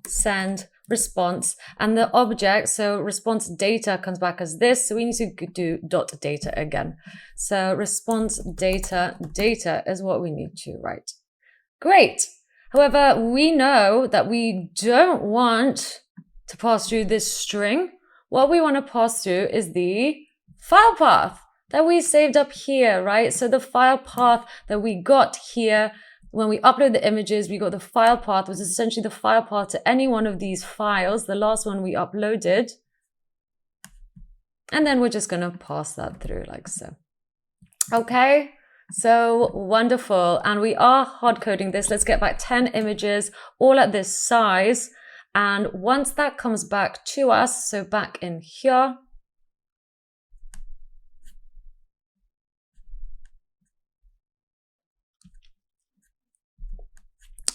send response and the object. So response data comes back as this. So we need to do .data again. So response data is what we need to write. Great. However, we know that we don't want to pass through this string. What we want to pass through is the file path that we saved up here, right? So the file path that we got here when we upload the images, we got the file path, which is essentially the file path to any one of these files, the last one we uploaded. And then we're just going to pass that through like so. Okay, so wonderful. And we are hard coding this. Let's get back 10 images, all at this size. And once that comes back to us, so back in here,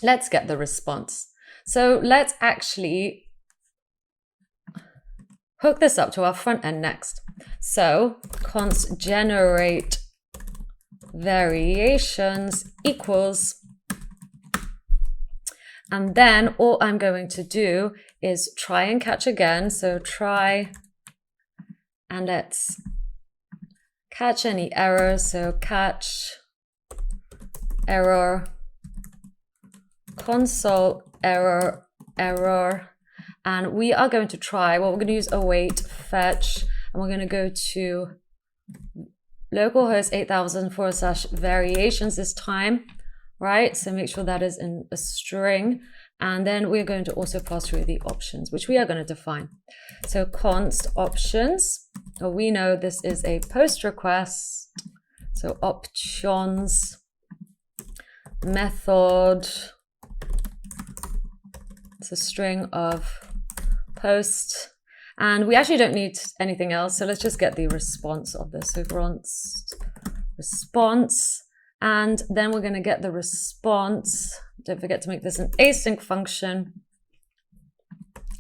let's get the response. So let's actually hook this up to our front end next. So const generate variations equals, and then all I'm going to do is try and catch again. So try, and let's catch any errors. So catch error, console error, and we are going to try, well, we're going to use await fetch, and we're going to go to localhost 8000/variations this time, right? So make sure that is in a string, and then we're going to also pass through the options, which we are going to define. So const options, well, we know this is a post request, so options method, it's a string of post, and we actually don't need anything else, so let's just get the response of this. So response, and then we're going to get the response. Don't forget to make this an async function.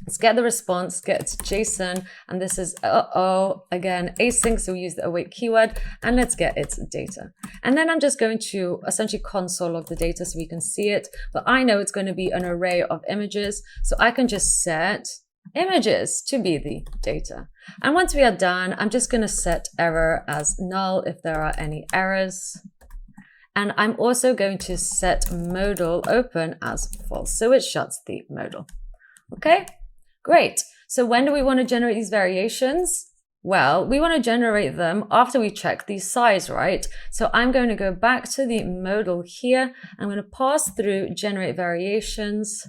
Let's get the response, get its JSON, and this is again async, so we use the await keyword, and let's get its data. And then I'm just going to essentially console log the data so we can see it, but I know it's going to be an array of images, so I can just set images to be the data. And once we are done, I'm just going to set error as null if there are any errors. And I'm also going to set modal open as false, so it shuts the modal. Okay, great. So when do we want to generate these variations? Well, we want to generate them after we check the size, right? So I'm going to go back to the modal here. I'm going to pass through generate variations,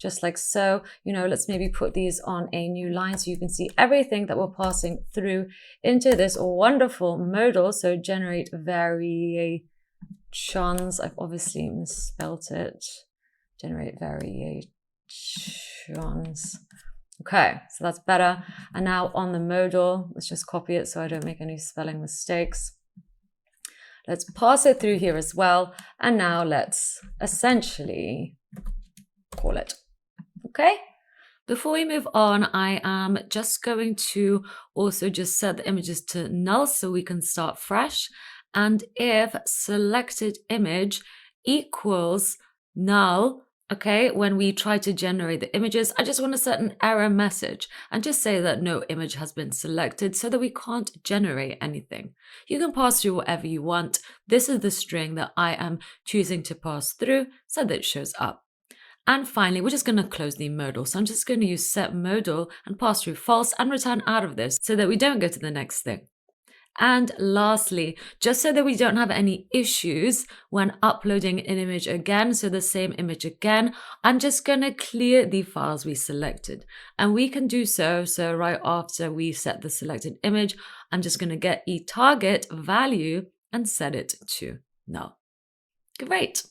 just like so. You know, let's maybe put these on a new line so you can see everything that we're passing through into this wonderful modal. So generate variations. I've obviously misspelt it. Generate variations. Okay, so that's better. And now on the modal, let's just copy it so I don't make any spelling mistakes. Let's pass it through here as well. And now let's essentially call it. Okay. Before we move on, I am just going to also just set the images to null so we can start fresh. And if selected image equals null, okay, when we try to generate the images, I just want to set an error message and just say that no image has been selected so that we can't generate anything. You can pass through whatever you want. This is the string that I am choosing to pass through so that it shows up. And finally, we're just going to close the modal. So I'm just going to use set modal and pass through false and return out of this so that we don't go to the next thing. And lastly, just so that we don't have any issues when uploading an image again, so the same image again, I'm just going to clear the files we selected. And we can do so right after we set the selected image, I'm just going to get 𝐴target value and set it to null. Great.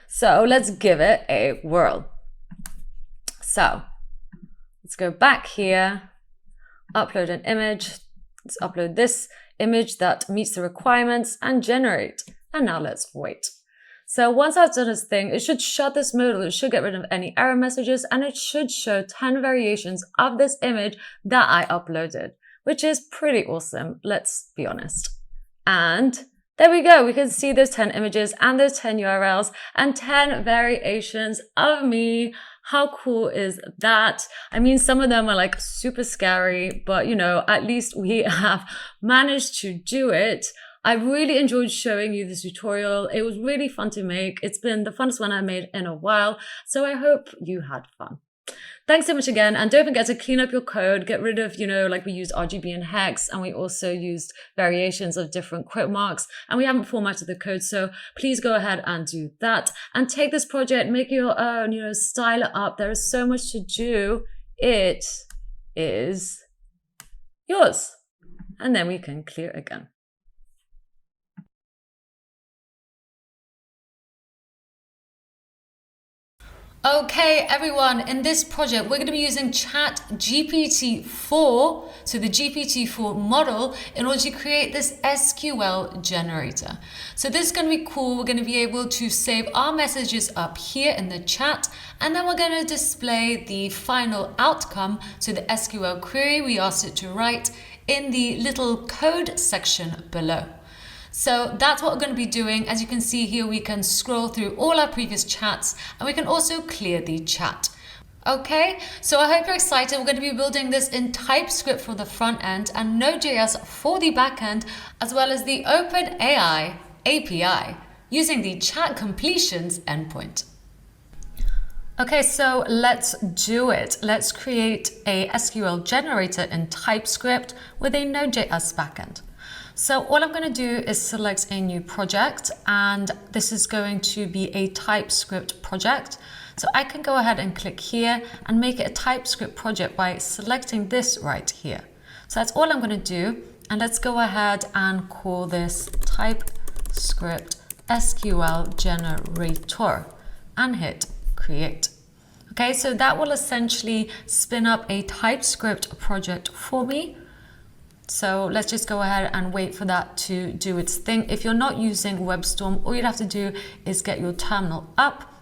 So let's give it a whirl. So let's go back here, upload an image. Let's upload this image that meets the requirements and generate. And now let's wait. So once I've done this thing, it should shut this modal, it should get rid of any error messages, and it should show 10 variations of this image that I uploaded, which is pretty awesome, let's be honest. And there we go. We can see those 10 images and those 10 URLs and 10 variations of me. How cool is that? I mean, some of them are like super scary, but you know, at least we have managed to do it. I really enjoyed showing you this tutorial. It was really fun to make. It's been the funnest one I made in a while. So I hope you had fun. Thanks so much again. And don't forget to clean up your code, get rid of, like we used RGB and hex, and we also used variations of different quote marks, and we haven't formatted the code. So please go ahead and do that and take this project, make it your own, style it up. There is so much to do. It is yours. And then we can clear again. Okay, everyone, in this project, we're going to be using ChatGPT-4, so the GPT-4 model, in order to create this SQL generator. So this is going to be cool. We're going to be able to save our messages up here in the chat, and then we're going to display the final outcome, so the SQL query we asked it to write, in the little code section below. So that's what we're going to be doing. As you can see here, we can scroll through all our previous chats, and we can also clear the chat. Okay, so I hope you're excited. We're going to be building this in TypeScript for the front end and Node.js for the back end, as well as the OpenAI API using the chat completions endpoint. Okay, so let's do it. Let's create a SQL generator in TypeScript with a Node.js backend. So all I'm going to do is select a new project, and this is going to be a TypeScript project. So I can go ahead and click here and make it a TypeScript project by selecting this right here. So that's all I'm going to do. And let's go ahead and call this TypeScript SQL Generator and hit create. Okay, so that will essentially spin up a TypeScript project for me. So let's just go ahead and wait for that to do its thing. If you're not using WebStorm, all you'd have to do is get your terminal up,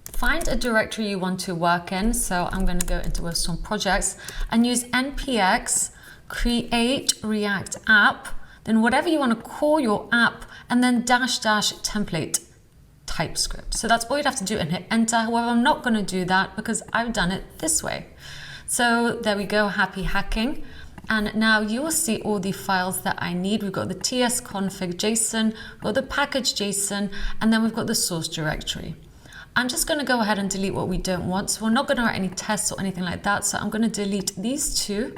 find a directory you want to work in. So I'm going to go into WebStorm projects and use npx create react app, then whatever you want to call your app, and then -- template TypeScript. So that's all you'd have to do and hit enter. However, I'm not going to do that because I've done it this way. So there we go, happy hacking. And now you will see all the files that I need. We've got the tsconfig.json, we've got the package.json, and then we've got the source directory. I'm just going to go ahead and delete what we don't want. So we're not going to write any tests or anything like that. So I'm going to delete these two.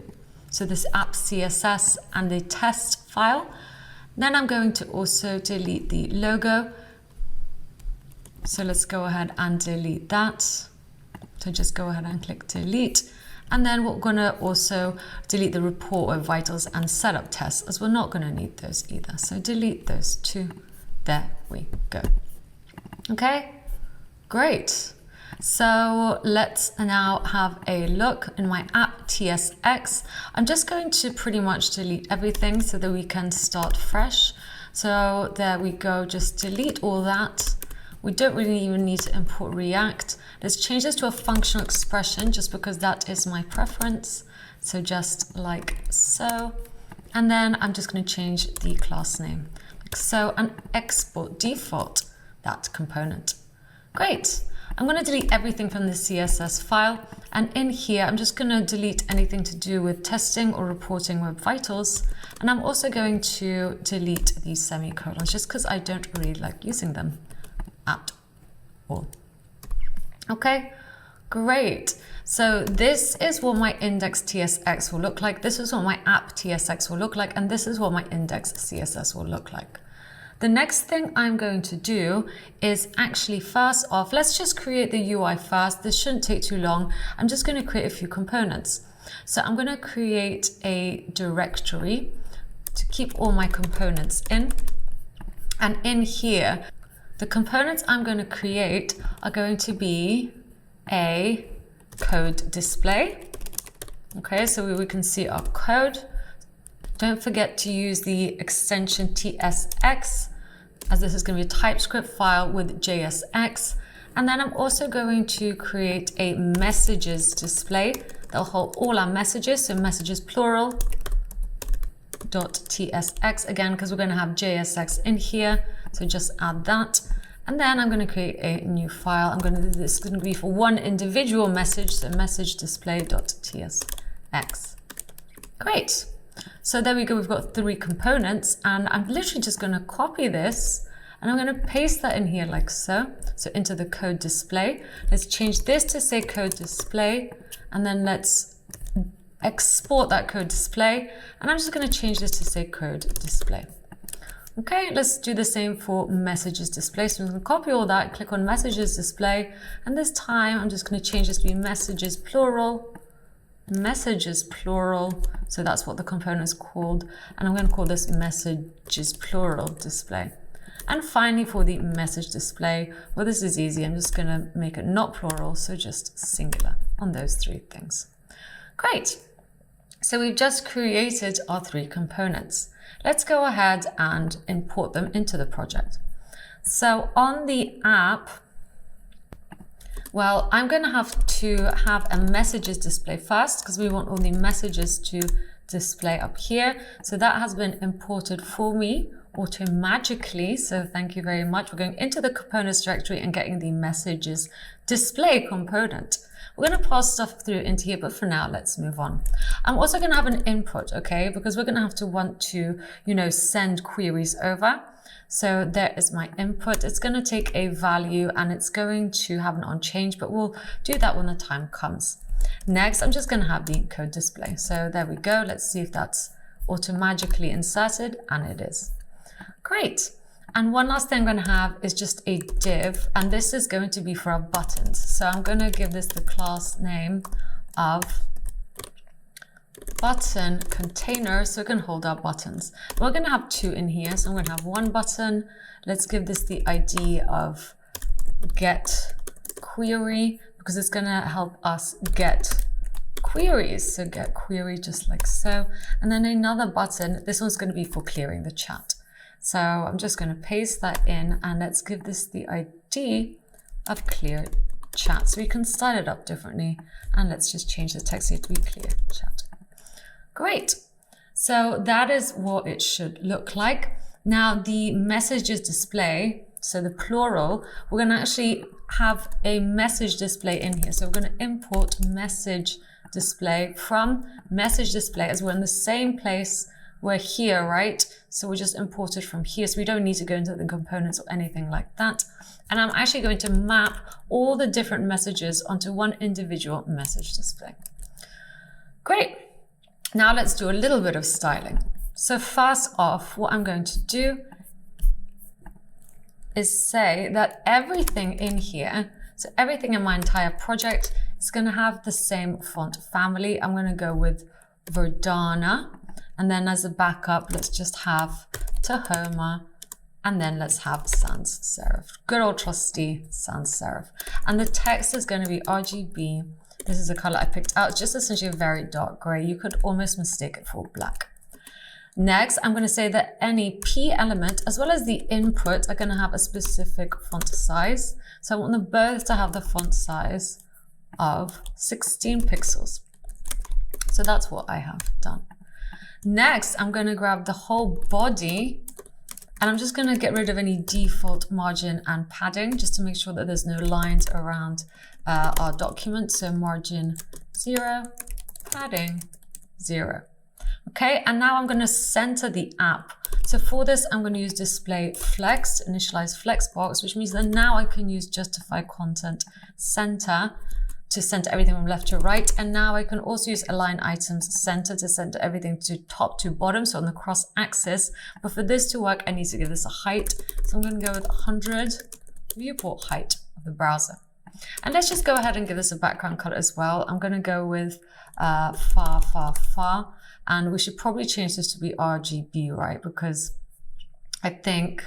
So this app CSS and the test file. Then I'm going to also delete the logo. So let's go ahead and delete that. So just go ahead and click delete. And then we're going to also delete the report of vitals and setup tests, as we're not going to need those either. So delete those two. There we go. Okay, great. So let's now have a look in my app TSX. I'm just going to pretty much delete everything so that we can start fresh. So there we go, just delete all that. We don't really even need to import React. Let's change this to a functional expression just because that is my preference. So just like so. And then I'm just going to change the class name like so and export default that component. Great. I'm going to delete everything from the CSS file. And in here, I'm just going to delete anything to do with testing or reporting web vitals. And I'm also going to delete these semicolons just because I don't really like using them at all. Okay, great. So this is what my index TSX will look like. This is what my app TSX will look like. And this is what my index CSS will look like. The next thing I'm going to do is actually first off, let's just create the UI first. This shouldn't take too long. I'm just going to create a few components. So I'm going to create a directory to keep all my components in. And in here, the components I'm going to create are going to be a code display. Okay, so we can see our code. Don't forget to use the extension TSX, as this is going to be a TypeScript file with JSX. And then I'm also going to create a messages display that'll hold all our messages, so messages plural, .tsx again, because we're going to have JSX in here. So just add that. And then I'm going to create a new file. This is going to be for one individual message, so message display.tsx. Great. So there we go. We've got 3 components, and I'm literally just going to copy this And I'm going to paste that in here like so. So into the code display. Let's change this to say code display. And then let's export that code display. And I'm just going to change this to say code display. Okay, let's do the same for messages display. So I'm going to copy all that, click on messages display. And this time I'm just going to change this to be messages plural. Messages plural. So that's what the component is called. And I'm going to call this messages plural display. And finally for the message display, well, this is easy. I'm just going to make it not plural, so just singular on those three things. Great. So we've just created our three components. Let's go ahead and import them into the project. So on the app, well, I'm going to have a messages display first because we want all the messages to display up here. So that has been imported for me automatically. So thank you very much. We're going into the components directory and getting the messages display component. We're going to pass stuff through into here, but for now, let's move on. I'm also going to have an input, okay? Because we're going to have to want to, send queries over. So there is my input. It's going to take a value and it's going to have an onChange, but we'll do that when the time comes. Next, I'm just going to have the code display. So there we go. Let's see if that's automatically inserted, and it is. Great. And one last thing I'm going to have is just a div, and this is going to be for our buttons. So I'm going to give this the class name of button container, so it can hold our buttons. We're going to have two in here, so I'm going to have one button. Let's give this the ID of get query, because it's going to help us get queries. So get query just like so. And then another button, this one's going to be for clearing the chat. So I'm just going to paste that in, and let's give this the ID of clear chat. So we can style it up differently, and let's just change the text here to be clear chat. Great. So that is what it should look like. Now the messages display, so the plural, we're going to actually have a message display in here. So we're going to import message display from message display, as we're in the same place. We're here, right? So we just import it from here. So we don't need to go into the components or anything like that. And I'm actually going to map all the different messages onto one individual message display. Great. Now let's do a little bit of styling. So first off, what I'm going to do is say that everything in here, so everything in my entire project is going to have the same font family. I'm going to go with Verdana. And then as a backup, let's just have Tahoma, and then let's have sans serif. Good old trusty sans serif. And the text is going to be RGB. This is a color I picked out, just essentially a very dark gray. You could almost mistake it for black. Next, I'm going to say that any P element, as well as the input, are going to have a specific font size. So I want them both to have the font size of 16 pixels. So that's what I have done. Next, I'm going to grab the whole body, and I'm just going to get rid of any default margin and padding, just to make sure that there's no lines around our document. So margin 0, padding 0. Okay, and now I'm going to center the app. So for this, I'm going to use display flex, initialize flexbox, which means that now I can use justify content center to center everything from left to right. And now I can also use align items center to center everything to top to bottom, so on the cross axis. But for this to work, I need to give this a height. So I'm going to go with 100 viewport height of the browser. And let's just go ahead and give this a background color as well. I'm going to go with far. And we should probably change this to be RGB, right? Because I think,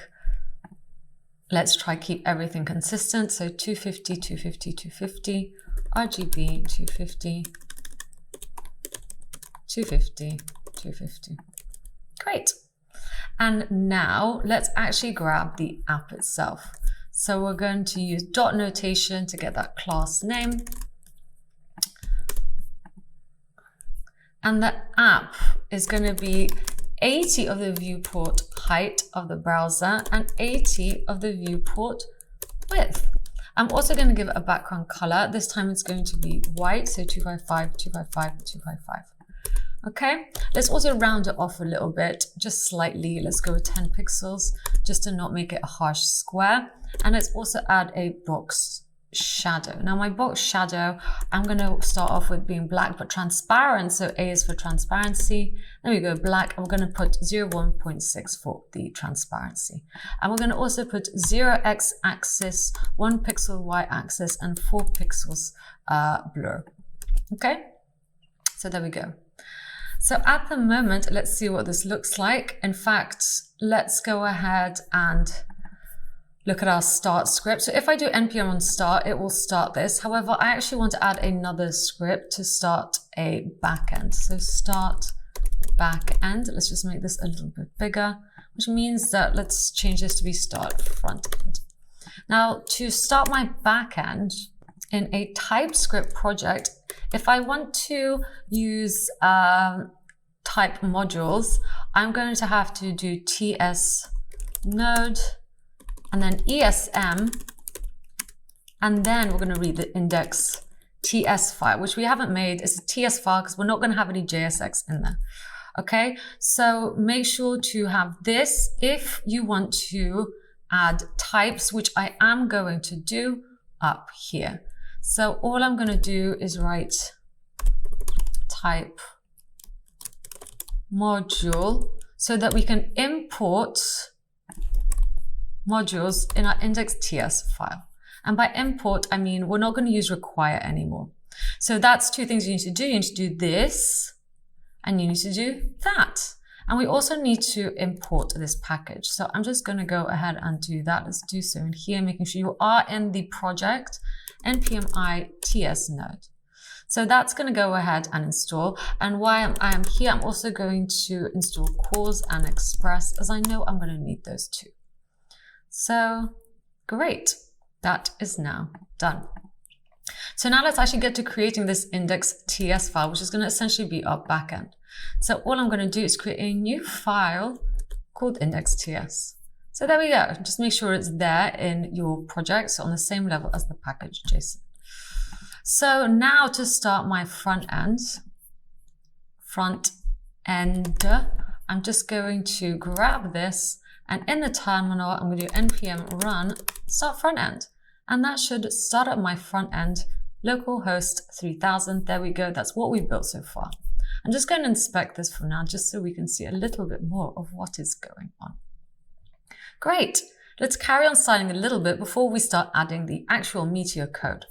let's try keep everything consistent. So 250, 250, 250. RGB 250, 250, 250. Great. And now let's actually grab the app itself. So we're going to use dot notation to get that class name. And the app is going to be 80 of the viewport height of the browser and 80 of the viewport width. I'm also going to give it a background color. This time it's going to be white, so 255, 255, 255. Okay, let's also round it off a little bit, just slightly. Let's go with 10 pixels just to not make it a harsh square. And let's also add a box shadow. Now my box shadow, I'm going to start off with being black but transparent. So A is for transparency. Then we go black, and we're going to put 0.1.6 for the transparency. And we're going to also put 0 x-axis, 1 pixel y-axis, and 4 pixels blur. Okay, so there we go. So at the moment, let's see what this looks like. In fact, let's go ahead and look at our start script. So if I do npm on start, it will start this. However, I actually want to add another script to start a backend. So start backend. Let's just make this a little bit bigger, which means that let's change this to be start front end. Now, to start my backend in a TypeScript project, if I want to use type modules, I'm going to have to do ts node and then ESM, and then we're going to read the index TS file, which we haven't made. It's a TS file because we're not going to have any JSX in there. Okay, so make sure to have this if you want to add types, which I am going to do up here. So all I'm going to do is write type module so that we can import modules in our index.ts file. And by import, I mean we're not going to use require anymore. So that's two things you need to do. You need to do this and you need to do that. And we also need to import this package. So I'm just going to go ahead and do that. Let's do so in here, making sure you are in the project npm I ts node. So that's going to go ahead and install. And while I am here, I'm also going to install cause and express, as I know I'm going to need those two. So great, that is now done. So now let's actually get to creating this index.ts file, which is going to essentially be our backend. So all I'm going to do is create a new file called index.ts. So there we go. Just make sure it's there in your project, so on the same level as the package JSON. So now to start my front end, I'm just going to grab this, and in the terminal, I'm going to do npm run start front end. And that should start up my front end, localhost 3000. There we go. That's what we've built so far. I'm just going to inspect this for now, just so we can see a little bit more of what is going on. Great. Let's carry on styling a little bit before we start adding the actual Meteor code.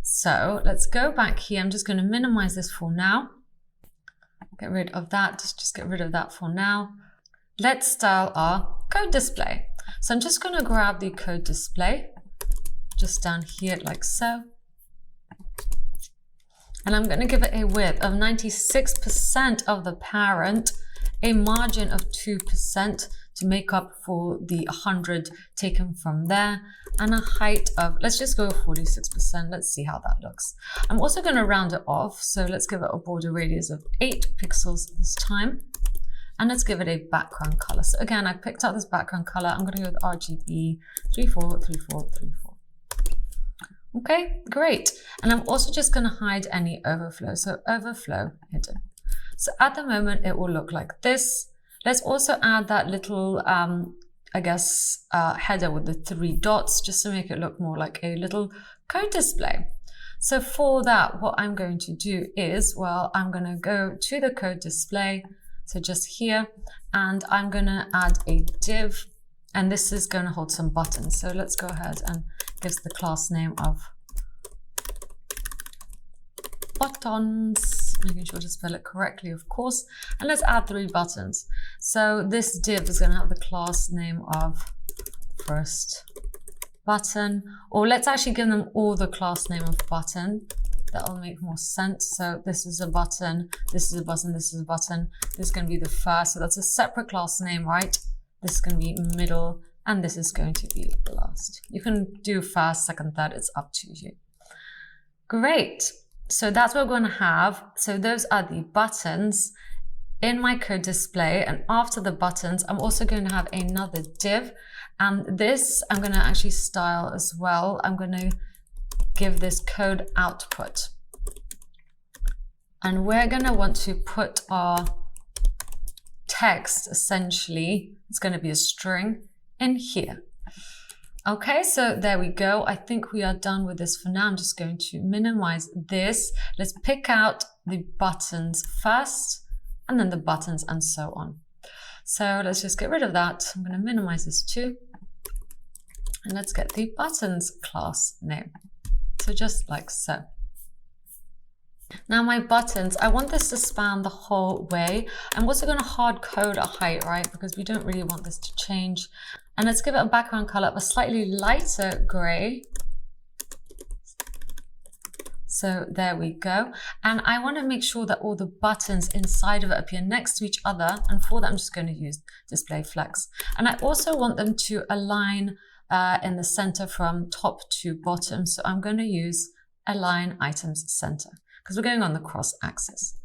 So let's go back here. I'm just going to minimize this for now. Get rid of that. Just get rid of that for now. Let's style our code display. So I'm just going to grab the code display just down here like so. And I'm going to give it a width of 96% of the parent, a margin of 2% to make up for the 100 taken from there, and a height of, let's just go 46%. Let's see how that looks. I'm also going to round it off. So let's give it a border radius of 8 pixels this time. And let's give it a background color. So again, I picked out this background color. I'm going to go with RGB 343434. Okay, great. And I'm also just going to hide any overflow. So overflow hidden. So at the moment, it will look like this. Let's also add that little, header with the 3 dots, just to make it look more like a little code display. So for that, what I'm going to do is, well, I'm going to go to the code display. So just here, and I'm going to add a div, and this is going to hold some buttons. So let's go ahead and give the class name of buttons, making sure to spell it correctly, of course. And let's add 3 buttons. So this div is going to have the class name of first button, or let's actually give them all the class name of button. That'll make more sense. So this is a button, this is a button, this is a button. This is going to be the first. So that's a separate class name, right? This is going to be middle, and this is going to be last. You can do first, second, third. It's up to you. Great. So that's what we're going to have. So those are the buttons in my code display. And after the buttons, I'm also going to have another div. And this I'm going to actually style as well. I'm going to give this code output. And we're going to want to put our text, essentially, it's going to be a string, in here. Okay, so there we go. I think we are done with this for now. I'm just going to minimize this. Let's pick out the buttons first, and then the buttons, and so on. So let's just get rid of that. I'm going to minimize this too. And let's get the buttons class name. So just like so. Now my buttons, I want this to span the whole way. I'm also going to hard code a height, right? Because we don't really want this to change. And let's give it a background color of a slightly lighter gray. So there we go. And I want to make sure that all the buttons inside of it appear next to each other. And for that, I'm just going to use display flex. And I also want them to align in the center from top to bottom. So I'm going to use align items center, because we're going on the cross axis.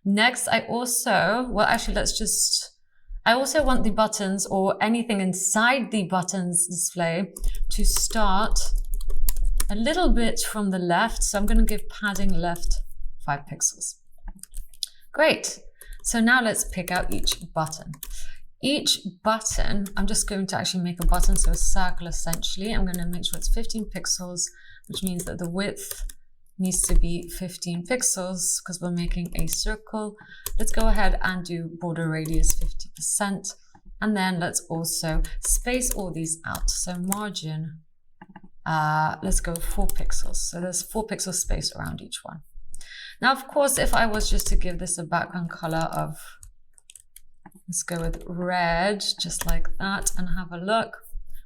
Next, I also, well, actually, I also want the buttons or anything inside the buttons display to start a little bit from the left. So I'm going to give padding left 5 pixels. Great. So now let's pick out each button. Each button, I'm just going to actually make a button, so a circle essentially. I'm going to make sure it's 15 pixels, which means that the width needs to be 15 pixels because we're making a circle. Let's go ahead and do border radius 50%. And then let's also space all these out. So margin, let's go 4 pixels. So there's 4 pixel space around each one. Now, of course, if I was just to give this a background color of, let's go with red, just like that, and have a look.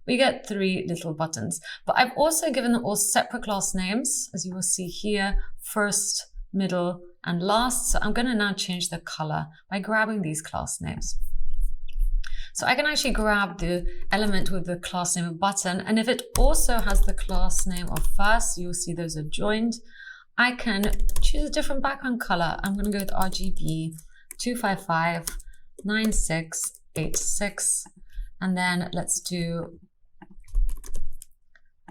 We get 3 little buttons, but I've also given them all separate class names, as you will see here, first, middle, and last. So I'm going to now change the color by grabbing these class names. So I can actually grab the element with the class name of button, and if it also has the class name of first, you'll see those are joined. I can choose a different background color. I'm going to go with RGB 2559686, and then let's do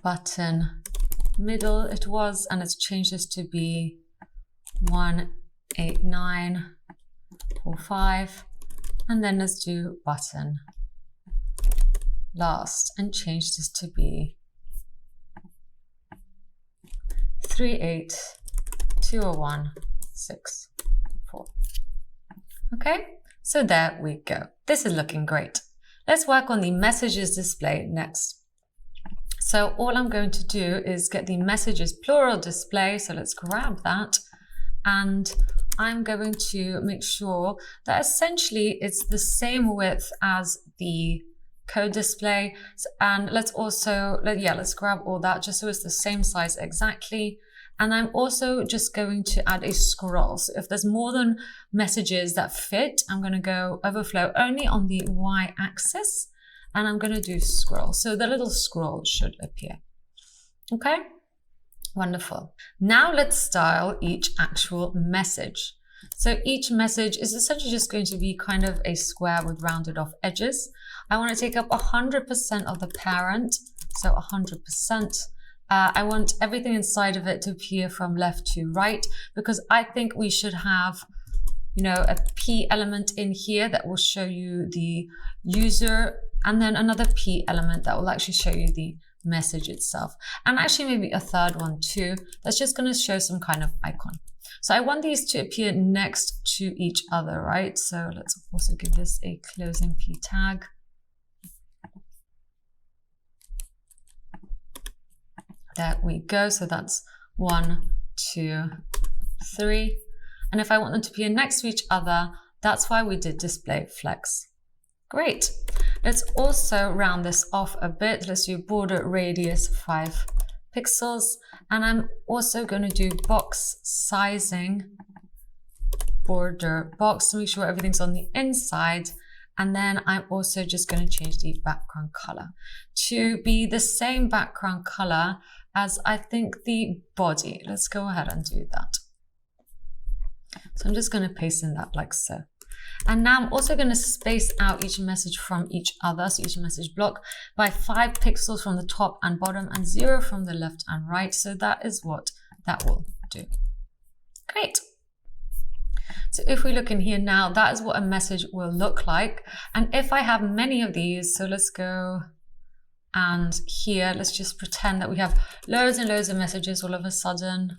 button middle it was, and let's change this to be 18945, and then let's do button last and change this to be 3820164. Okay, so there we go. This is looking great. Let's work on the messages display next. So all I'm going to do is get the messages plural display. So let's grab that. And I'm going to make sure that essentially it's the same width as the code display. And let's also, let's grab all that just so it's the same size exactly. And I'm also just going to add a scroll. So if there's more than messages that fit, I'm going to go overflow only on the y-axis. And I'm going to do scroll. So the little scroll should appear. Okay, wonderful. Now let's style each actual message. So each message is essentially just going to be kind of a square with rounded off edges. I want to take up 100% of the parent. So 100%. I want everything inside of it to appear from left to right, because I think we should have, a P element in here that will show you the user, and then another P element that will actually show you the message itself. And actually maybe a third one too, that's just going to show some kind of icon. So I want these to appear next to each other, right? So let's also give this a closing P tag. There we go. So that's 1, 2, 3. And if I want them to appear next to each other, that's why we did display flex. Great. Let's also round this off a bit. Let's do border radius 5 pixels. And I'm also going to do box sizing, border box, to make sure everything's on the inside. And then I'm also just going to change the background color to be the same background color as I think the body. Let's go ahead and do that. So I'm just going to paste in that like so. And now I'm also going to space out each message from each other, so each message block, by 5 pixels from the top and bottom and 0 from the left and right. So that is what that will do. Great. So if we look in here now, that is what a message will look like. And if I have many of these, so let's go and here, let's just pretend that we have loads and loads of messages all of a sudden.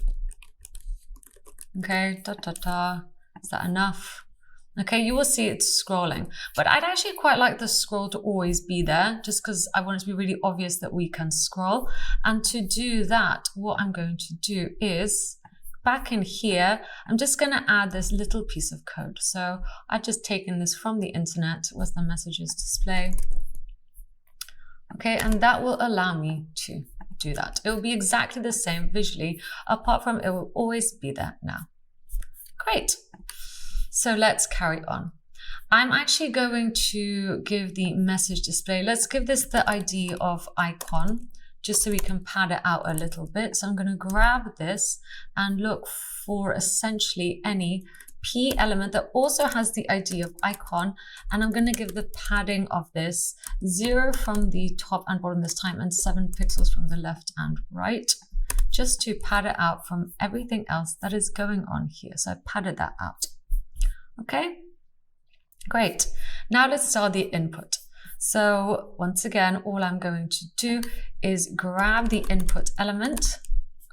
Okay, is that enough? Okay, you will see it's scrolling, but I'd actually quite like the scroll to always be there just because I want it to be really obvious that we can scroll. And to do that, what I'm going to do is back in here, I'm just going to add this little piece of code. So I've just taken this from the internet with the messages display. Okay, and that will allow me to do that. It will be exactly the same visually, apart from it will always be there now. Great. So let's carry on. I'm actually going to give the message display. Let's give this the ID of icon, just so we can pad it out a little bit. So I'm going to grab this and look for essentially any P element that also has the ID of icon, and I'm going to give the padding of this 0 from the top and bottom this time and 7 pixels from the left and right, just to pad it out from everything else that is going on here. So I padded that out. Okay, great. Now let's start the input. So once again, all I'm going to do is grab the input element.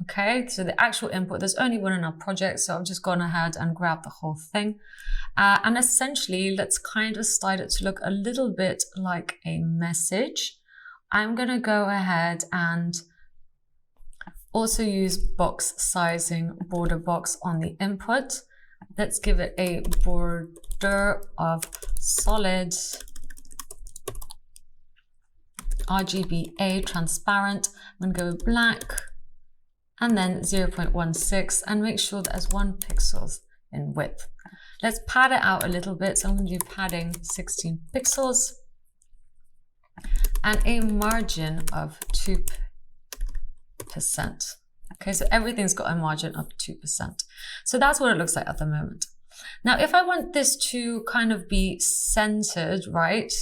Okay, so the actual input, there's only one in our project, so I've just gone ahead and grabbed the whole thing. And essentially, let's kind of style it to look a little bit like a message. I'm going to go ahead and also use box sizing border box on the input. Let's give it a border of solid RGBA transparent. I'm going to go black and then 0.16 and make sure that there's 1 pixels in width. Let's pad it out a little bit. So I'm going to do padding 16 pixels and a margin of 2%. Okay, so everything's got a margin of 2%. So that's what it looks like at the moment. Now, if I want this to kind of be centered, right,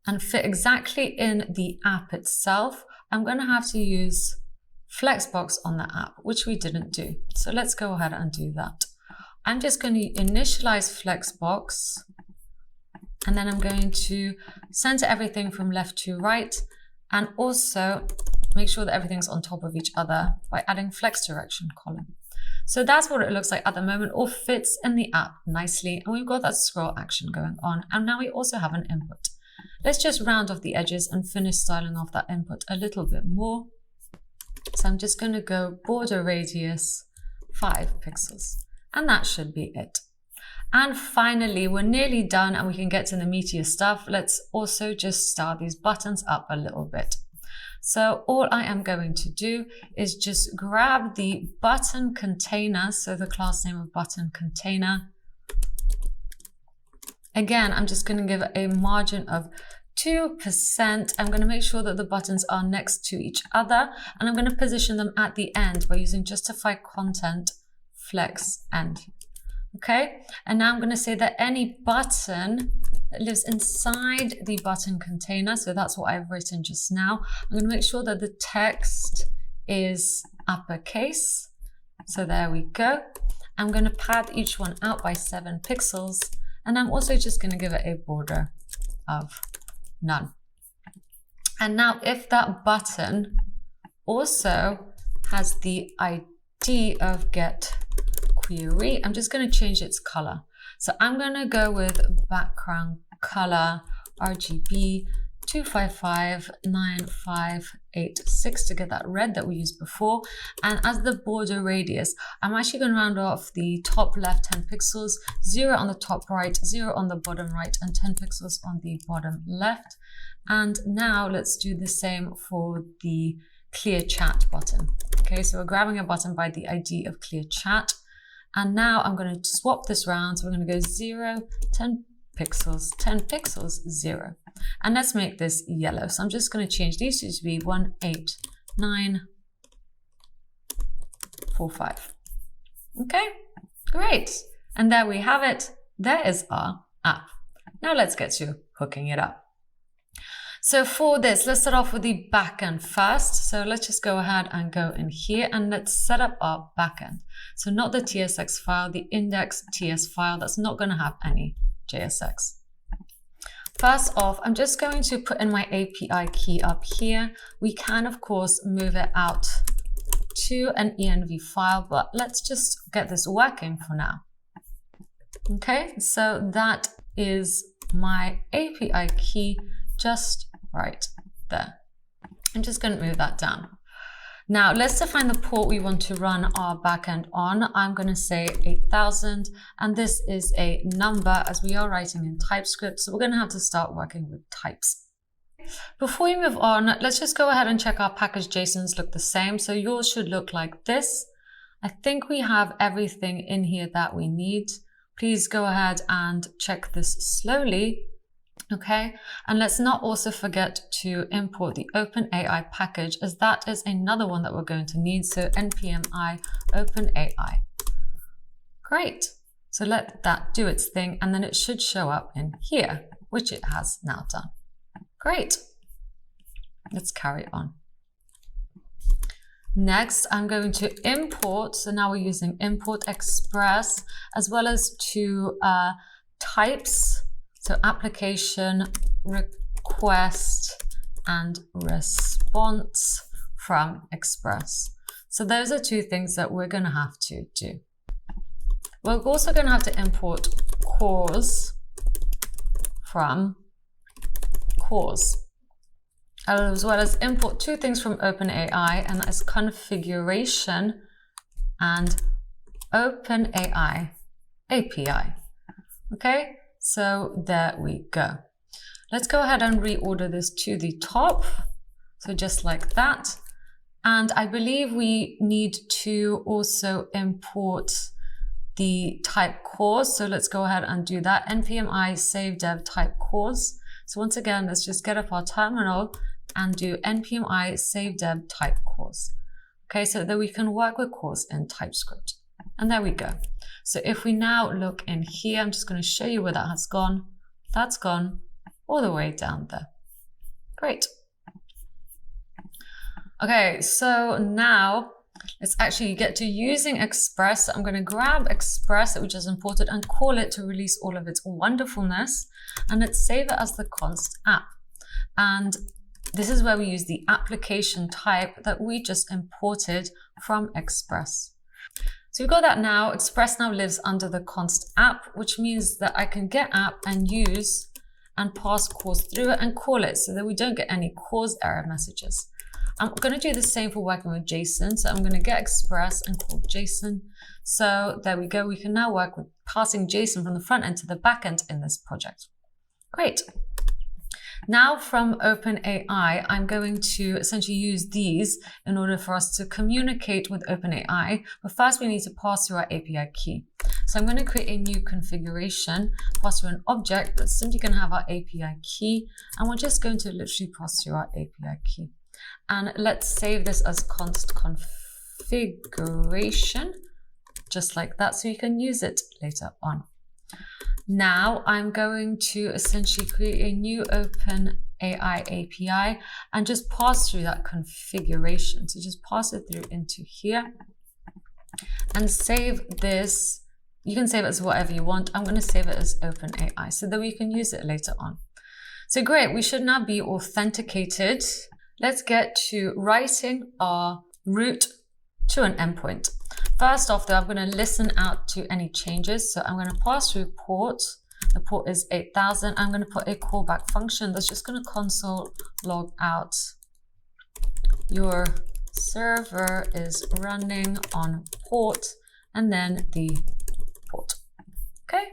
and fit exactly in the app itself, I'm going to have to use Flexbox on the app, which we didn't do. So let's go ahead and do that. I'm just going to initialize Flexbox, and then I'm going to center everything from left to right, and also make sure that everything's on top of each other by adding flex direction column. So that's what it looks like at the moment. All fits in the app nicely, and we've got that scroll action going on. And now we also have an input. Let's just round off the edges and finish styling off that input a little bit more. So I'm just going to go border radius 5 pixels, and that should be it. And finally, we're nearly done and we can get to the meatier stuff. Let's also just start these buttons up a little bit. So all I am going to do is just grab the button container, so the class name of button container. Again, I'm just going to give it a margin of 2%. I'm going to make sure that the buttons are next to each other, and I'm going to position them at the end by using justify content flex end. Okay, and now I'm going to say that any button that lives inside the button container, so that's what I've written just now, I'm going to make sure that the text is uppercase. So there we go. I'm going to pad each one out by 7 pixels, and I'm also just going to give it a border of none. And now if that button also has the ID of �𝐵𝐷𝑒𝑞𝑒ry, I'm just going to change its color. So I'm going to go with background color RGB 2559586 to get that red that we used before. And as the border radius, I'm actually going to round off the top left 10 pixels, 0 on the top right, 0 on the bottom right, and 10 pixels on the bottom left. And now let's do the same for the clear chat button. Okay, so we're grabbing a button by the ID of clear chat. And now I'm going to swap this round. So we're going to go 0, 10 pixels, 10 pixels, 0. And let's make this yellow. So I'm just going to change these two to be 18945. Okay, great. And there we have it. There is our app. Now let's get to hooking it up. So for this, let's start off with the backend first. So let's just go ahead and go in here and let's set up our backend. So not the TSX file, the index.ts file that's not going to have any JSX. First off, I'm just going to put in my API key up here. We can, of course, move it out to an env file, but let's just get this working for now. Okay, so that is my API key just right there. I'm just going to move that down. Now let's define the port we want to run our backend on. I'm going to say 8000, and this is a number as we are writing in TypeScript, so we're going to have to start working with types. Before we move on, let's just go ahead and check our package JSONs look the same. So yours should look like this. I think we have everything in here that we need. Please go ahead and check this slowly. Okay, and let's not also forget to import the OpenAI package, as that is another one that we're going to need. So npm I OpenAI. Great. So let that do its thing, and then it should show up in here, which it has now done. Great. Let's carry on. Next, I'm going to import. So now we're using import express as well as two types. So application, request, and response from Express. So those are two things that we're going to have to do. We're also going to have to import cause from cause, as well as import two things from OpenAI, and that is configuration and OpenAI API. Okay? So there we go. Let's go ahead and reorder this to the top. So just like that. And I believe we need to also import the type cause. So let's go ahead and do that. npm I save dev type cause. So once again, let's just get up our terminal and do npm I save dev type cause. Okay, so that we can work with cause in TypeScript. And there we go. So if we now look in here, I'm just going to show you where that has gone. That's gone all the way down there. Great. Okay, so now let's actually get to using Express. I'm going to grab Express that we just imported and call it to release all of its wonderfulness. And let's save it as the const app. And this is where we use the application type that we just imported from Express. So we've got that now. Express now lives under the const app, which means that I can get app and use and pass cause through it and call it so that we don't get any cause error messages. I'm going to do the same for working with JSON. So I'm going to get Express and call JSON. So there we go. We can now work with passing JSON from the front end to the back end in this project. Great. Now from OpenAI, I'm going to essentially use these in order for us to communicate with OpenAI. But first we need to pass through our API key. So I'm going to create a new configuration, pass through an object that's simply going to have our API key. And we're just going to literally pass through our API key. And let's save this as const configuration, just like that, so you can use it later on. Now I'm going to essentially create a new OpenAI API and just pass through that configuration. So just pass it through into here and save this. You can save it as whatever you want. I'm going to save it as OpenAI so that we can use it later on. So great, we should now be authenticated. Let's get to writing our route to an endpoint. First off, though, I'm going to listen out to any changes. So I'm going to pass through port. The port is 8000. I'm going to put a callback function that's just going to console log out. Your server is running on port and then the port. Okay,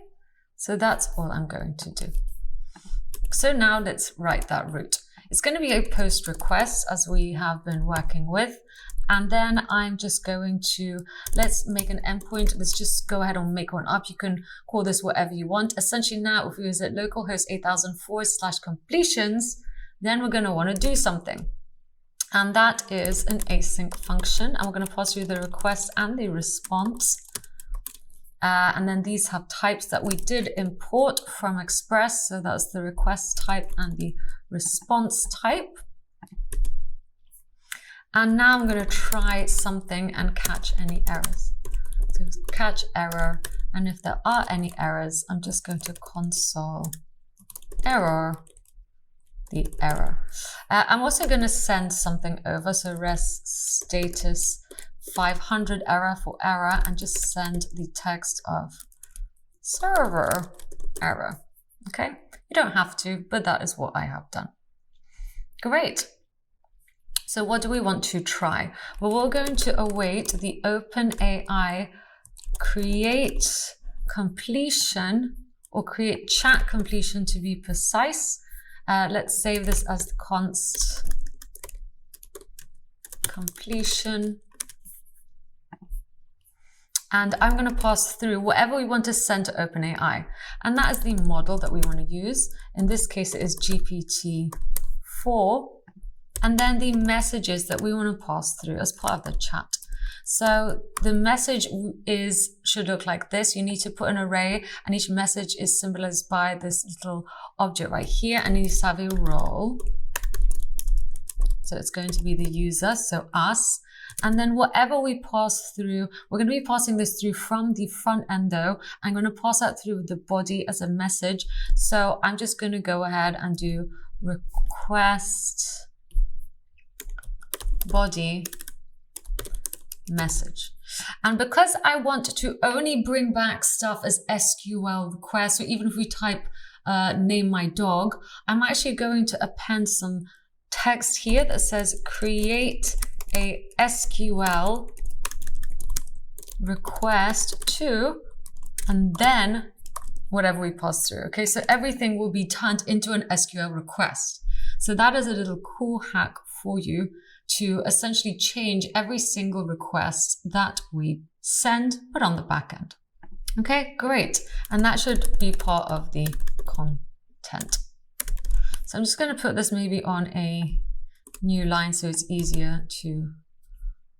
so that's all I'm going to do. So now let's write that route. It's going to be a post request as we have been working with. And then I'm just going to, let's make an endpoint. Let's just go ahead and make one up. You can call this whatever you want. Essentially now, if we visit localhost 8000/completions, then we're going to want to do something. And that is an async function. And we're going to pass through the request and the response. And then these have types that we did import from Express. So that's the request type and the response type. And now I'm going to try something and catch any errors. So catch error. And if there are any errors, I'm just going to console error, the error. I'm also going to send something over. So res status 500 error for error, and just send the text of server error. Okay, you don't have to, but that is what I have done. Great. So what do we want to try? Well, we're going to await the OpenAI create completion, or create chat completion to be precise. Let's save this as the const completion. And I'm going to pass through whatever we want to send to OpenAI. And that is the model that we want to use. In this case, it is GPT-4. And then the messages that we want to pass through as part of the chat. So the message should look like this. You need to put an array, and each message is symbolized by this little object right here, and it needs to have a role. So it's going to be the user, so us. And then whatever we pass through, we're going to be passing this through from the front end though. I'm going to pass that through the body as a message. So I'm just going to go ahead and do request body message. And because I want to only bring back stuff as SQL requests, so even if we type name my dog, I'm actually going to append some text here that says create a SQL request to, and then whatever we pass through. Okay, so everything will be turned into an SQL request. So that is a little cool hack for you to essentially change every single request that we send, but on the back end. Okay, great. And that should be part of the content. So I'm just going to put this maybe on a new line so it's easier to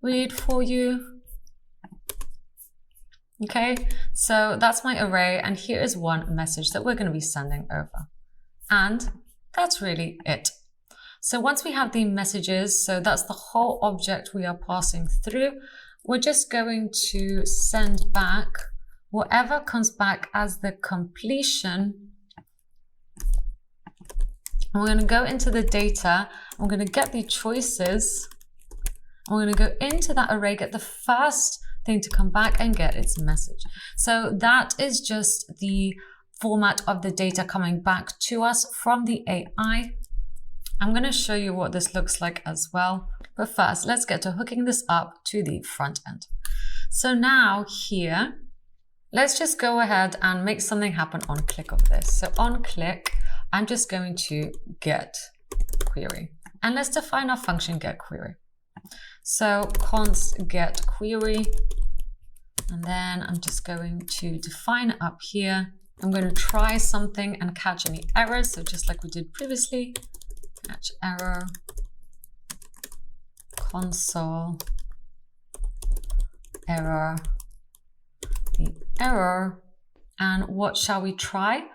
read for you. Okay, so that's my array, and here is one message that we're going to be sending over. And that's really it. So once we have the messages, so that's the whole object we are passing through, we're just going to send back whatever comes back as the completion. And we're going to go into the data, we're going to get the choices, and we're going to go into that array, get the first thing to come back and get its message. So that is just the format of the data coming back to us from the AI. I'm going to show you what this looks like as well. But first, let's get to hooking this up to the front end. So now here, let's just go ahead and make something happen on click of this. So on click, I'm just going to get query. And let's define our function get query. So const get query. And then I'm just going to define it up here. I'm going to try something and catch any errors. So just like we did previously. Catch error, console, error, the error, and what shall we try?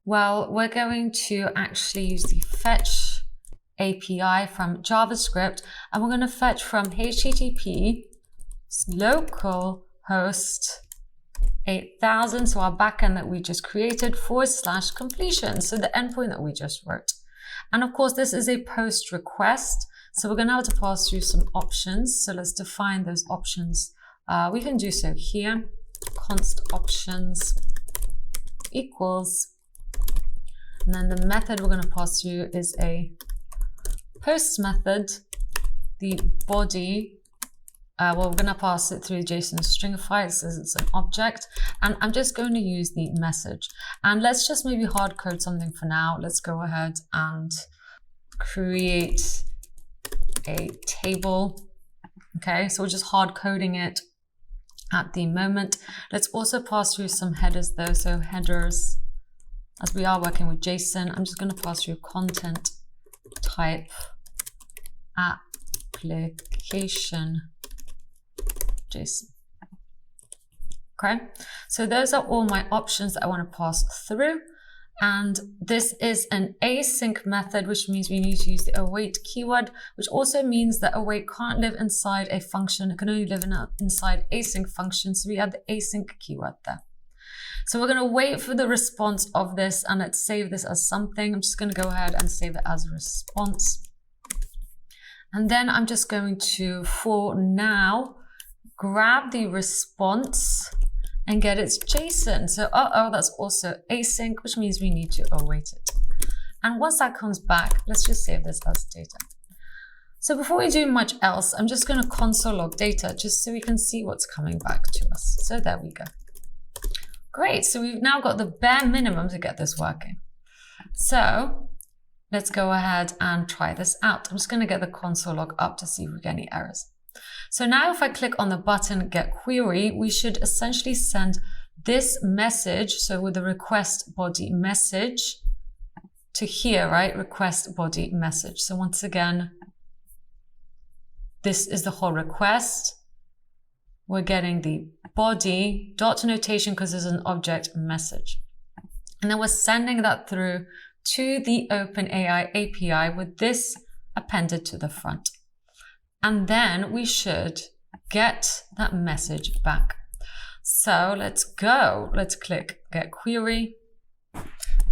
Well, we're going to actually use the fetch API from JavaScript, and we're going to fetch from HTTP localhost 8000, so our backend that we just created, / completion, so the endpoint that we just wrote. And of course, this is a post request. So we're going to have to pass through some options. So let's define those options. We can do so here. Const options equals. And then the method we're going to pass through is a post method. The body, well, we're going to pass it through JSON stringify. It says it's an object. And I'm just going to use the message. And let's just maybe hard code something for now. Let's go ahead and create a table. Okay, so we're just hard coding it at the moment. Let's also pass through some headers though. So headers, as we are working with JSON, I'm just going to pass through content type application JSON. Okay, so those are all my options that I want to pass through. And this is an async method, which means we need to use the await keyword, which also means that await can't live inside a function. It can only live inside async functions. So we add the async keyword there. So we're going to wait for the response of this, and let's save this as something. I'm just going to go ahead and save it as a response. And then I'm just going to, for now, grab the response and get its JSON. So, that's also async, which means we need to await it. And once that comes back, let's just save this as data. So before we do much else, I'm just going to console log data just so we can see what's coming back to us. So there we go. Great, so we've now got the bare minimum to get this working. So let's go ahead and try this out. I'm just going to get the console log up to see if we get any errors. So now if I click on the button Get Query, we should essentially send this message, so with the request body message, to here, right? Request body message. So once again, this is the whole request. We're getting the body dot notation because there's an object message. And then we're sending that through to the OpenAI API with this appended to the front. And then we should get that message back. So let's go. Let's click Get Query.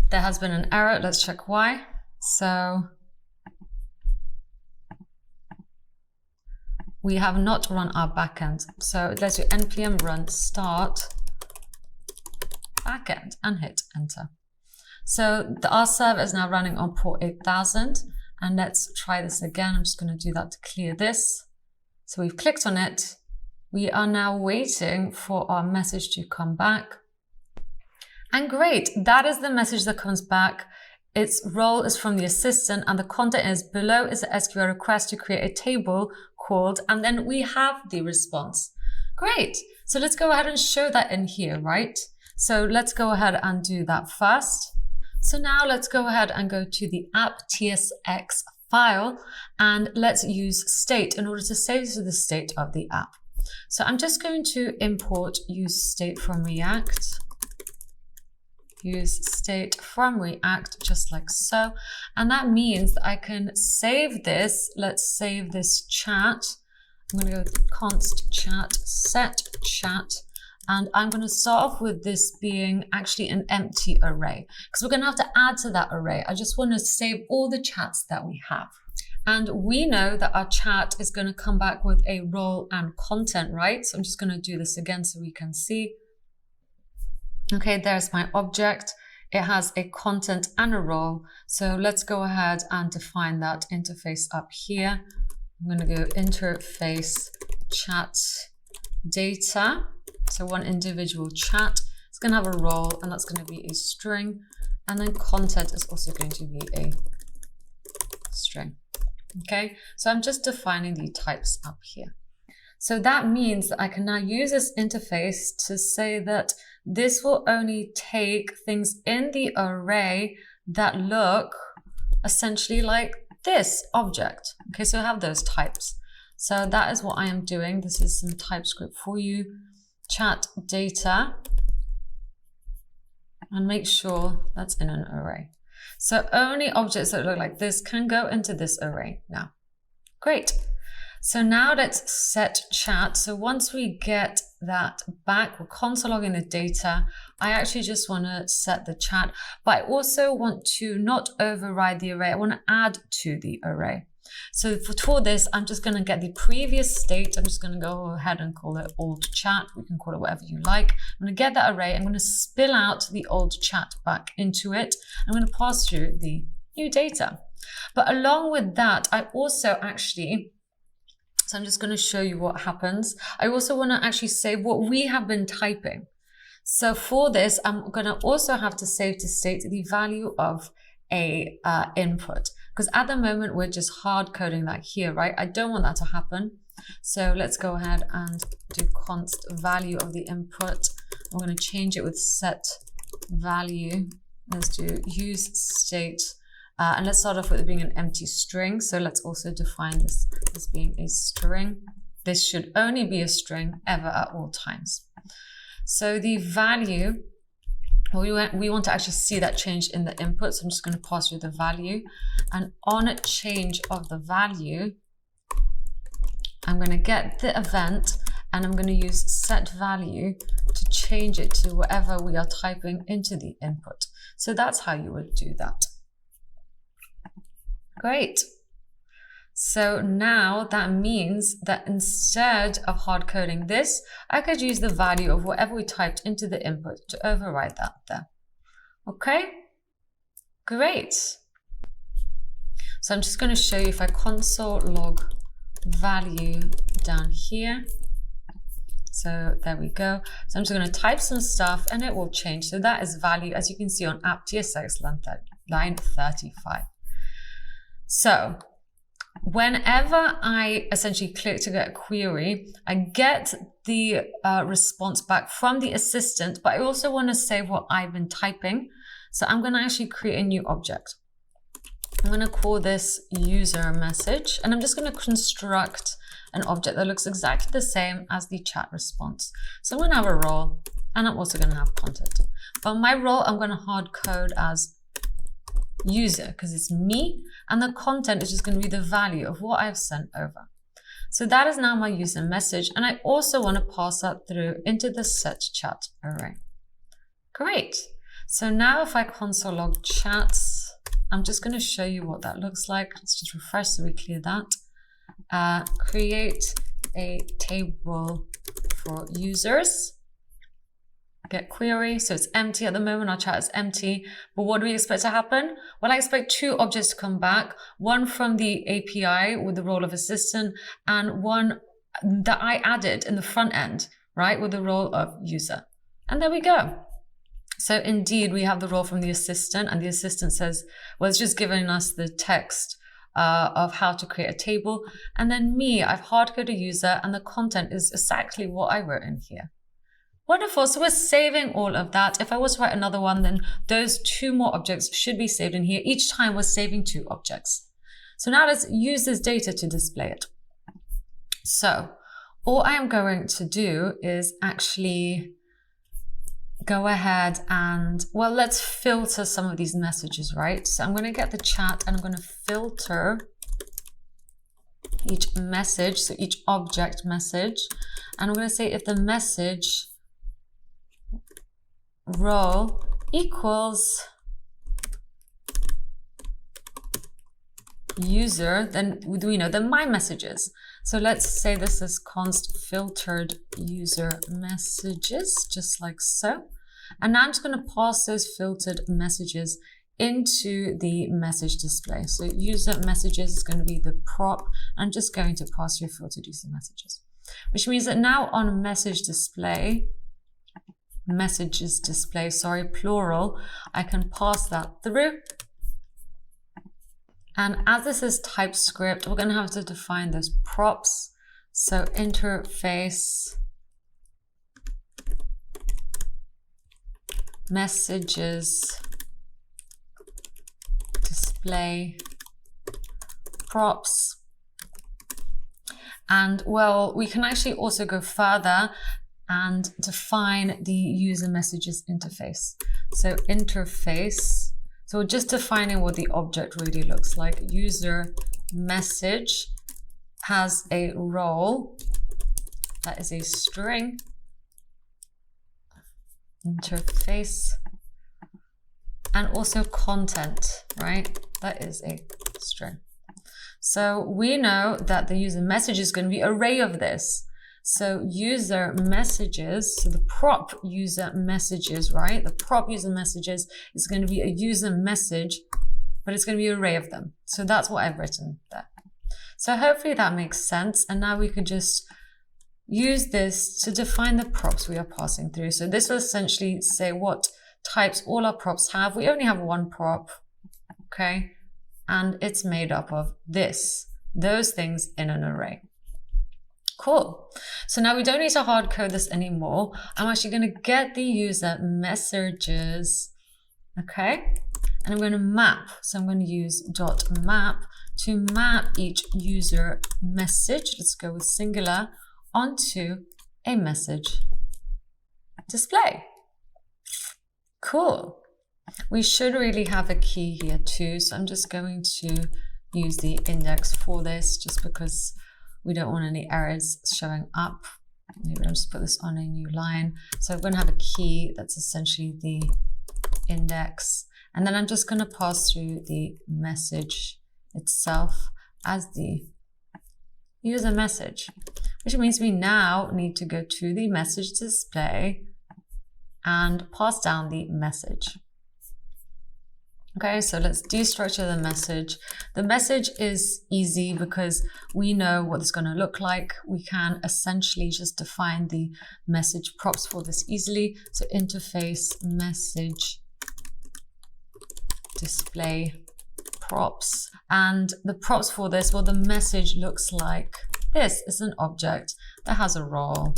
There has been an error. Let's check why. So we have not run our backend. So let's do npm run start backend and hit enter. So our server is now running on port 8000. And let's try this again. I'm just going to do that to clear this. So we've clicked on it. We are now waiting for our message to come back. And great, that is the message that comes back. Its role is from the assistant, and the content is below is the SQL request to create a table called, and then we have the response. Great, so let's go ahead and show that in here, right? So let's go ahead and do that first. So now let's go ahead and go to the app.tsx file, and let's use state in order to save to the state of the app. So I'm just going to import use state from React. Use state from React, just like so. And that means that I can save this. Let's save this chat. I'm going to go with const chat, set chat. And I'm going to start off with this being actually an empty array, because we're going to have to add to that array. I just want to save all the chats that we have. And we know that our chat is going to come back with a role and content, right? So I'm just going to do this again so we can see. Okay, there's my object. It has a content and a role. So let's go ahead and define that interface up here. I'm going to go interface chat data. So one individual chat. It's going to have a role, and that's going to be a string. And then content is also going to be a string. Okay, so I'm just defining the types up here. So that means that I can now use this interface to say that this will only take things in the array that look essentially like this object. Okay, so I have those types. So that is what I am doing. This is some TypeScript for you. Chat data, and make sure that's in an array. So only objects that look like this can go into this array now. Great. So now let's set chat. So once we get that back, we're console logging the data. I actually just want to set the chat, but I also want to not override the array. I want to add to the array. So for this, I'm just going to get the previous state. I'm just going to go ahead and call it old chat. We can call it whatever you like. I'm going to get that array. I'm going to spill out the old chat back into it. I'm going to pass through the new data. But along with that, I also actually, so I'm just going to show you what happens. I also want to actually save what we have been typing. So for this, I'm going to also have to save to state the value of a input, because at the moment we're just hard coding that here, right? I don't want that to happen. So let's go ahead and do const value of the input. I'm going to change it with set value. Let's do use state, and let's start off with it being an empty string. So let's also define this as being a string. This should only be a string ever at all times. So the value, we want to actually see that change in the input. So I'm just going to pass you the value, and on a change of the value, I'm going to get the event, and I'm going to use set value to change it to whatever we are typing into the input. So that's how you would do that. Great. So now that means that instead of hard coding this, I could use the value of whatever we typed into the input to override that there. Okay, great. So I'm just going to show you if I console log value down here. So there we go. So I'm just going to type some stuff and it will change. So that is value, as you can see on app.tsx line 35. So whenever I essentially click to get a query, I get the response back from the assistant, but I also want to say what I've been typing. So I'm going to actually create a new object. I'm going to call this user message, and I'm just going to construct an object that looks exactly the same as the chat response. So I'm going to have a role, and I'm also going to have content. But my role, I'm going to hard code as user because it's me, and the content is just going to be the value of what I've sent over. So that is now my user message, and I also want to pass that through into the set chat array. Great. So now if I console log chats, I'm just going to show you what that looks like. Let's just refresh so we clear that. Create a table for users. Get query, so it's empty at the moment, our chat is empty, but what do we expect to happen? Well, I expect two objects to come back, one from the API with the role of assistant, and one that I added in the front end, right, with the role of user. And there we go. So indeed, we have the role from the assistant, and the assistant says, well, it's just giving us the text of how to create a table, and then me, I've hard-coded a user, and the content is exactly what I wrote in here. Wonderful, so we're saving all of that. If I was to write another one, then those two more objects should be saved in here. Each time we're saving two objects. So now let's use this data to display it. So all I am going to do is actually go ahead and, well, let's filter some of these messages, right? So I'm going to get the chat and I'm going to filter each message, so each object message. And I'm going to say if the message role equals user, then we know they're my messages. So let's say this is const filtered user messages, just like so. And now I'm just going to pass those filtered messages into the message display. So user messages is going to be the prop. I'm just going to pass your filtered user messages, which means that now on messages display, plural, I can pass that through. And as this is TypeScript, we're going to have to define those props. So interface messages display props. And well, we can actually also go further and define the user messages interface. So interface, so we're just defining what the object really looks like. User message has a role that is a string. Interface, and also content, right? That is a string. So we know that the user message is going to be an array of this. So user messages, so the prop user messages, right? The prop user messages is going to be a user message, but it's going to be an array of them. So that's what I've written there. So hopefully that makes sense. And now we could just use this to define the props we are passing through. So this will essentially say what types all our props have. We only have one prop, okay? And it's made up of those things in an array. Cool. So now we don't need to hard code this anymore. I'm actually going to get the user messages, okay? And I'm going to map. So I'm going to use .map to map each user message. Let's go with singular onto a message display. Cool. We should really have a key here too. So I'm just going to use the index for this just because we don't want any errors showing up. Maybe I'll just put this on a new line. So I'm going to have a key that's essentially the index. And then I'm just going to pass through the message itself as the user message, which means we now need to go to the message display and pass down the message. Okay, so let's destructure the message. The message is easy because we know what it's going to look like. We can essentially just define the message props for this easily. So interface message display props. And the props for this, well, the message looks like this. It's an object that has a role.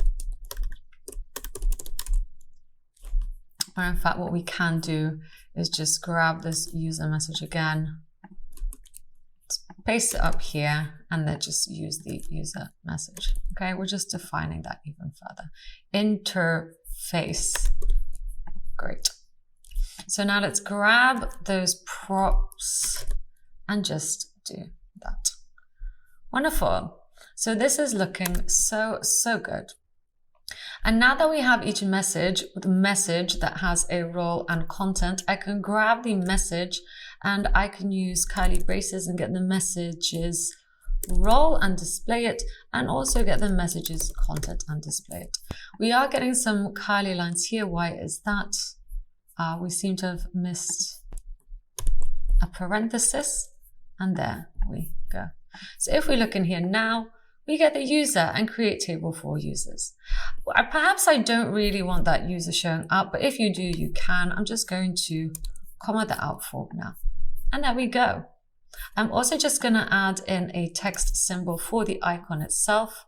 Or in fact, what we can do is just grab this user message again, paste it up here, and then just use the user message. Okay, we're just defining that even further. Interface. Great. So now let's grab those props and just do that. Wonderful. So this is looking so good. And now that we have each message with a message that has a role and content, I can grab the message and I can use curly braces and get the messages role and display it, and also get the messages content and display it. We are getting some curly lines here. Why is that? We seem to have missed a parenthesis, and there we go. So if we look in here now, we get the user and create table for users. Perhaps I don't really want that user showing up, but if you do, you can. I'm just going to comment that out for now. And there we go. I'm also just going to add in a text symbol for the icon itself.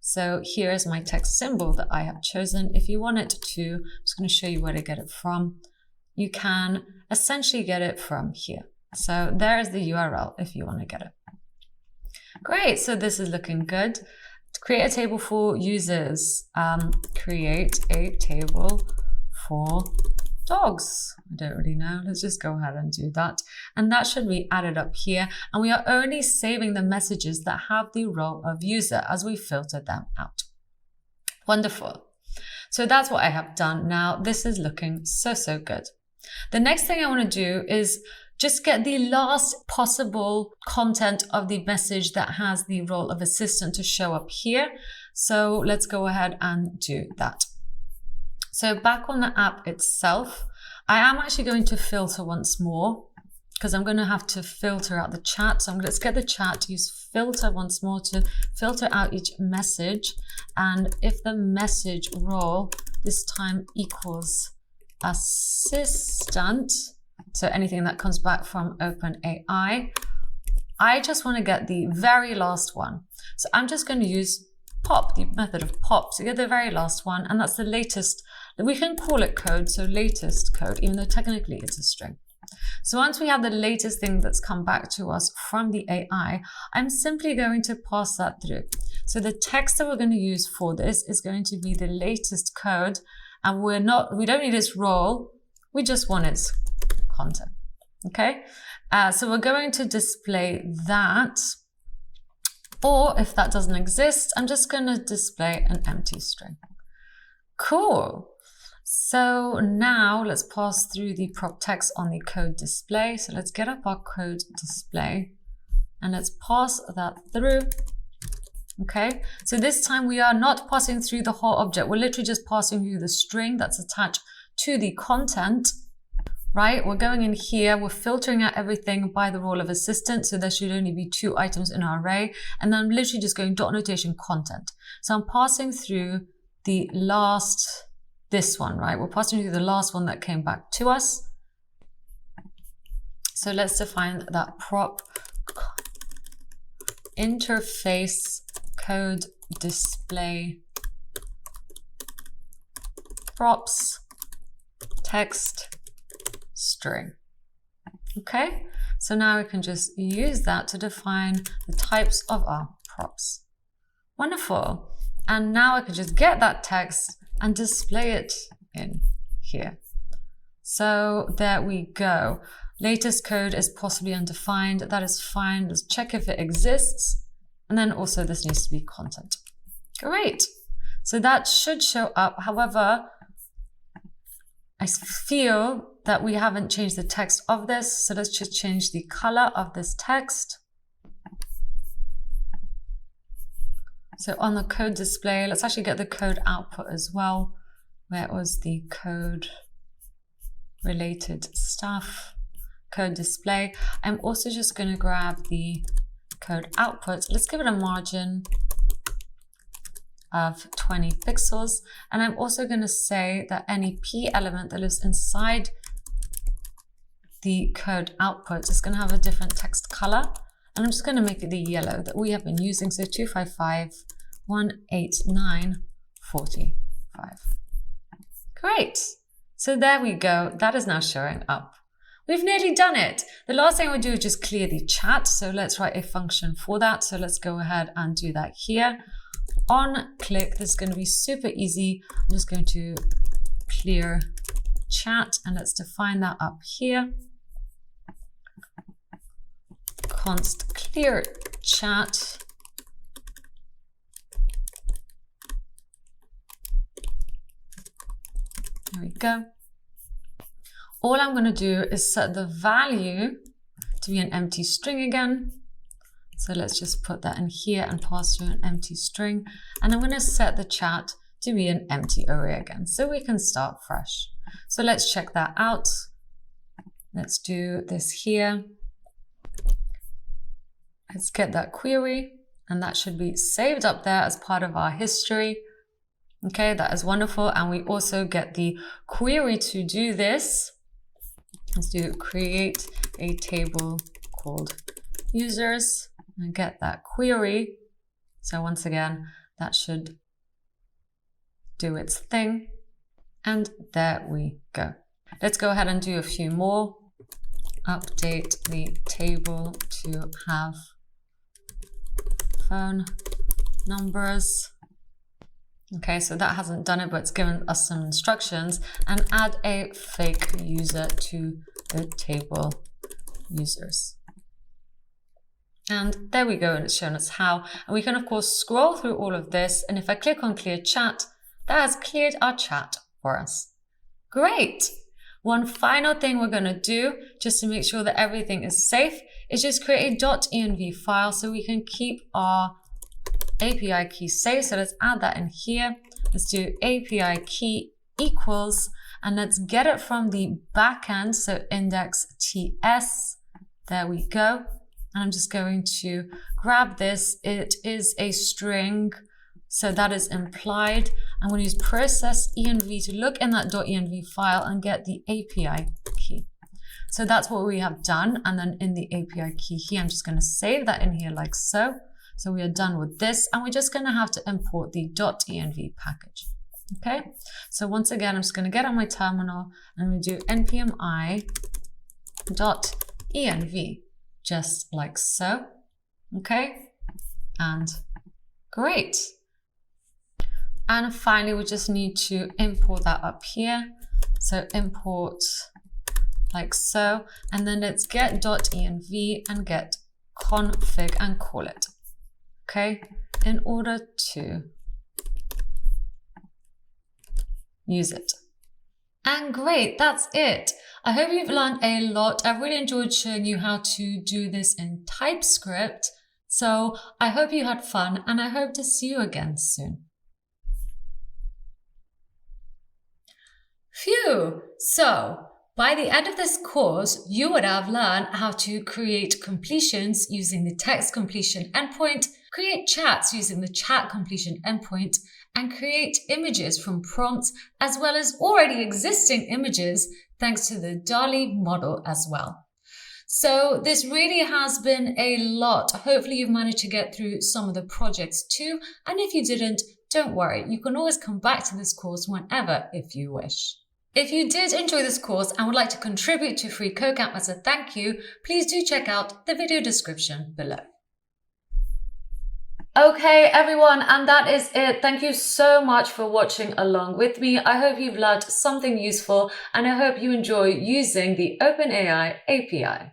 So here is my text symbol that I have chosen. If you want it to, I'm just going to show you where to get it from. You can essentially get it from here. So there is the URL if you want to get it. Great, so this is looking good. To create a table for users. Create a table for dogs. I don't really know. Let's just go ahead and do that. And that should be added up here. And we are only saving the messages that have the role of user as we filter them out. Wonderful. So that's what I have done. Now this is looking so good. The next thing I want to do is just get the last possible content of the message that has the role of assistant to show up here. So let's go ahead and do that. So back on the app itself, I am actually going to filter once more because I'm going to have to filter out the chat. So let's get the chat to use filter once more to filter out each message. And if the message role this time equals assistant, so anything that comes back from OpenAI, I just want to get the very last one. So I'm just going to use pop, the method of pop, to get the very last one, and that's the latest. We can call it code, so latest code, even though technically it's a string. So once we have the latest thing that's come back to us from the AI, I'm simply going to pass that through. So the text that we're going to use for this is going to be the latest code, and we don't need its role, we just want its content. Okay, so we're going to display that, or if that doesn't exist, I'm just going to display an empty string. Cool. So now let's pass through the prop text on the code display. So let's get up our code display and let's pass that through. Okay, so this time we are not passing through the whole object. We're literally just passing through the string that's attached to the content. Right, we're going in here, we're filtering out everything by the role of assistant, so there should only be 2 items in our array, and then I'm literally just going dot notation content. So I'm passing through the last, this one, right? We're passing through the last one that came back to us. So let's define that prop interface code display props text string. Okay, so now we can just use that to define the types of our props. Wonderful. And now I can just get that text and display it in here. So there we go. Latest code is possibly undefined. That is fine. Let's check if it exists. And then also this needs to be content. Great. So that should show up. However, I feel that we haven't changed the text of this. So let's just change the color of this text. So on the code display, let's actually get the code output as well. Where was the code related stuff? Code display. I'm also just going to grab the code output. Let's give it a margin of 20 pixels. And I'm also going to say that any P element that lives inside the code output is going to have a different text color. And I'm just going to make it the yellow that we have been using. So 255.189.45. Great. So there we go. That is now showing up. We've nearly done it. The last thing we do is just clear the chat. So let's write a function for that. So let's go ahead and do that here. On click, this is going to be super easy. I'm just going to clear chat and let's define that up here. Const clear chat. There we go. All I'm going to do is set the value to be an empty string again. So let's just put that in here and pass through an empty string. And I'm going to set the chat to be an empty array again, so we can start fresh. So let's check that out. Let's do this here. Let's get that query, and that should be saved up there as part of our history. Okay, that is wonderful. And we also get the query to do this. Let's do create a table called users and get that query. So once again, that should do its thing. And there we go. Let's go ahead and do a few more. Update the table to have phone numbers. Okay, so that hasn't done it, but it's given us some instructions. And add a fake user to the table users. And there we go, and it's shown us how. And we can, of course, scroll through all of this. And if I click on clear chat, that has cleared our chat for us. Great. One final thing we're going to do, just to make sure that everything is safe, is just create a .env file so we can keep our API key safe. So let's add that in here. Let's do API key equals, and let's get it from the backend. So index TS. There we go. And I'm just going to grab this. It is a string, so that is implied. I'm going to use process env to look in that .env file and get the API key. So that's what we have done. And then in the API key here, I'm just going to save that in here like so. So we are done with this, and we're just going to have to import the .env package. Okay. So once again, I'm just going to get on my terminal and we do npm i.env, just like so. Okay. And great. And finally, we just need to import that up here. So import like so, and then let's get .env and get config and call it. Okay, in order to use it. And great, that's it. I hope you've learned a lot. I've really enjoyed showing you how to do this in TypeScript. So I hope you had fun, and I hope to see you again soon. Phew! So, by the end of this course, you would have learned how to create completions using the text completion endpoint, create chats using the chat completion endpoint, and create images from prompts, as well as already existing images, thanks to the DALL-E model as well. So this really has been a lot. Hopefully you've managed to get through some of the projects too. And if you didn't, don't worry. You can always come back to this course whenever if you wish. If you did enjoy this course and would like to contribute to free CodeCamp as a thank you, please do check out the video description below. Okay, everyone, and that is it. Thank you so much for watching along with me. I hope you've learned something useful, and I hope you enjoy using the OpenAI API.